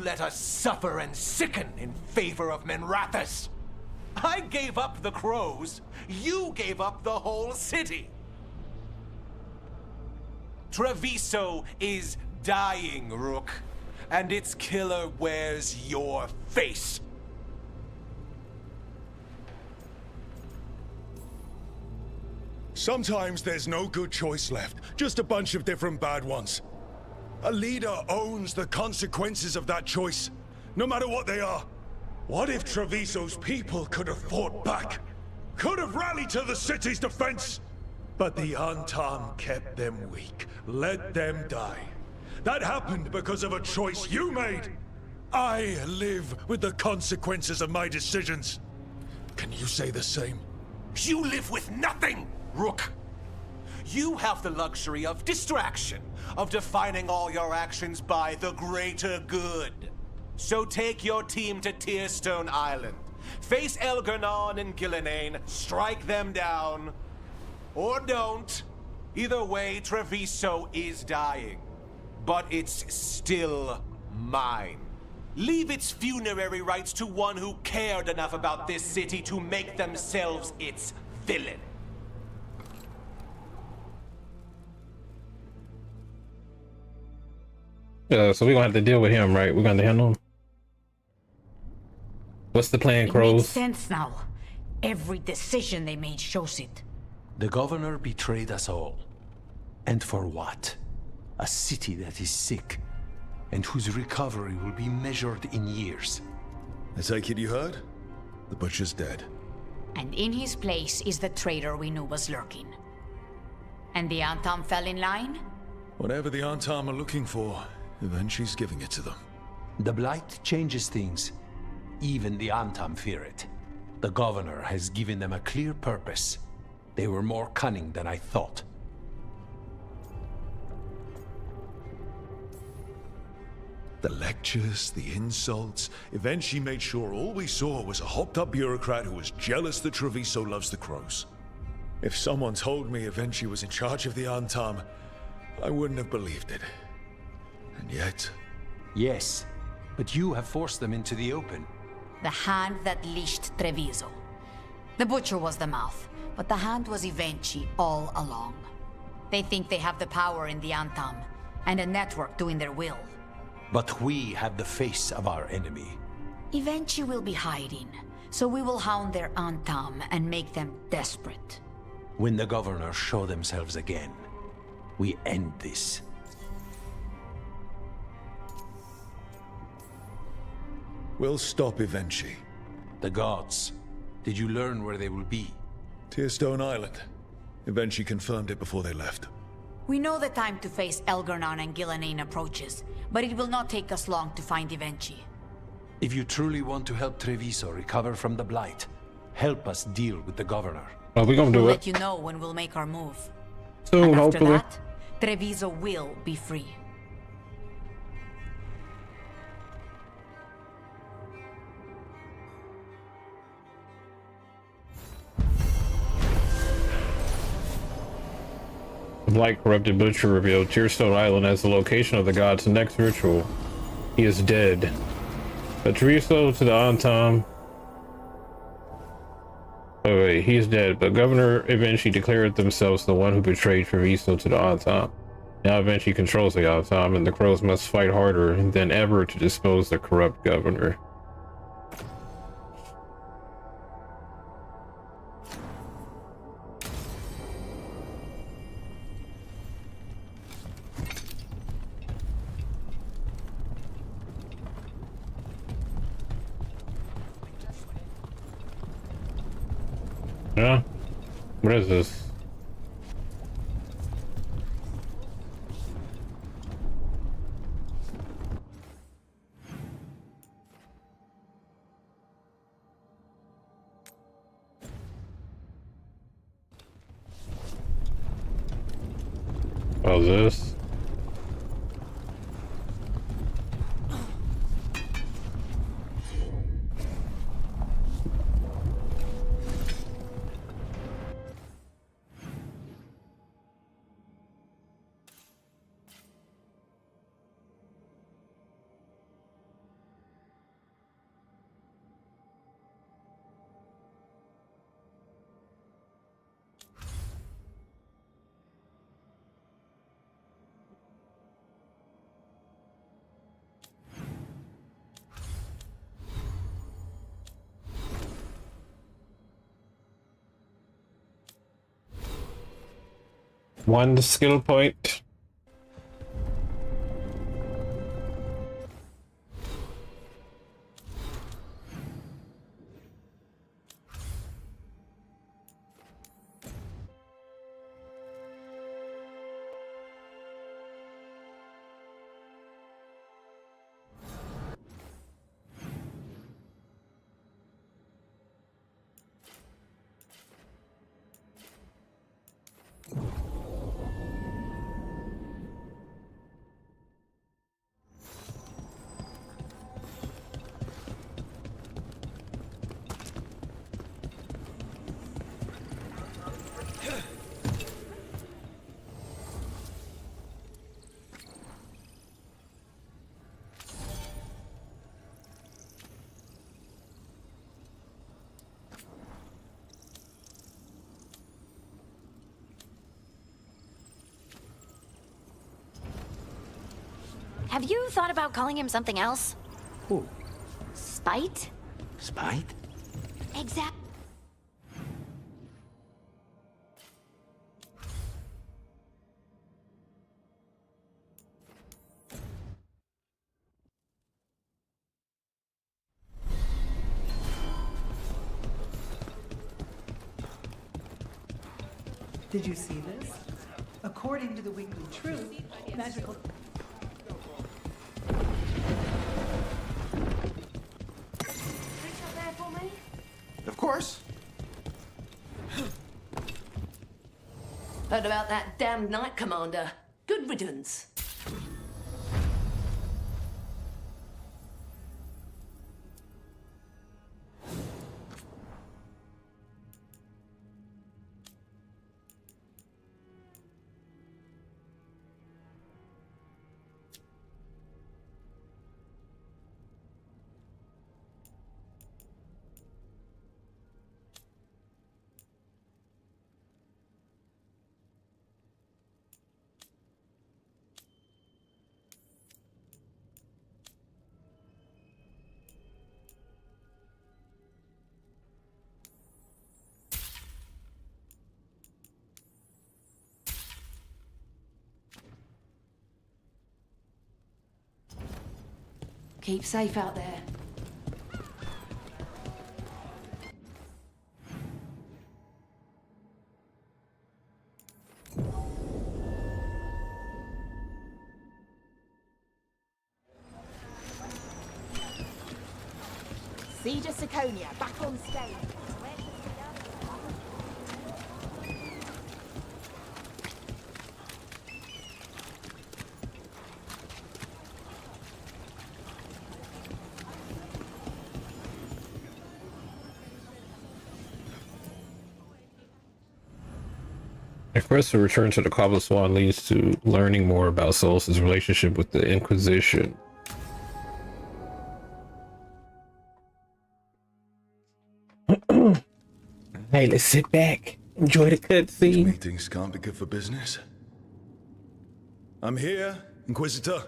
let us suffer and sicken in favor of Menrathis. I gave up the crows, you gave up the whole city. Treviso is dying, Rook, and its killer wears your face. Sometimes there's no good choice left, just a bunch of different bad ones. A leader owns the consequences of that choice, no matter what they are. What if Treviso's people could have fought back? Could have rallied to the city's defense? But the Antam kept them weak, let them die. That happened because of a choice you made. I live with the consequences of my decisions. Can you say the same? You live with nothing, Rook. You have the luxury of distraction, of defining all your actions by the greater good. So take your team to Tearstone Island. Face Elgernon and Gillenane, strike them down. Or don't. Either way, Treviso is dying. But it's still mine. Leave its funerary rites to one who cared enough about this city to make themselves its villain. So we're gonna have to deal with him, right? We're gonna handle him. What's the plan, It Crows? makes sense now. Every decision they made shows it. The governor betrayed us all. And for what? A city that is sick, and whose recovery will be measured in years. I take it you heard? The Butcher's dead. And in his place is the traitor we knew was lurking. And the Antam fell in line? Whatever the Antam are looking for, Eventually's giving it to them. The Blight changes things. Even the Antam fear it. The governor has given them a clear purpose. They were more cunning than I thought. The lectures, the insults, eventually made sure all we saw was a hopped-up bureaucrat who was jealous that Treviso loves the crows. If someone told me eventually was in charge of the Antam, I wouldn't have believed it. And yet... Yes, but you have forced them into the open. The hand that leashed Treviso. The Butcher was the mouth, but the hand was Evenchi all along. They think they have the power in the Antam, and a network doing their will. But we have the face of our enemy. Evenchi will be hiding, so we will hound their Antam and make them desperate. When the governors show themselves again, we end this. We'll stop Evenchi. The gods. Did you learn where they will be? Tearstone Island. Evenchi confirmed it before they left. We know the time to face Elgernon and Gillenane approaches, but it will not take us long to find Evenchi. If you truly want to help Treviso recover from the Blight, help us deal with the governor. Oh, we're gonna do We'll it. let you know when we'll make our move. Soon, and after hopefully. that, Treviso will be free. Blight corrupted Butcher revealed Tearstone Island as the location of the god's next ritual. He is dead. But Treviso to the Antam. Oh wait, he is dead. But Governor eventually declared themselves the one who betrayed Treviso to the Antam. Now eventually controls the Antam, and the Crows must fight harder than ever to dispose the corrupt governor. Yeah? What is this? What is this? One skill point. Have you thought about calling him something else? Who? Spite? Spite? Exact. Did you see this? According to the Weekly Truth, magical... Of course. Heard about that damned Knight Commander. Good riddance. Keep safe out there. Siege of Siconia, back on stage. A quest to return to the Cobblestone leads to learning more about Solus' relationship with the Inquisition. Hey, let's sit back. Enjoy the cutscene. These meetings can't be good for business. I'm here, Inquisitor.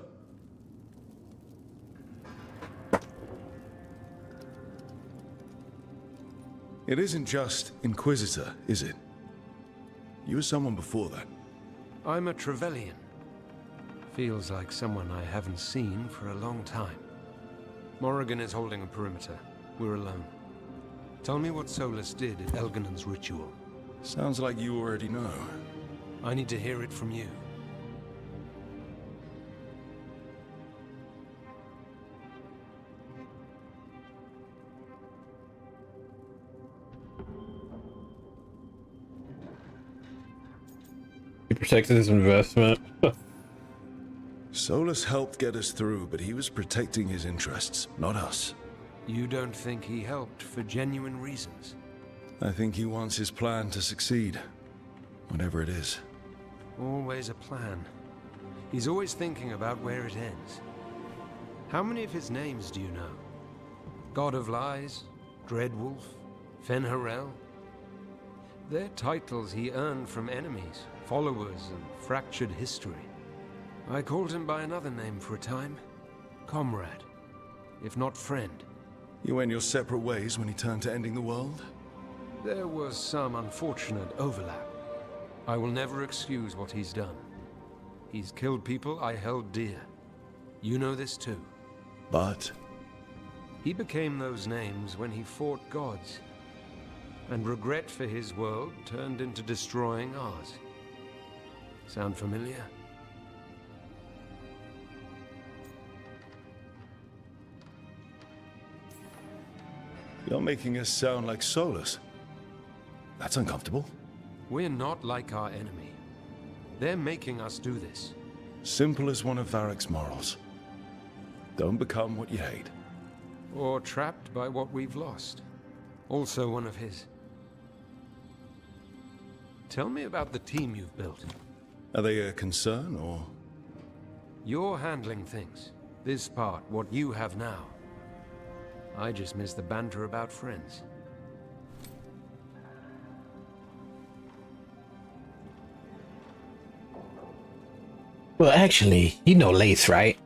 It isn't just Inquisitor, is it? You were someone before that. I'm a Trevelyan. Feels like someone I haven't seen for a long time. Morrigan is holding a perimeter. We're alone. Tell me what Solus did at Elginan's ritual. Sounds like you already know. I need to hear it from you. He protected his investment. Solus helped get us through, but he was protecting his interests, not us. You don't think he helped for genuine reasons? I think he wants his plan to succeed. Whatever it is. Always a plan. He's always thinking about where it ends. How many of his names do you know? God of Lies, Dreadwolf, Fen'Harel? They're titles he earned from enemies, followers, and fractured history. I called him by another name for a time. Comrade, if not friend. You went your separate ways when he turned to ending the world? There was some unfortunate overlap. I will never excuse what he's done. He's killed people I held dear. You know this too. But? He became those names when he fought gods. And regret for his world turned into destroying ours. Sound familiar? You're making us sound like Solus. That's uncomfortable. We're not like our enemy. They're making us do this. Simple as one of Varric's morals. Don't become what you hate. Or trapped by what we've lost. Also one of his. Tell me about the team you've built. Are they a concern, or...? You're handling things. This part, what you have now. I just miss the banter about friends. Well, actually, you know Lace, right?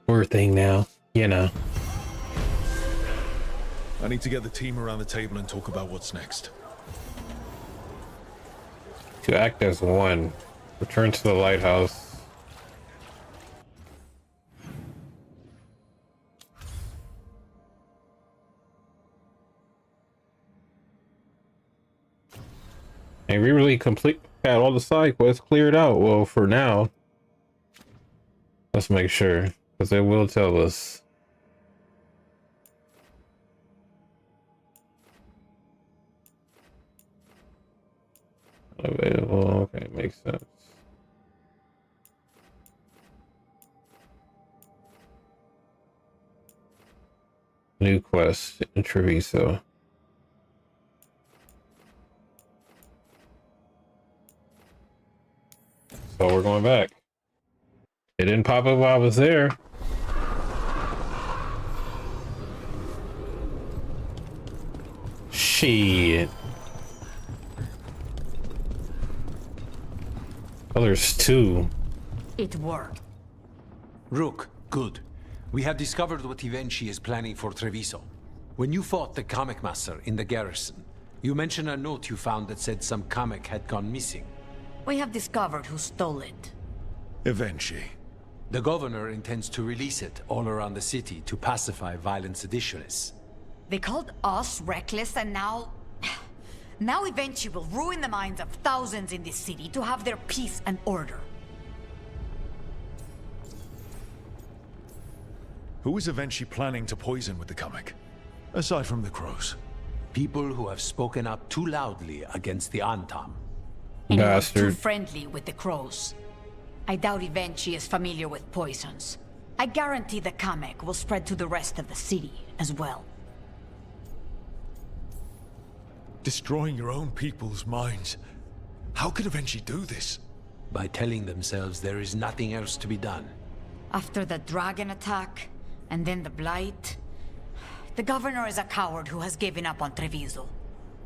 Poor thing now, you know. I need to get the team around the table and talk about what's next. To act as one, return to the lighthouse. And we really had all the side quests cleared out. Well, for now, let's make sure, because they will tell us. Available. Okay, makes sense. New quest in Treviso. So we're going back. It didn't pop up while I was there. Shit. Oh, there's two. It worked. Rook, good. We have discovered what Ivenchi is planning for Treviso. When you fought the comic master in the garrison, you mentioned a note you found that said some comic had gone missing. We have discovered who stole it. Ivenchi. The governor intends to release it all around the city to pacify violent seditionists. They called us reckless, and now... Now Ivenchi will ruin the minds of thousands in this city to have their peace and order. Who is Ivenchi planning to poison with the comic? Aside from the crows. People who have spoken up too loudly against the Antam. Anyone too friendly with the crows. I doubt Ivenchi is familiar with poisons. I guarantee the comic will spread to the rest of the city as well. Destroying your own people's minds. How could Ivenchi do this? By telling themselves there is nothing else to be done. After the dragon attack, And then the Blight. The governor is a coward who has given up on Treviso.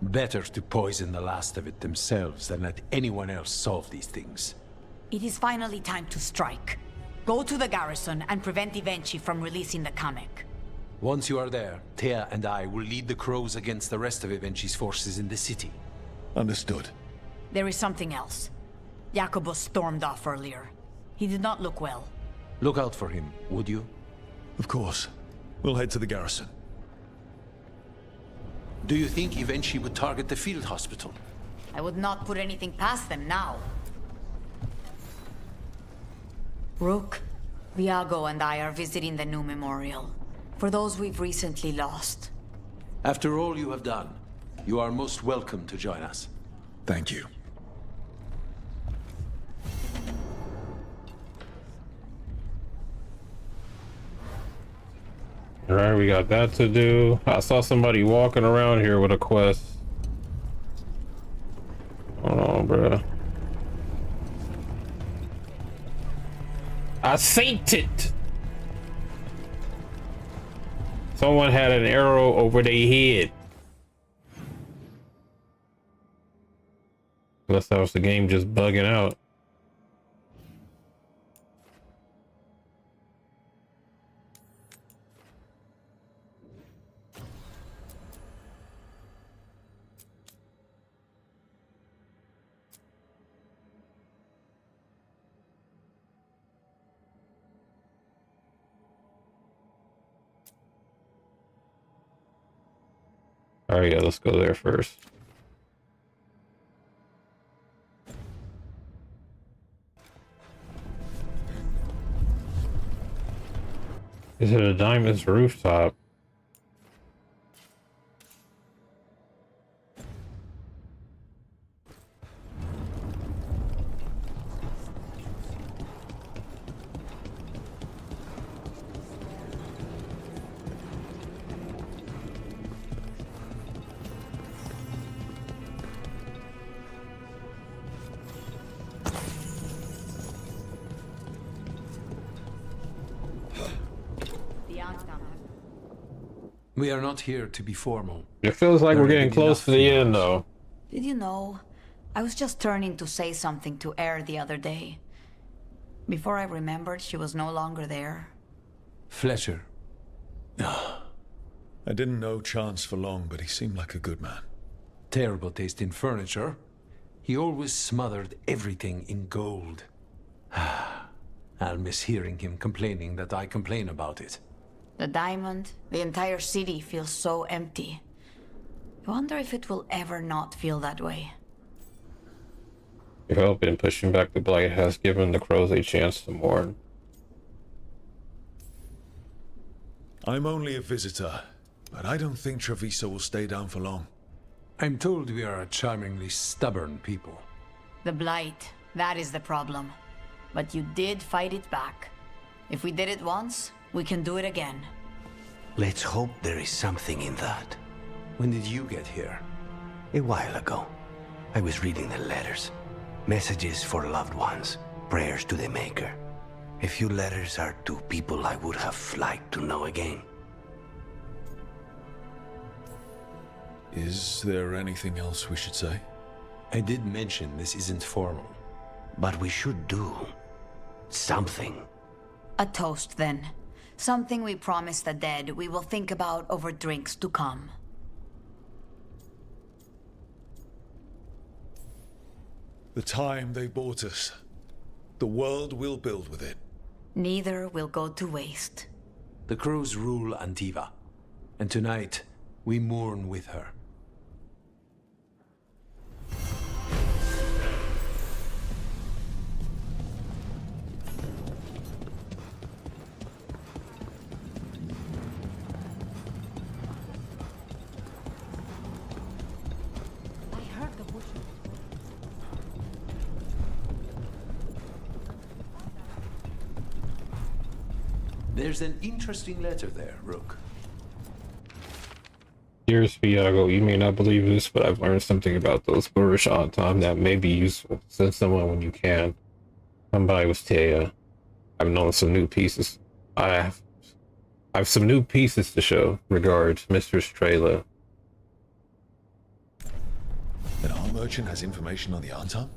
Better to poison the last of it themselves than let anyone else solve these things. It is finally time to strike. Go to the garrison and prevent Ivenchi from releasing the comic. Once you are there, Thea and I will lead the Crows against the rest of Ivenchi's forces in the city. Understood. There is something else. Jacobus stormed off earlier. He did not look well. Look out for him, would you? Of course. We'll head to the garrison. Do you think Ivenchi would target the field hospital? I would not put anything past them now. Rook, Viago and I are visiting the new memorial. For those we've recently lost. After all you have done, you are most welcome to join us. Thank you. Alright, we got that to do. I saw somebody walking around here with a quest. Hold on, bruh. I synced it! Someone had an arrow over their head. Unless that was the game just bugging out. Alright, yeah, let's go there first. Is it a diamond's rooftop? We are not here to be formal. It feels like we're getting close to the end, though. Did you know? I was just turning to say something to Air the other day. Before I remembered, she was no longer there. Fletcher. I didn't know Chance for long, but he seemed like a good man. Terrible taste in furniture. He always smothered everything in gold. I'll miss hearing him complaining that I complain about it. The diamond, the entire city feels so empty. I wonder if it will ever not feel that way. Your help in pushing back the blight has given the Crows a chance to mourn. I'm only a visitor, but I don't think Treviso will stay down for long. I'm told we are a charmingly stubborn people. The blight, that is the problem. But you did fight it back. If we did it once, we can do it again. Let's hope there is something in that. When did you get here? A while ago. I was reading the letters. Messages for loved ones. Prayers to the Maker. A few letters are to people I would have liked to know again. Is there anything else we should say? I did mention this isn't formal. But we should do something. A toast, then. Something we promise the dead we will think about over drinks to come. The time they bought us. The world will build with it. Neither will go to waste. The Crows rule Antiva, and tonight we mourn with her. There's an interesting letter there, Rook. Dearest Viago, you may not believe this, but I've learned something about those Boorish odd time that may be useful. Send someone when you can. Come by with Taya. I've known some new pieces. I have some new pieces to show. Regards, Mistress Trayla. An art merchant has information on the Antam?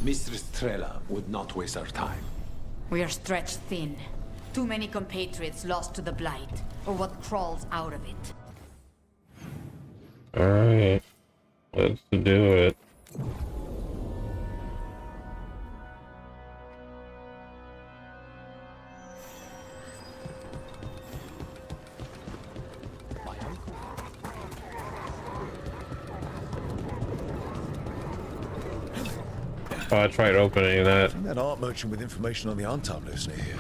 Mistress Trella would not waste our time. We are stretched thin. Too many compatriots lost to the Blight, or what crawls out of it. Alright. Let's do it. Oh, I tried opening that. Find that art merchant with information on the Antam lives near here.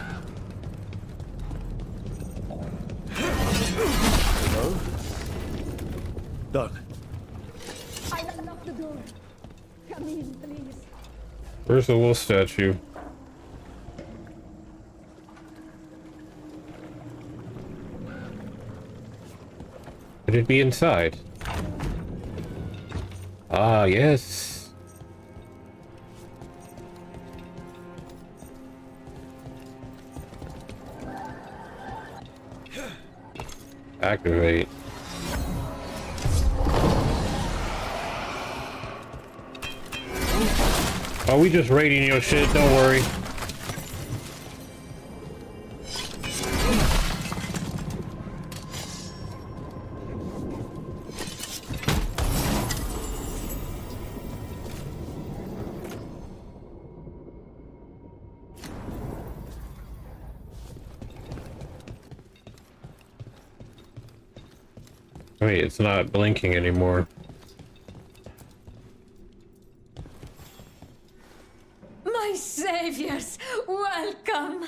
Hello? Done. I unlocked the door. Come in, please. Where's the wolf statue? Could it be inside? Ah, yes. Activate. Oh, we just raiding your shit, don't worry. Wait, it's not blinking anymore. My saviors, welcome.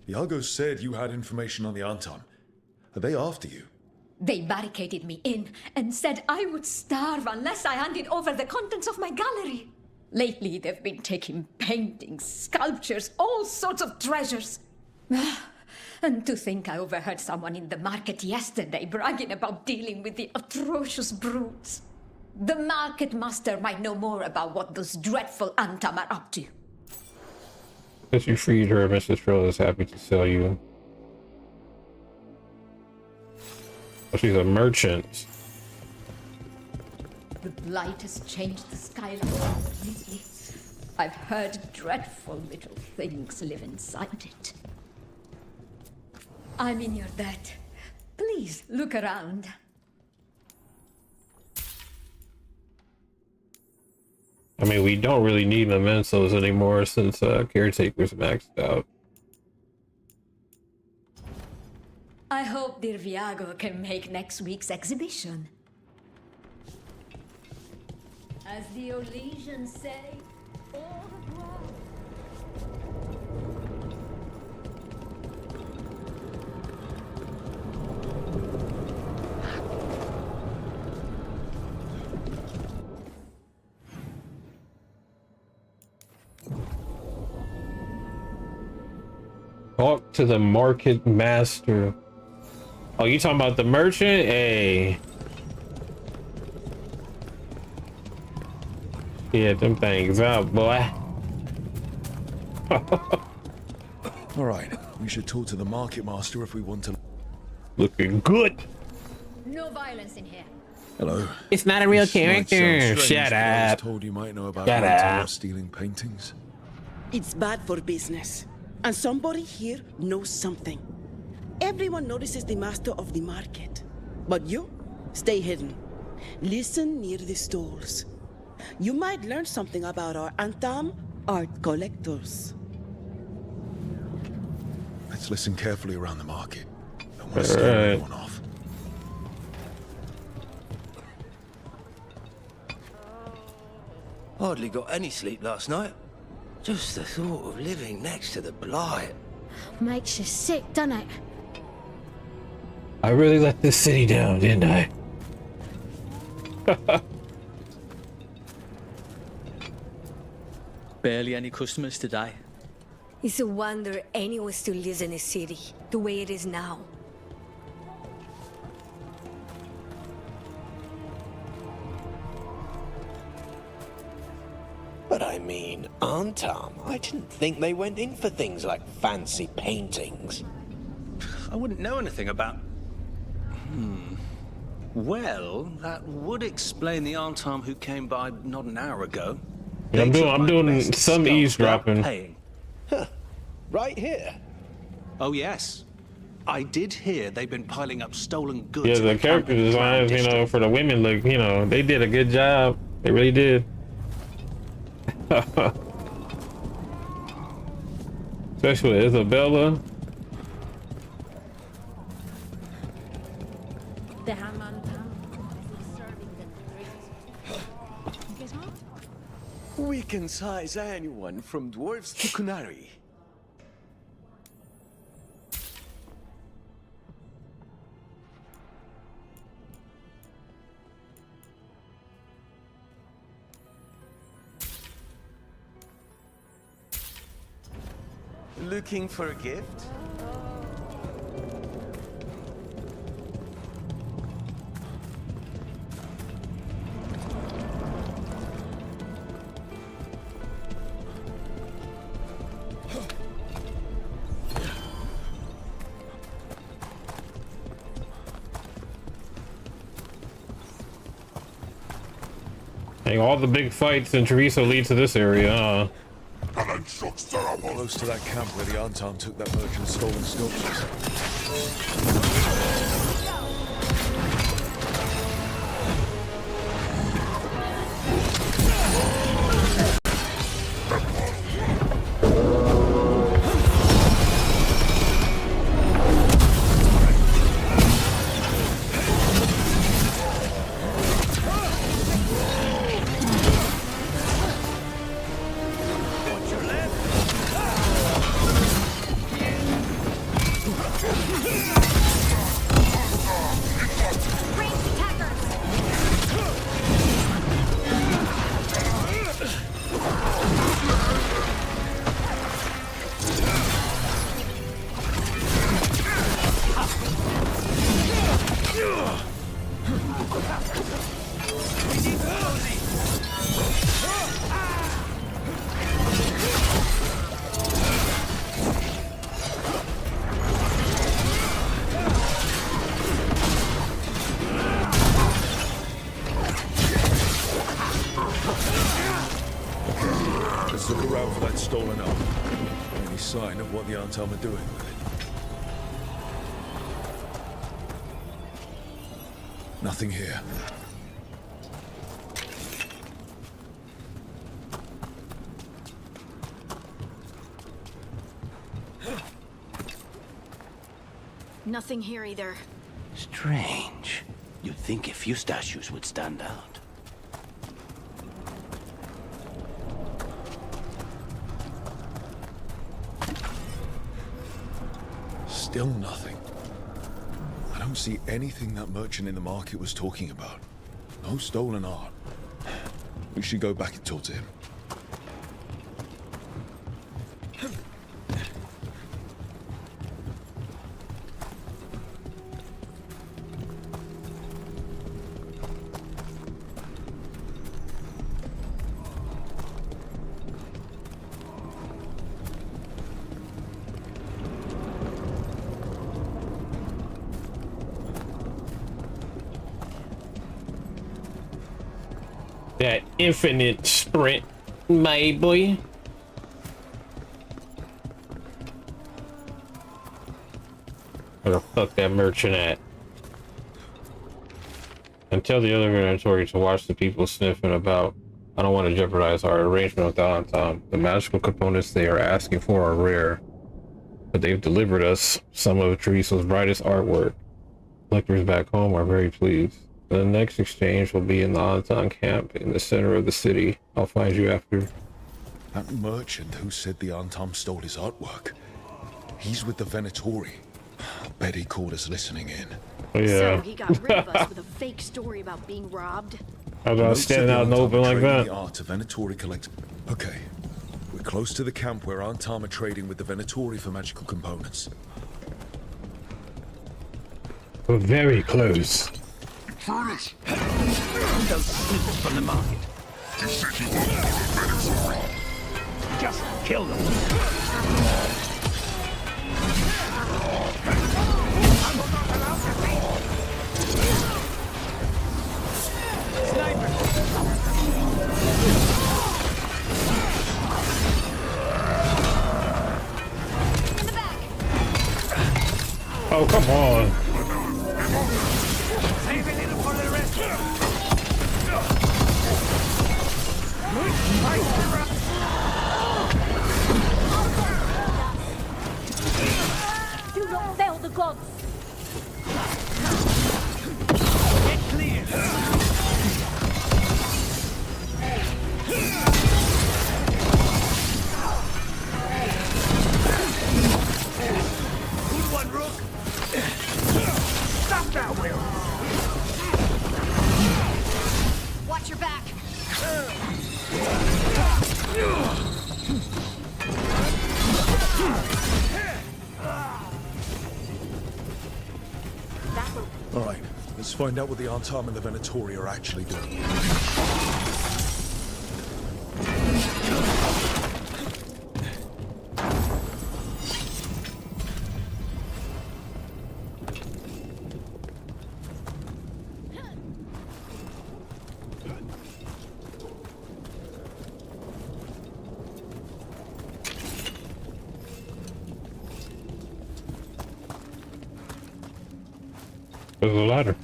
Iago said you had information on the Antam. Are they after you? They barricaded me in and said I would starve unless I handed over the contents of my gallery. Lately, they've been taking paintings, sculptures, all sorts of treasures. And to think I overheard someone in the market yesterday bragging about dealing with the atrocious brutes. The market master might know more about what those dreadful Antam are up to. Since you freed her, Mrs. Trill is happy to sell you. Oh, she's a merchant. The blight has changed the skyline completely. I've heard dreadful little things live inside it. I'm in your debt. Please look around. I mean, we don't really need mementos anymore since Caretaker's maxed out. I hope dear Viago can make next week's exhibition. As the Olesians say, au revoir. Talk to the market master. Oh, you talking about the merchant? Hey. Yeah, them things up, boy. All right, we should talk to the market master if we want to. Looking good. No violence in here. Hello. It's not a real This might sound character. strange, Shut but I was up. told you might know about Shut Antam up. stealing paintings. It's bad for business. And somebody here knows something. Everyone notices the master of the market. But you, stay hidden. Listen near the stalls. You might learn something about our Antam art collectors. Let's listen carefully around the market. I want to All scare right. everyone off. Hardly got any sleep last night. Just the thought of living next to the Blight. Makes you sick, doesn't it? I really let this city down, didn't I? Barely any customers today. It's a wonder anyone still lives in a city the way it is now. But I mean, Antam, I didn't think they went in for things like fancy paintings. I wouldn't know anything about... Well, that would explain the Arntam who came by not an hour ago. I'm doing some eavesdropping. Huh. Right here. Oh yes, I did hear they've been piling up stolen goods. Yeah, the character designs, you know, for the women look, you know, they did a good job. They really did. Especially with Isabella. The Haman serving the We can size anyone from dwarves to Kunari. Looking for a gift? Hey, all the big fights in Treviso lead to this area, Close to that camp where the Arntam took that merchant's stolen sculptures. Let's look around for that stolen arm. Any sign of what the Arntam are doing with it? Nothing here. Nothing here either. Strange. You'd think a few statues would stand out. Still nothing. I don't see anything that merchant in the market was talking about. No stolen art. We should go back and talk to him. That infinite sprint, my boy. Where the fuck that merchant at? And tell the other inventory to watch the people sniffing about. I don't want to jeopardize our arrangement with the Arntam. The magical components they are asking for are rare, but they've delivered us some of Treviso's brightest artwork. Collectors back home are very pleased. The next exchange will be in the Arntam camp in the center of the city. I'll find you after. That merchant who said the Arntam stole his artwork. He's with the Venatori. I bet he caught us listening in. Oh, yeah. So he got rid of us with a fake story about being robbed. How about standing out in the open like that? The art of Venatori collect. Okay, we're close to the camp where Arntam are trading with the Venatori for magical components. We're very close. Furnace! Those sneakers from the market. You said you wanted to just kill them. Oh, come on. Save a little for the rest. Do not fail the gods. Get clear. Good one, Rook. Stop that, Will. Watch your back. All right, let's find out what the Antam and the Venatori are actually doing. There's a ladder.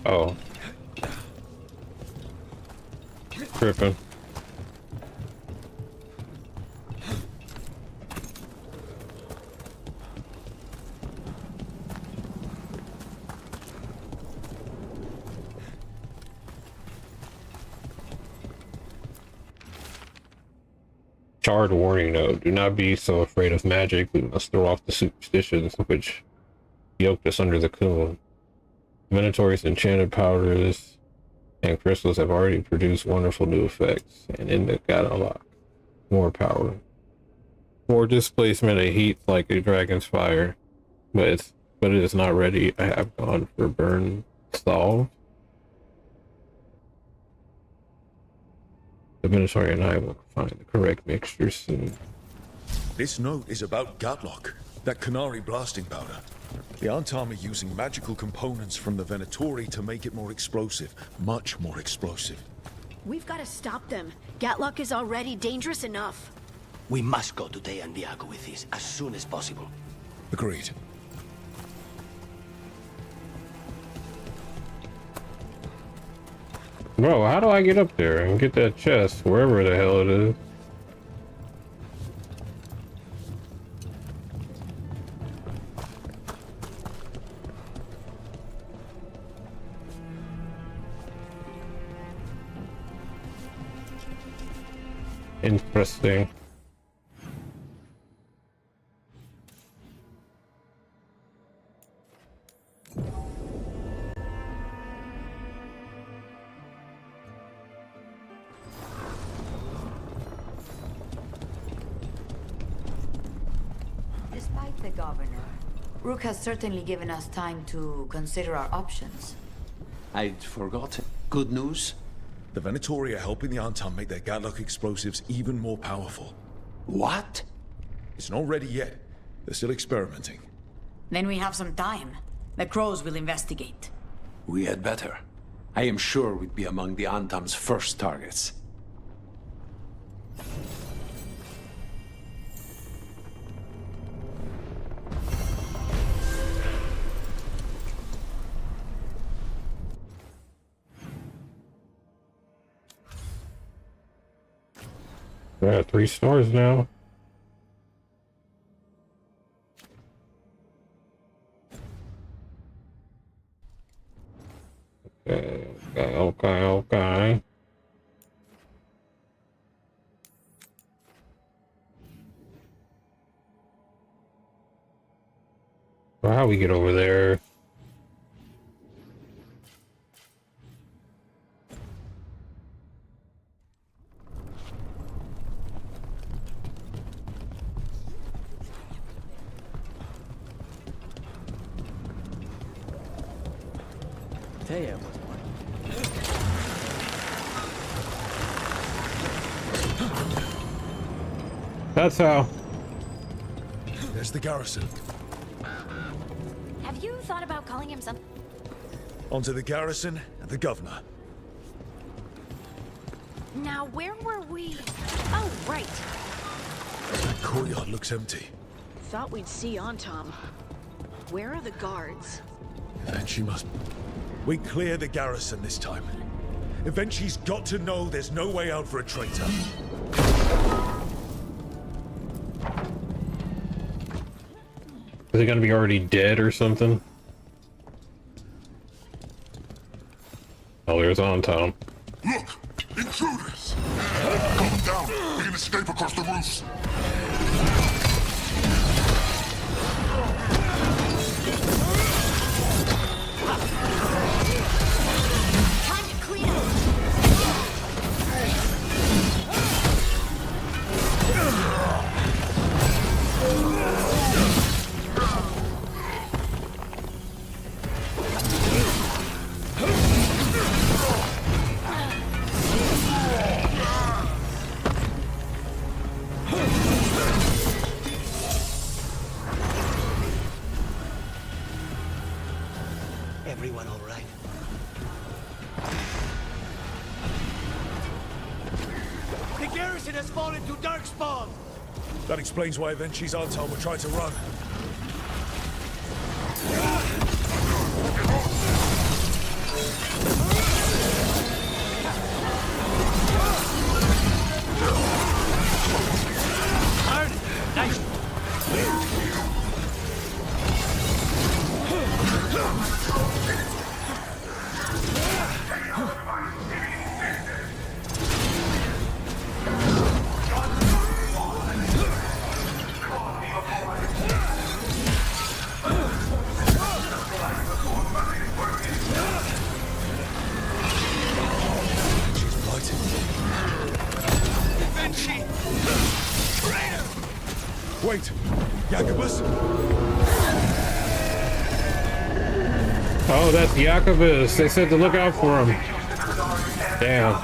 Oh. Tripping. Charred warning note. Do not be so afraid of magic. We must throw off the superstitions which yoked us under the coon. Minotaur's enchanted powders and crystals have already produced wonderful new effects, and in the Gadlock, more power. More displacement and heat like a dragon's fire, but it is not ready. I have gone for burn solved. The Minotaur and I will find the correct mixture soon. This note is about Gatlock, that Canary blasting powder. The Antam are using magical components from the Venatori to make it more explosive. Much more explosive. We've got to stop them. Gatlock is already dangerous enough. We must go to Deyandiago with this as soon as possible. Agreed. Bro, how do I get up there and get that chest, wherever the hell it is? Interesting. Despite the governor, Rook has certainly given us time to consider our options. I'd forgotten. Good news? The Venatori are helping the Antam make their Gatlock explosives even more powerful. What? It's not ready yet. They're still experimenting. Then we have some time. The crows will investigate. We had better. I am sure we'd be among the Antam's first targets. We're at 3 stars now. Okay. Well, how we get over there? Taya was That's how. There's the garrison. Have you thought about calling him something? Onto the garrison and the governor. Now, where were we? Oh, right. That courtyard looks empty. thought we'd see Antam. Where are the guards? And she must... We clear the garrison this time. Eventually's got to know there's no way out for a traitor. Is he gonna be already dead or something? Oh, there's Antam. Look! Intruders! Calm down! We can escape across the roofs! Time to clean up! Everyone all right? The garrison has fallen to darkspawn! That explains why Eventually's Antal were trying to run. Wait! Jacobus? Oh, that's Jacobus. They said to look out for him. Damn.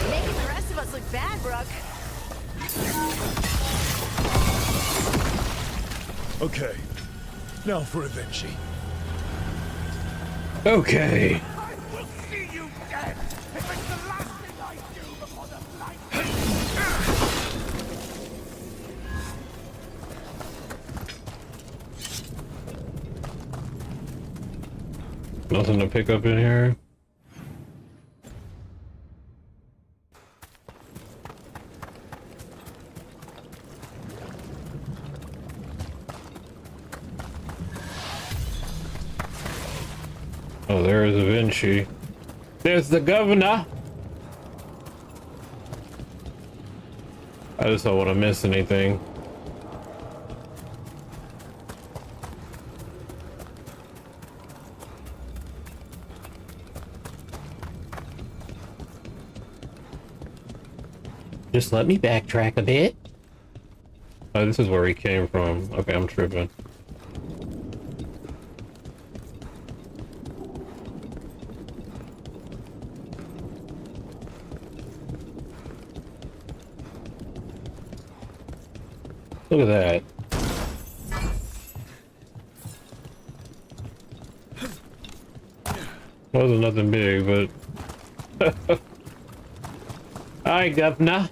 Making the rest of us look bad, Brooke. Okay. Now for Eventually. Okay. I will see you dead if it's the last thing I do before the light. Nothing to pick up in here. Oh, there's Da Vinci. There's the governor. I just don't want to miss anything. Just let me backtrack a bit. Oh, this is where he came from. Okay, I'm tripping. Look at that. Wasn't nothing big, but hi, governor.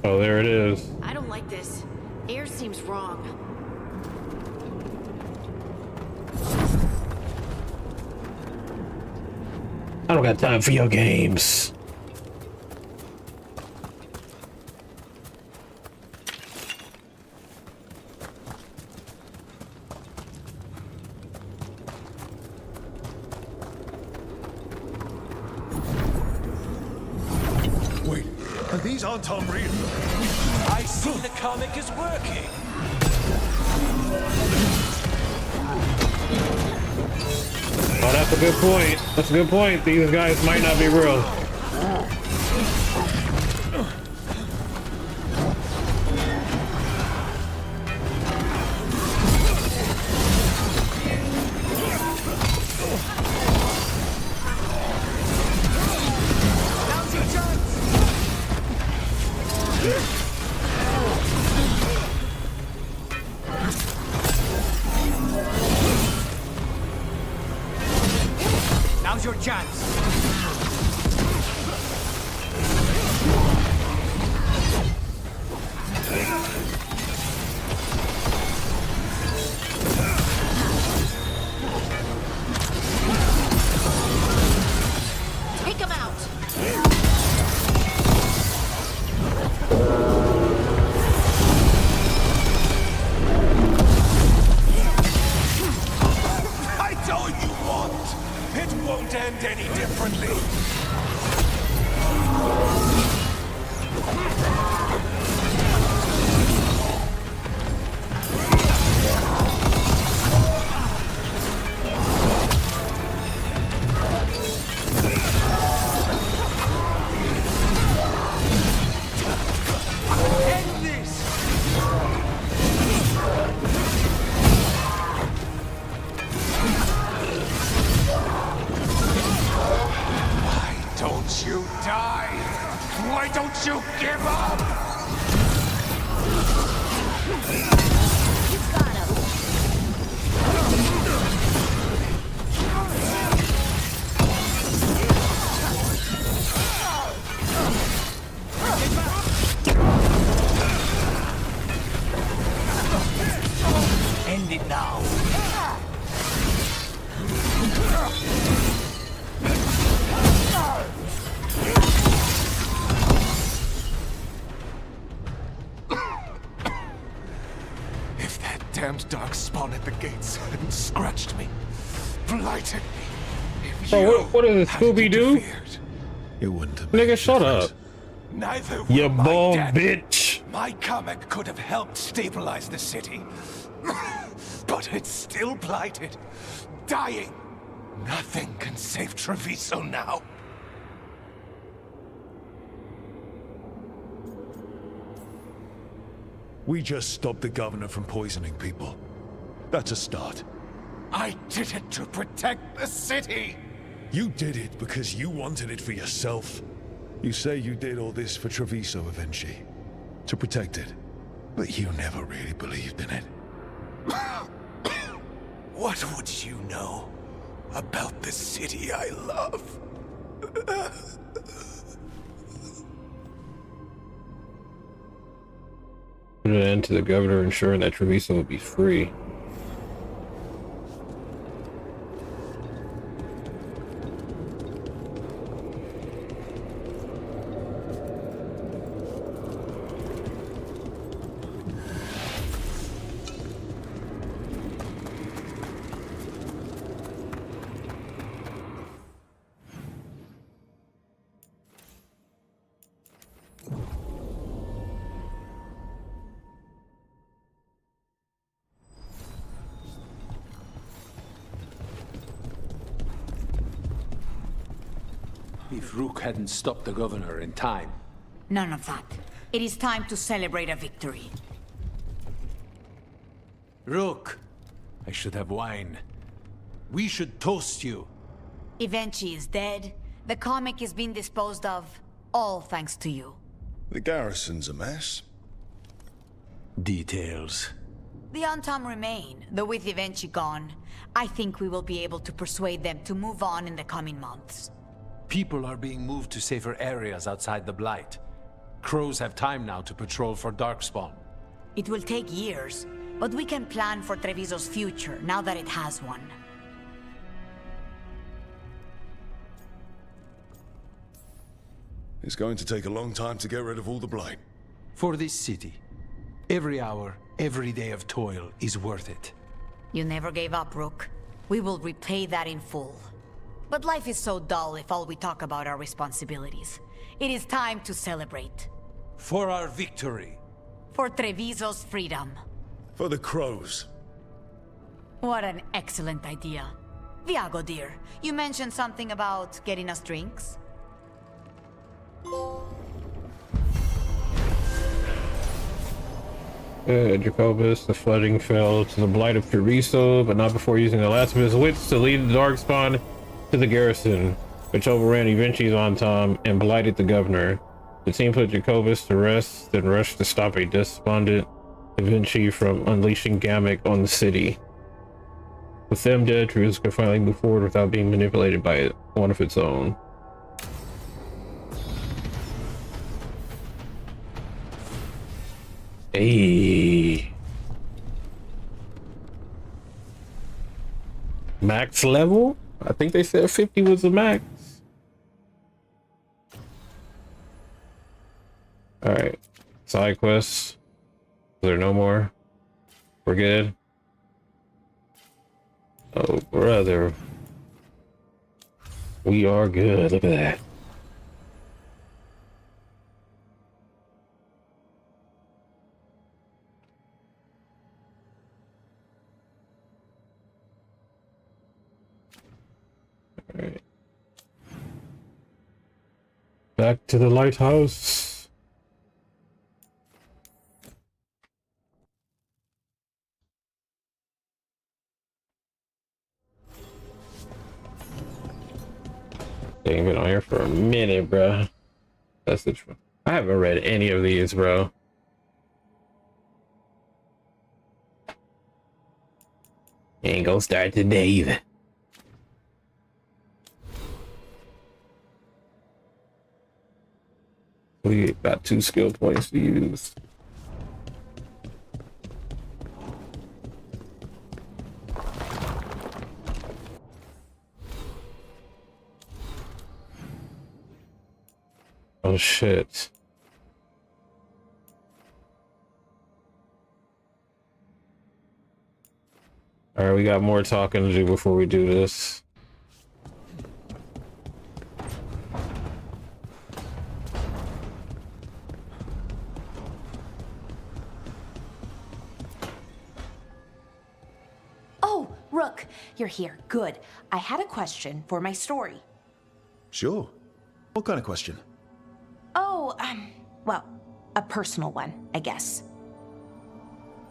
Oh, there it is. I don't like this. Air seems wrong. I don't got time for your games. Wait, these aren't unreal. I see the comic is working. Oh, that's a good point. That's a good point. These guys might not be real. Now's your chance. Take him out. That's all you want. It won't end any differently. End this. Why don't you die? Why don't you give up? End it now. If that damned dark spawn at the gates hadn't scratched me, blighted me, if Oh, you what is it, hadn't Scooby-Doo? interfered, It wouldn't have Nigga, shut up. neither You will my bald death. bitch. My comic could have helped stabilize the city. But it's still blighted, dying. Nothing can save Treviso now. We just stopped the governor from poisoning people. That's a start. I did it to protect the city. You did it because you wanted it for yourself. You say you did all this for Treviso, Avenchi, to protect it. But you never really believed in it. What would you know about the city I love? Put an end to the governor, ensuring that Treviso would be free. If Rook hadn't stopped the governor in time. None of that. It is time to celebrate a victory. Rook! I should have wine. We should toast you. Evenchi is dead. The comic is being disposed of. All thanks to you. The garrison's a mess. Details. The Antam remain, though with Evenchi gone, I think we will be able to persuade them to move on in the coming months. People are being moved to safer areas outside the Blight. Crows have time now to patrol for Darkspawn. It will take years, but we can plan for Treviso's future now that it has one. It's going to take a long time to get rid of all the blight. For this city, every hour, every day of toil is worth it. You never gave up, Rook. We will repay that in full. But life is so dull if all we talk about are responsibilities. It is time to celebrate. For our victory. For Treviso's freedom. For the crows. What an excellent idea. Viago, dear, you mentioned something about getting us drinks? Jacobus, the flooding fell to the blight of Treviso, but not before using the last of his wits to lead the Darkspawn to the garrison, which overran Evenchi's Antam and blighted the governor. The team put Jacobus to rest, then rushed to stop a despondent Evenchi from unleashing Gamic on the city. With them dead, Treviso could finally move forward without being manipulated by one of its own. Hey. Max level? I think they said 50 was the max. Alright. Side quests. Is there no more? We're good. Oh, brother. We are good. Look at that. Alright. Back to the lighthouse. Dang, been on here for a minute, bro. That's the truth. I haven't read any of these, bro. Ain't gonna start today either. We got 2 skill points to use. Oh shit. All right, we got more talking to do before we do this. Oh, Rook, you're here. Good. I had a question for my story. Sure. What kind of question? Oh, well, a personal one, I guess.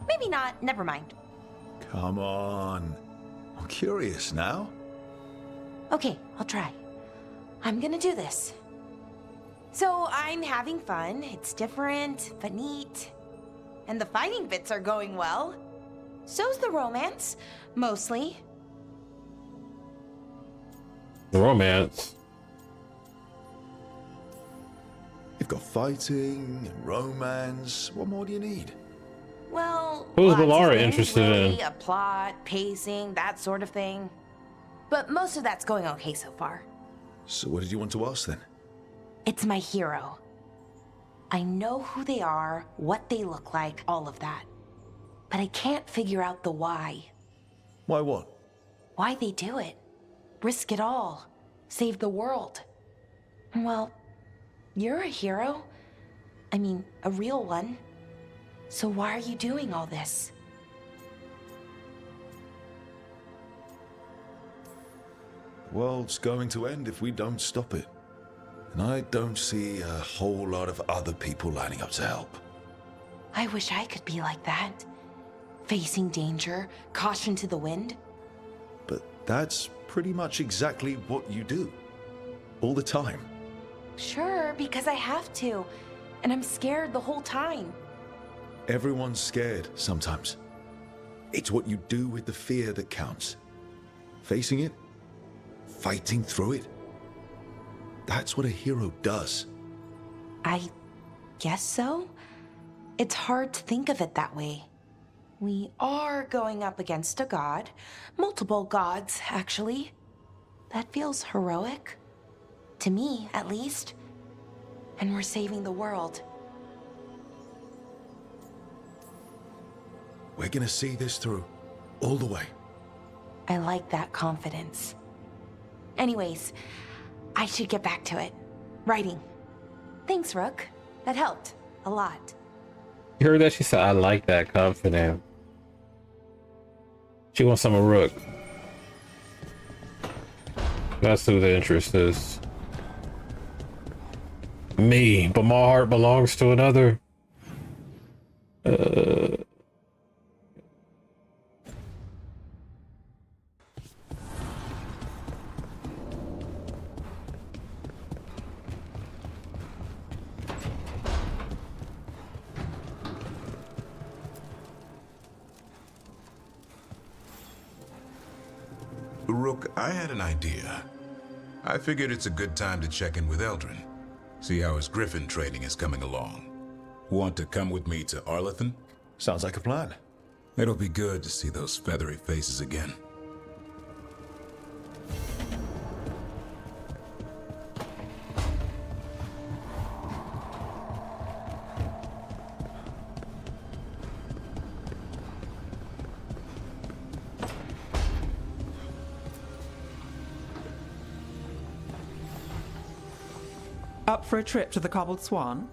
Maybe not. Never mind. Come on. I'm curious now. Okay, I'll try. I'm gonna do this. So I'm having fun. It's different, but neat. And the fighting bits are going well. So's the romance, mostly. The romance? You've got fighting and romance. What more do you need? Well, who's lots of Valara things, interested really, in? A plot, pacing, that sort of thing. But most of that's going okay so far. So what did you want to ask then? It's my hero. I know who they are, what they look like, all of that. But I can't figure out the why. Why what? Why they do it. Risk it all. Save the world. Well, you're a hero. I mean, a real one. So why are you doing all this? The world's going to end if we don't stop it. And I don't see a whole lot of other people lining up to help. I wish I could be like that. Facing danger, caution to the wind. But that's pretty much exactly what you do. All the time. Sure, because I have to. And I'm scared the whole time. Everyone's scared sometimes. It's what you do with the fear that counts. Facing it, fighting through it. That's what a hero does. I guess so. It's hard to think of it that way. We are going up against a god. Multiple gods, actually. That feels heroic. To me, at least. And we're saving the world. We're gonna see this through, all the way. I like that confidence. Anyways, I should get back to it. Writing. Thanks, Rook. That helped a lot. You heard that? She said, I like that confidence. She wants some of Rook. That's who the interest is. Me, but my heart belongs to another. Rook, I had an idea. I figured it's a good time to check in with Eldrin. See how his Griffin training is coming along. Want to come with me to Arlathan? Sounds like a plan. It'll be good to see those feathery faces again. Up for a trip to the Cobbled Swan?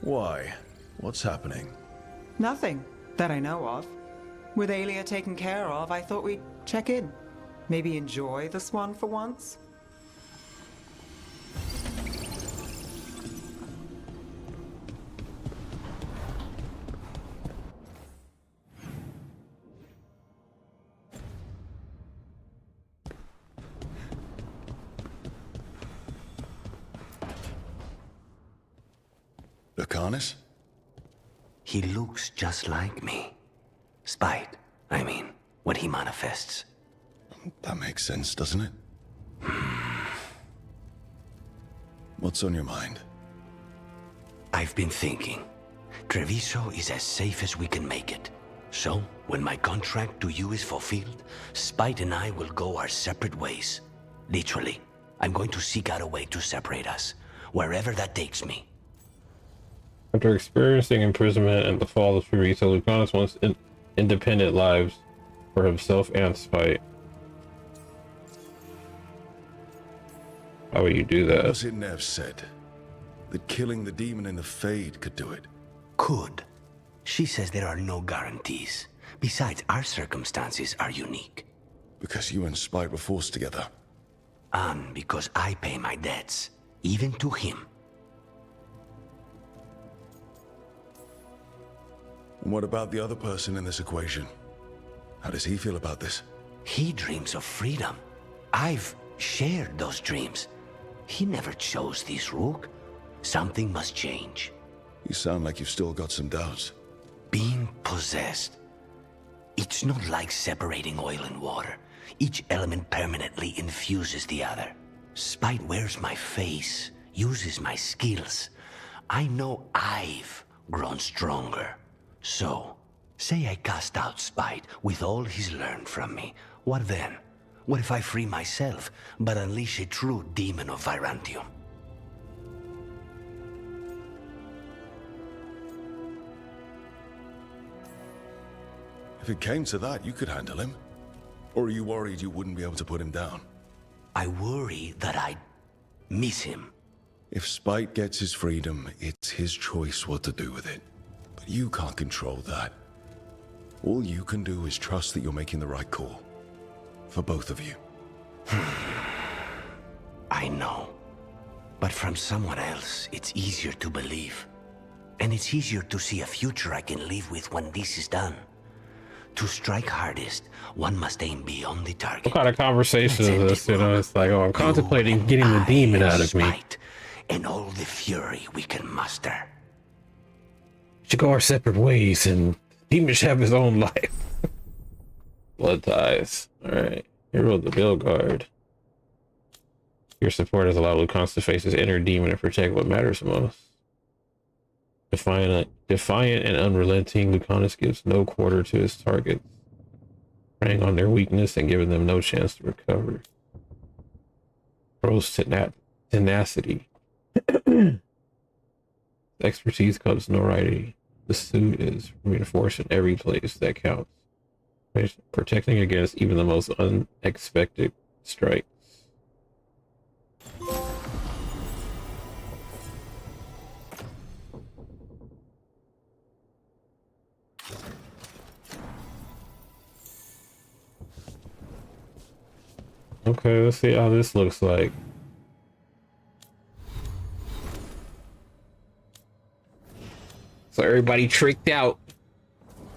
Why? What's happening? Nothing that I know of. With Aelia taken care of, I thought we'd check in. Maybe enjoy the Swan for once? Lucanus? He looks just like me. Spite, I mean, when he manifests. That makes sense, doesn't it? What's on your mind? I've been thinking. Treviso is as safe as we can make it. So, when my contract to you is fulfilled, Spite and I will go our separate ways. Literally. I'm going to seek out a way to separate us, wherever that takes me. After experiencing imprisonment and the fall of Treviso, Lucanus wants independent lives for himself and Spite. How would you do that? Was it Nev said that killing the demon in the Fade could do it? Could. She says there are no guarantees. Besides, our circumstances are unique. Because you and Spite were forced together. And because I pay my debts, even to him. And what about the other person in this equation? How does he feel about this? He dreams of freedom. I've shared those dreams. He never chose this, Rook. Something must change. You sound like you've still got some doubts. Being possessed. It's not like separating oil and water. Each element permanently infuses the other. Spite wears my face, uses my skills. I know I've grown stronger. So, say I cast out Spite with all he's learned from me. What then? What if I free myself, but unleash a true demon of Virantium? If it came to that, you could handle him. Or are you worried you wouldn't be able to put him down? I worry that I'd miss him. If Spite gets his freedom, it's his choice what to do with it. But you can't control that. All you can do is trust that you're making the right call. For both of you. I know. But from someone else, it's easier to believe. And it's easier to see a future I can live with when this is done. To strike hardest, one must aim beyond the target. What kind of conversation is this? You know, it's like, oh, I'm contemplating getting the demon out of me. And all the fury we can muster. We should go our separate ways, and demon should have his own life. Blood ties. Alright. Hero of the Veilguard. Your support has allowed Lucanus to face his inner demon and protect what matters most. Defiant and unrelenting, Lucanus gives no quarter to his targets, preying on their weakness and giving them no chance to recover. Rose tenacity. Expertise comes notoriety. The suit is reinforced in every place that counts, protecting against even the most unexpected strikes. Okay, let's see how this looks like. So everybody tricked out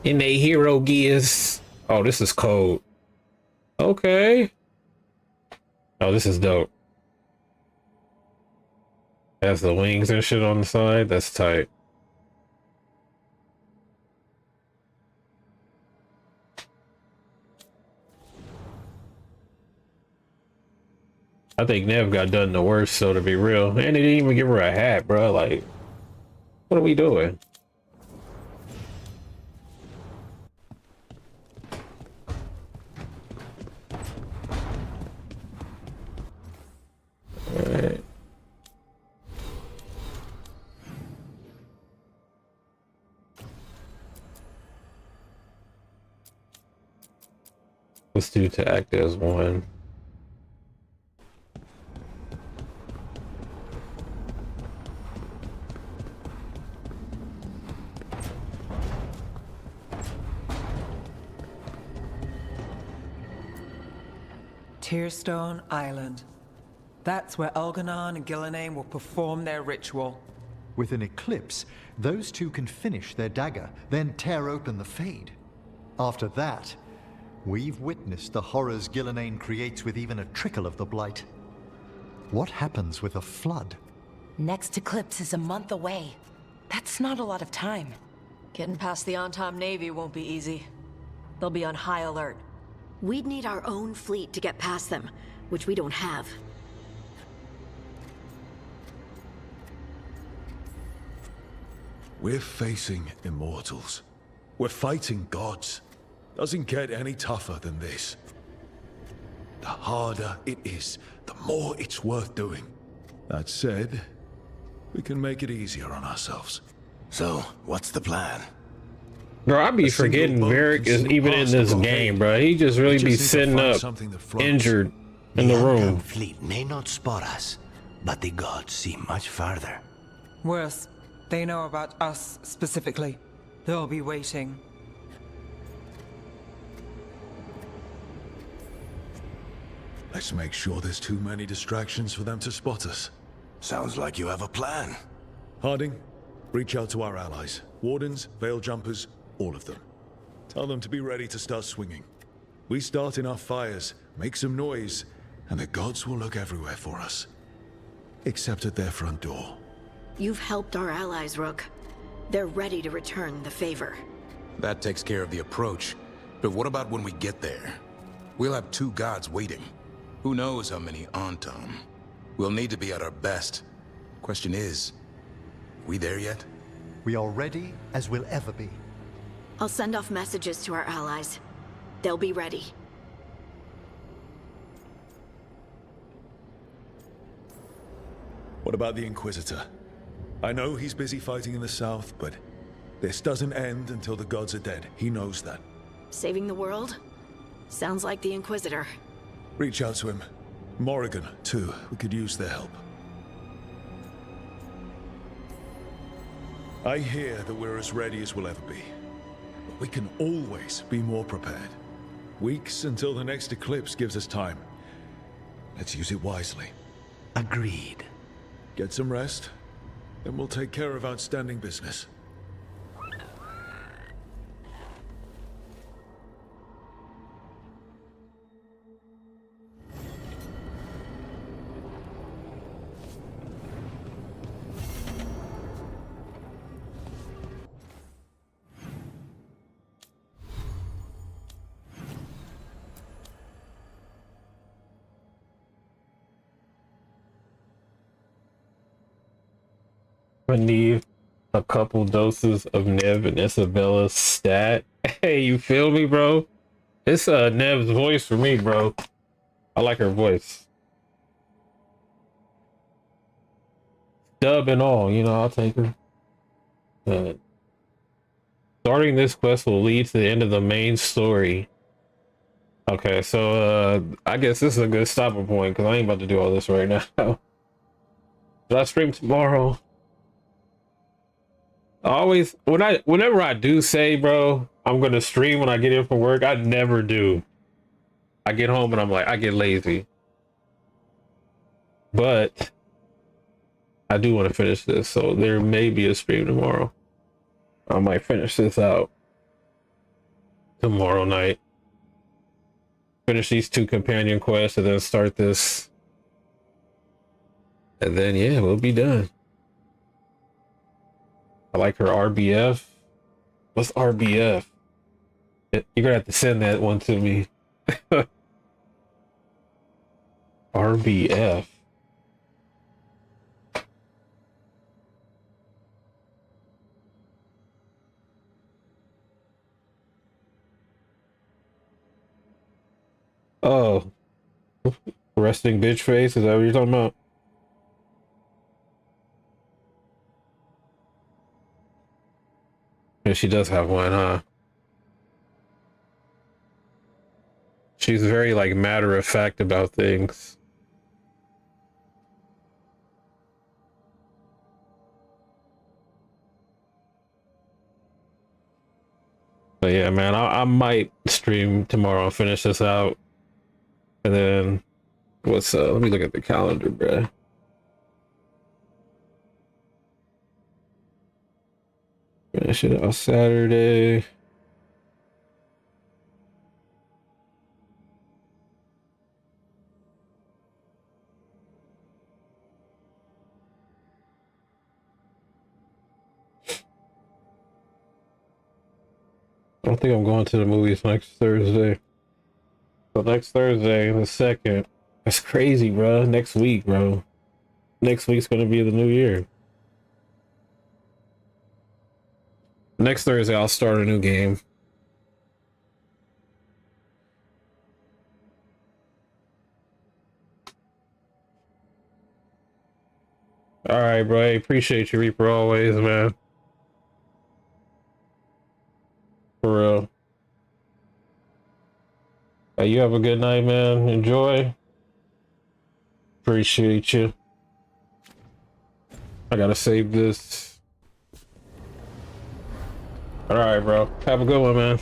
in their hero gears. Oh, this is cold. Okay. Oh, this is dope. Has the wings and shit on the side. That's tight. I think Nev got done the worst, so to be real. And they didn't even give her a hat, bro. Like, what are we doing? Alright. Let's do to act as one. Tearstone Island. That's where Elganon and Gillenane will perform their ritual. With an eclipse, those two can finish their dagger, then tear open the Fade. After that, we've witnessed the horrors Gillenane creates with even a trickle of the Blight. What happens with a flood? Next eclipse is a month away. That's not a lot of time. Getting past the Antom Navy won't be easy. They'll be on high alert. We'd need our own fleet to get past them, which we don't have. We're facing immortals. We're fighting gods. Doesn't get any tougher than this. The harder it is, the more it's worth doing. That said, we can make it easier on ourselves. So, what's the plan? Bro, I be forgetting Varric is even in this game, bro. He just really be sitting up injured in the room. Fleet may not spot us, but the gods see much farther. Worse, they know about us specifically. They'll be waiting. Let's make sure there's too many distractions for them to spot us. Sounds like you have a plan. Harding, reach out to our allies. Wardens, Veil Jumpers, all of them. Tell them to be ready to start swinging. We start enough fires, make some noise, and the gods will look everywhere for us. Except at their front door. You've helped our allies, Rook. They're ready to return the favor. That takes care of the approach. But what about when we get there? We'll have two gods waiting. Who knows how many Antom? We'll need to be at our best. Question is, we there yet? We are ready as we'll ever be. I'll send off messages to our allies. They'll be ready. What about the Inquisitor? I know he's busy fighting in the south, but this doesn't end until the gods are dead. He knows that. Saving the world? Sounds like the Inquisitor. Reach out to him. Morrigan, too. We could use their help. I hear that we're as ready as we'll ever be. But we can always be more prepared. Weeks until the next eclipse gives us time. Let's use it wisely. Agreed. Get some rest, then we'll take care of outstanding business. I need a couple doses of Nev and Isabella's stat. Hey, you feel me, bro? It's Nev's voice for me, bro. I like her voice. Dub and all, you know, I'll take her. Starting this quest will lead to the end of the main story. Okay, so I guess this is a good stopping point because I ain't about to do all this right now. Should I stream tomorrow? Whenever I do say, bro, I'm gonna stream when I get in from work, I never do. I get home and I'm like, I get lazy. But I do want to finish this, so there may be a stream tomorrow. I might finish this out tomorrow night. Finish these 2 companion quests and then start this. And then, yeah, we'll be done. I like her RBF. What's RBF? You're gonna have to send that one to me. RBF. Oh, resting bitch face. Is that what you're talking about? Yeah, she does have one, huh? She's very like matter of fact about things. But yeah, man, I might stream tomorrow and finish this out. And then what's let me look at the calendar, bruh. Finish it on Saturday. I don't think I'm going to the movies next Thursday. So next Thursday, the 2nd. That's crazy, bro. Next week, bro. Next week's gonna be the new year. Next Thursday, I'll start a new game. All right, bro. I appreciate you, Reaper, always, man. For real. Hey, you have a good night, man. Enjoy. Appreciate you. I gotta save this. All right, bro. Have a good one, man.